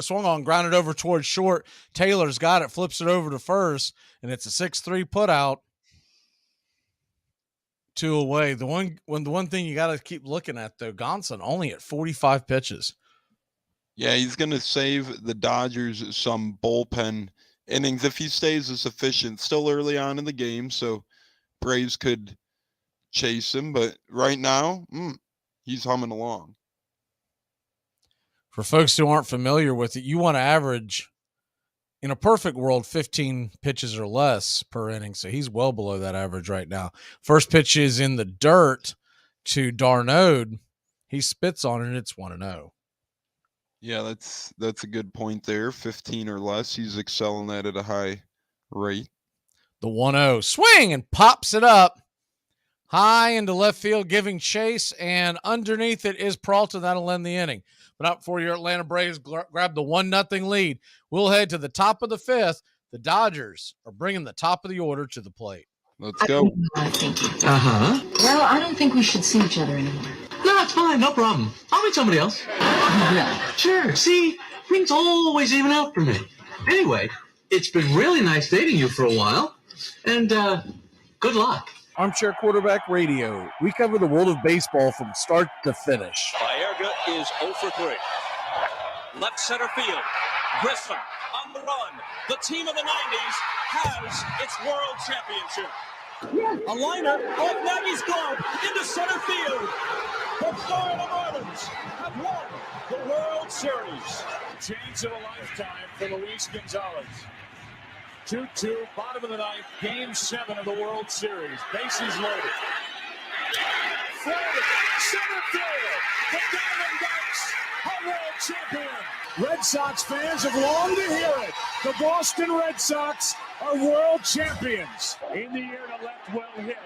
on, grounded over towards short. Taylor's got it, flips it over to first, and it's a 6-3 put out. 2 away. The one thing you got to keep looking at, though, Gonsolin only at 45 pitches.
Yeah, he's going to save the Dodgers some bullpen innings if he stays as efficient. Still early on in the game, so Braves could chase him, but right now, he's humming along.
For folks who aren't familiar with it, you want to average, in a perfect world, 15 pitches or less per inning. So he's well below that average right now. First pitch is in the dirt to Darnode. He spits on it, and it's 1-0.
Yeah, that's a good point there. 15 or less. He's excelling that at a high rate.
The 1-0 swing and pops it up high into left field, giving chase, and underneath it is Peralta. That'll end the inning. But not before your Atlanta Braves grab the 1-0 lead. We'll head to the top of the fifth. The Dodgers are bringing the top of the order to the plate.
Let's go.
Uh-huh. Well, I don't think we should see each other anymore.
No, it's fine. No problem. I'll meet somebody else.
No.
Sure. See, things always even out for me. Anyway, it's been really nice dating you for a while. And good luck.
Armchair Quarterback Radio. We cover the world of baseball from start to finish.
Baerga is 0 for 3. Left center field. Grissom on the run. The team of the 90s has its world championship. A liner off Magee's glove into center field. The Florida Marlins have won the World Series. Chance of a lifetime for Luis Gonzalez. 2-2, bottom of the ninth, game 7 of the World Series. Bases loaded. Floated, center field. The Diamondbacks are world champion. Red Sox fans have longed to hear it. The Boston Red Sox are world champions. In the air to left, well hit.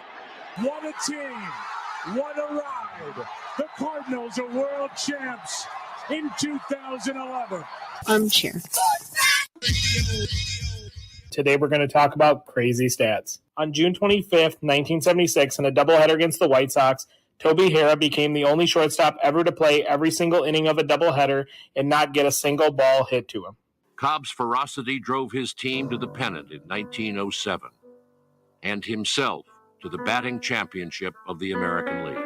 What a team. What a ride. The Cardinals are world champs in 2011.
Armchair.
Today we're going to talk about crazy stats. On June 25th, 1976, in a doubleheader against the White Sox, Toby Harrah became the only shortstop ever to play every single inning of a doubleheader and not get a single ball hit to him.
Cobb's ferocity drove his team to the pennant in 1907 and himself to the batting championship of the American League.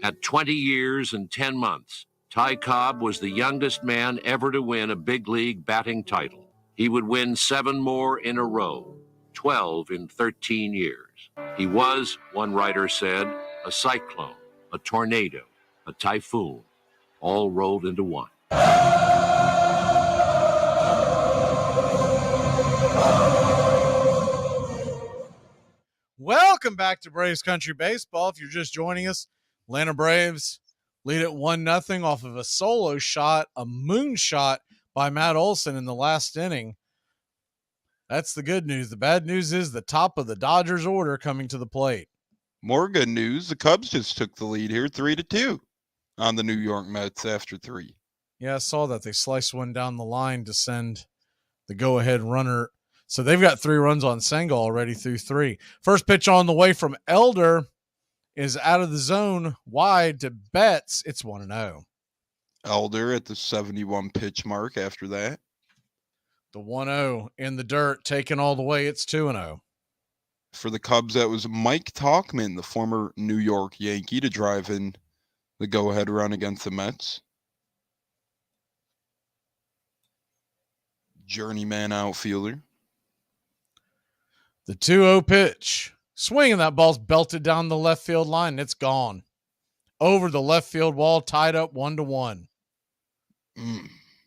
At 20 years and 10 months, Ty Cobb was the youngest man ever to win a big league batting title. He would win 7 more in a row, 12 in 13 years. He was, one writer said, a cyclone, a tornado, a typhoon, all rolled into one.
Welcome back to Braves Country Baseball. If you're just joining us, Atlanta Braves lead at 1-0 off of a solo shot, a moonshot by Matt Olson in the last inning. That's the good news. The bad news is the top of the Dodgers order coming to the plate.
More good news. The Cubs just took the lead here 3-2 on the New York Mets after 3.
Yeah, I saw that. They sliced one down the line to send the go-ahead runner. So they've got 3 runs on Senga already through 3. First pitch on the way from Elder is out of the zone, wide to Betts. It's 1-0.
Elder at the 71 pitch mark after that.
The 1-0 in the dirt, taken all the way. It's 2-0.
For the Cubs, that was Mike Tauchman, the former New York Yankee, to drive in the go-ahead run against the Mets. Journeyman outfielder.
The 2-0 pitch. Swinging, that ball's belted down the left field line. And it's gone. Over the left field wall, tied up 1-1.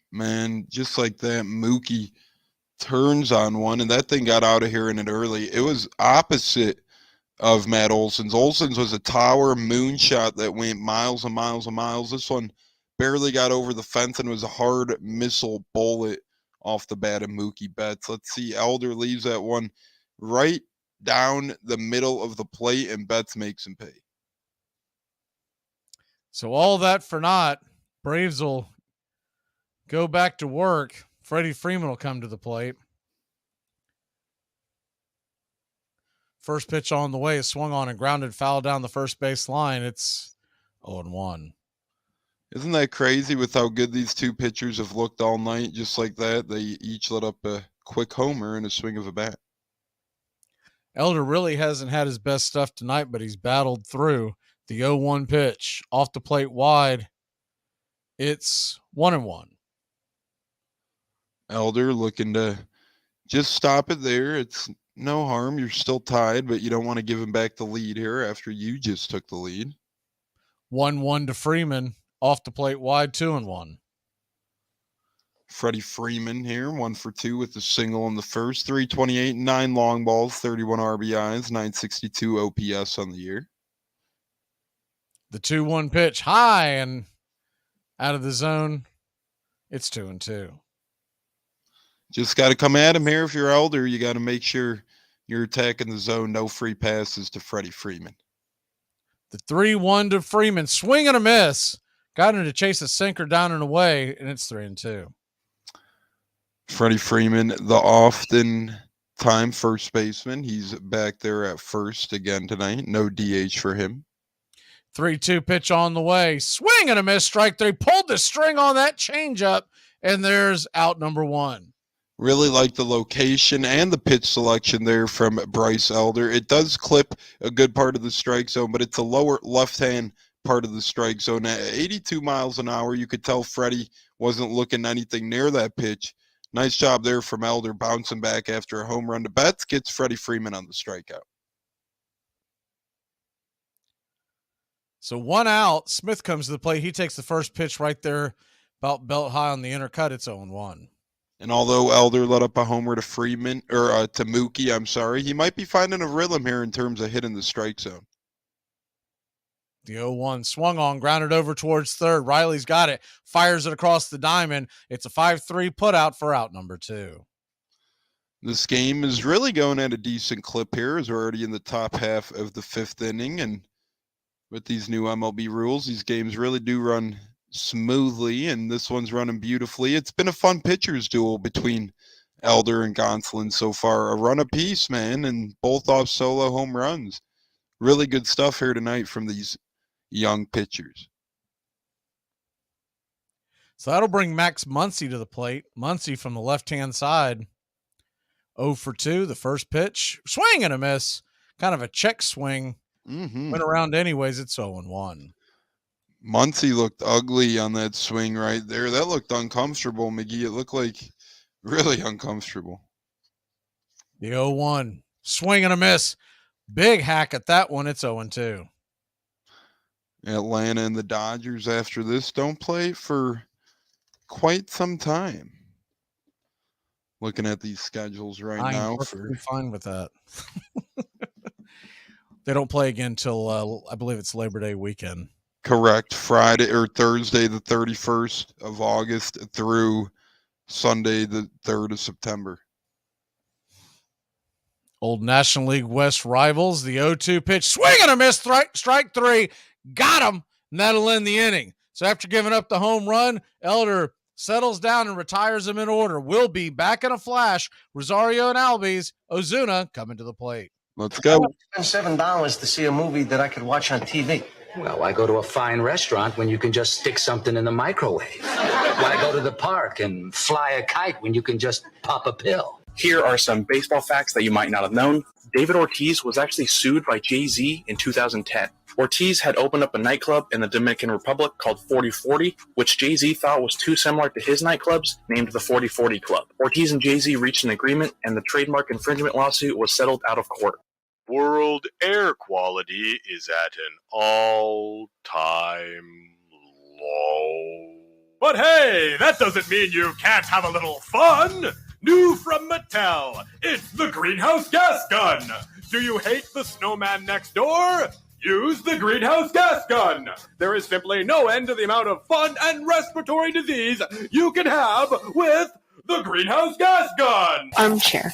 Man, just like that, Mookie turns on one, and that thing got out of here in it early. It was opposite of Matt Olson's. Olson's was a tower moonshot that went miles and miles and miles. This one barely got over the fence and was a hard missile bullet off the bat of Mookie Betts. Let's see, Elder leaves that one right down the middle of the plate, and Betts makes him pay.
So all that for naught. Braves will go back to work. Freddie Freeman will come to the plate. First pitch on the way is swung on and grounded foul down the first base line. It's 0-1.
Isn't that crazy with how good these two pitchers have looked all night? Just like that, they each let up a quick homer and a swing of a bat.
Elder really hasn't had his best stuff tonight, but he's battled through. The 0-1 pitch off the plate wide. It's 1-1.
Elder looking to just stop it there. It's no harm. You're still tied, but you don't want to give him back the lead here after you just took the lead.
1-1 to Freeman. Off the plate wide, 2-1.
Freddie Freeman here, 1 for 2 with the single in the first. 328, 9 long balls, 31 RBIs, 962 OPS on the year.
The 2-1 pitch high and out of the zone. It's 2-2.
Just got to come at him here. If you're Elder, you got to make sure you're attacking the zone. No free passes to Freddie Freeman.
The 3-1 to Freeman. Swing and a miss. Got him to chase a sinker down and away, and it's 3-2.
Freddie Freeman, the often-time first baseman. He's back there at first again tonight. No DH for him.
3-2 pitch on the way. Swing and a miss. Strike 3. Pulled the string on that changeup, and there's out number 1.
Really like the location and the pitch selection there from Bryce Elder. It does clip a good part of the strike zone, but it's a lower left-hand part of the strike zone. At 82 miles an hour, you could tell Freddie wasn't looking anything near that pitch. Nice job there from Elder, bouncing back after a home run to Betts. Gets Freddie Freeman on the strikeout.
So 1 out. Smith comes to the plate. He takes the first pitch right there, about belt high on the inner cut. It's 0-1.
And although Elder let up a homer to Freeman, or to Mookie, I'm sorry, he might be finding a rhythm here in terms of hitting the strike zone.
The 0-1 swung on, grounded over towards third. Riley's got it, fires it across the diamond. It's a 5-3 putout for out number 2.
This game is really going at a decent clip here, as we're already in the top half of the 5th inning. And with these new MLB rules, these games really do run smoothly, and this one's running beautifully. It's been a fun pitchers duel between Elder and Gonsolin so far. A run apiece, man, and both off solo home runs. Really good stuff here tonight from these young pitchers.
So that'll bring Max Muncy to the plate. Muncy from the left-hand side. 0 for 2. The first pitch. Swing and a miss. Kind of a check swing. Went around anyways. It's 0-1.
Muncy looked ugly on that swing right there. That looked uncomfortable, McGee. It looked like really uncomfortable.
The 0-1. Swing and a miss. Big hack at that one. It's 0-2.
Atlanta and the Dodgers after this don't play for quite some time. Looking at these schedules right now.
I'm fine with that. They don't play again till I believe it's Labor Day weekend.
Correct. Friday or Thursday, the 31st of August through Sunday, the 3rd of September.
Old National League West rivals. The 0-2 pitch. Swing and a miss. Strike 3. Got him. And that'll end the inning. So after giving up the home run, Elder settles down and retires him in order. We'll be back in a flash. Rosario and Albies. Ozuna coming to the plate.
Let's go.
I spend $7 to see a movie that I could watch on TV.
Well, why go to a fine restaurant when you can just stick something in the microwave? Why go to the park and fly a kite when you can just pop a pill?
Here are some baseball facts that you might not have known. David Ortiz was actually sued by Jay-Z in 2010. Ortiz had opened up a nightclub in the Dominican Republic called 4040, which Jay-Z thought was too similar to his nightclubs, named the 4040 Club. Ortiz and Jay-Z reached an agreement, and the trademark infringement lawsuit was settled out of court.
World air quality is at an all-time low.
But hey, that doesn't mean you can't have a little fun. New from Mattel, it's the greenhouse gas gun. Do you hate the snowman next door? Use the greenhouse gas gun. There is simply no end to the amount of fun and respiratory disease you can have with the greenhouse gas gun.
Armchair.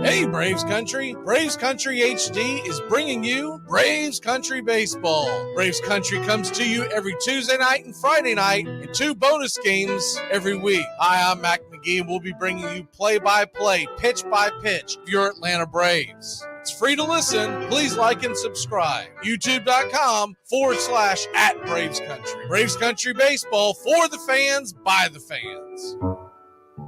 Hey, Braves Country! Braves Country HD is bringing you Braves Country Baseball. Braves Country comes to you every Tuesday night and Friday night, and 2 bonus games every week. Hi, I'm Mac Magee, and we'll be bringing you play-by-play, pitch-by-pitch of your Atlanta Braves. It's free to listen. Please like and subscribe. YouTube.com/@Braves Country. Braves Country Baseball for the fans, by the fans.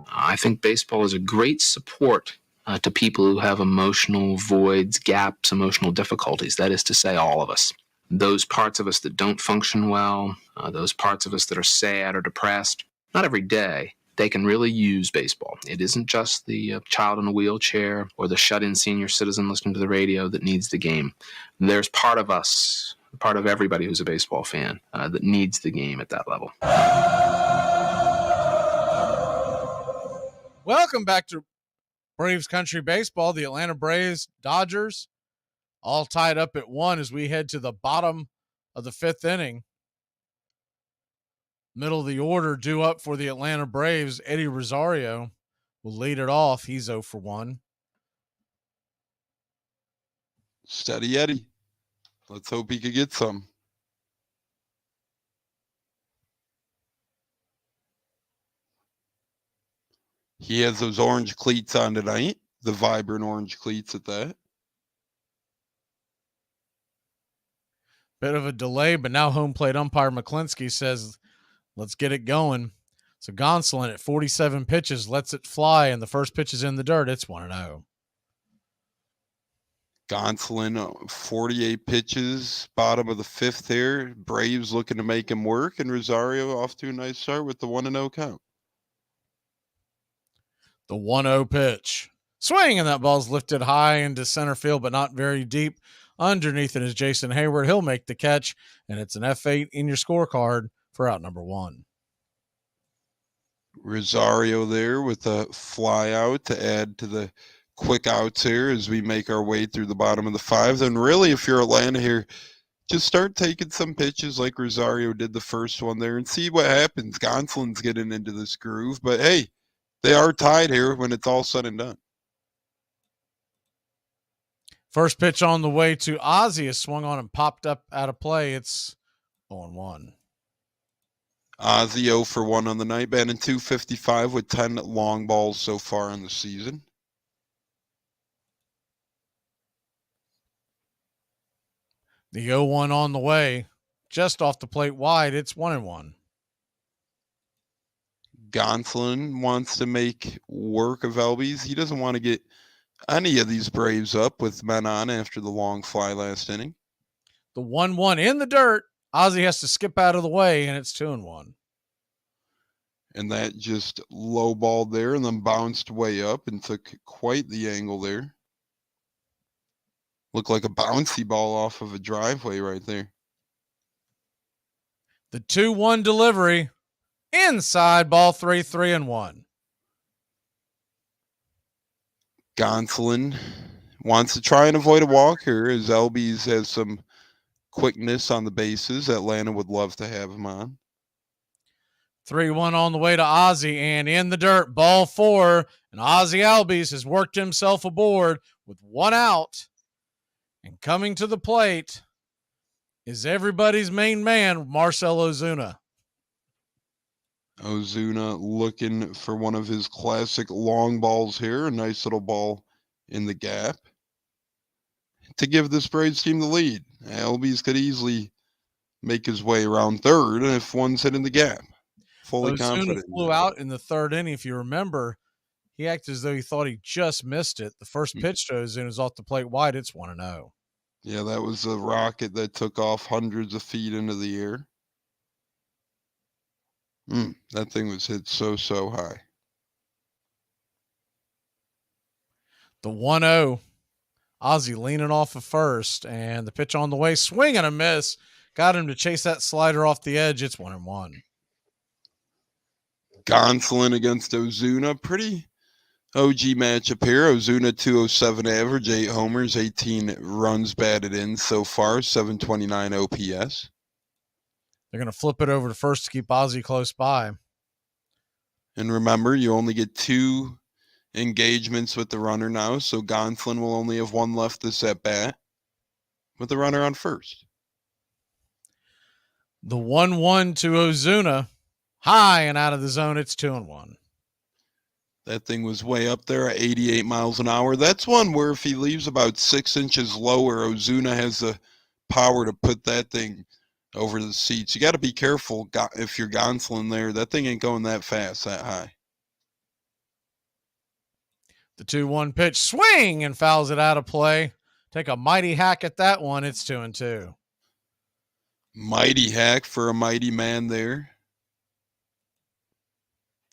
I think baseball is a great support to people who have emotional voids, gaps, emotional difficulties. That is to say, all of us. Those parts of us that don't function well, those parts of us that are sad or depressed, not every day, they can really use baseball. It isn't just the child in a wheelchair or the shut-in senior citizen listening to the radio that needs the game. There's part of us, part of everybody who's a baseball fan that needs the game at that level.
Welcome back to Braves Country Baseball. The Atlanta Braves, Dodgers, all tied up at 1 as we head to the bottom of the 5th inning. Middle of the order due up for the Atlanta Braves. Eddie Rosario will lead it off. He's 0 for 1.
Steady Eddie. Let's hope he could get some. He has those orange cleats on tonight, the vibrant orange cleats at that.
Bit of a delay, but now home plate umpire McClinsky says, let's get it going. So Gonsolin at 47 pitches lets it fly, and the first pitch is in the dirt. It's 1-0.
Gonsolin, 48 pitches, bottom of the 5th here. Braves looking to make him work, and Rosario off to a nice start with the 1-0 count.
The 1-0 pitch. Swing, and that ball's lifted high into center field, but not very deep. Underneath it is Jason Hayward. He'll make the catch, and it's an F8 in your scorecard for out number 1.
Rosario there with a fly out to add to the quick outs here as we make our way through the bottom of the 5th. And really, if you're Atlanta here, just start taking some pitches like Rosario did the first one there and see what happens. Gonsolin's getting into this groove, but hey, they are tied here when it's all said and done.
First pitch on the way to Ozzie is swung on and popped up out of play. It's 0-1.
Ozzie 0 for 1 on the night, batting .255 with 10 long balls so far in the season.
The 0-1 on the way, just off the plate wide. It's 1-1.
Gonsolin wants to make work of Elbies. He doesn't want to get any of these Braves up with men on after the long fly last inning.
The 1-1 in the dirt. Ozzie has to skip out of the way, and it's 2-1.
And that just lowballed there and then bounced way up and took quite the angle there. Looked like a bouncy ball off of a driveway right there.
The 2-1 delivery. Inside, ball 3-1.
Gonsolin wants to try and avoid a walk here as Elbies has some quickness on the bases. Atlanta would love to have him on.
3-1 on the way to Ozzie, and in the dirt, ball 4. And Ozzie Albies has worked himself aboard with 1 out. And coming to the plate is everybody's main man, Marcell Ozuna.
Ozuna looking for one of his classic long balls here. A nice little ball in the gap to give this Braves team the lead. Albies could easily make his way around third if one's hit in the gap. Fully
Ozuna
confident.
flew out in the 3rd inning. If you remember, he acted as though he thought he just missed it. The first pitch to Ozuna is off the plate wide. It's 1-0.
Yeah, that was a rocket that took off hundreds of feet into the air. That thing was hit so high.
The 1-0. Ozzie leaning off of first, and the pitch on the way, swing and a miss. Got him to chase that slider off the edge. It's 1-1.
Gonsolin against Ozuna. Pretty OG matchup here. Ozuna 207 average, 8 homers, 18 runs batted in so far, 729 OPS.
They're going to flip it over to first to keep Ozzie close by.
And remember, you only get 2 engagements with the runner now, so Gonsolin will only have 1 left this at bat with the runner on first.
The 1-1 to Ozuna, high and out of the zone. It's 2-1.
That thing was way up there at 88 miles an hour. That's one where if he leaves about 6 inches lower, Ozuna has the power to put that thing over the seats. You got to be careful if you're Gonsolin there. That thing ain't going that fast, that high.
The 2-1 pitch, swing, and fouls it out of play. Take a mighty hack at that one. It's 2-2.
Mighty hack for a mighty man there.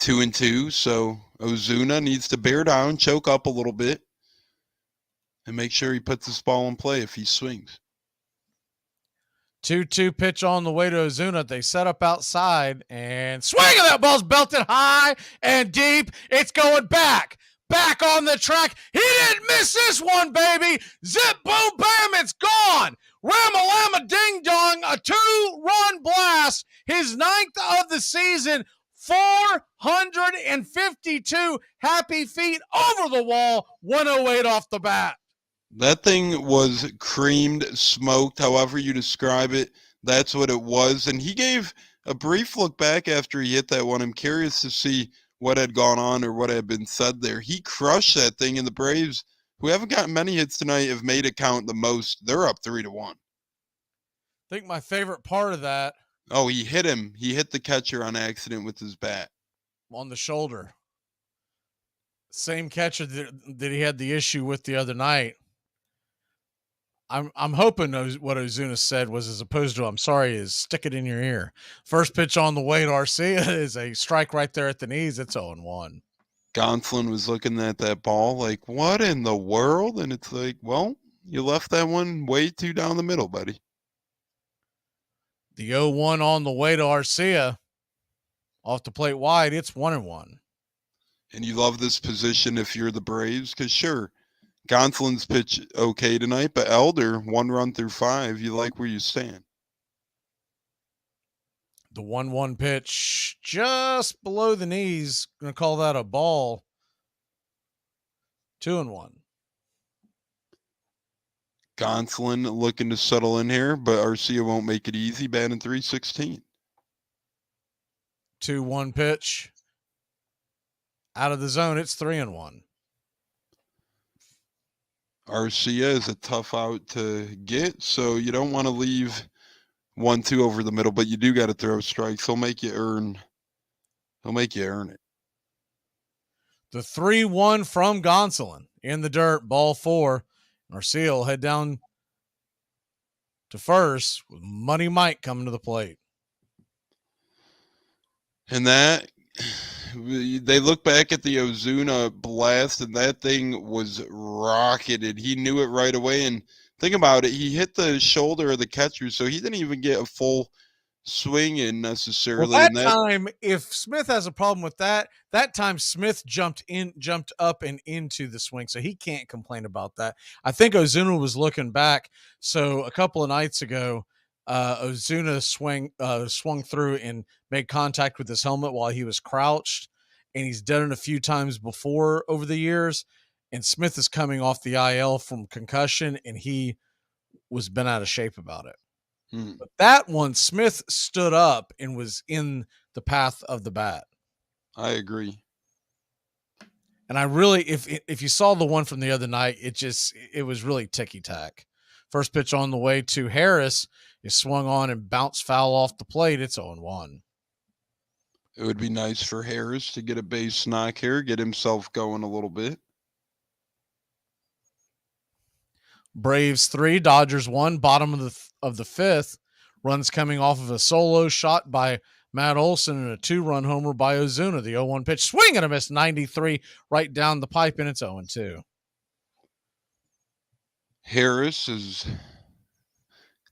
2-2. So Ozuna needs to bear down, choke up a little bit, and make sure he puts this ball in play if he swings.
2-2 pitch on the way to Ozuna. They set up outside and swing, and that ball's belted high and deep. It's going back on the track. He didn't miss this one, baby. Zip, boom, bam, it's gone. Ramalama ding dong, a 2-run blast. His 9th of the season. 452 happy feet over the wall. 108 off the bat.
That thing was creamed, smoked, however you describe it. That's what it was. And he gave a brief look back after he hit that one. I'm curious to see what had gone on or what had been said there. He crushed that thing, and the Braves, who haven't gotten many hits tonight, have made it count the most. They're up 3-1.
I think my favorite part of that.
Oh, he hit him. He hit the catcher on accident with his bat.
On the shoulder. Same catcher that he had the issue with the other night. I'm hoping what Ozuna said was, as opposed to "I'm sorry," is "stick it in your ear." First pitch on the way to Arcia is a strike right there at the knees. It's 0-1.
Gonsolin was looking at that ball like, what in the world? And it's like, well, you left that one way too down the middle, buddy.
The 0-1 on the way to Arcia. Off the plate wide, it's 1-1.
And you love this position if you're the Braves, because sure, Gonsolin's pitch okay tonight, but Elder, 1 run through 5, you like where you stand.
The 1-1 pitch just below the knees. Going to call that a ball. 2-1.
Gonsolin looking to settle in here, but Arcia won't make it easy. Batting .316.
2-1 pitch. Out of the zone, it's 3-1.
Arcia is a tough out to get, so you don't want to leave 1-2 over the middle, but you do got to throw strikes. He'll make you earn it.
The 3-1 from Gonsolin in the dirt, ball 4. Arcia will head down to first with Money Mike coming to the plate.
And that, they look back at the Ozuna blast, and that thing was rocketed. He knew it right away. And think about it, he hit the shoulder of the catcher, so he didn't even get a full swing in necessarily.
Well, that time, if Smith has a problem with that time Smith jumped up and into the swing, so he can't complain about that. I think Ozuna was looking back. So a couple of nights ago, Ozuna swung through and made contact with his helmet while he was crouched, and he's done it a few times before over the years. And Smith is coming off the IL from concussion, and he was bent out of shape about it. But that one, Smith stood up and was in the path of the bat.
I agree.
And I really, if you saw the one from the other night, it was really ticky-tack. First pitch on the way to Harris is swung on and bounced foul off the plate. It's 0-1.
It would be nice for Harris to get a base knock here, get himself going a little bit.
Braves 3, Dodgers 1, bottom of the 5th. Runs coming off of a solo shot by Matt Olson and a 2-run homer by Ozuna. The 0-1 pitch, swing and a miss, 93 right down the pipe, and it's 0-2.
Harris is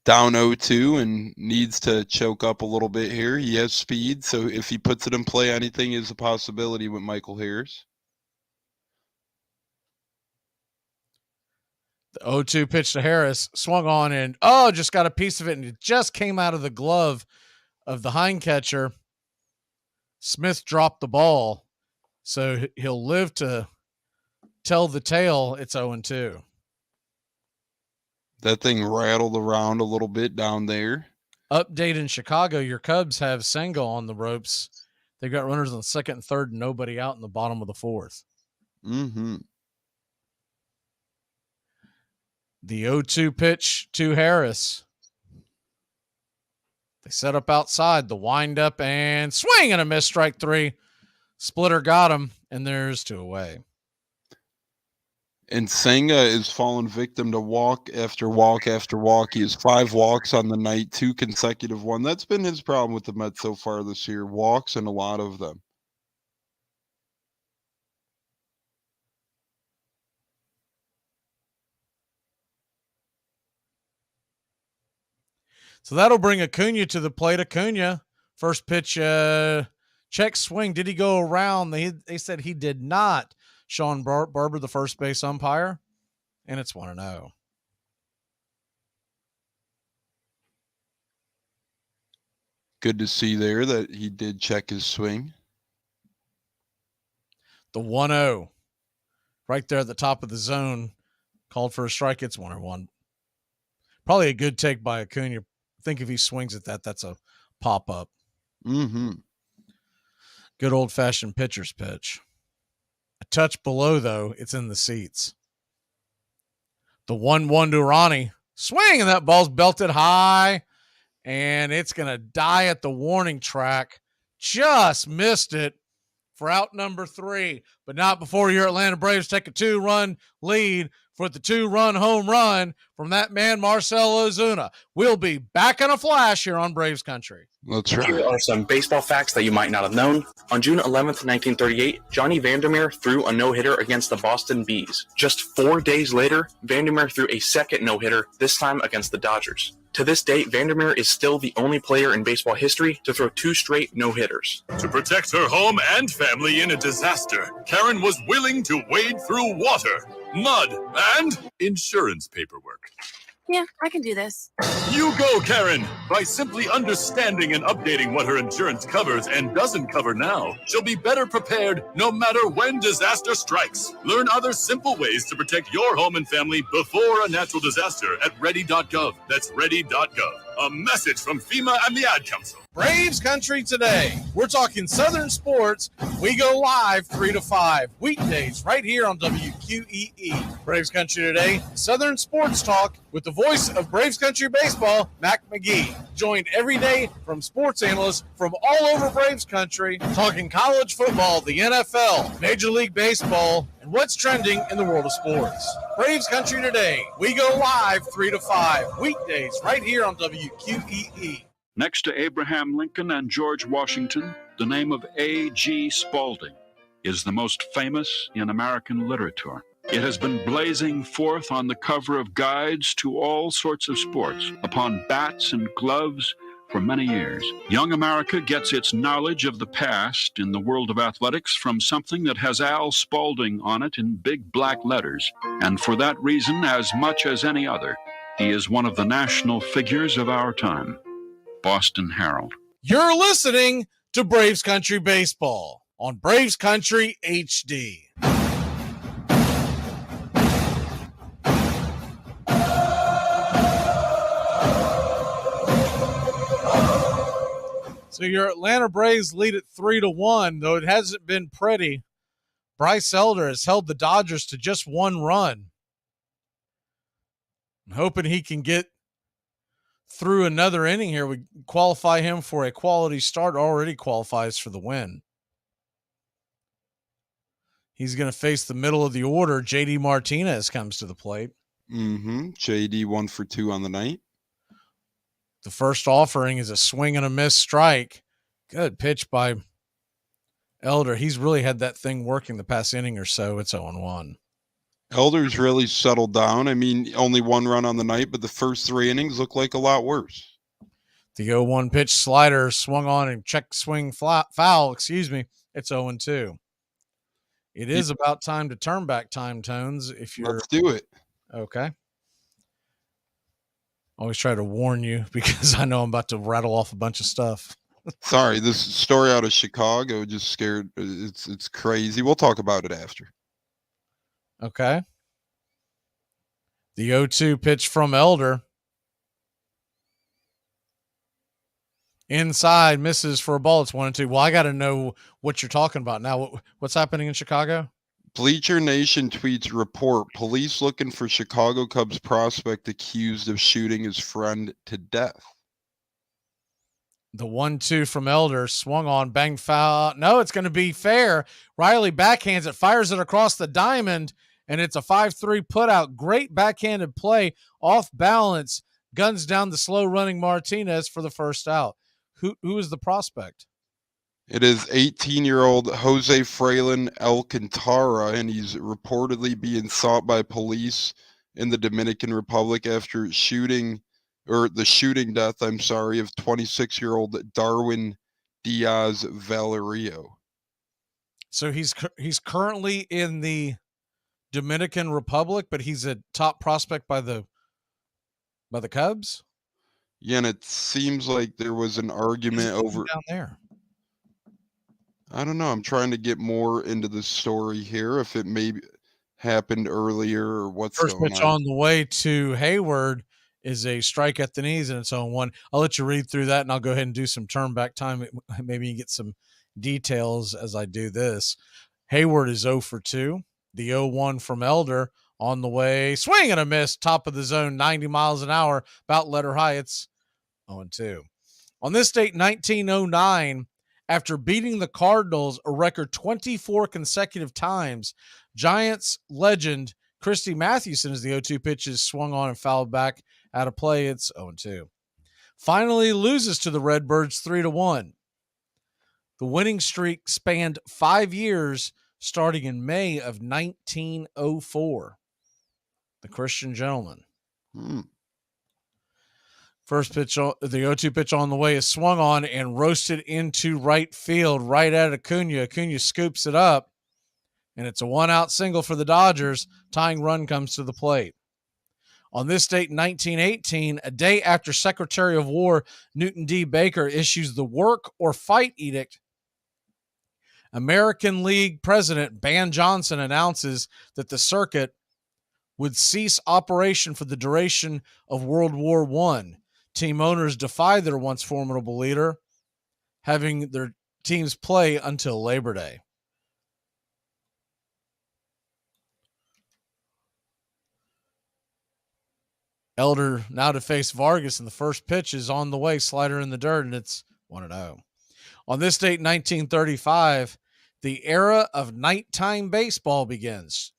down 0-2 and needs to choke up a little bit here. He has speed, so if he puts it in play, anything is a possibility with Michael Harris.
The 0-2 pitch to Harris, swung on and, just got a piece of it, and it just came out of the glove of the hind catcher. Smith dropped the ball, so he'll live to tell the tale. It's 0-2.
That thing rattled around a little bit down there.
Update in Chicago, your Cubs have Senga on the ropes. They've got runners on the second and third, and nobody out in the bottom of the fourth.
Mm-hmm.
The 0-2 pitch to Harris. They set up outside, the wind up and swing and a miss, strike 3. Splitter got him, and there's 2 away.
And Senga is fallen victim to walk after walk after walk. He has 5 walks on the night, 2 consecutive ones. That's been his problem with the Mets so far this year. Walks, and a lot of them.
So that'll bring Acuna to the plate. Acuna, first pitch, check swing. Did he go around? They said he did not. Sean Barber, the first base umpire, and it's 1-0.
Good to see there that he did check his swing.
The 1-0 right there at the top of the zone, called for a strike. It's 1-1. Probably a good take by Acuna. I think if he swings at that, that's a pop-up.
Mm-hmm.
Good old-fashioned pitcher's pitch. A touch below, though, it's in the seats. The 1-1 to Ronnie. Swing, and that ball's belted high, and it's going to die at the warning track. Just missed it for out number 3, but not before your Atlanta Braves take a 2-run lead for the 2-run home run from that man, Marcell Ozuna. We'll be back in a flash here on Braves Country.
That's right.
Here are some baseball facts that you might not have known. On June 11th, 1938, Johnny Vandermeer threw a no-hitter against the Boston Bees. Just 4 days later, Vandermeer threw a second no-hitter, this time against the Dodgers. To this date, Vandermeer is still the only player in baseball history to throw 2 straight no-hitters.
To protect her home and family in a disaster, Karen was willing to wade through water, mud, and insurance paperwork.
Yeah, I can do this.
You go, Karen! By simply understanding and updating what her insurance covers and doesn't cover now, she'll be better prepared no matter when disaster strikes. Learn other simple ways to protect your home and family before a natural disaster at ready.gov. That's ready.gov. A message from FEMA and the Ad Council.
Braves Country today. We're talking Southern sports. We go live 3 to 5 weekdays right here on WQEE. Braves Country today. Southern sports talk with the voice of Braves Country baseball, Mac Magee. Joined every day from sports analysts from all over Braves Country, talking college football, the NFL, Major League Baseball, and what's trending in the world of sports. Braves Country today. We go live 3 to 5 weekdays right here on WQEE.
Next to Abraham Lincoln and George Washington, the name of A.G. Spaulding is the most famous in American literature. It has been blazing forth on the cover of guides to all sorts of sports, upon bats and gloves for many years. Young America gets its knowledge of the past in the world of athletics from something that has Al Spaulding on it in big black letters. And for that reason, as much as any other, he is one of the national figures of our time. Boston Herald.
You're listening to Braves Country Baseball on Braves Country HD. So your Atlanta Braves lead at 3-1, though it hasn't been pretty. Bryce Elder has held the Dodgers to just 1 run. I'm hoping he can get through another inning here. We qualify him for a quality start. Already qualifies for the win. He's going to face the middle of the order. JD Martinez comes to the plate.
Mm-hmm. JD 1 for 2 on the night.
The first offering is a swing and a miss strike. Good pitch by Elder. He's really had that thing working the past inning or so. It's 0-1.
Elder's really settled down. I mean, only 1 run on the night, but the first 3 innings look like a lot worse.
The 0-1 pitch slider swung on and check swing foul. It's 0-2. It is about time to turn back time tones. If you're,
let's do it.
Okay. Always try to warn you because I know I'm about to rattle off a bunch of stuff.
Sorry, this story out of Chicago just scared. It's crazy. We'll talk about it after.
Okay. The 0-2 pitch from Elder. Inside, misses for a ball. It's 1-2. Well, I got to know what you're talking about now. What's happening in Chicago?
Bleacher Nation tweets report police looking for Chicago Cubs prospect accused of shooting his friend to death.
The 1-2 from Elder swung on, bang foul. No, it's going to be fair. Riley backhands it, fires it across the diamond, and it's a 5-3 putout. Great backhanded play, off balance, guns down the slow running Martinez for the first out. Who is the prospect?
It is 18-year-old Jose Fraylen Alcantara, and he's reportedly being sought by police in the Dominican Republic after the shooting death, of 26-year-old Darwin Diaz Valerio.
So he's currently in the Dominican Republic, but he's a top prospect by the Cubs?
Yeah, and it seems like there was an argument over
down there.
I don't know. I'm trying to get more into the story here. If it maybe happened earlier or what's
First
going
pitch
on.
on the way to Hayward is a strike at the knees, and it's 0-1. I'll let you read through that, and I'll go ahead and do some turn back time. Maybe you get some details as I do this. Hayward is 0 for 2. The 0-1 from Elder on the way. Swing and a miss. Top of the zone, 90 miles an hour. About letter high. It's 0-2. On this date, 1909, after beating the Cardinals a record 24 consecutive times, Giants legend Christy Mathewson, as the 0-2 pitch is swung on and fouled back out of play. It's 0-2. Finally loses to the Redbirds 3-1. The winning streak spanned 5 years, starting in May of 1904. The Christian Gentleman. First pitch, the 0-2 pitch on the way is swung on and roasted into right field, right at Acuna. Acuna scoops it up, and it's a 1-out single for the Dodgers. Tying run comes to the plate. On this date in 1918, a day after Secretary of War Newton D. Baker issues the work or fight edict, American League President Ban Johnson announces that the circuit would cease operation for the duration of World War I. Team owners defy their once formidable leader, having their teams play until Labor Day. Elder now to face Vargas, and the first pitch is on the way, slider in the dirt, and it's 1-0. On this date, 1935, the era of nighttime baseball begins.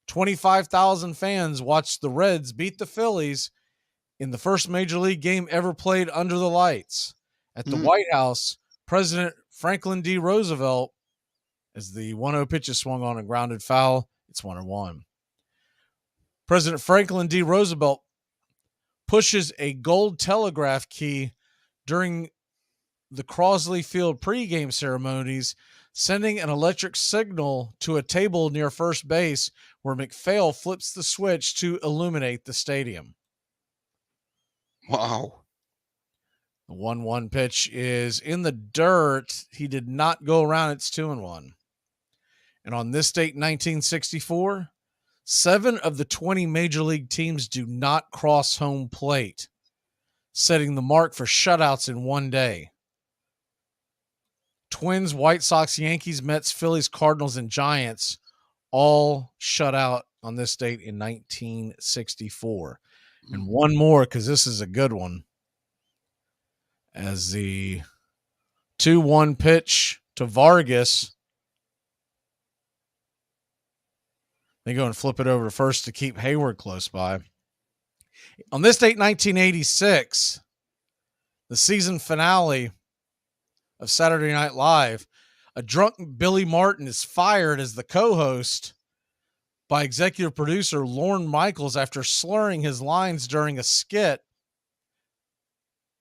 25,000 fans watched the Reds beat the Phillies in the first Major League game ever played under the lights. At the White House, President Franklin D. Roosevelt, as the 1-0 pitch is swung on and grounded foul, it's 1-1. President Franklin D. Roosevelt pushes a gold telegraph key during the Crosley Field pregame ceremonies, sending an electric signal to a table near first base where McPhail flips the switch to illuminate the stadium.
Wow.
The 1-1 pitch is in the dirt. He did not go around. It's 2-1. And on this date, 1964, 7 of the 20 major league teams do not cross home plate, setting the mark for shutouts in one day. Twins, White Sox, Yankees, Mets, Phillies, Cardinals, and Giants all shut out on this date in 1964. And one more, because this is a good one, as the 2-1 pitch to Vargas. They go and flip it over to first to keep Hayward close by. On this date, 1986, the season finale of Saturday Night Live, a drunk Billy Martin is fired as the co-host by executive producer Lorne Michaels after slurring his lines during a skit.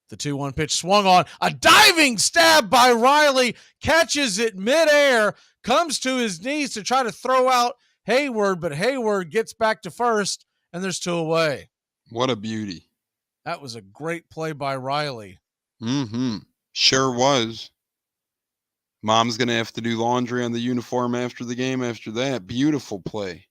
The 2-1 pitch swung on. A diving stab by Riley, catches it midair, comes to his knees to try to throw out Hayward, but Hayward gets back to first, and there's 2 away.
What a beauty.
That was a great play by Riley.
Sure was. Mom's going to have to do laundry on the uniform after the game after that. Beautiful play.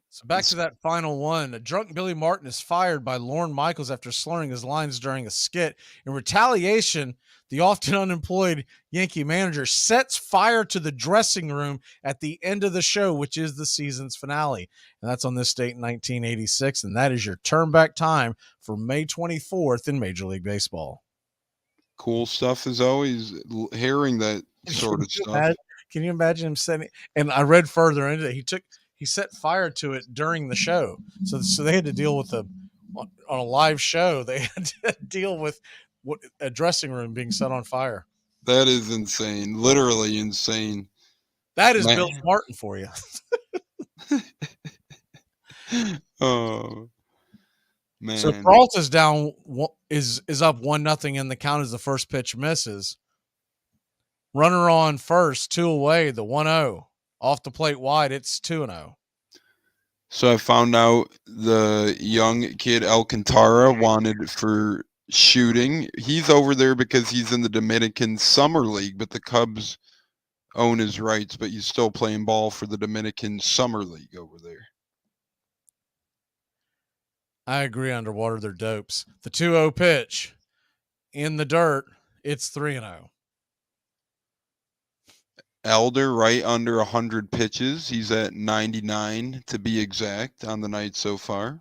So back to that final one. A drunk Billy Martin is fired by Lorne Michaels after slurring his lines during a skit. In retaliation, the often unemployed Yankee manager sets fire to the dressing room at the end of the show, which is the season's finale. And that's on this date in 1986. And that is your turn back time for May 24th in Major League Baseball.
Cool stuff as always, hearing that sort of stuff.
Can you imagine him setting? And I read further into it. He set fire to it during the show. So they had to deal with on a live show. They had to deal with a dressing room being set on fire.
That is insane. Literally insane.
That is Billy Martin for you.
Oh man.
So Peralta's down is up 1-0 in the count as the first pitch misses. Runner on first, 2 away, the 1-0. Off the plate wide, it's 2-0.
So I found out the young kid Alcantara wanted for shooting. He's over there because he's in the Dominican Summer League, but the Cubs own his rights, but he's still playing ball for the Dominican Summer League over there.
I agree, underwater, they're dopes. The 2-0 pitch in the dirt, it's 3-0.
Elder right under 100 pitches. He's at 99 to be exact on the night so far.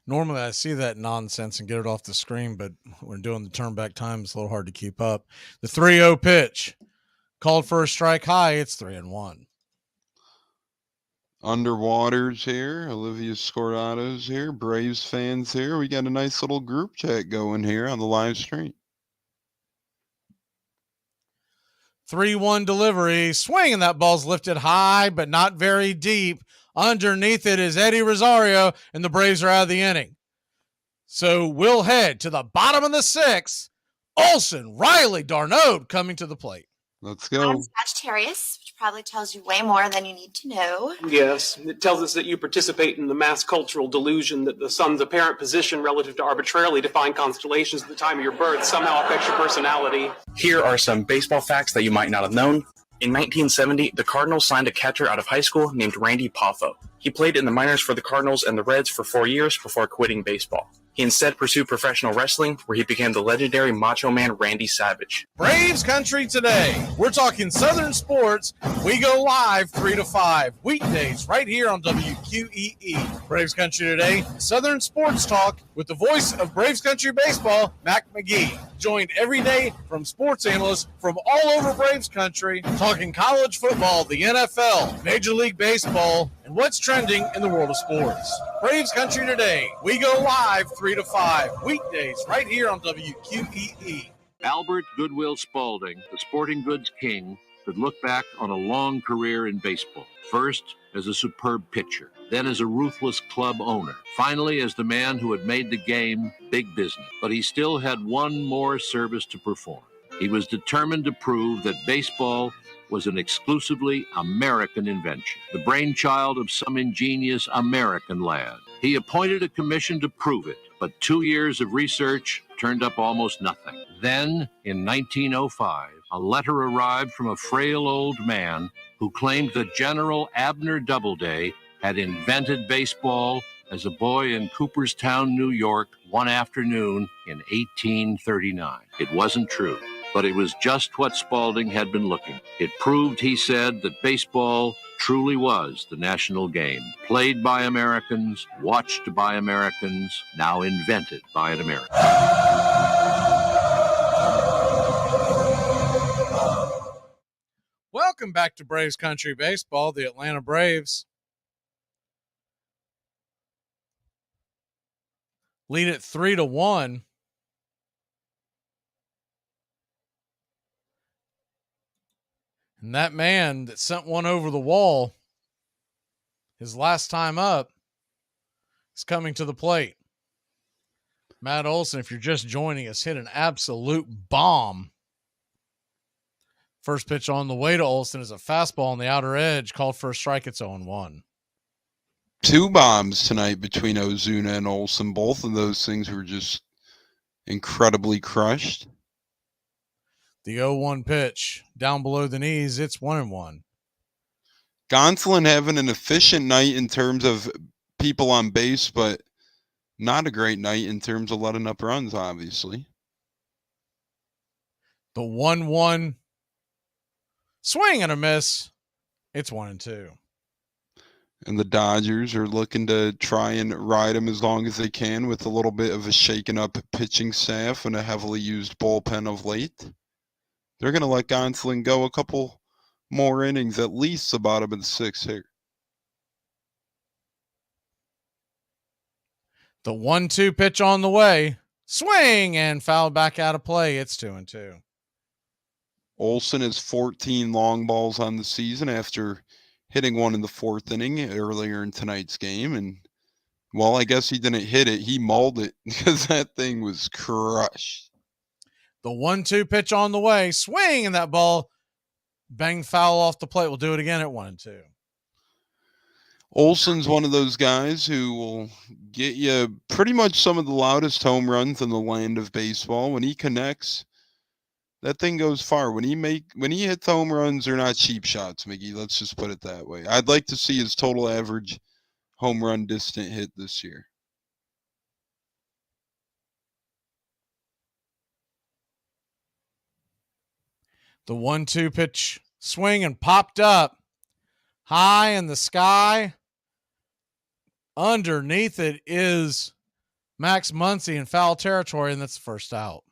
Normally I see that nonsense and get it off the screen, but when doing the turn back time, it's a little hard to keep up. The 3-0 pitch called for a strike high. It's 3-1.
Underwaters here, Olivia Scordado's here, Braves fans here. We got a nice little group chat going here on the live stream.
3-1 delivery, swing, and that ball's lifted high, but not very deep. Underneath it is Eddie Rosario, and the Braves are out of the inning. So we'll head to the bottom of the 6th. Olsen, Riley, Darnode coming to the plate.
Let's go.
I'm Sagittarius, which probably tells you way more than you need to know.
Yes, it tells us that you participate in the mass cultural delusion that the sun's apparent position relative to arbitrarily defined constellations at the time of your birth somehow affects your personality.
Here are some baseball facts that you might not have known. In 1970, the Cardinals signed a catcher out of high school named Randy Poffo. He played in the minors for the Cardinals and the Reds for 4 years before quitting baseball. He instead pursued professional wrestling, where he became the legendary Macho Man Randy Savage.
Braves country today. We're talking Southern sports. We go live 3 to 5 weekdays right here on WQEE. Braves country today. Southern sports talk with the voice of Braves country baseball, Mac Magee. Joined every day from sports analysts from all over Braves country, talking college football, the NFL, Major League Baseball, and what's trending in the world of sports. Braves country today. We go live 3 to 5 weekdays right here on WQEE.
Albert Goodwill Spaulding, the sporting goods king, could look back on a long career in baseball. First as a superb pitcher, then as a ruthless club owner, finally as the man who had made the game big business. But he still had one more service to perform. He was determined to prove that baseball was an exclusively American invention, the brainchild of some ingenious American lad. He appointed a commission to prove it, but 2 years of research turned up almost nothing. Then, in 1905, a letter arrived from a frail old man who claimed that General Abner Doubleday had invented baseball as a boy in Cooperstown, New York, one afternoon in 1839. It wasn't true, but it was just what Spaulding had been looking. It proved, he said, that baseball truly was the national game, played by Americans, watched by Americans, now invented by an American.
Welcome back to Braves Country Baseball. The Atlanta Braves lead it 3-1. And that man that sent one over the wall his last time up is coming to the plate. Matt Olson, if you're just joining us, hit an absolute bomb First pitch on the way to Olson is a fastball on the outer edge, called for a strike. It's 0-1.
2 bombs tonight between Ozuna and Olson. Both of those things were just incredibly crushed.
The 0-1 pitch down below the knees. It's 1-1.
Gonsolin having an efficient night in terms of people on base, but not a great night in terms of letting up runs, obviously.
The 1-1 swing and a miss. It's 1-2.
And the Dodgers are looking to try and ride him as long as they can with a little bit of a shaken up pitching staff and a heavily used bullpen of late. They're going to let Gonsolin go a couple more innings, at least the bottom of the 6th here.
The 1-2 pitch on the way. Swing and foul back out of play. It's 2-2.
Olson has 14 long balls on the season after hitting one in the 4th inning earlier in tonight's game. And, well, I guess he didn't hit it. He mauled it because that thing was crushed.
The 1-2 pitch on the way. Swing, and that ball banged foul off the plate. We'll do it again at 1-2.
Olson's one of those guys who will get you pretty much some of the loudest home runs in the land of baseball. When he connects, that thing goes far. When he hits home runs, they're not cheap shots, Miggy. Let's just put it that way. I'd like to see his total average home run distant hit this year.
The 1-2 pitch swing and popped up high in the sky. Underneath it is Max Muncy in foul territory, and that's the first out.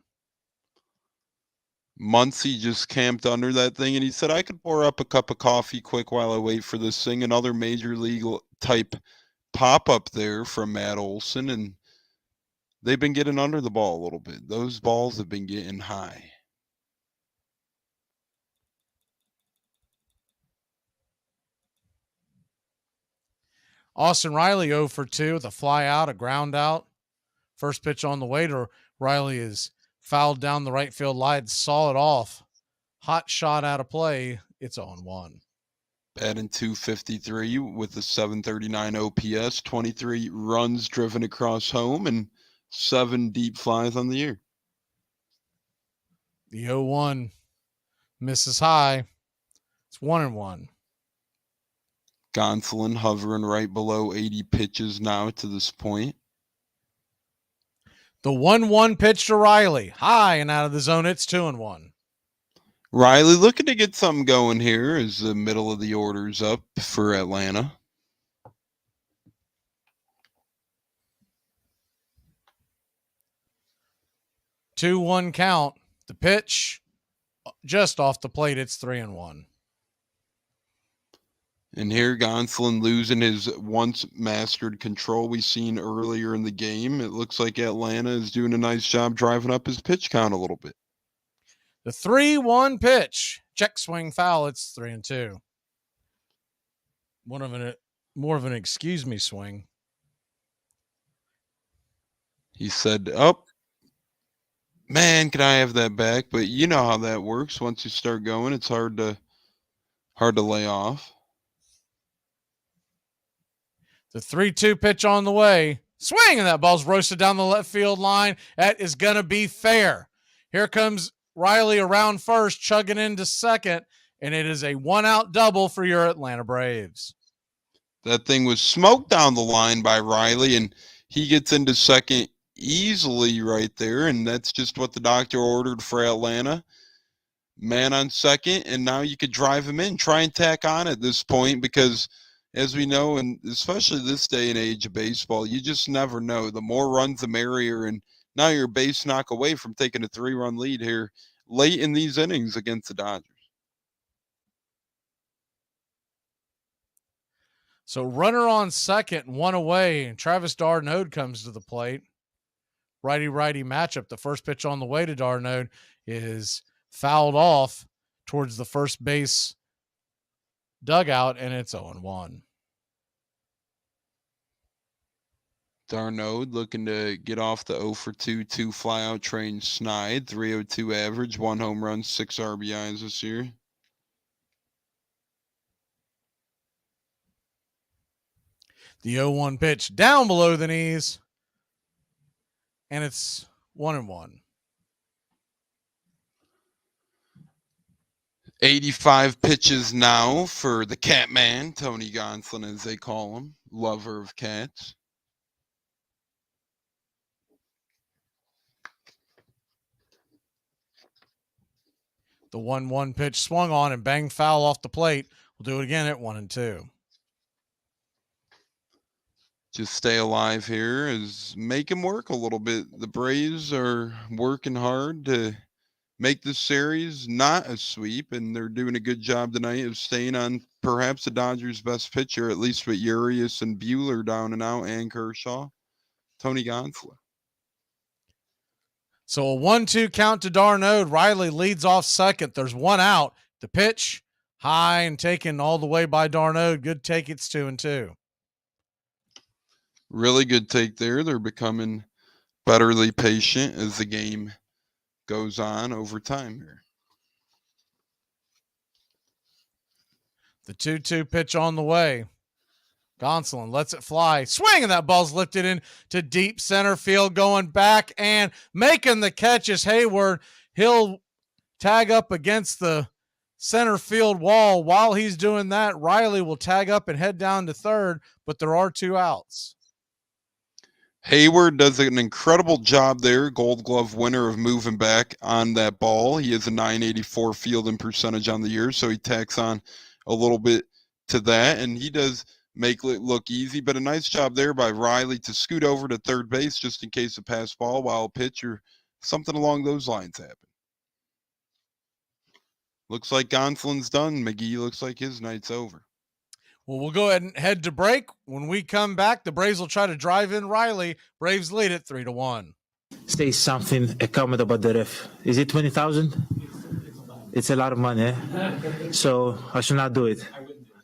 Muncy just camped under that thing, and he said, I could pour up a cup of coffee quick while I wait for this thing. Another major league type pop-up there from Matt Olson, and they've been getting under the ball a little bit. Those balls have been getting high.
Austin Riley 0 for 2 with a fly out, a ground out. First pitch on the way to Riley is fouled down the right field line, saw it off. Hot shot out of play. It's 0-1.
Batting .253 with a 739 OPS, 23 runs driven across home, and 7 deep flies on the year.
The 0-1 misses high. It's 1-1.
Gonsolin hovering right below 80 pitches now to this point.
The 1-1 pitch to Riley. High and out of the zone. It's 2-1.
Riley looking to get something going here as the middle of the order's up for Atlanta.
Two-one count. The pitch just off the plate. It's 3-1.
And here Gonsolin losing his once mastered control we seen earlier in the game. It looks like Atlanta is doing a nice job driving up his pitch count a little bit.
The 3-1 pitch. Check swing foul. It's 3-2. More of an excuse me swing.
He said, oh, man, can I have that back? But you know how that works. Once you start going, it's hard to lay off.
The 3-2 pitch on the way. Swing, and that ball's roasted down the left field line. That is going to be fair. Here comes Riley around first, chugging into second, and it is a one-out double for your Atlanta Braves.
That thing was smoked down the line by Riley, and he gets into second easily right there, and that's just what the doctor ordered for Atlanta. Man on second, and now you could drive him in, try and tack on at this point, because as we know, and especially this day and age of baseball, you just never know. The more runs, the merrier, and now you're a base knock away from taking a 3-run lead here late in these innings against the Dodgers.
So runner on second, one away, and Travis d'Arnaud comes to the plate. Righty-righty matchup. The first pitch on the way to d'Arnaud is fouled off towards the first base dugout, and it's 0-1.
d'Arnaud looking to get off the 0 for 2 flyout train snide. 302 average, 1 home run, 6 RBIs this year.
The 0-1 pitch down below the knees. And it's 1-1.
85 pitches now for the Catman, Tony Gonsolin, as they call him, lover of cats.
The 1-1 pitch swung on and banged foul off the plate. We'll do it again at 1-2.
Just stay alive here is make him work a little bit. The Braves are working hard to make this series not a sweep, and they're doing a good job tonight of staying on perhaps the Dodgers' best pitcher, at least with Urias and Buehler down and out, and Kershaw, Tony Gonsolin.
So a 1-2 count to d'Arnaud. Riley leads off second. There's one out. The pitch high and taken all the way by d'Arnaud. Good take. It's 2-2.
Really good take there. They're becoming betterly patient as the game goes on over time here.
The 2-2 pitch on the way. Gonsolin lets it fly. Swing, and that ball's lifted into deep center field, going back and making the catch is Hayward. He'll tag up against the center field wall. While he's doing that, Riley will tag up and head down to third, but there are two outs.
Hayward does an incredible job there. Gold Glove winner of moving back on that ball. He has a .984 fielding percentage on the year, so he tacks on a little bit to that, and he does make it look easy, but a nice job there by Riley to scoot over to third base just in case a pass ball, wild pitch, or something along those lines happen. Looks like Gonsolin's done. McGee looks like his night's over.
Well, we'll go ahead and head to break. When we come back, the Braves will try to drive in Riley. Braves lead it 3-1.
Say something, a comment about the ref. Is it 20,000? It's a lot of money, so I should not do it.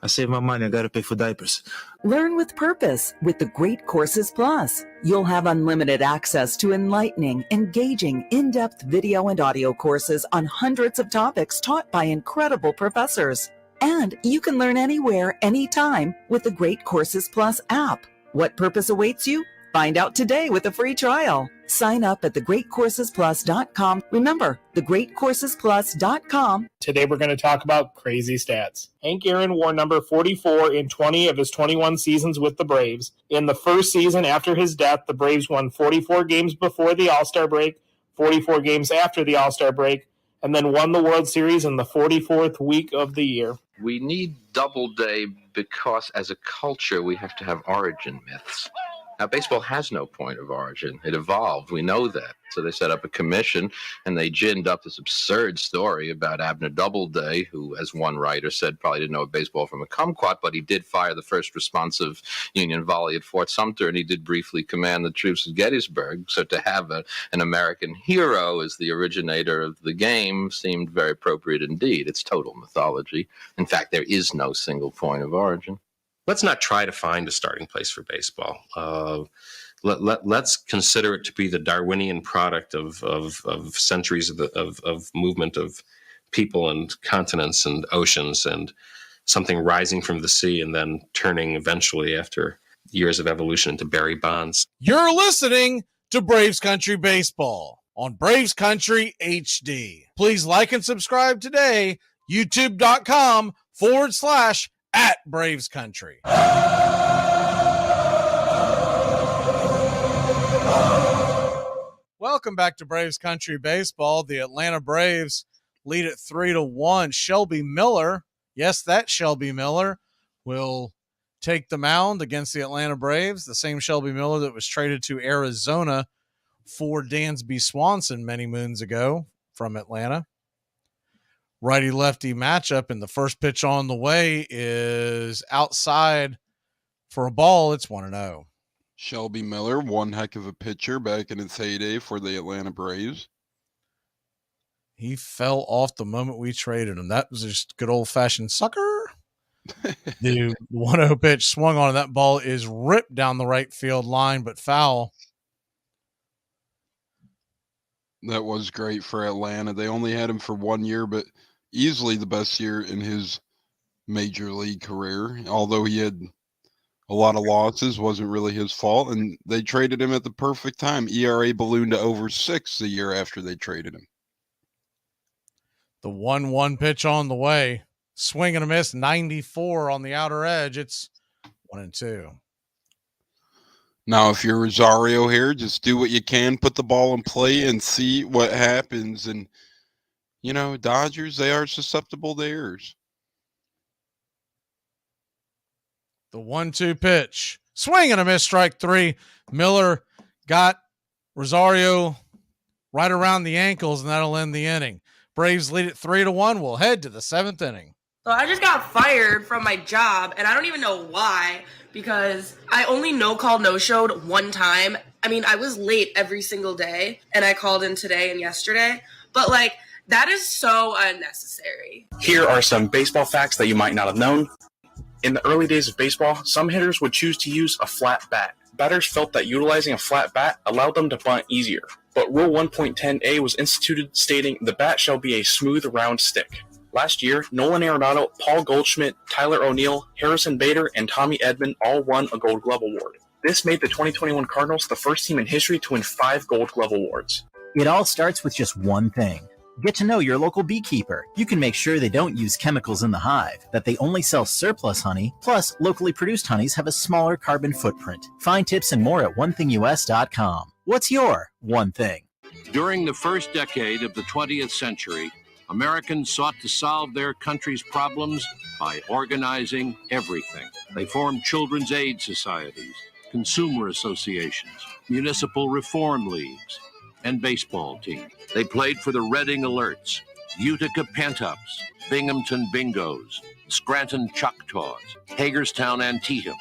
I save my money. I got to pay for diapers.
Learn with purpose with the Great Courses Plus. You'll have unlimited access to enlightening, engaging, in-depth video and audio courses on hundreds of topics taught by incredible professors. And you can learn anywhere, anytime with the Great Courses Plus app. What purpose awaits you? Find out today with a free trial. Sign up at thegreatcoursesplus.com. Remember, thegreatcoursesplus.com.
Today we're going to talk about crazy stats. Hank Aaron wore number 44 in 20 of his 21 seasons with the Braves. In the first season after his death, the Braves won 44 games before the All-Star break, 44 games after the All-Star break, and then won the World Series in the 44th week of the year.
We need Doubleday because as a culture we have to have origin myths. Now, baseball has no point of origin. It evolved. We know that. So they set up a commission, and they ginned up this absurd story about Abner Doubleday, who, as one writer said, probably didn't know baseball from a kumquat, but he did fire the first responsive Union volley at Fort Sumter, and he did briefly command the troops at Gettysburg. So to have an American hero as the originator of the game seemed very appropriate indeed. It's total mythology. In fact, there is no single point of origin.
Let's not try to find a starting place for baseball. Let's consider it to be the Darwinian product of centuries of movement of people and continents and oceans, and something rising from the sea and then turning eventually after years of evolution into Barry Bonds.
You're listening to Braves Country Baseball on Braves Country HD. Please like and subscribe today. YouTube.com/@Braves Country. Welcome back to Braves Country Baseball. The Atlanta Braves lead it 3-1. Shelby Miller, yes, that Shelby Miller, will take the mound against the Atlanta Braves. The same Shelby Miller that was traded to Arizona for Dansby Swanson many moons ago from Atlanta. Righty-lefty matchup, and the first pitch on the way is outside for a ball. It's 1-0.
Shelby Miller, one heck of a pitcher back in his heyday for the Atlanta Braves.
He fell off the moment we traded him. That was just good old-fashioned sucker. The 1-0 pitch swung on, and that ball is ripped down the right field line, but foul.
That was great for Atlanta. They only had him for 1 year, but easily the best year in his major league career, although he had a lot of losses. Wasn't really his fault, and they traded him at the perfect time. ERA ballooned to over 6 the year after they traded him.
The 1-1 pitch on the way. Swing and a miss, 94 on the outer edge. It's 1-2.
Now, if you're Rosario here, just do what you can, put the ball in play and see what happens. And, Dodgers, they are susceptible to errors.
The 1-2 pitch. Swing and a miss, strike 3. Miller got Rosario right around the ankles, and that'll end the inning. Braves lead it 3-1. We'll head to the 7th inning.
So I just got fired from my job, and I don't even know why, because I only no-call, no-showed one time. I mean, I was late every single day, and I called in today and yesterday. But, that is so unnecessary.
Here are some baseball facts that you might not have known. In the early days of baseball, some hitters would choose to use a flat bat. Batters felt that utilizing a flat bat allowed them to bunt easier. But Rule 1.10a was instituted stating the bat shall be a smooth, round stick. Last year, Nolan Arenado, Paul Goldschmidt, Tyler O'Neill, Harrison Bader, and Tommy Edman all won a Gold Glove Award. This made the 2021 Cardinals the first team in history to win 5 Gold Glove Awards.
It all starts with just one thing. Get to know your local beekeeper. You can make sure they don't use chemicals in the hive, that they only sell surplus honey, plus locally produced honeys have a smaller carbon footprint. Find tips and more at onethingus.com. What's your one thing?
During the first decade of the 20th century, Americans sought to solve their country's problems by organizing everything. They formed children's aid societies, consumer associations, municipal reform leagues, and baseball teams. They played for the Reading Alerts, Utica Pentups, Binghamton Bingos, Scranton Choctaws, Hagerstown Antietam,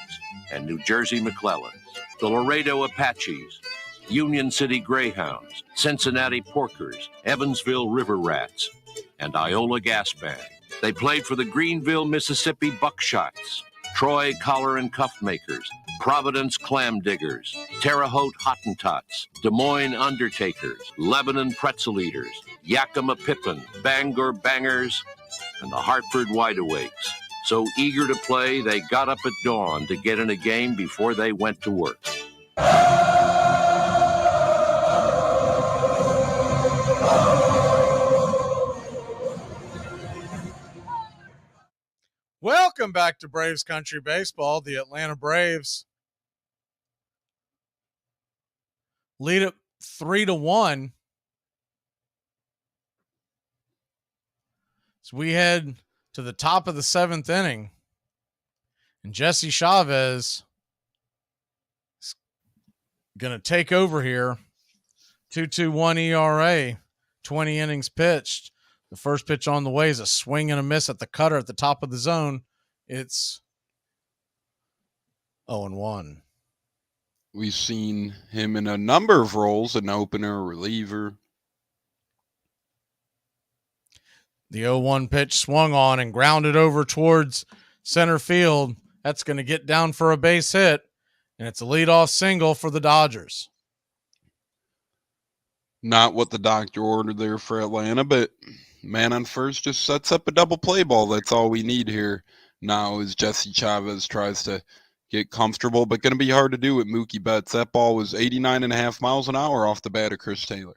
and New Jersey McClellans, the Laredo Apaches, Union City Greyhounds, Cincinnati Porkers, Evansville River Rats, and Iola Gas Band. They played for the Greenville, Mississippi Buckshots, Troy Collar and Cuff Makers, Providence Clam Diggers, Terre Haute Hottentots, Des Moines Undertakers, Lebanon Pretzel Eaters, Yakima Pippin, Bangor Bangers, and the Hartford Wideawakes. So eager to play, they got up at dawn to get in a game before they went to work.
Welcome back to Braves Country Baseball. The Atlanta Braves lead it 3-1. So we head to the top of the 7th inning. And Jesse Chavez is going to take over here. 2.21 ERA, 20 innings pitched. The first pitch on the way is a swing and a miss at the cutter at the top of the zone. It's 0-1.
We've seen him in a number of roles, an opener, a reliever.
The 0-1 pitch swung on and grounded over towards center field. That's going to get down for a base hit, and it's a leadoff single for the Dodgers.
Not what the doctor ordered there for Atlanta, but man on first just sets up a double play ball. That's all we need here now as Jesse Chavez tries to get comfortable, but going to be hard to do with Mookie Betts. That ball was 89.5 miles an hour off the bat of Chris Taylor.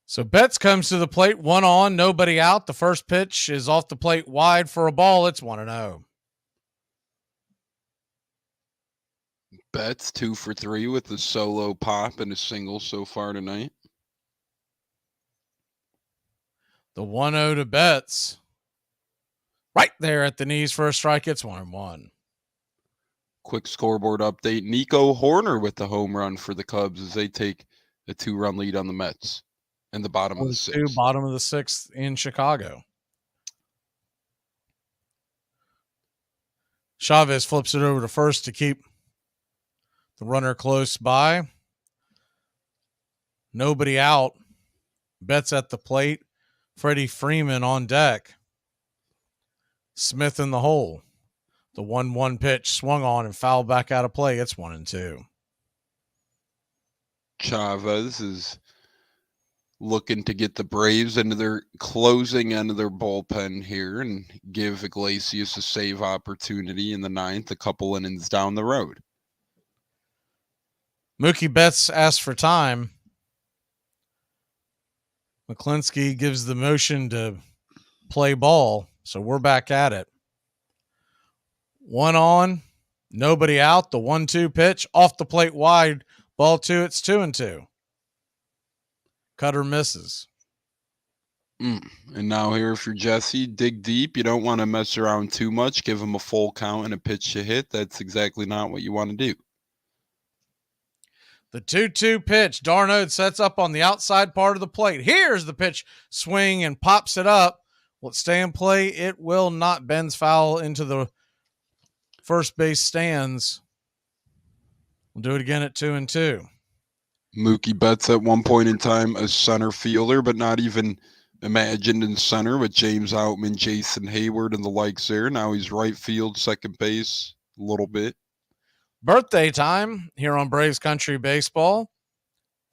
So Betts comes to the plate, 1 on, nobody out. The first pitch is off the plate wide for a ball. It's 1-0.
Betts 2 for 3 with the solo pop and a single so far tonight.
The 1-0 to Betts. Right there at the knees for a strike. It's 1-1.
Quick scoreboard update. Nico Horner with the home run for the Cubs as they take a 2-run lead on the Mets in the bottom of the 6th.
Bottom of the 6th in Chicago. Chavez flips it over to first to keep the runner close by. Nobody out. Betts at the plate. Freddie Freeman on deck. Smith in the hole. The 1-1 pitch swung on and fouled back out of play. It's 1-2.
Chavez is looking to get the Braves into their closing end of their bullpen here and give Iglesias a save opportunity in the ninth, a couple innings down the road.
Mookie Betts asked for time. McClinsky gives the motion to play ball, so we're back at it. One on, nobody out. The 1-2 pitch off the plate wide, ball two. It's 2-2. Cutter misses.
And now here, if you're Jesse, dig deep. You don't want to mess around too much. Give him a full count and a pitch to hit. That's exactly not what you want to do.
The 2-2 pitch. Darno sets up on the outside part of the plate. Here's the pitch. Swing and pops it up. Will it stay in play? It will not. Ben's foul into the first base stands. We'll do it again at 2-2.
Mookie Betts at one point in time a center fielder, but not even imagined in center with James Outman, Jason Hayward, and the likes there. Now he's right field, second base a little bit.
Birthday time here on Braves Country Baseball.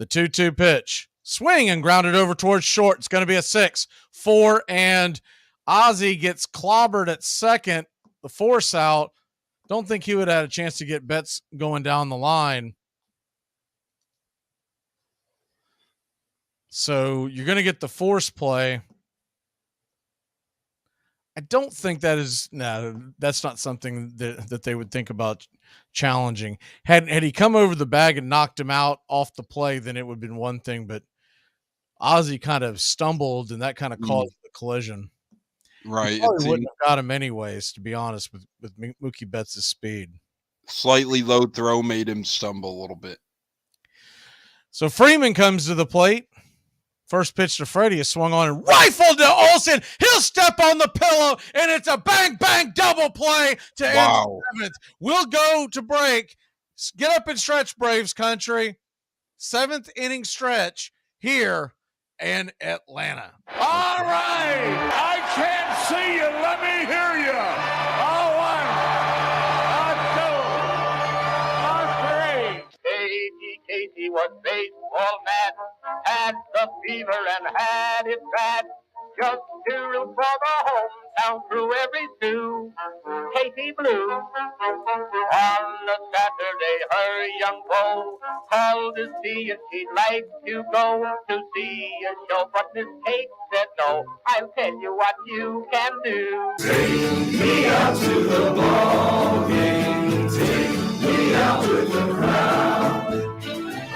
The 2-2 pitch. Swing and grounded over towards short. It's going to be a 6-4, and Ozzie gets clobbered at second. The force out. Don't think he would have had a chance to get Betts going down the line. So you're going to get the force play. I don't think that's not something that they would think about challenging. Had he come over the bag and knocked him out off the play, then it would have been one thing, but Ozzie kind of stumbled and that kind of caused the collision.
Right.
He probably wouldn't have got him anyways, to be honest, with Mookie Betts' speed.
Slightly low throw made him stumble a little bit.
So Freeman comes to the plate. First pitch to Freddie is swung on and rifled to Olsen. He'll step on the pillow, and it's a bang-bang double play to end the seventh. We'll go to break. Get up and stretch, Braves country. Seventh inning stretch here in Atlanta.
All right. I can't see you. Let me hear you. A one, a two, a three.
Casey was baseball mad, had the fever and had it bad. Just to root for the hometown through every stew. Casey Blue. On a Saturday, her young beau called to see if she'd like to go to see a show, but Miss Kate said no. I'll tell you what you can do.
Take me out to the ball game. Take me out with the crowd.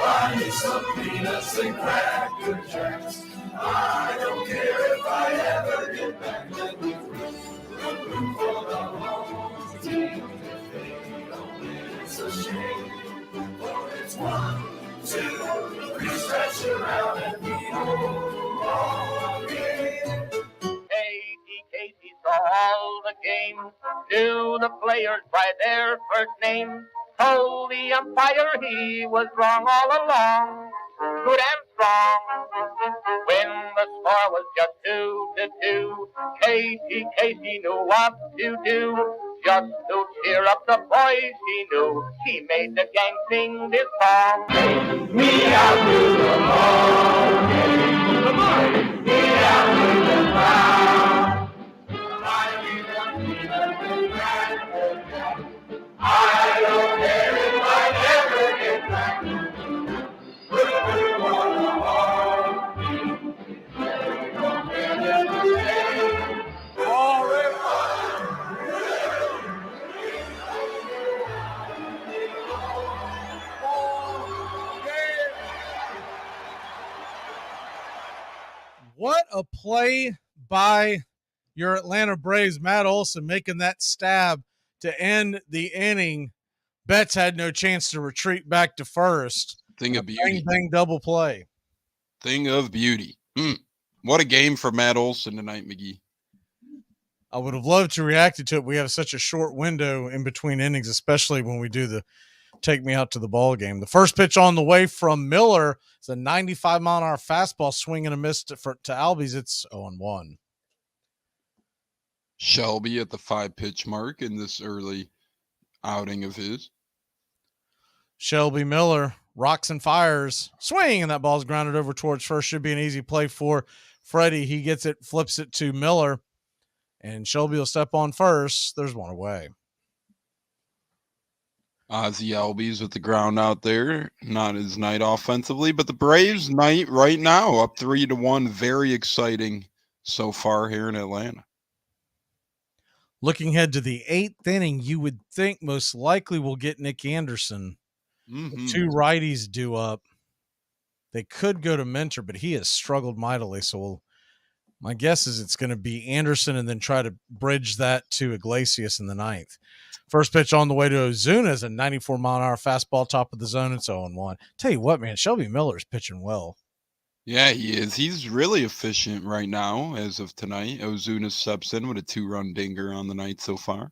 I need some peanuts and cracker jacks. I don't care if I ever get back. Let me root for the home team. If they don't win, it's a shame. For it's 1, 2, 3, stretch around and be home again.
Casey saw all the games, knew the players by their first name. Told the umpire he was wrong all along, good and strong. When the score was just 2-2, Casey knew what to do. Just to cheer up the boys he knew, he made the gang sing this song.
Take me out to the ball game. Come on. Take me out to the crowd. I need some peanuts and cracker jacks. I don't care if I never get back. Root for the home team. They don't win in the game.
What a play by your Atlanta Braves. Matt Olson making that stab to end the inning. Betts had no chance to retreat back to first.
Thing of beauty.
Bang, bang, double play.
Thing of beauty. What a game for Matt Olson tonight, McGee.
I would have loved to react to it. We have such a short window in between innings, especially when we do the take me out to the ball game. The first pitch on the way from Miller is a 95-mile-an-hour fastball, swing and a miss to Albies. It's 0-1.
Shelby at the 5-pitch mark in this early outing of his.
Shelby Miller rocks and fires, swing, and that ball's grounded over towards first. Should be an easy play for Freddie. He gets it, flips it to Miller, and Shelby will step on first. There's one away.
Ozzie Albies with the ground out there. Not his night offensively, but the Braves' night right now up 3-1. Very exciting so far here in Atlanta.
Looking ahead to the 8th inning, you would think most likely we'll get Nick Anderson.
Mm-hmm.
Two righties due up. They could go to Mentor, but he has struggled mightily. So my guess is it's going to be Anderson and then try to bridge that to Iglesias in the 9th. First pitch on the way to Ozuna is a 94-mile-an-hour fastball, top of the zone. It's 0-1. Tell you what, man, Shelby Miller's pitching well.
Yeah, he is. He's really efficient right now as of tonight. Ozuna steps in with a 2-run dinger on the night so far.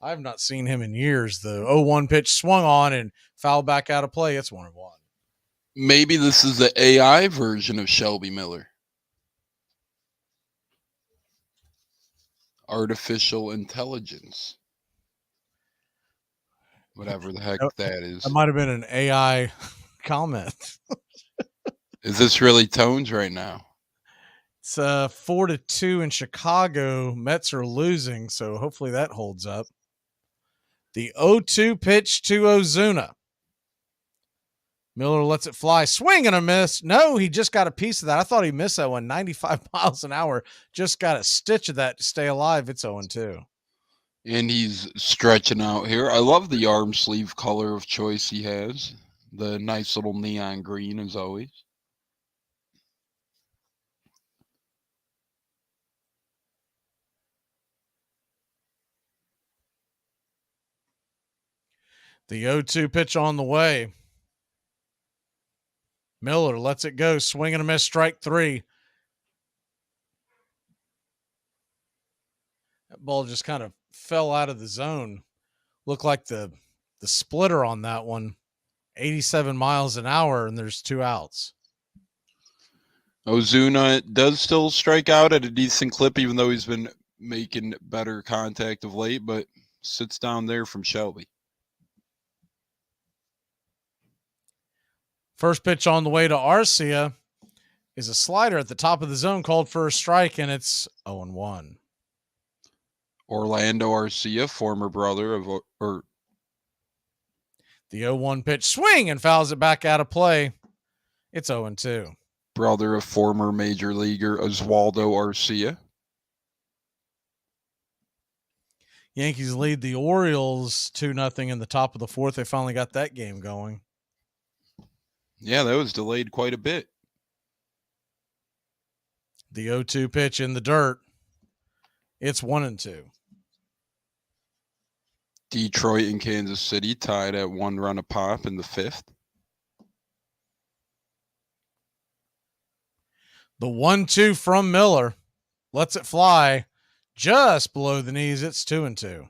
I have not seen him in years. The 0-1 pitch swung on and fouled back out of play. It's 1-1.
Maybe this is the AI version of Shelby Miller. Artificial intelligence. Whatever the heck that is.
That might have been an AI comment.
Is this really Tones right now?
It's 4-2 in Chicago. Mets are losing, so hopefully that holds up. The 0-2 pitch to Ozuna. Miller lets it fly. Swing and a miss. No, he just got a piece of that. I thought he missed that one. 95 miles an hour. Just got a stitch of that to stay alive. It's 0-2.
And he's stretching out here. I love the arm sleeve color of choice he has. The nice little neon green as always.
The 0-2 pitch on the way. Miller lets it go. Swing and a miss. Strike 3. That ball just kind of fell out of the zone. Looked like the splitter on that one. 87 miles an hour, and there's 2 outs.
Ozuna does still strike out at a decent clip, even though he's been making better contact of late, but sits down there from Shelby.
First pitch on the way to Arcia is a slider at the top of the zone called for a strike, and it's 0-1.
Orlando Arcia, former brother of
the 0-1 pitch, swing and fouls it back out of play. It's 0-2.
Brother of former major leaguer Oswaldo Arcia.
Yankees lead the Orioles 2-0 in the top of the 4th. They finally got that game going.
Yeah, that was delayed quite a bit.
The 0-2 pitch in the dirt. It's 1-2.
Detroit and Kansas City tied at 1 run apart in the 5th.
The 1-2 from Miller lets it fly just below the knees. It's 2-2.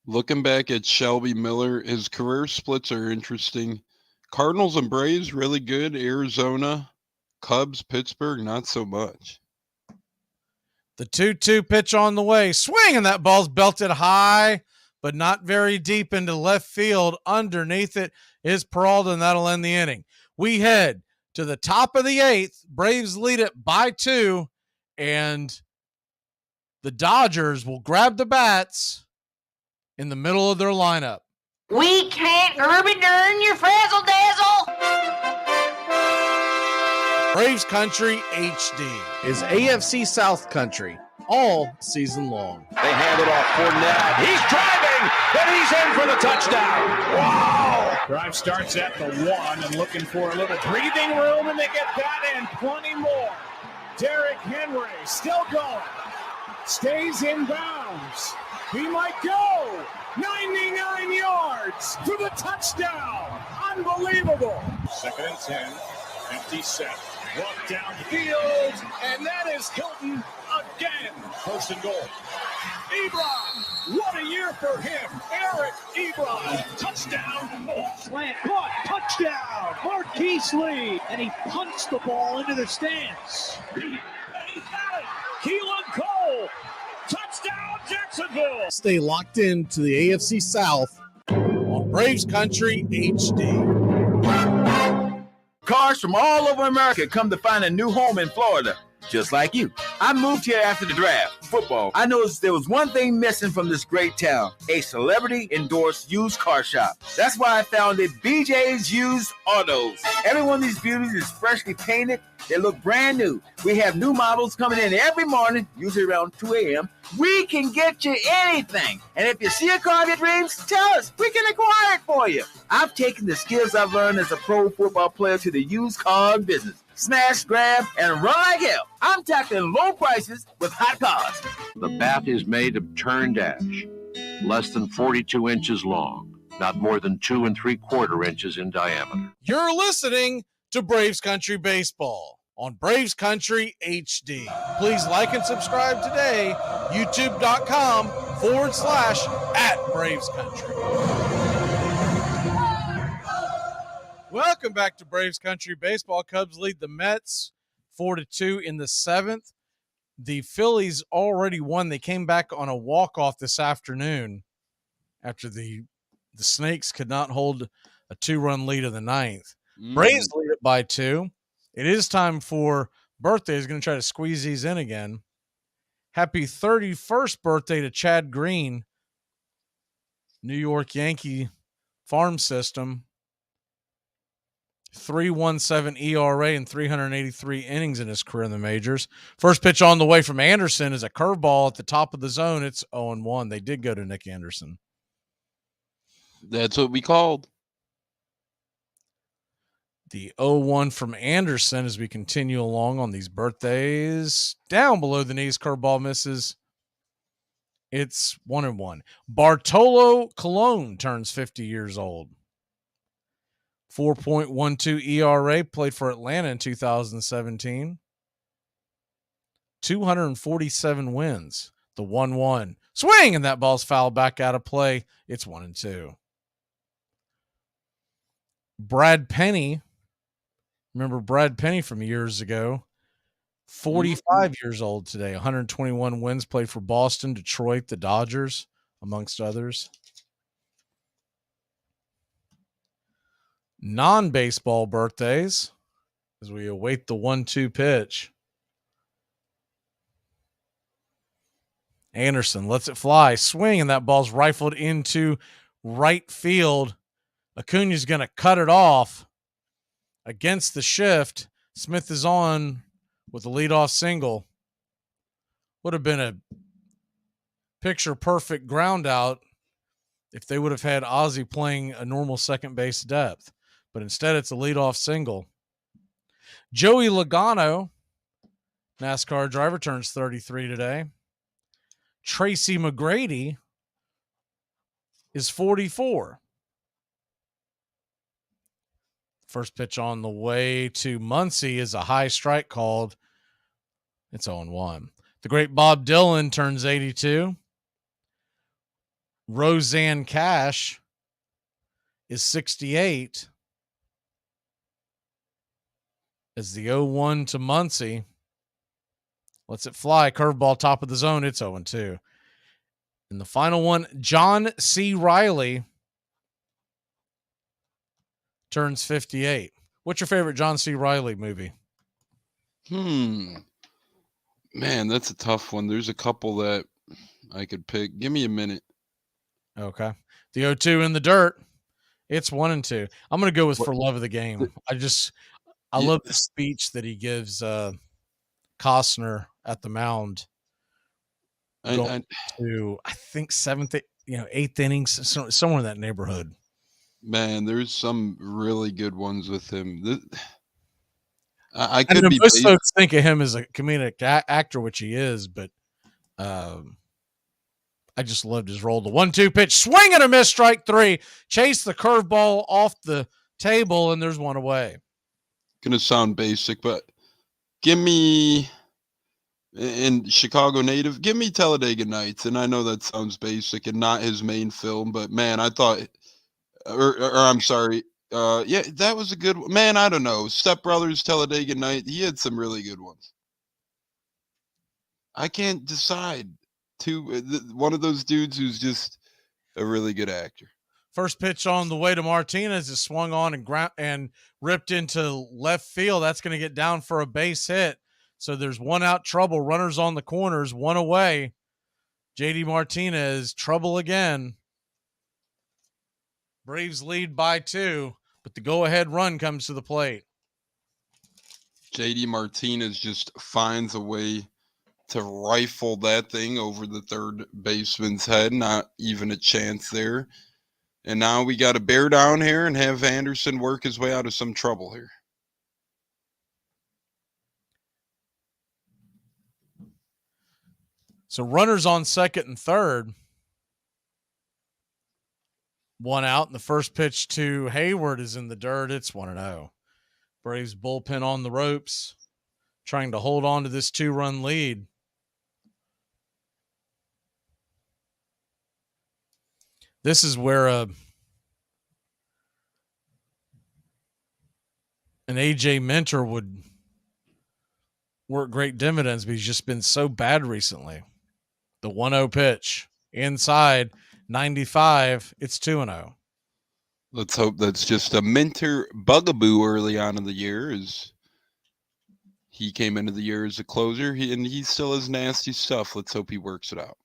Looking back at Shelby Miller, his career splits are interesting. Cardinals and Braves, really good. Arizona, Cubs, Pittsburgh, not so much.
The 2-2 pitch on the way. Swing, and that ball's belted high, but not very deep into left field. Underneath it is Peralta, and that'll end the inning. We head to the top of the 8th. Braves lead it by 2, and the Dodgers will grab the bats in the middle of their lineup.
We can't urban dern your frazzle dazzle.
Braves Country HD is AFC South Country all season long.
They hand it off for Ned. He's driving, and he's in for the touchdown. Wow!
Drive starts at the 1 and looking for a little breathing room, and they get that and plenty more. Derrick Henry still going. Stays in bounds. He might go. 99 yards for the touchdown. Unbelievable. 2nd and 10. Empty set. Walk downfield, and that is Hilton again. 1st and goal. Ebron, what a year for him. Eric Ebron, touchdown.
Slant, caught, touchdown. Marquise Lee, and he punched the ball into the stands.
He's got it. Keelan Cole, touchdown Jacksonville.
Stay locked in to the AFC South on Braves Country HD.
Cars from all over America come to find a new home in Florida, just like you. I moved here after the draft, football. I noticed there was one thing missing from this great town, a celebrity-endorsed used car shop. That's why I founded BJ's Used Autos. Every one of these beauties is freshly painted. They look brand new. We have new models coming in every morning, usually around 2 a.m. We can get you anything. And if you see a car of your dreams, tell us. We can acquire it for you. I've taken the skills I've learned as a pro football player to the used car business. Smash, grab, and run like hell. I'm tackling low prices with hot cars.
The bat is made of turned ash, less than 42 inches long, not more than 2 3/4 inches in diameter.
You're listening to Braves Country Baseball on Braves Country HD. Please like and subscribe today, youtube.com/@Braves Country. Welcome back to Braves Country Baseball. Cubs lead the Mets 4-2 in the 7th. The Phillies already won. They came back on a walk-off this afternoon after the Snakes could not hold a 2-run lead in the 9th. Braves lead it by 2. It is time for birthdays. Going to try to squeeze these in again. Happy 31st birthday to Chad Green, New York Yankee farm system. 3.17 ERA and 383 innings in his career in the majors. First pitch on the way from Anderson is a curveball at the top of the zone. It's 0-1. They did go to Nick Anderson.
That's what we called.
The 0-1 from Anderson as we continue along on these birthdays. Down below the knees, curveball misses. It's 1-1. Bartolo Colon turns 50 years old. 4.12 ERA, played for Atlanta in 2017. 247 wins. The 1-1. Swing, and that ball's fouled back out of play. It's 1-2. Brad Penny. Remember Brad Penny from years ago. 45 years old today. 121 wins, played for Boston, Detroit, the Dodgers, amongst others. Non-baseball birthdays as we await the 1-2 pitch. Anderson lets it fly. Swing, and that ball's rifled into right field. Acuna's going to cut it off against the shift. Smith is on with a leadoff single. Would have been a picture-perfect ground out if they would have had Ozzie playing a normal second base depth. But instead, it's a leadoff single. Joey Logano, NASCAR driver, turns 33 today. Tracy McGrady is 44. First pitch on the way to Muncie is a high strike called. It's 0-1. The great Bob Dylan turns 82. Roseanne Cash is 68. As the 0-1 to Muncie lets it fly, curveball top of the zone, it's 0-2. And the final one, John C. Reilly turns 58. What's your favorite John C. Reilly movie?
Man, that's a tough one. There's a couple that I could pick. Give me a minute.
Okay. The 0-2 in the dirt, it's 1-2. I'm going to go with For Love of the Game. I love the speech that he gives Costner at the mound. I think 7th, 8th innings, somewhere in that neighborhood.
Man, there's some really good ones with him. I could be.
Most folks think of him as a comedic actor, which he is, but I just loved his role. The 1-2 pitch, swing and a miss, strike 3. Chase the curveball off the table, and there's one away.
Gonna sound basic, but give me, in Chicago native, give me Talladega Nights. And I know that sounds basic and not his main film, but man, I thought, or I'm sorry, yeah, that was a good one. Man, I don't know. Step Brothers, Talladega Night, he had some really good ones. I can't decide. One of those dudes who's just a really good actor.
First pitch on the way to Martinez is swung on and ripped into left field. That's going to get down for a base hit. So there's one out, trouble. Runners on the corners, one away. JD Martinez, trouble again. Braves lead by 2, but the go-ahead run comes to the plate.
JD Martinez just finds a way to rifle that thing over the third baseman's head. Not even a chance there. And now we got to bear down here and have Anderson work his way out of some trouble here.
So runners on second and third. One out, and the first pitch to Hayward is in the dirt. It's 1-0. Braves bullpen on the ropes, trying to hold on to this 2-run lead. This is where an AJ Minter would work great dividends, but he's just been so bad recently. The 1-0 pitch inside 95. It's 2-0.
Let's hope that's just a Minter bugaboo early on in the year, as he came into the year as a closer, and he still has nasty stuff. Let's hope he works it out.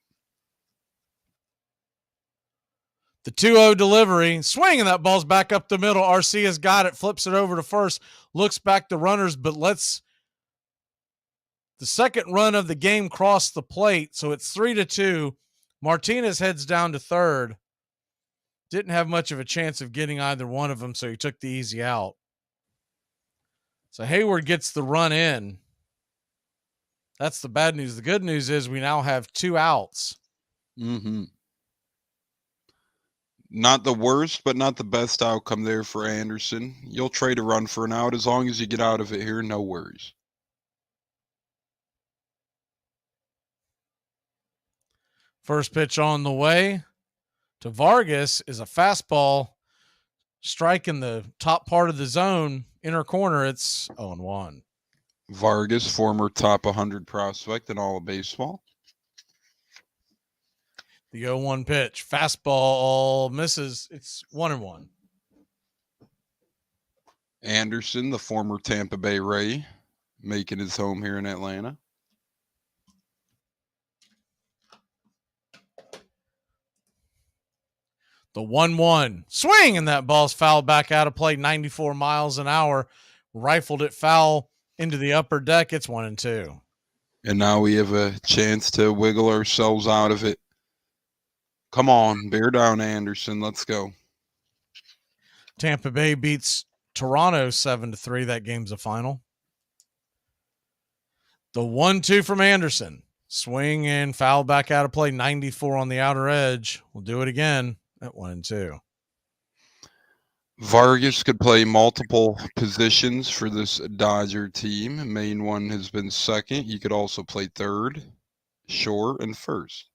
The 2-0 delivery, swing, and that ball's back up the middle. RC has got it, flips it over to first, looks back to runners, but lets the second run of the game cross the plate, so it's 3-2. Martinez heads down to third. Didn't have much of a chance of getting either one of them, so he took the easy out. So Hayward gets the run in. That's the bad news. The good news is we now have 2 outs.
Mm-hmm. Not the worst, but not the best outcome there for Anderson. You'll trade a run for an out as long as you get out of it here. No worries.
First pitch on the way to Vargas is a fastball striking the top part of the zone, inner corner. It's 0-1.
Vargas, former top 100 prospect in all of baseball.
The 0-1 pitch, fastball misses. It's 1-1.
Anderson, the former Tampa Bay Ray, making his home here in Atlanta.
The 1-1 swing, and that ball's fouled back out of play, 94 miles an hour. Rifled it foul into the upper deck. It's 1-2.
And now we have a chance to wiggle ourselves out of it. Come on, bear down, Anderson. Let's go.
Tampa Bay beats Toronto 7-3. That game's a final. The 1-2 from Anderson. Swing and foul back out of play, 94 on the outer edge. We'll do it again at 1-2.
Vargas could play multiple positions for this Dodger team. Main one has been second. He could also play third, short, and first.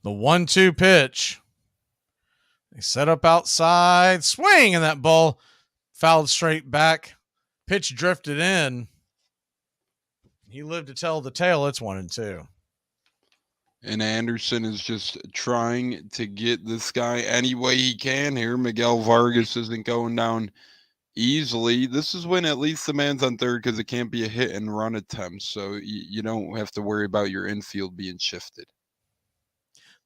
The 1-2 pitch. They set up outside, swing, and that ball fouled straight back. Pitch drifted in. He lived to tell the tale. It's 1-2.
And Anderson is just trying to get this guy any way he can here. Miguel Vargas isn't going down easily. This is when at least the man's on third, because it can't be a hit and run attempt. So you don't have to worry about your infield being shifted.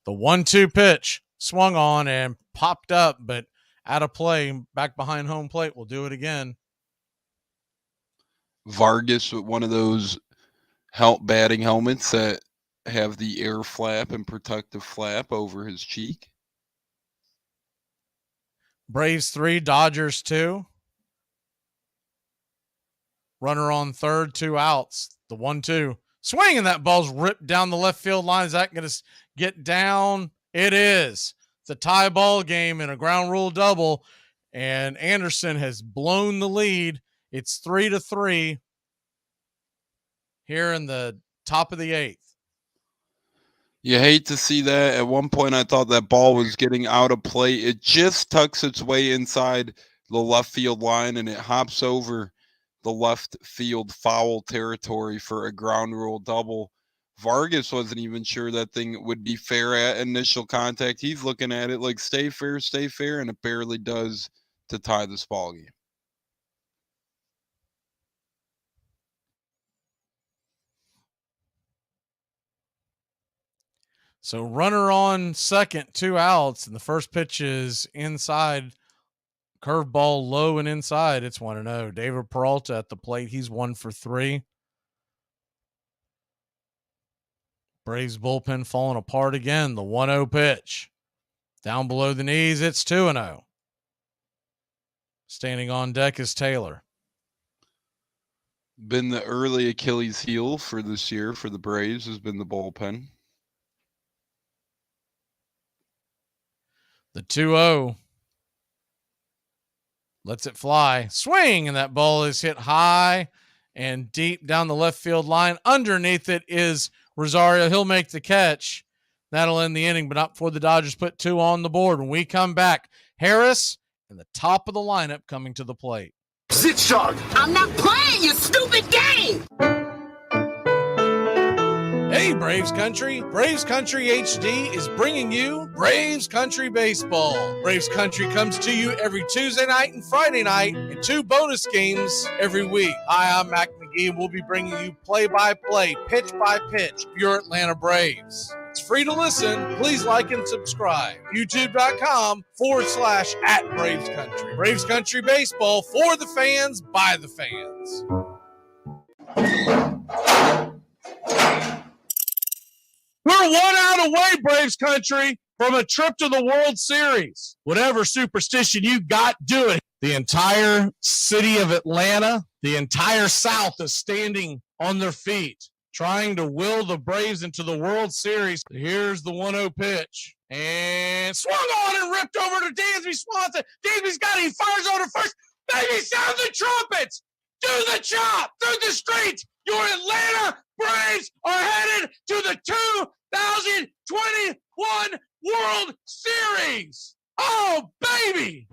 The 1-2 pitch swung on and popped up, but out of play, back behind home plate. We'll do it again.
Vargas with one of those batting helmets that have the air flap and protective flap over his cheek.
Braves 3, Dodgers 2. Runner on third, 2 outs. The 1-2 swing, and that ball's ripped down the left field line. Is that going to get down? It is. It's a tie ball game in a ground rule double, and Anderson has blown the lead. It's 3-3 here in the top of the 8th.
You hate to see that. At one point, I thought that ball was getting out of play. It just tucks its way inside the left field line, and it hops over the left field foul territory for a ground rule double. Vargas wasn't even sure that thing would be fair at initial contact. He's looking at it like stay fair, and it barely does to tie this ball game.
So runner on second, 2 outs, and the first pitch is inside. Curveball low and inside. It's 1-0. David Peralta at the plate. He's 1 for 3. Braves bullpen falling apart again. The 1-0 pitch. Down below the knees, it's 2-0. Standing on deck is Taylor.
Been the early Achilles heel for this year for the Braves has been the bullpen.
The 2-0. Lets it fly. Swing, and that ball is hit high and deep down the left field line. Underneath it is Rosario. He'll make the catch. That'll end the inning, but not before the Dodgers put 2 on the board. When we come back, Harris in the top of the lineup coming to the plate.
Zit Shark.
I'm not playing your stupid game.
Hey, Braves Country. Braves Country HD is bringing you Braves Country Baseball. Braves Country comes to you every Tuesday night and Friday night and 2 bonus games every week. Hi, I'm Mac Magee, and we'll be bringing you play-by-play, pitch-by-pitch for your Atlanta Braves. It's free to listen. Please like and subscribe. YouTube.com/@Braves Country. Braves Country Baseball for the fans, by the fans. We're 1 out away, Braves Country, from a trip to the World Series. Whatever superstition you got, do it. The entire city of Atlanta, the entire South is standing on their feet, trying to will the Braves into the World Series. Here's the 1-0 pitch. And swung on and ripped over to Dansby Swanson. Dansby's got it. He fires over first. Baby, sound the trumpets. Do the chop through the streets. Your Atlanta Braves are headed to the 2021 World Series. Oh, baby.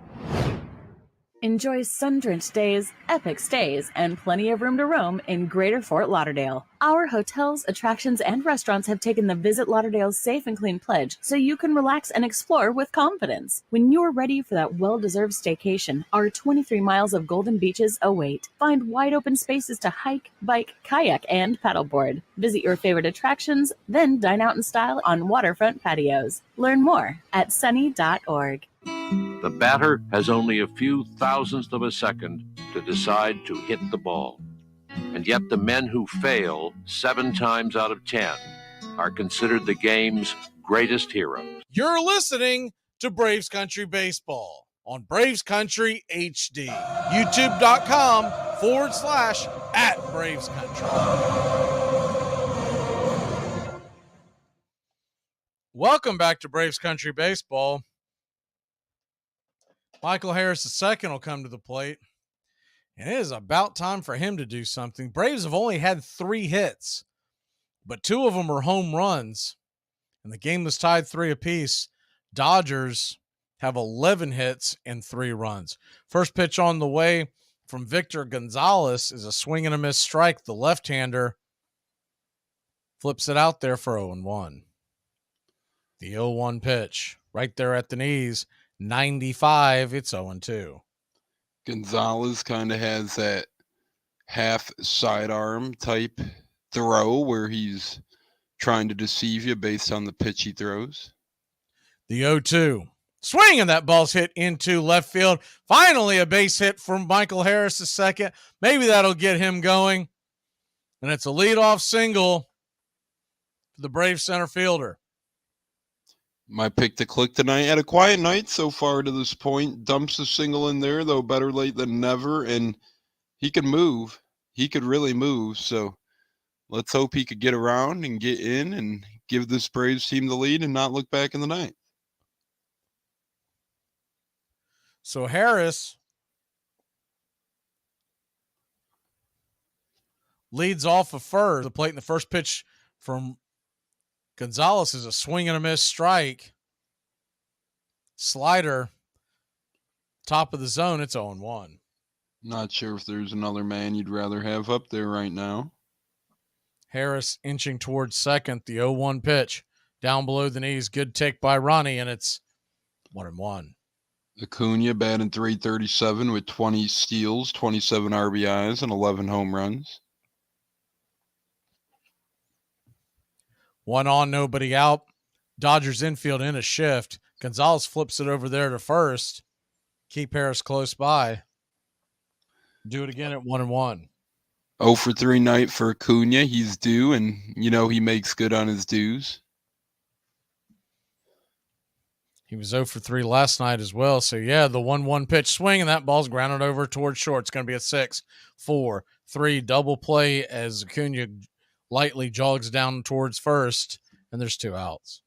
Enjoy sun-drenched days, epic stays, and plenty of room to roam in Greater Fort Lauderdale. Our hotels, attractions, and restaurants have taken the Visit Lauderdale's Safe and Clean pledge so you can relax and explore with confidence. When you're ready for that well-deserved staycation, our 23 miles of golden beaches await. Find wide-open spaces to hike, bike, kayak, and paddleboard. Visit your favorite attractions, then dine out in style on waterfront patios. Learn more at sunny.org.
The batter has only a few thousandths of a second to decide to hit the ball. And yet the men who fail 7 times out of 10 are considered the game's greatest heroes.
You're listening to Braves Country Baseball on Braves Country HD. YouTube.com/@Braves Country. Welcome back to Braves Country Baseball. Michael Harris II will come to the plate, and it is about time for him to do something. Braves have only had 3 hits, but 2 of them are home runs, and the game was tied 3 apiece. Dodgers have 11 hits and 3 runs. First pitch on the way from Victor Gonzalez is a swing and a miss strike. The left-hander flips it out there for 0-1. The 0-1 pitch right there at the knees. 95, it's 0-2.
Gonzalez kind of has that half sidearm type throw where he's trying to deceive you based on the pitch he throws.
The 0-2. Swing, and that ball's hit into left field. Finally, a base hit from Michael Harris II. Maybe that'll get him going. And it's a leadoff single for the Braves center fielder.
My pick to click tonight. Had a quiet night so far to this point. Dumps a single in there, though better late than never. And he could move. He could really move. So let's hope he could get around and get in and give this Braves team the lead and not look back in the night.
So Harris leads off of first. The plate in the first pitch from Gonzalez is a swing and a miss strike. Slider, top of the zone, it's 0-1.
Not sure if there's another man you'd rather have up there right now.
Harris inching towards second. The 0-1 pitch down below the knees. Good take by Ronnie, and it's 1-1.
Acuna batting .337 with 20 steals, 27 RBIs, and 11 home runs.
1 on, nobody out. Dodgers infield in a shift. Gonzalez flips it over there to first. Keep Harris close by. Do it again at 1-1.
0 for 3 night for Acuna. He's due, and he makes good on his dues.
He was 0 for 3 last night as well. So, yeah, the 1-1 pitch swing, and that ball's grounded over towards short. It's going to be a 6-4-3 double play as Acuna lightly jogs down towards first, and there's 2 outs.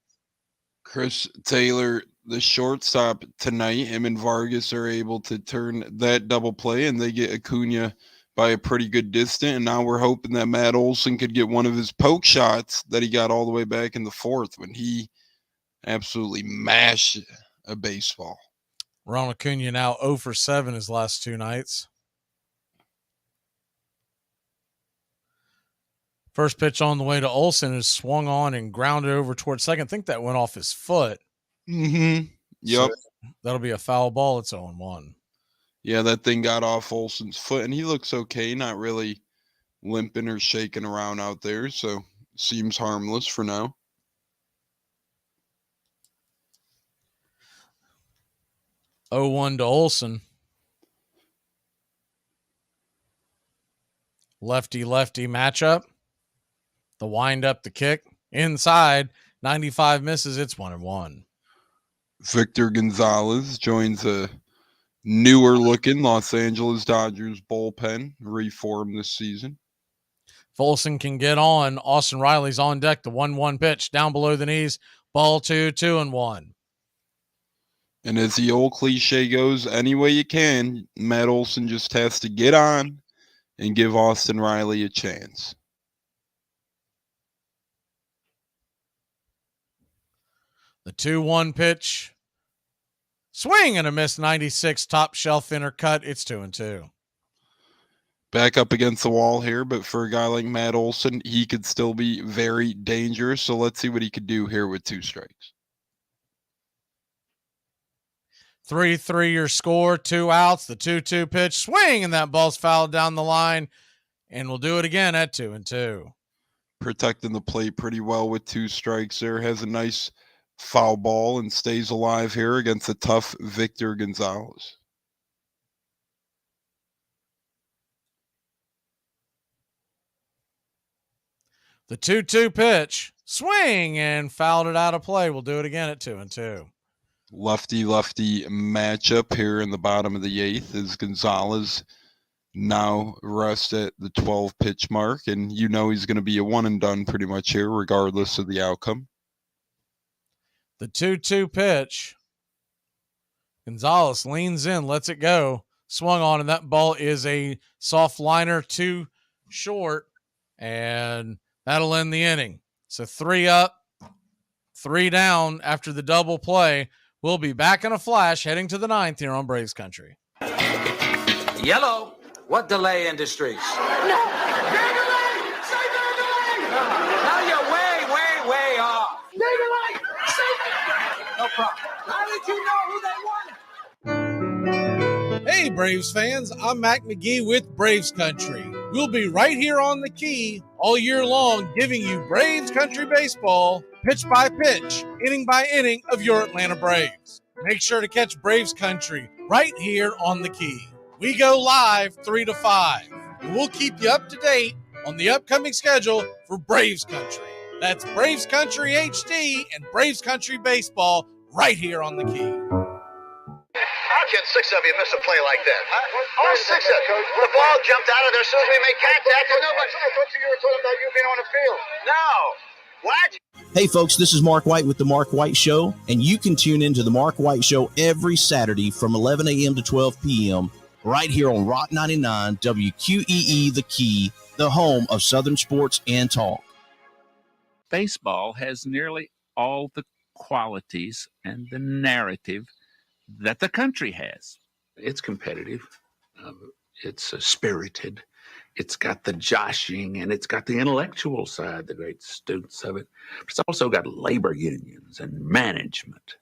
Chris Taylor, the shortstop tonight, him and Vargas are able to turn that double play, and they get Acuna by a pretty good distance. And now we're hoping that Matt Olson could get one of his poke shots that he got all the way back in the 4th when he absolutely mashed a baseball.
Ronald Acuna now 0 for 7 his last 2 nights. First pitch on the way to Olson is swung on and grounded over towards second. I think that went off his foot.
Mm-hmm. Yep.
So that'll be a foul ball. It's 0-1.
Yeah, that thing got off Olson's foot, and he looks okay, not really limping or shaking around out there, so seems harmless for now.
(0-1) to Olson. Lefty-lefty matchup. The wind up, the kick. Inside. 95 misses. It's 1-1.
Victor Gonzalez joins a newer-looking Los Angeles Dodgers bullpen, reformed this season.
Folson can get on. Austin Riley's on deck. The 1-1 pitch down below the knees. Ball 2-1.
And as the old cliche goes, any way you can, Matt Olson just has to get on and give Austin Riley a chance.
The 2-1 pitch. Swing and a miss. 96 top shelf intercut. It's 2-2.
Back up against the wall here, but for a guy like Matt Olson, he could still be very dangerous. So let's see what he could do here with 2 strikes.
3-3 your score, 2 outs. The 2-2 pitch. Swing, and that ball's fouled down the line. And we'll do it again at 2-2.
Protecting the plate pretty well with 2 strikes there. Has a nice foul ball and stays alive here against a tough Victor Gonzalez.
The 2-2 pitch. Swing and fouled it out of play. We'll do it again at 2-2.
Lefty-lefty matchup here in the bottom of the 8th as Gonzalez now rests at the 12 pitch mark, and he's going to be a one and done pretty much here regardless of the outcome.
The 2-2 pitch. Gonzalez leans in, lets it go. Swung on, and that ball is a soft liner too short, and that'll end the inning. So 3 up, 3 down after the double play. We'll be back in a flash heading to the 9th here on Braves Country.
Yellow. What delay industries?
No! They're delayed! Say they're delayed!
Now you're way off.
They're delayed! Say
No problem. How did you know who they wanted?
Hey, Braves fans, I'm Mac Magee with Braves Country. We'll be right here on the key all year long, giving you Braves Country baseball, pitch by pitch, inning by inning of your Atlanta Braves. Make sure to catch Braves Country right here on the key. We go live 3 to 5. And we'll keep you up to date on the upcoming schedule for Braves Country. That's Braves Country HD and Braves Country baseball right here on the key.
How can 6 of you miss a play like that, huh? All 6 of you. The ball jumped out of there as soon as we made contact, and nobody. I thought you were talking about you being on the field. No. What?
Hey, folks, this is Mark White with The Mark White Show, and you can tune into The Mark White Show every Saturday from 11 a.m. to 12 p.m. right here on Rock 99, WQEE The Key, the home of Southern sports and talk.
Baseball has nearly all the qualities and the narrative that the country has.
It's competitive. It's spirited.
It's got the joshing, and it's got the intellectual side, the great students of it. But it's also got labor unions and management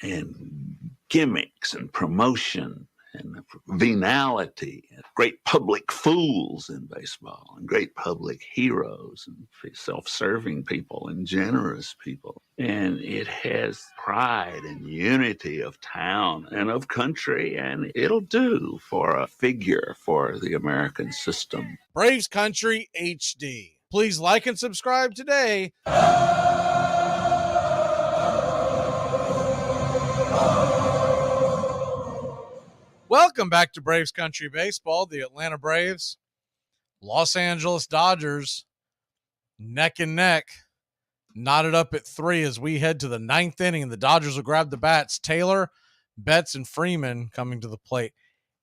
and gimmicks and promotion and venality, and great public fools in baseball, and great public heroes, and self-serving people, and generous people. And it has pride and unity of town and of country, and it'll do for a figure for the American system.
Braves Country HD. Please like and subscribe today. Welcome back to Braves Country Baseball. The Atlanta Braves, Los Angeles Dodgers, neck and neck, knotted up at 3 as we head to the 9th inning, and the Dodgers will grab the bats. Taylor, Betts, and Freeman coming to the plate.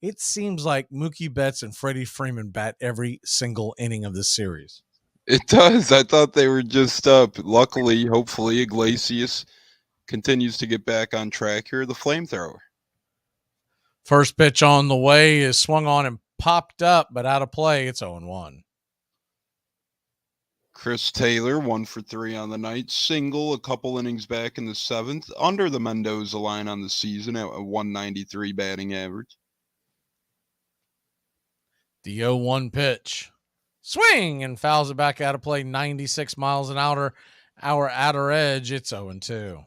It seems like Mookie Betts and Freddie Freeman bat every single inning of this series.
It does. I thought they were just up. Luckily, hopefully, Iglesias continues to get back on track here. The flamethrower.
First pitch on the way is swung on and popped up, but out of play. It's 0-1.
Chris Taylor, 1 for 3 on the night. Single, a couple innings back in the 7th. Under the Mendoza line on the season at a 193 batting average.
The 0-1 pitch. Swing and fouls it back out of play. 96 miles an hour. Our outer edge. It's 0-2.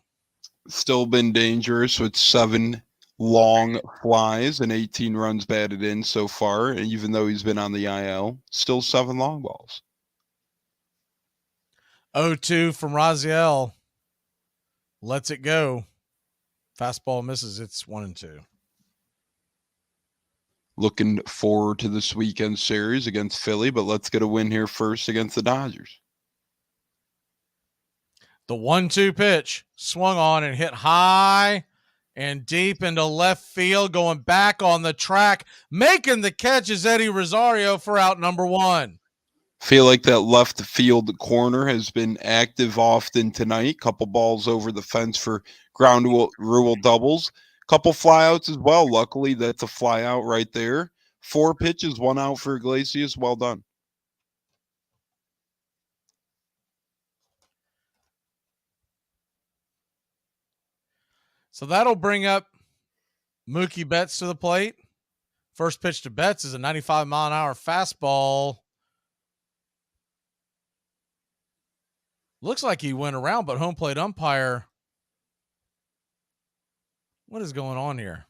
Still been dangerous with 7 long flies and 18 runs batted in so far, even though he's been on the IL. Still 7 long balls.
0-2 from Raziel. Lets it go. Fastball misses. It's 1-2.
Looking forward to this weekend series against Philly, but let's get a win here first against the Dodgers.
The 1-2 pitch swung on and hit high and deep into left field, going back on the track. Making the catch is Eddie Rosario for out number 1.
Feel like that left field corner has been active often tonight. Couple balls over the fence for ground rule doubles. Couple flyouts as well. Luckily, that's a flyout right there. 4 pitches, 1 out for Iglesias. Well done.
So that'll bring up Mookie Betts to the plate. First pitch to Betts is a 95-mile-an-hour fastball. Looks like he went around, but home plate umpire. What is going on here?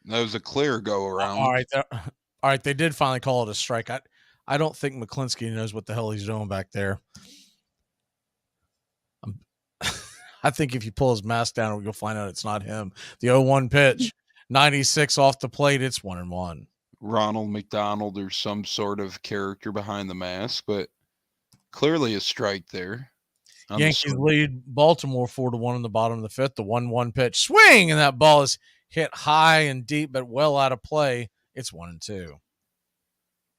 That was a clear go around.
All right. They did finally call it a strike. I don't think McClinsky knows what the hell he's doing back there. I think if you pull his mask down, you'll find out it's not him. The 0-1 pitch, 96 off the plate. It's 1-1.
Ronald McDonald or some sort of character behind the mask, but clearly a strike there.
Yankees lead Baltimore 4-1 in the bottom of the 5th. The 1-1 pitch swing, and that ball is hit high and deep, but well out of play. It's 1-2.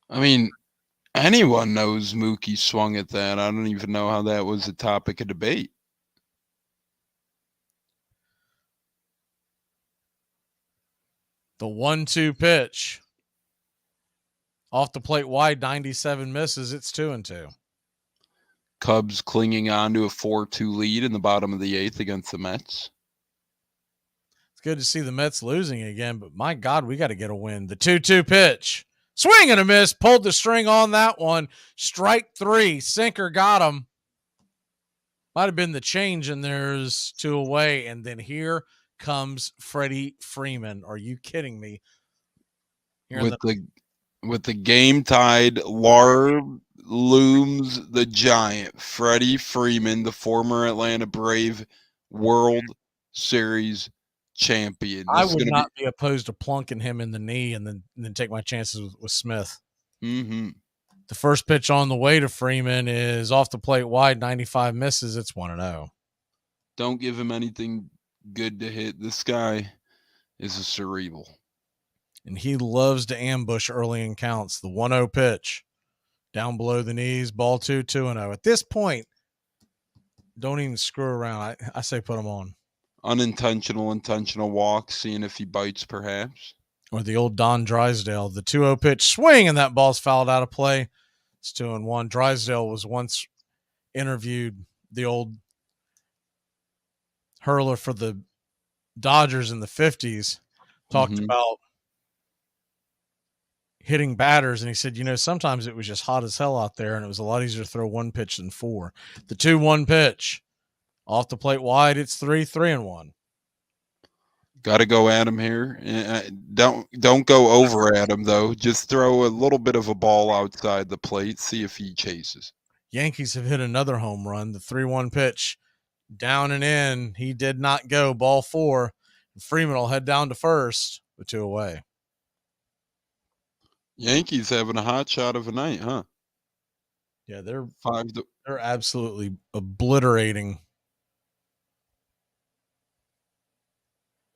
I mean, anyone knows Mookie swung at that. I don't even know how that was a topic of debate.
The 1-2 pitch off the plate wide, 97 misses. It's 2-2.
Cubs clinging on to a 4-2 lead in the bottom of the 8th against the Mets.
It's good to see the Mets losing again, but my God, we got to get a win. The 2-2 pitch. Swing and a miss. Pulled the string on that one. Strike 3. Sinker got him. Might have been the change, and there's 2 away. And then here comes Freddie Freeman. Are you kidding me?
With the game tied, looms the giant. Freddie Freeman, the former Atlanta Brave World Series champion.
I would not be opposed to plunking him in the knee and then take my chances with Smith.
Mm-hmm.
The first pitch on the way to Freeman is off the plate wide, 95 misses. It's 1-0.
Don't give him anything good to hit. This guy is a cerebral.
And he loves to ambush early in counts. The 1-0 pitch. Down below the knees, ball 2-0. At this point, don't even screw around. I say put him on.
Intentional walk, seeing if he bites perhaps.
Or the old Don Drysdale, the 2-0 pitch swing, and that ball's fouled out of play. It's 2-1. Drysdale was once interviewed, the old hurler for the Dodgers in the 50s, talked about hitting batters, and he said, sometimes it was just hot as hell out there, and it was a lot easier to throw one pitch than four. The 2-1 pitch, off the plate wide, it's 3-1.
Got to go at him here. Don't go over at him, though. Just throw a little bit of a ball outside the plate, see if he chases.
Yankees have hit another home run. The 3-1 pitch, down and in. He did not go. Ball 4. Freeman will head down to first with 2 away.
Yankees having a hot shot of a night, huh?
Yeah, they're absolutely obliterating.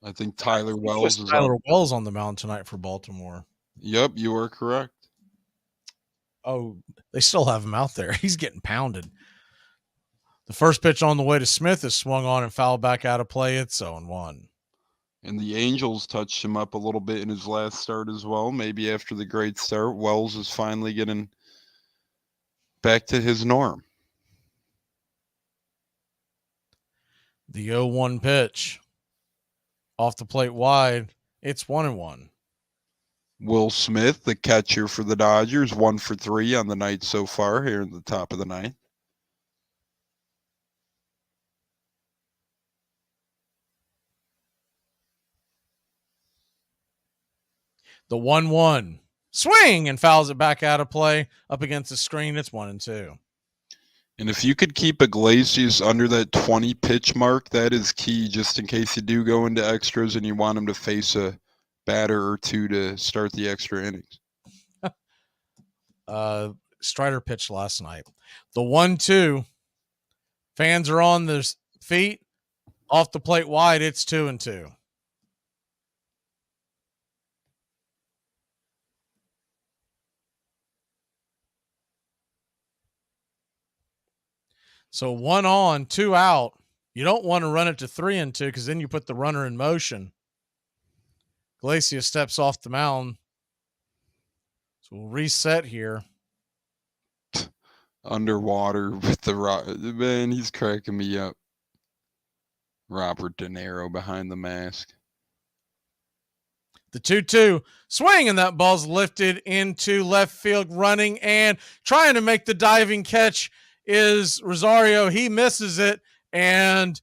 I think Tyler Wells is
Wells on the mound tonight for Baltimore.
Yep, you are correct.
Oh, they still have him out there. He's getting pounded. The first pitch on the way to Smith is swung on and fouled back out of play. It's 0-1.
And the Angels touched him up a little bit in his last start as well. Maybe after the great start, Wells is finally getting back to his norm.
The 0-1 pitch. Off the plate wide, it's 1-1.
Will Smith, the catcher for the Dodgers, 1 for 3 on the night so far here in the top of the ninth.
The 1-1 swing and fouls it back out of play up against the screen. It's 1-2.
And if you could keep Iglesias under that 20 pitch mark, that is key, just in case you do go into extras and you want him to face a batter or two to start the extra innings.
Strider pitched last night. The 1-2. Fans are on their feet. Off the plate wide, it's 2-2. So 1 on, 2 out. You don't want to run it to 3-2 because then you put the runner in motion. Iglesias steps off the mound. So we'll reset here.
Underwater with the man, he's cracking me up. Robert De Niro behind the mask.
The 2-2 swing, and that ball's lifted into left field, running and trying to make the diving catch is Rosario. He misses it, and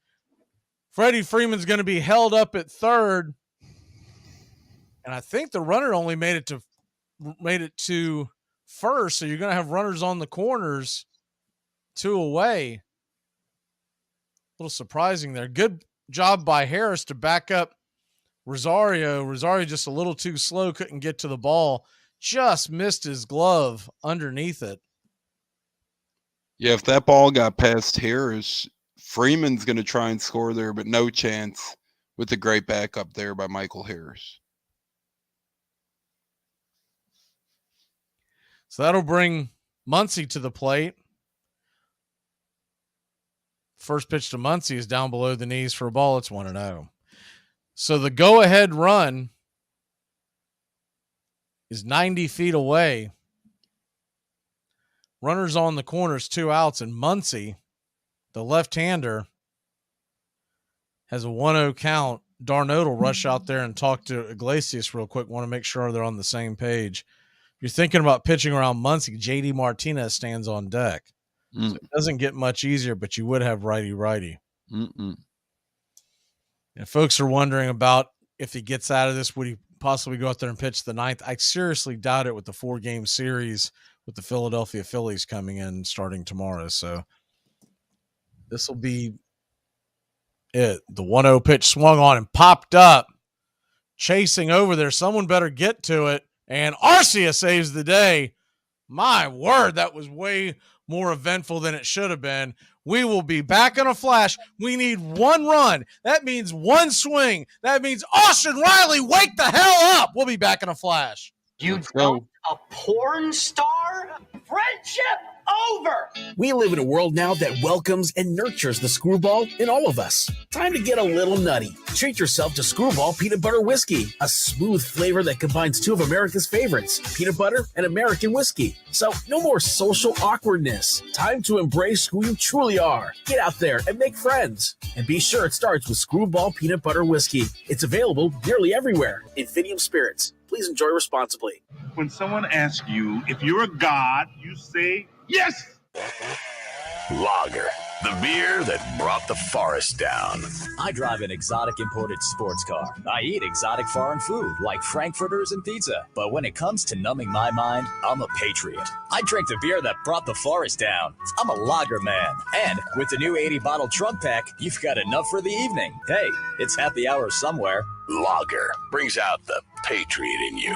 Freddie Freeman's going to be held up at third. And I think the runner only made it to first, so you're going to have runners on the corners, 2 away. A little surprising there. Good job by Harris to back up Rosario. Rosario just a little too slow, couldn't get to the ball, just missed his glove underneath it.
Yeah, if that ball got past Harris, Freeman's going to try and score there, but no chance with the great backup there by Michael Harris.
So that'll bring Muncy to the plate. First pitch to Muncy is down below the knees for a ball. It's 1-0. So the go-ahead run is 90 feet away. Runners on the corners, 2 outs, and Muncy, the left-hander, has a 1-0 count. Darnold will rush out there and talk to Iglesias real quick. Want to make sure they're on the same page. If you're thinking about pitching around Muncy, JD Martinez stands on deck. So it doesn't get much easier, but you would have righty-righty. And folks are wondering about if he gets out of this, would he possibly go out there and pitch the ninth? I seriously doubt it with the 4-game series with the Philadelphia Phillies coming in starting tomorrow. So this will be it. The 1-0 pitch swung on and popped up, chasing over there. Someone better get to it. And Arcia saves the day. My word, that was way more eventful than it should have been. We will be back in a flash. We need 1 run. That means 1 swing. That means Austin Riley, wake the hell up. We'll be back in a flash.
You dumped a porn star? Friendship
over. We live in a world now that welcomes and nurtures the screwball in all of us. Time to get a little nutty. Treat yourself to Screwball Peanut Butter Whiskey, a smooth flavor that combines two of America's favorites, peanut butter and American whiskey. So no more social awkwardness. Time to embrace who you truly are. Get out there and make friends. And be sure it starts with Screwball Peanut Butter Whiskey. It's available nearly everywhere. Infinium Spirits. Please enjoy responsibly.
When someone asks you if you're a god, you say yes.
Lager, the beer that brought the forest down.
I drive an exotic imported sports car. I eat exotic foreign food like frankfurters and pizza. But when it comes to numbing my mind, I'm a patriot. I drink the beer that brought the forest down. I'm a lager man. And with the new 80-bottle trunk pack, you've got enough for the evening. Hey, it's happy hour somewhere.
Lager brings out the patriot in you.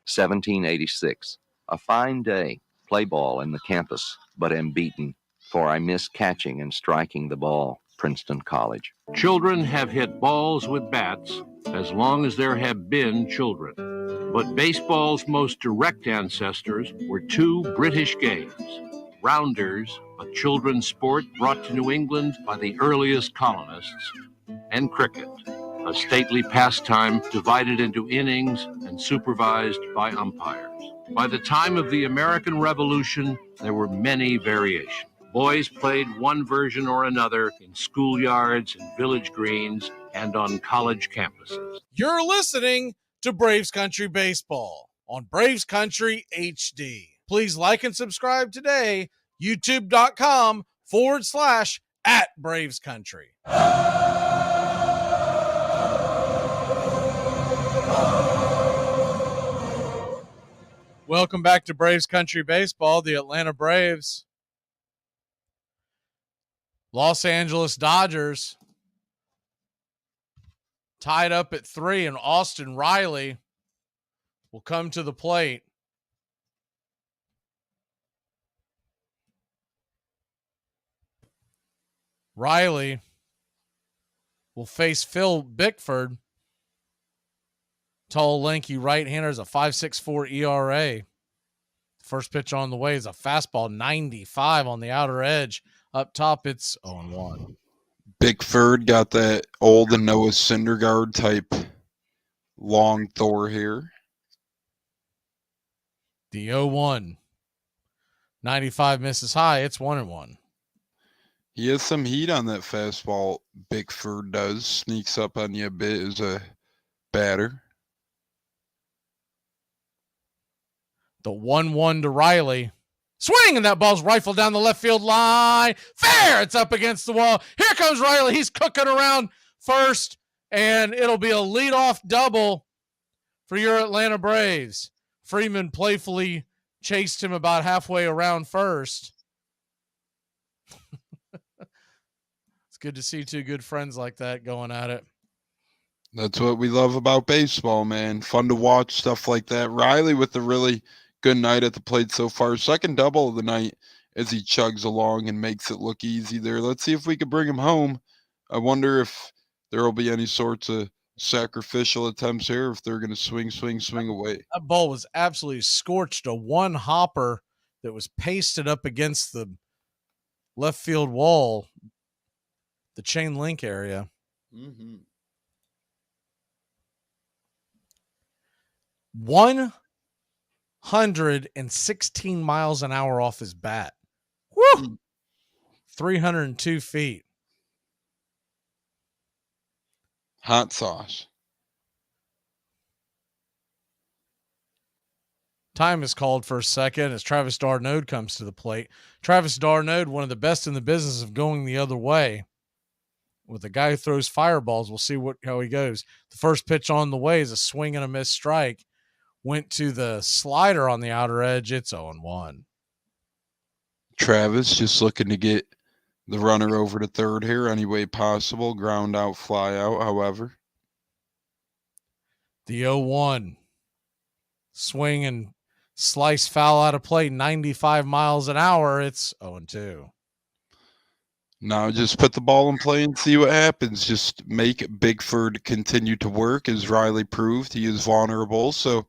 1786. A fine day. Play ball in the campus, but am beaten, for I miss catching and striking the ball. Princeton College.
Children have hit balls with bats as long as there have been children. But baseball's most direct ancestors were two British games. Rounders, a children's sport brought to New England by the earliest colonists, and cricket, a stately pastime divided into innings and supervised by umpires. By the time of the American Revolution, there were many variations. Boys played one version or another in schoolyards and village greens and on college campuses.
You're listening to Braves Country Baseball on Braves Country HD. Please like and subscribe today, youtube.com/@Braves Country. Welcome back to Braves Country Baseball. The Atlanta Braves, Los Angeles Dodgers tied up at 3, and Austin Riley will come to the plate. Riley will face Phil Bickford. Tall, lanky right-hander is a 5.64 ERA. First pitch on the way is a fastball, 95 on the outer edge. Up top, it's 0-1.
Bickford got that old Noah Syndergaard type long Thor here.
The 0-1. 95 misses high. It's 1-1.
He has some heat on that fastball. Bickford does. Sneaks up on you a bit as a batter.
The 1-1 to Riley. Swing, and that ball's rifled down the left field line. Fair! It's up against the wall. Here comes Riley. He's cooking around first, and it'll be a leadoff double for your Atlanta Braves. Freeman playfully chased him about halfway around first. It's good to see two good friends like that going at it.
That's what we love about baseball, man. Fun to watch stuff like that. Riley with a really good night at the plate so far. Second double of the night as he chugs along and makes it look easy there. Let's see if we can bring him home. I wonder if there will be any sorts of sacrificial attempts here, if they're going to swing away.
That ball was absolutely scorched. A one hopper that was pasted up against the left field wall, the chain link area.
Mm-hmm.
116 miles an hour off his bat. Woo! 302 feet.
Hot sauce.
Time is called for a second as Travis d'Arnaud comes to the plate. Travis d'Arnaud, one of the best in the business of going the other way. With a guy who throws fireballs, we'll see how he goes. The first pitch on the way is a swing and a miss strike. Went to the slider on the outer edge. It's 0-1.
Travis just looking to get the runner over to third here any way possible. Ground out, fly out, however.
The 0-1. Swing and slice foul out of play, 95 miles an hour. It's 0-2.
Now just put the ball in play and see what happens. Just make Bickford continue to work, as Riley proved. He is vulnerable, so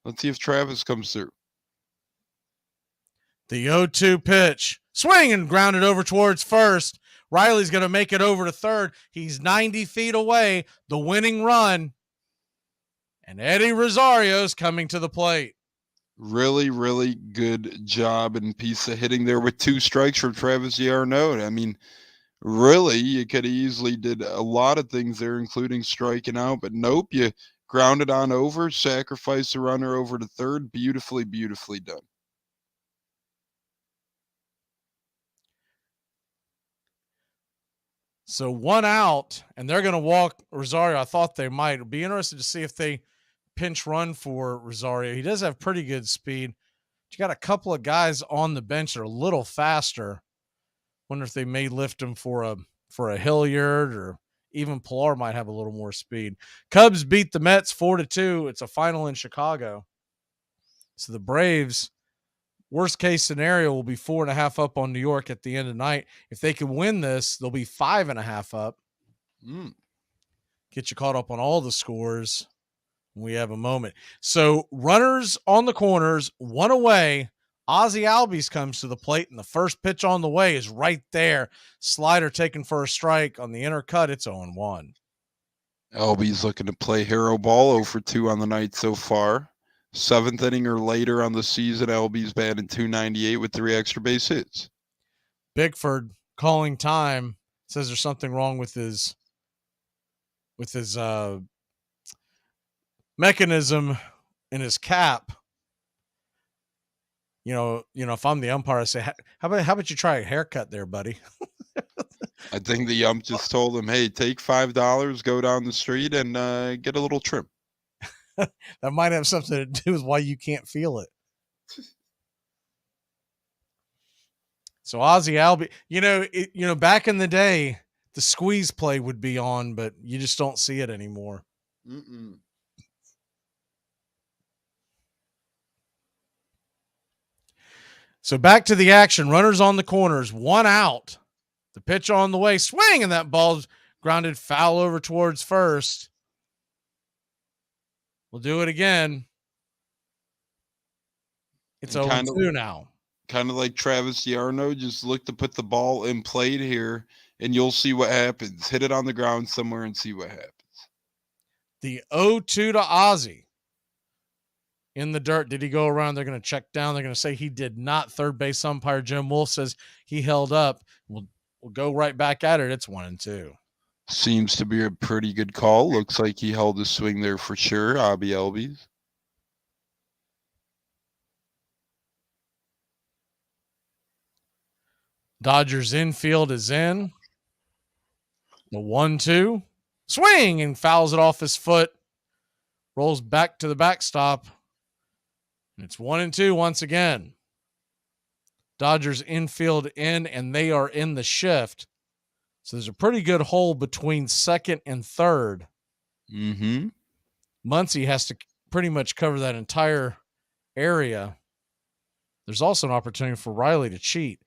let's see if Travis comes through.
The 0-2 pitch. Swing and grounded over towards first. Riley's going to make it over to third. He's 90 feet away. The winning run. And Eddie Rosario's coming to the plate.
Really, really good job and piece of hitting there with 2 strikes from Travis d'Arnaud. I mean, really, you could have easily did a lot of things there, including striking out, but nope, you grounded on over, sacrificed the runner over to third. Beautifully, beautifully done.
So 1 out, and they're going to walk Rosario. I thought they might. It'll be interested to see if they pinch run for Rosario. He does have pretty good speed. You got a couple of guys on the bench that are a little faster. Wonder if they may lift him for a Hilliard, or even Pilar might have a little more speed. Cubs beat the Mets 4-2. It's a final in Chicago. So the Braves, worst case scenario, will be 4.5 up on New York at the end of the night. If they can win this, they'll be 5.5 up. Get you caught up on all the scores. We have a moment. So runners on the corners, 1 away. Ozzie Albies comes to the plate, and the first pitch on the way is right there. Slider taken for a strike on the inner cut. It's 0-1.
Albies looking to play hero ball, 0 for 2 on the night so far. 7th inning or later on the season, Albies batting .298 with 3 extra base hits.
Bickford calling time, says there's something wrong with his mechanism in his cap. You know, if I'm the umpire, I say, how about you try a haircut there, buddy?
I think the ump just told him, hey, take $5, go down the street and get a little trim.
That might have something to do with why you can't feel it. So Ozzie Albies, back in the day, the squeeze play would be on, but you just don't see it anymore. So back to the action. Runners on the corners, 1 out. The pitch on the way, swing, and that ball's grounded foul over towards first. We'll do it again. It's 0-2 now.
Kind of like Travis d'Arnaud, just look to put the ball in play here, and you'll see what happens. Hit it on the ground somewhere and see what happens.
The 0-2 to Ozzie. In the dirt. Did he go around? They're going to check down. They're going to say he did not. Third base umpire Jim Wolf says he held up. We'll go right back at it. It's 1-2.
Seems to be a pretty good call. Looks like he held his swing there for sure. Ozzie Albies.
Dodgers infield is in. The 1-2. Swing and fouls it off his foot. Rolls back to the backstop. It's 1-2 once again. Dodgers infield in, and they are in the shift. So there's a pretty good hole between second and third. Muncy has to pretty much cover that entire area. There's also an opportunity for Riley to cheat.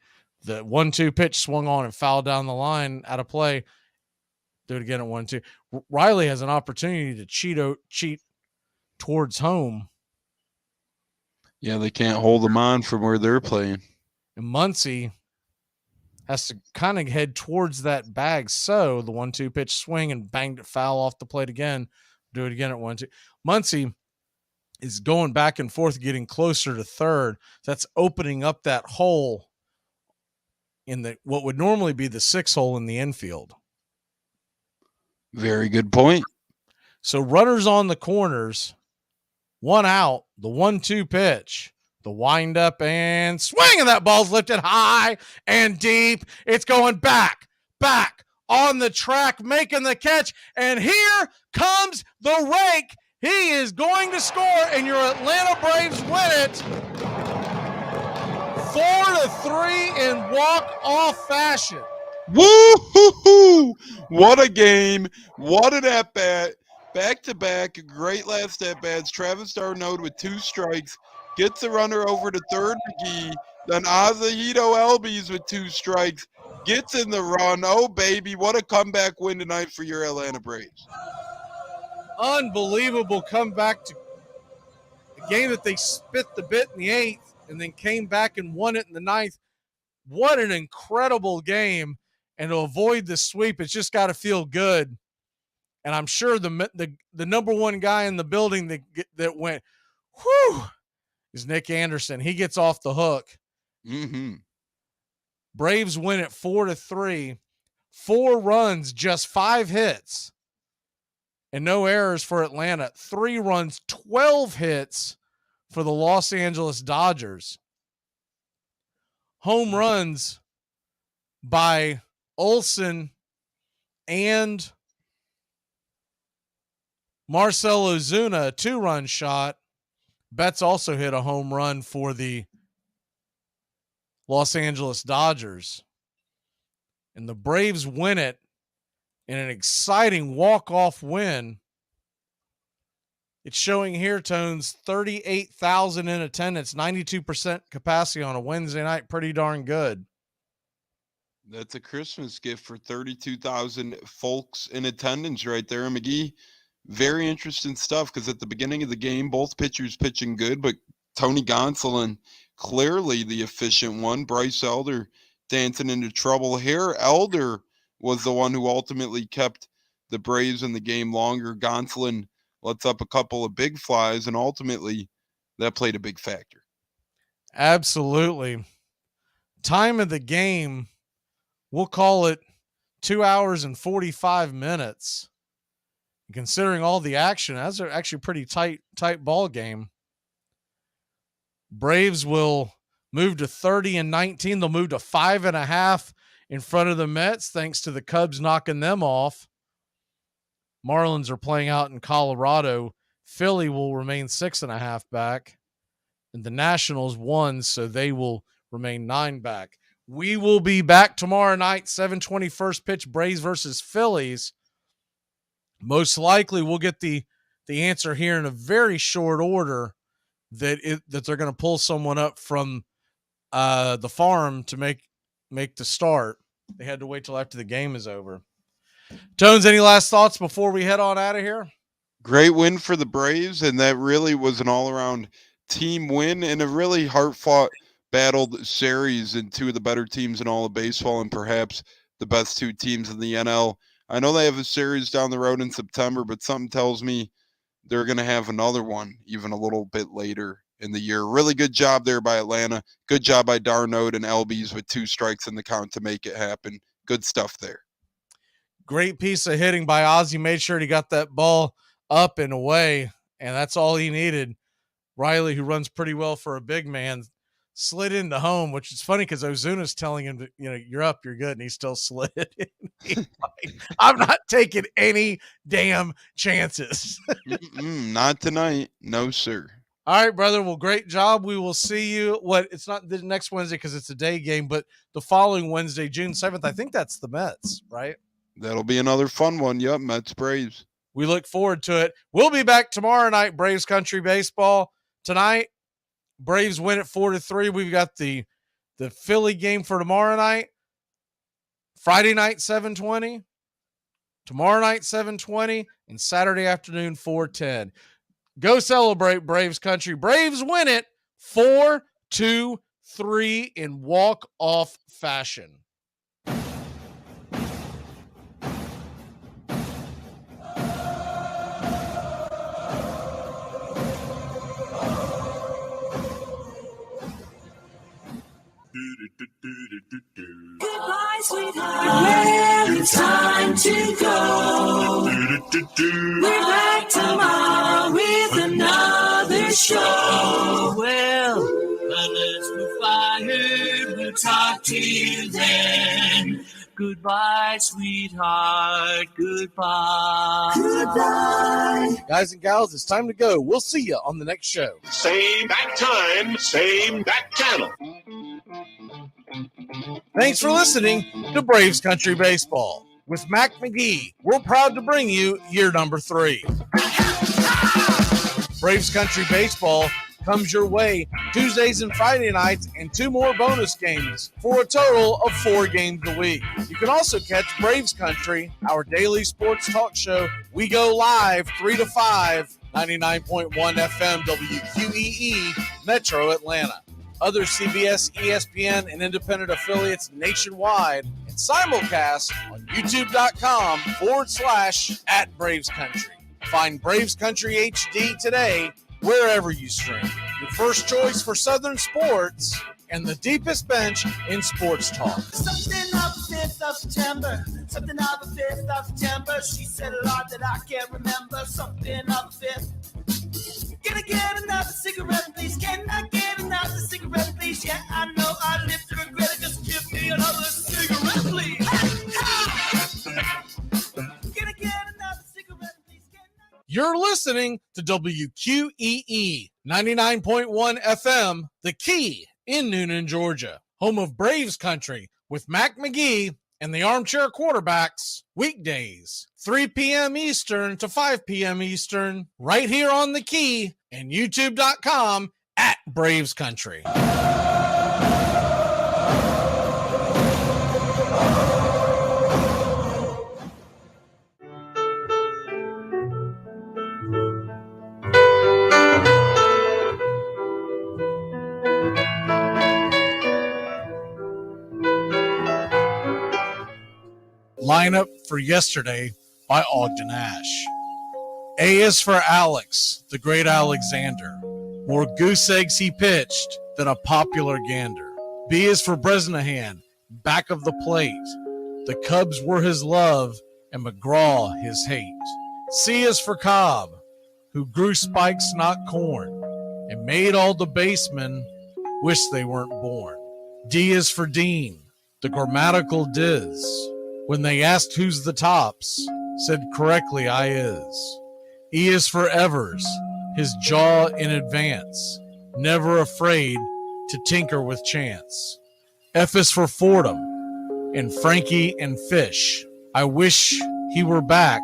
The 1-2 pitch swung on and fouled down the line out of play. Do it again at 1-2. Riley has an opportunity to cheat towards home.
Yeah, they can't hold them on from where they're playing.
And Muncy has to kind of head towards that bag. So the 1-2 pitch swing and banged it foul off the plate again. Do it again at 1-2. Muncy is going back and forth, getting closer to third. That's opening up that hole in the what would normally be the 6 hole in the infield.
Very good point.
So runners on the corners, 1 out, the 1-2 pitch, the wind up and swing, and that ball's lifted high and deep. It's going back on the track, making the catch. And here comes the rake. He is going to score, and your Atlanta Braves win it 4-3 in walk-off fashion.
Woo-hoo-hoo! What a game. What an at-bat. Back-to-back, great last at-bats. Travis d'Arnaud with 2 strikes. Gets the runner over to third McGee. Then Ozzie Albies with 2 strikes. Gets in the run. Oh, baby, what a comeback win tonight for your Atlanta Braves.
Unbelievable comeback to a game that they spit the bit in the 8th. and then came back and won it in the ninth. What an incredible game. And to avoid the sweep, it's just got to feel good. And I'm sure the number one guy in the building that went, whew, is Nick Anderson. He gets off the hook.
Mm-hmm.
Braves win it 4-3. 4 runs, just 5 hits. And no errors for Atlanta. 3 runs, 12 hits for the Los Angeles Dodgers. Home runs by Olsen and Marcell Ozuna, a 2-run shot. Betts also hit a home run for the Los Angeles Dodgers. And the Braves win it in an exciting walk-off win. It's showing here, Tones, 38,000 in attendance, 92% capacity on a Wednesday night. Pretty darn good.
That's a Christmas gift for 32,000 folks in attendance right there, McGee. Very interesting stuff, because at the beginning of the game, both pitchers pitching good, but Tony Gonsolin, clearly the efficient one. Bryce Elder dancing into trouble here. Elder was the one who ultimately kept the Braves in the game longer. Gonsolin lets up a couple of big flies, and ultimately that played a big factor.
Absolutely. Time of the game, we'll call it 2 hours and 45 minutes. Considering all the action, that's actually a pretty tight ball game. Braves will move to 30-19. They'll move to 5.5 in front of the Mets, thanks to the Cubs knocking them off. Marlins are playing out in Colorado. Philly will remain 6.5 back. And the Nationals won, so they will remain 9 back. We will be back tomorrow night, 7:20 first pitch, Braves versus Phillies. Most likely we'll get the answer here in a very short order that they're going to pull someone up from the farm to make the start. They had to wait till after the game is over. Tones, any last thoughts before we head on out of here?
Great win for the Braves, and that really was an all-around team win and a really hard-fought, battled series, and 2 of the better teams in all of baseball, and perhaps the best 2 teams in the NL. I know they have a series down the road in September, but something tells me they're going to have another one even a little bit later in the year. Really good job there by Atlanta. Good job by Darno and Albies with 2 strikes in the count to make it happen. Good stuff there.
Great piece of hitting by Ozzie. Made sure he got that ball up and away, and that's all he needed. Riley, who runs pretty well for a big man, slid into home, which is funny because Ozuna's telling him that, you're up, you're good, and he still slid in. I'm not taking any damn chances.
Not tonight. No, sir.
All right, brother. Well, great job. We will see you. It's not the next Wednesday because it's a day game, but the following Wednesday, June 7th, I think that's the Mets, right?
That'll be another fun one. Yep, Mets Braves.
We look forward to it. We'll be back tomorrow night, Braves Country Baseball. Tonight, Braves win it 4-3. We've got the Philly game for tomorrow night. Friday night, 7:20. Tomorrow night, 7:20. And Saturday afternoon, 4:10. Go celebrate, Braves Country. Braves win it 4-3 in walk-off fashion.
Goodbye, sweetheart. Well, it's time to go. We're back tomorrow with another show. Well, unless we're fired, we'll talk to you then. Goodbye, sweetheart. Goodbye. Goodbye.
Guys and gals, it's time to go. We'll see you on the next show.
Same back time, same back channel.
Thanks for listening to Braves Country Baseball. With Mac Magee, we're proud to bring you year number 3. Braves Country Baseball comes your way Tuesdays and Friday nights and 2 more bonus games for a total of 4 games a week. You can also catch Braves Country, our daily sports talk show. We go live 3 to 5, 99.1 FM WQEE, Metro Atlanta.
other CBS, ESPN, and independent affiliates nationwide, and simulcast on youtube.com/@BravesCountry. Find Braves Country HD today wherever you stream. Your first choice for Southern sports and the deepest bench in sports talk.
Something of the 5th of September. Something of the 5th of September. She said a lot that I can't remember. Something of the 5th. Can I get another cigarette, please? Can I get another cigarette, please? Yeah, I know I live to regret it. Just give me another cigarette, please. Can I get another cigarette, please?
You're listening to WQEE 99.1 FM, The Key in Noonan, Georgia, home of Braves Country with Mac Magee and the Armchair Quarterbacks, weekdays, 3 p.m. Eastern to 5 p.m. Eastern, right here on The Key and youtube.com/Braves Country. Lineup for yesterday by Ogden Ash. A is for Alex, the great Alexander. More goose eggs he pitched than a popular gander. B is for Bresnahan, back of the plate. The Cubs were his love and McGraw his hate. C is for Cobb, who grew spikes, not corn, and made all the basemen wish they weren't born. D is for Dean, the grammatical diz. When they asked who's the tops, said correctly I is. E is for Evers, his jaw in advance, never afraid to tinker with chance. F is for Fordham, and Frankie and Fish. I wish he were back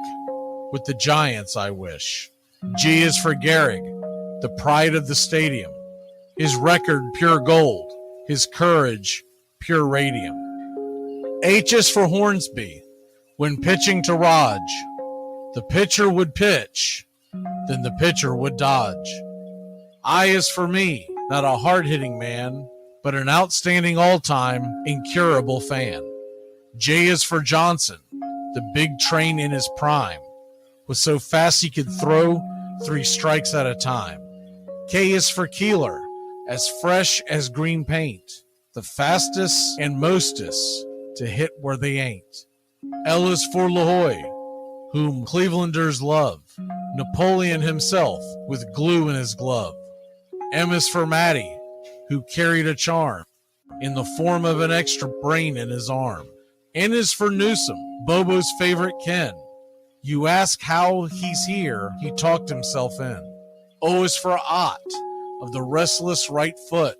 with the Giants, I wish. G is for Gehrig, the pride of the stadium. His record pure gold, his courage pure radium. H is for Hornsby. When pitching to Raj, the pitcher would pitch, then the pitcher would dodge. I is for me, not a hard-hitting man, but an outstanding all-time incurable fan. J is for Johnson, the big train in his prime, was so fast he could throw 3 strikes at a time. K is for Keeler, as fresh as green paint, the fastest and mostest to hit where they ain't. L is for LaHoy, whom Clevelanders love, Napoleon himself with glue in his glove. M is for Matty, who carried a charm in the form of an extra brain in his arm. N is for Newsom, Bobo's favorite Ken. You ask how he's here, he talked himself in. O is for Ott, of the restless right foot.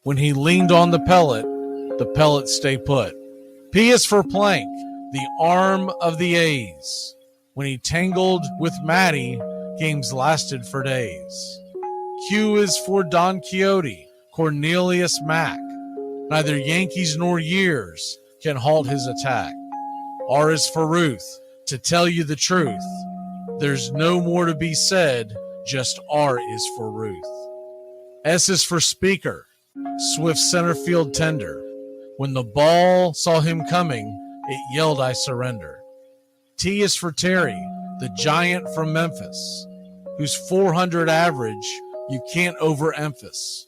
When he leaned on the pellet stay put. P is for Plank, the arm of the A's. When he tangled with Matty, games lasted for days. Q is for Don Quixote, Cornelius Mack. Neither Yankees nor years can halt his attack. R is for Ruth, to tell you the truth. There's no more to be said, just R is for Ruth. S is for Speaker, swift center field tender. When the ball saw him coming, it yelled, I surrender. T is for Terry, the giant from Memphis, whose 400 average you can't overemphasize.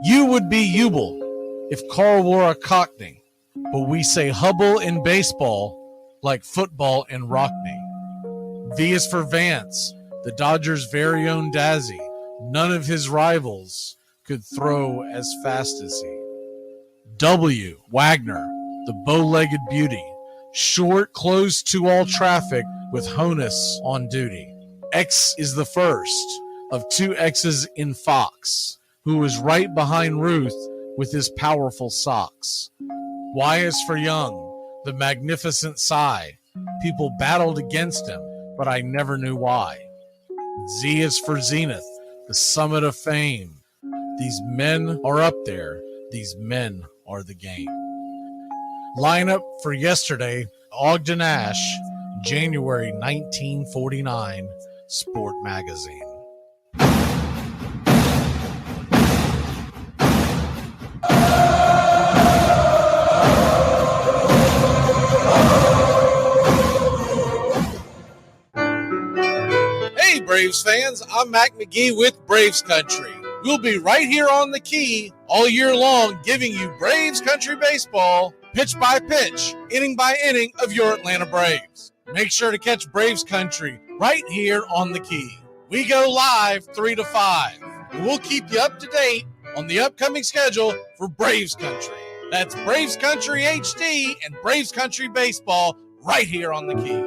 U would be Ubel if Carl wore a Cockney, but we say Hubble in baseball like football in Rockney. V is for Vance, the Dodgers' very own Dazzy. None of his rivals could throw as fast as he. W, Wagner, the bow-legged beauty, short, closed to all traffic with Honus on duty. X is the first of 2 X's in Fox, who was right behind Ruth with his powerful socks. Y is for Young, the magnificent sigh. People battled against him, but I never knew why. Z is for Zenith, the summit of fame. These men are up there. These men are the game. Lineup for yesterday, Ogden Ash, January 1949, Sport Magazine. Braves fans. I'm Mac Magee with Braves Country. We'll be right here on the key all year long, giving you Braves Country baseball, pitch by pitch, inning by inning of your Atlanta Braves. Make sure to catch Braves Country right here on the key. We go live 3 to 5. And we'll keep you up to date on the upcoming schedule for Braves Country. That's Braves Country HD and Braves Country baseball right here on the key.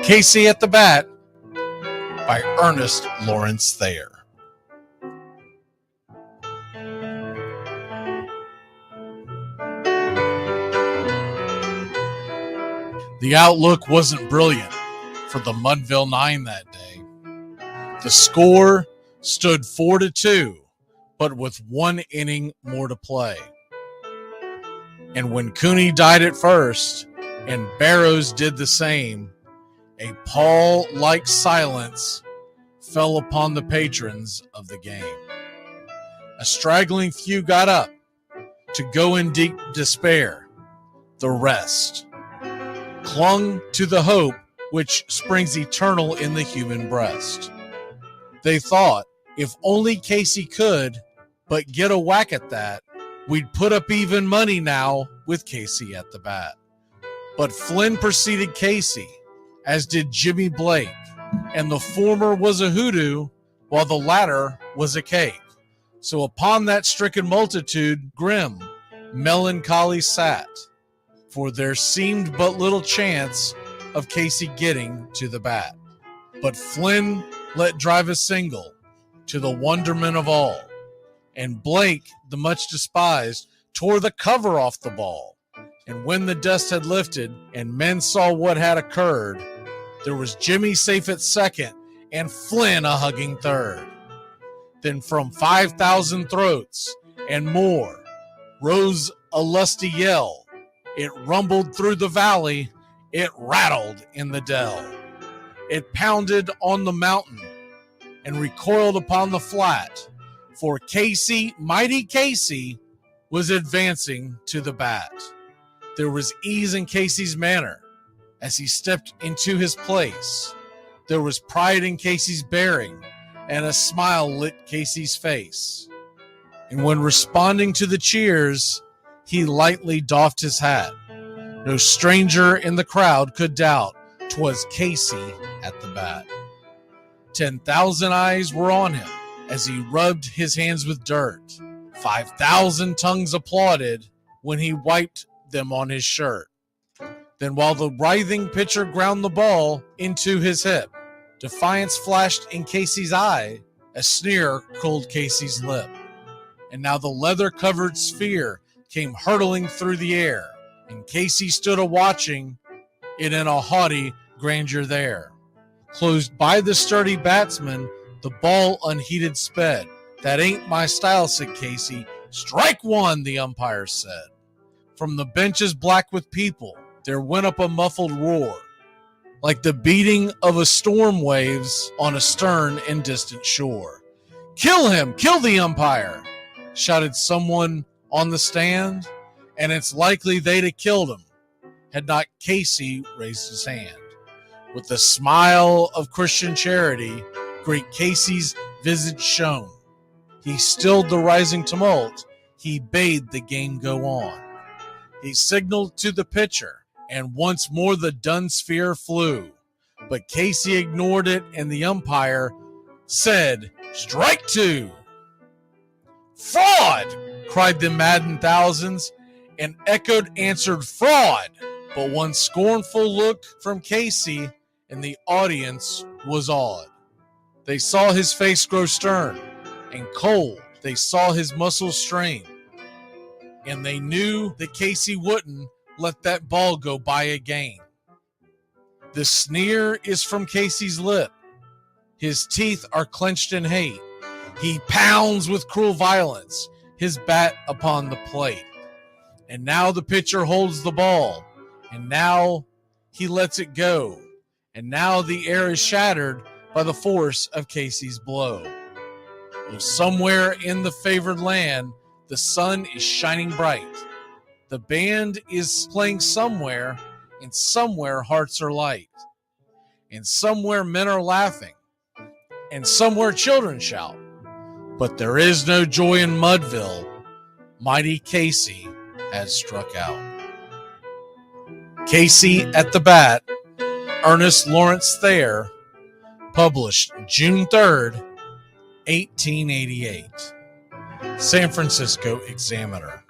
Casey at the Bat by Ernest Lawrence Thayer. The outlook wasn't brilliant for the Mudville Nine that day. The score stood 4-2, but with 1 inning more to play. And when Cooney died at first and Barrows did the same, a pall-like silence fell upon the patrons of the game. A straggling few got up to go in deep despair. The rest clung to the hope which springs eternal in the human breast. They thought if only Casey could but get a whack at that, We'd put up even money now with Casey at the bat. But Flynn preceded Casey, as did Jimmy Blake, and the former was a hoodoo while the latter was a cake. So upon that stricken multitude, grim, melancholy sat, for there seemed but little chance of Casey getting to the bat. But Flynn let drive a single, to the wonderment of all, and Blake, the much despised, tore the cover off the ball. And when the dust had lifted and men saw what had occurred, there was Jimmy safe at second and Flynn a hugging third. Then from 5,000 throats and more rose a lusty yell. It rumbled through the valley, it rattled in the dell. It pounded on the mountain and recoiled upon the flat, for Casey, mighty Casey, was advancing to the bat. There was ease in Casey's manner as he stepped into his place. There was pride in Casey's bearing, and a smile lit Casey's face. And when responding to the cheers, he lightly doffed his hat. No stranger in the crowd could doubt 'twas Casey at the bat. 10,000 eyes were on him as he rubbed his hands with dirt. 5,000 tongues applauded when he wiped them on his shirt. Then while the writhing pitcher ground the ball into his hip, defiance flashed in Casey's eye, a sneer cooled Casey's lip. And now the leather-covered sphere came hurtling through the air, and Casey stood a-watching it in a haughty grandeur there. Closed by the sturdy batsman, the ball unheeded sped. That ain't my style, said Casey. Strike one, the umpire said. From the benches black with people, there went up a muffled roar, like the beating of a storm waves on a stern and distant shore. Kill him! Kill the umpire! Shouted someone on the stand, and it's likely they'd have killed him had not Casey raised his hand. With a smile of Christian charity, great Casey's visage shone. He stilled the rising tumult. He bade the game go on. He signaled to the pitcher, and once more the dun sphere flew. But Casey ignored it, and the umpire said, "Strike two." "Fraud!" cried the maddened thousands, and echoed answered, "Fraud!" But one scornful look from Casey, and the audience was awed. They saw his face grow stern and cold. They saw his muscles strain, and they knew that Casey wouldn't let that ball go by again. The sneer is from Casey's lip. His teeth are clenched in hate. He pounds with cruel violence his bat upon the plate. And now the pitcher holds the ball, and now he lets it go. And now the air is shattered by the force of Casey's blow. Oh, somewhere in the favored land, the sun is shining bright. The band is playing somewhere, and somewhere hearts are light. And somewhere men are laughing, and somewhere children shout. But there is no joy in Mudville. Mighty Casey has struck out. Casey at the Bat, Ernest Lawrence Thayer, published June 3rd, 1888. San Francisco Examiner.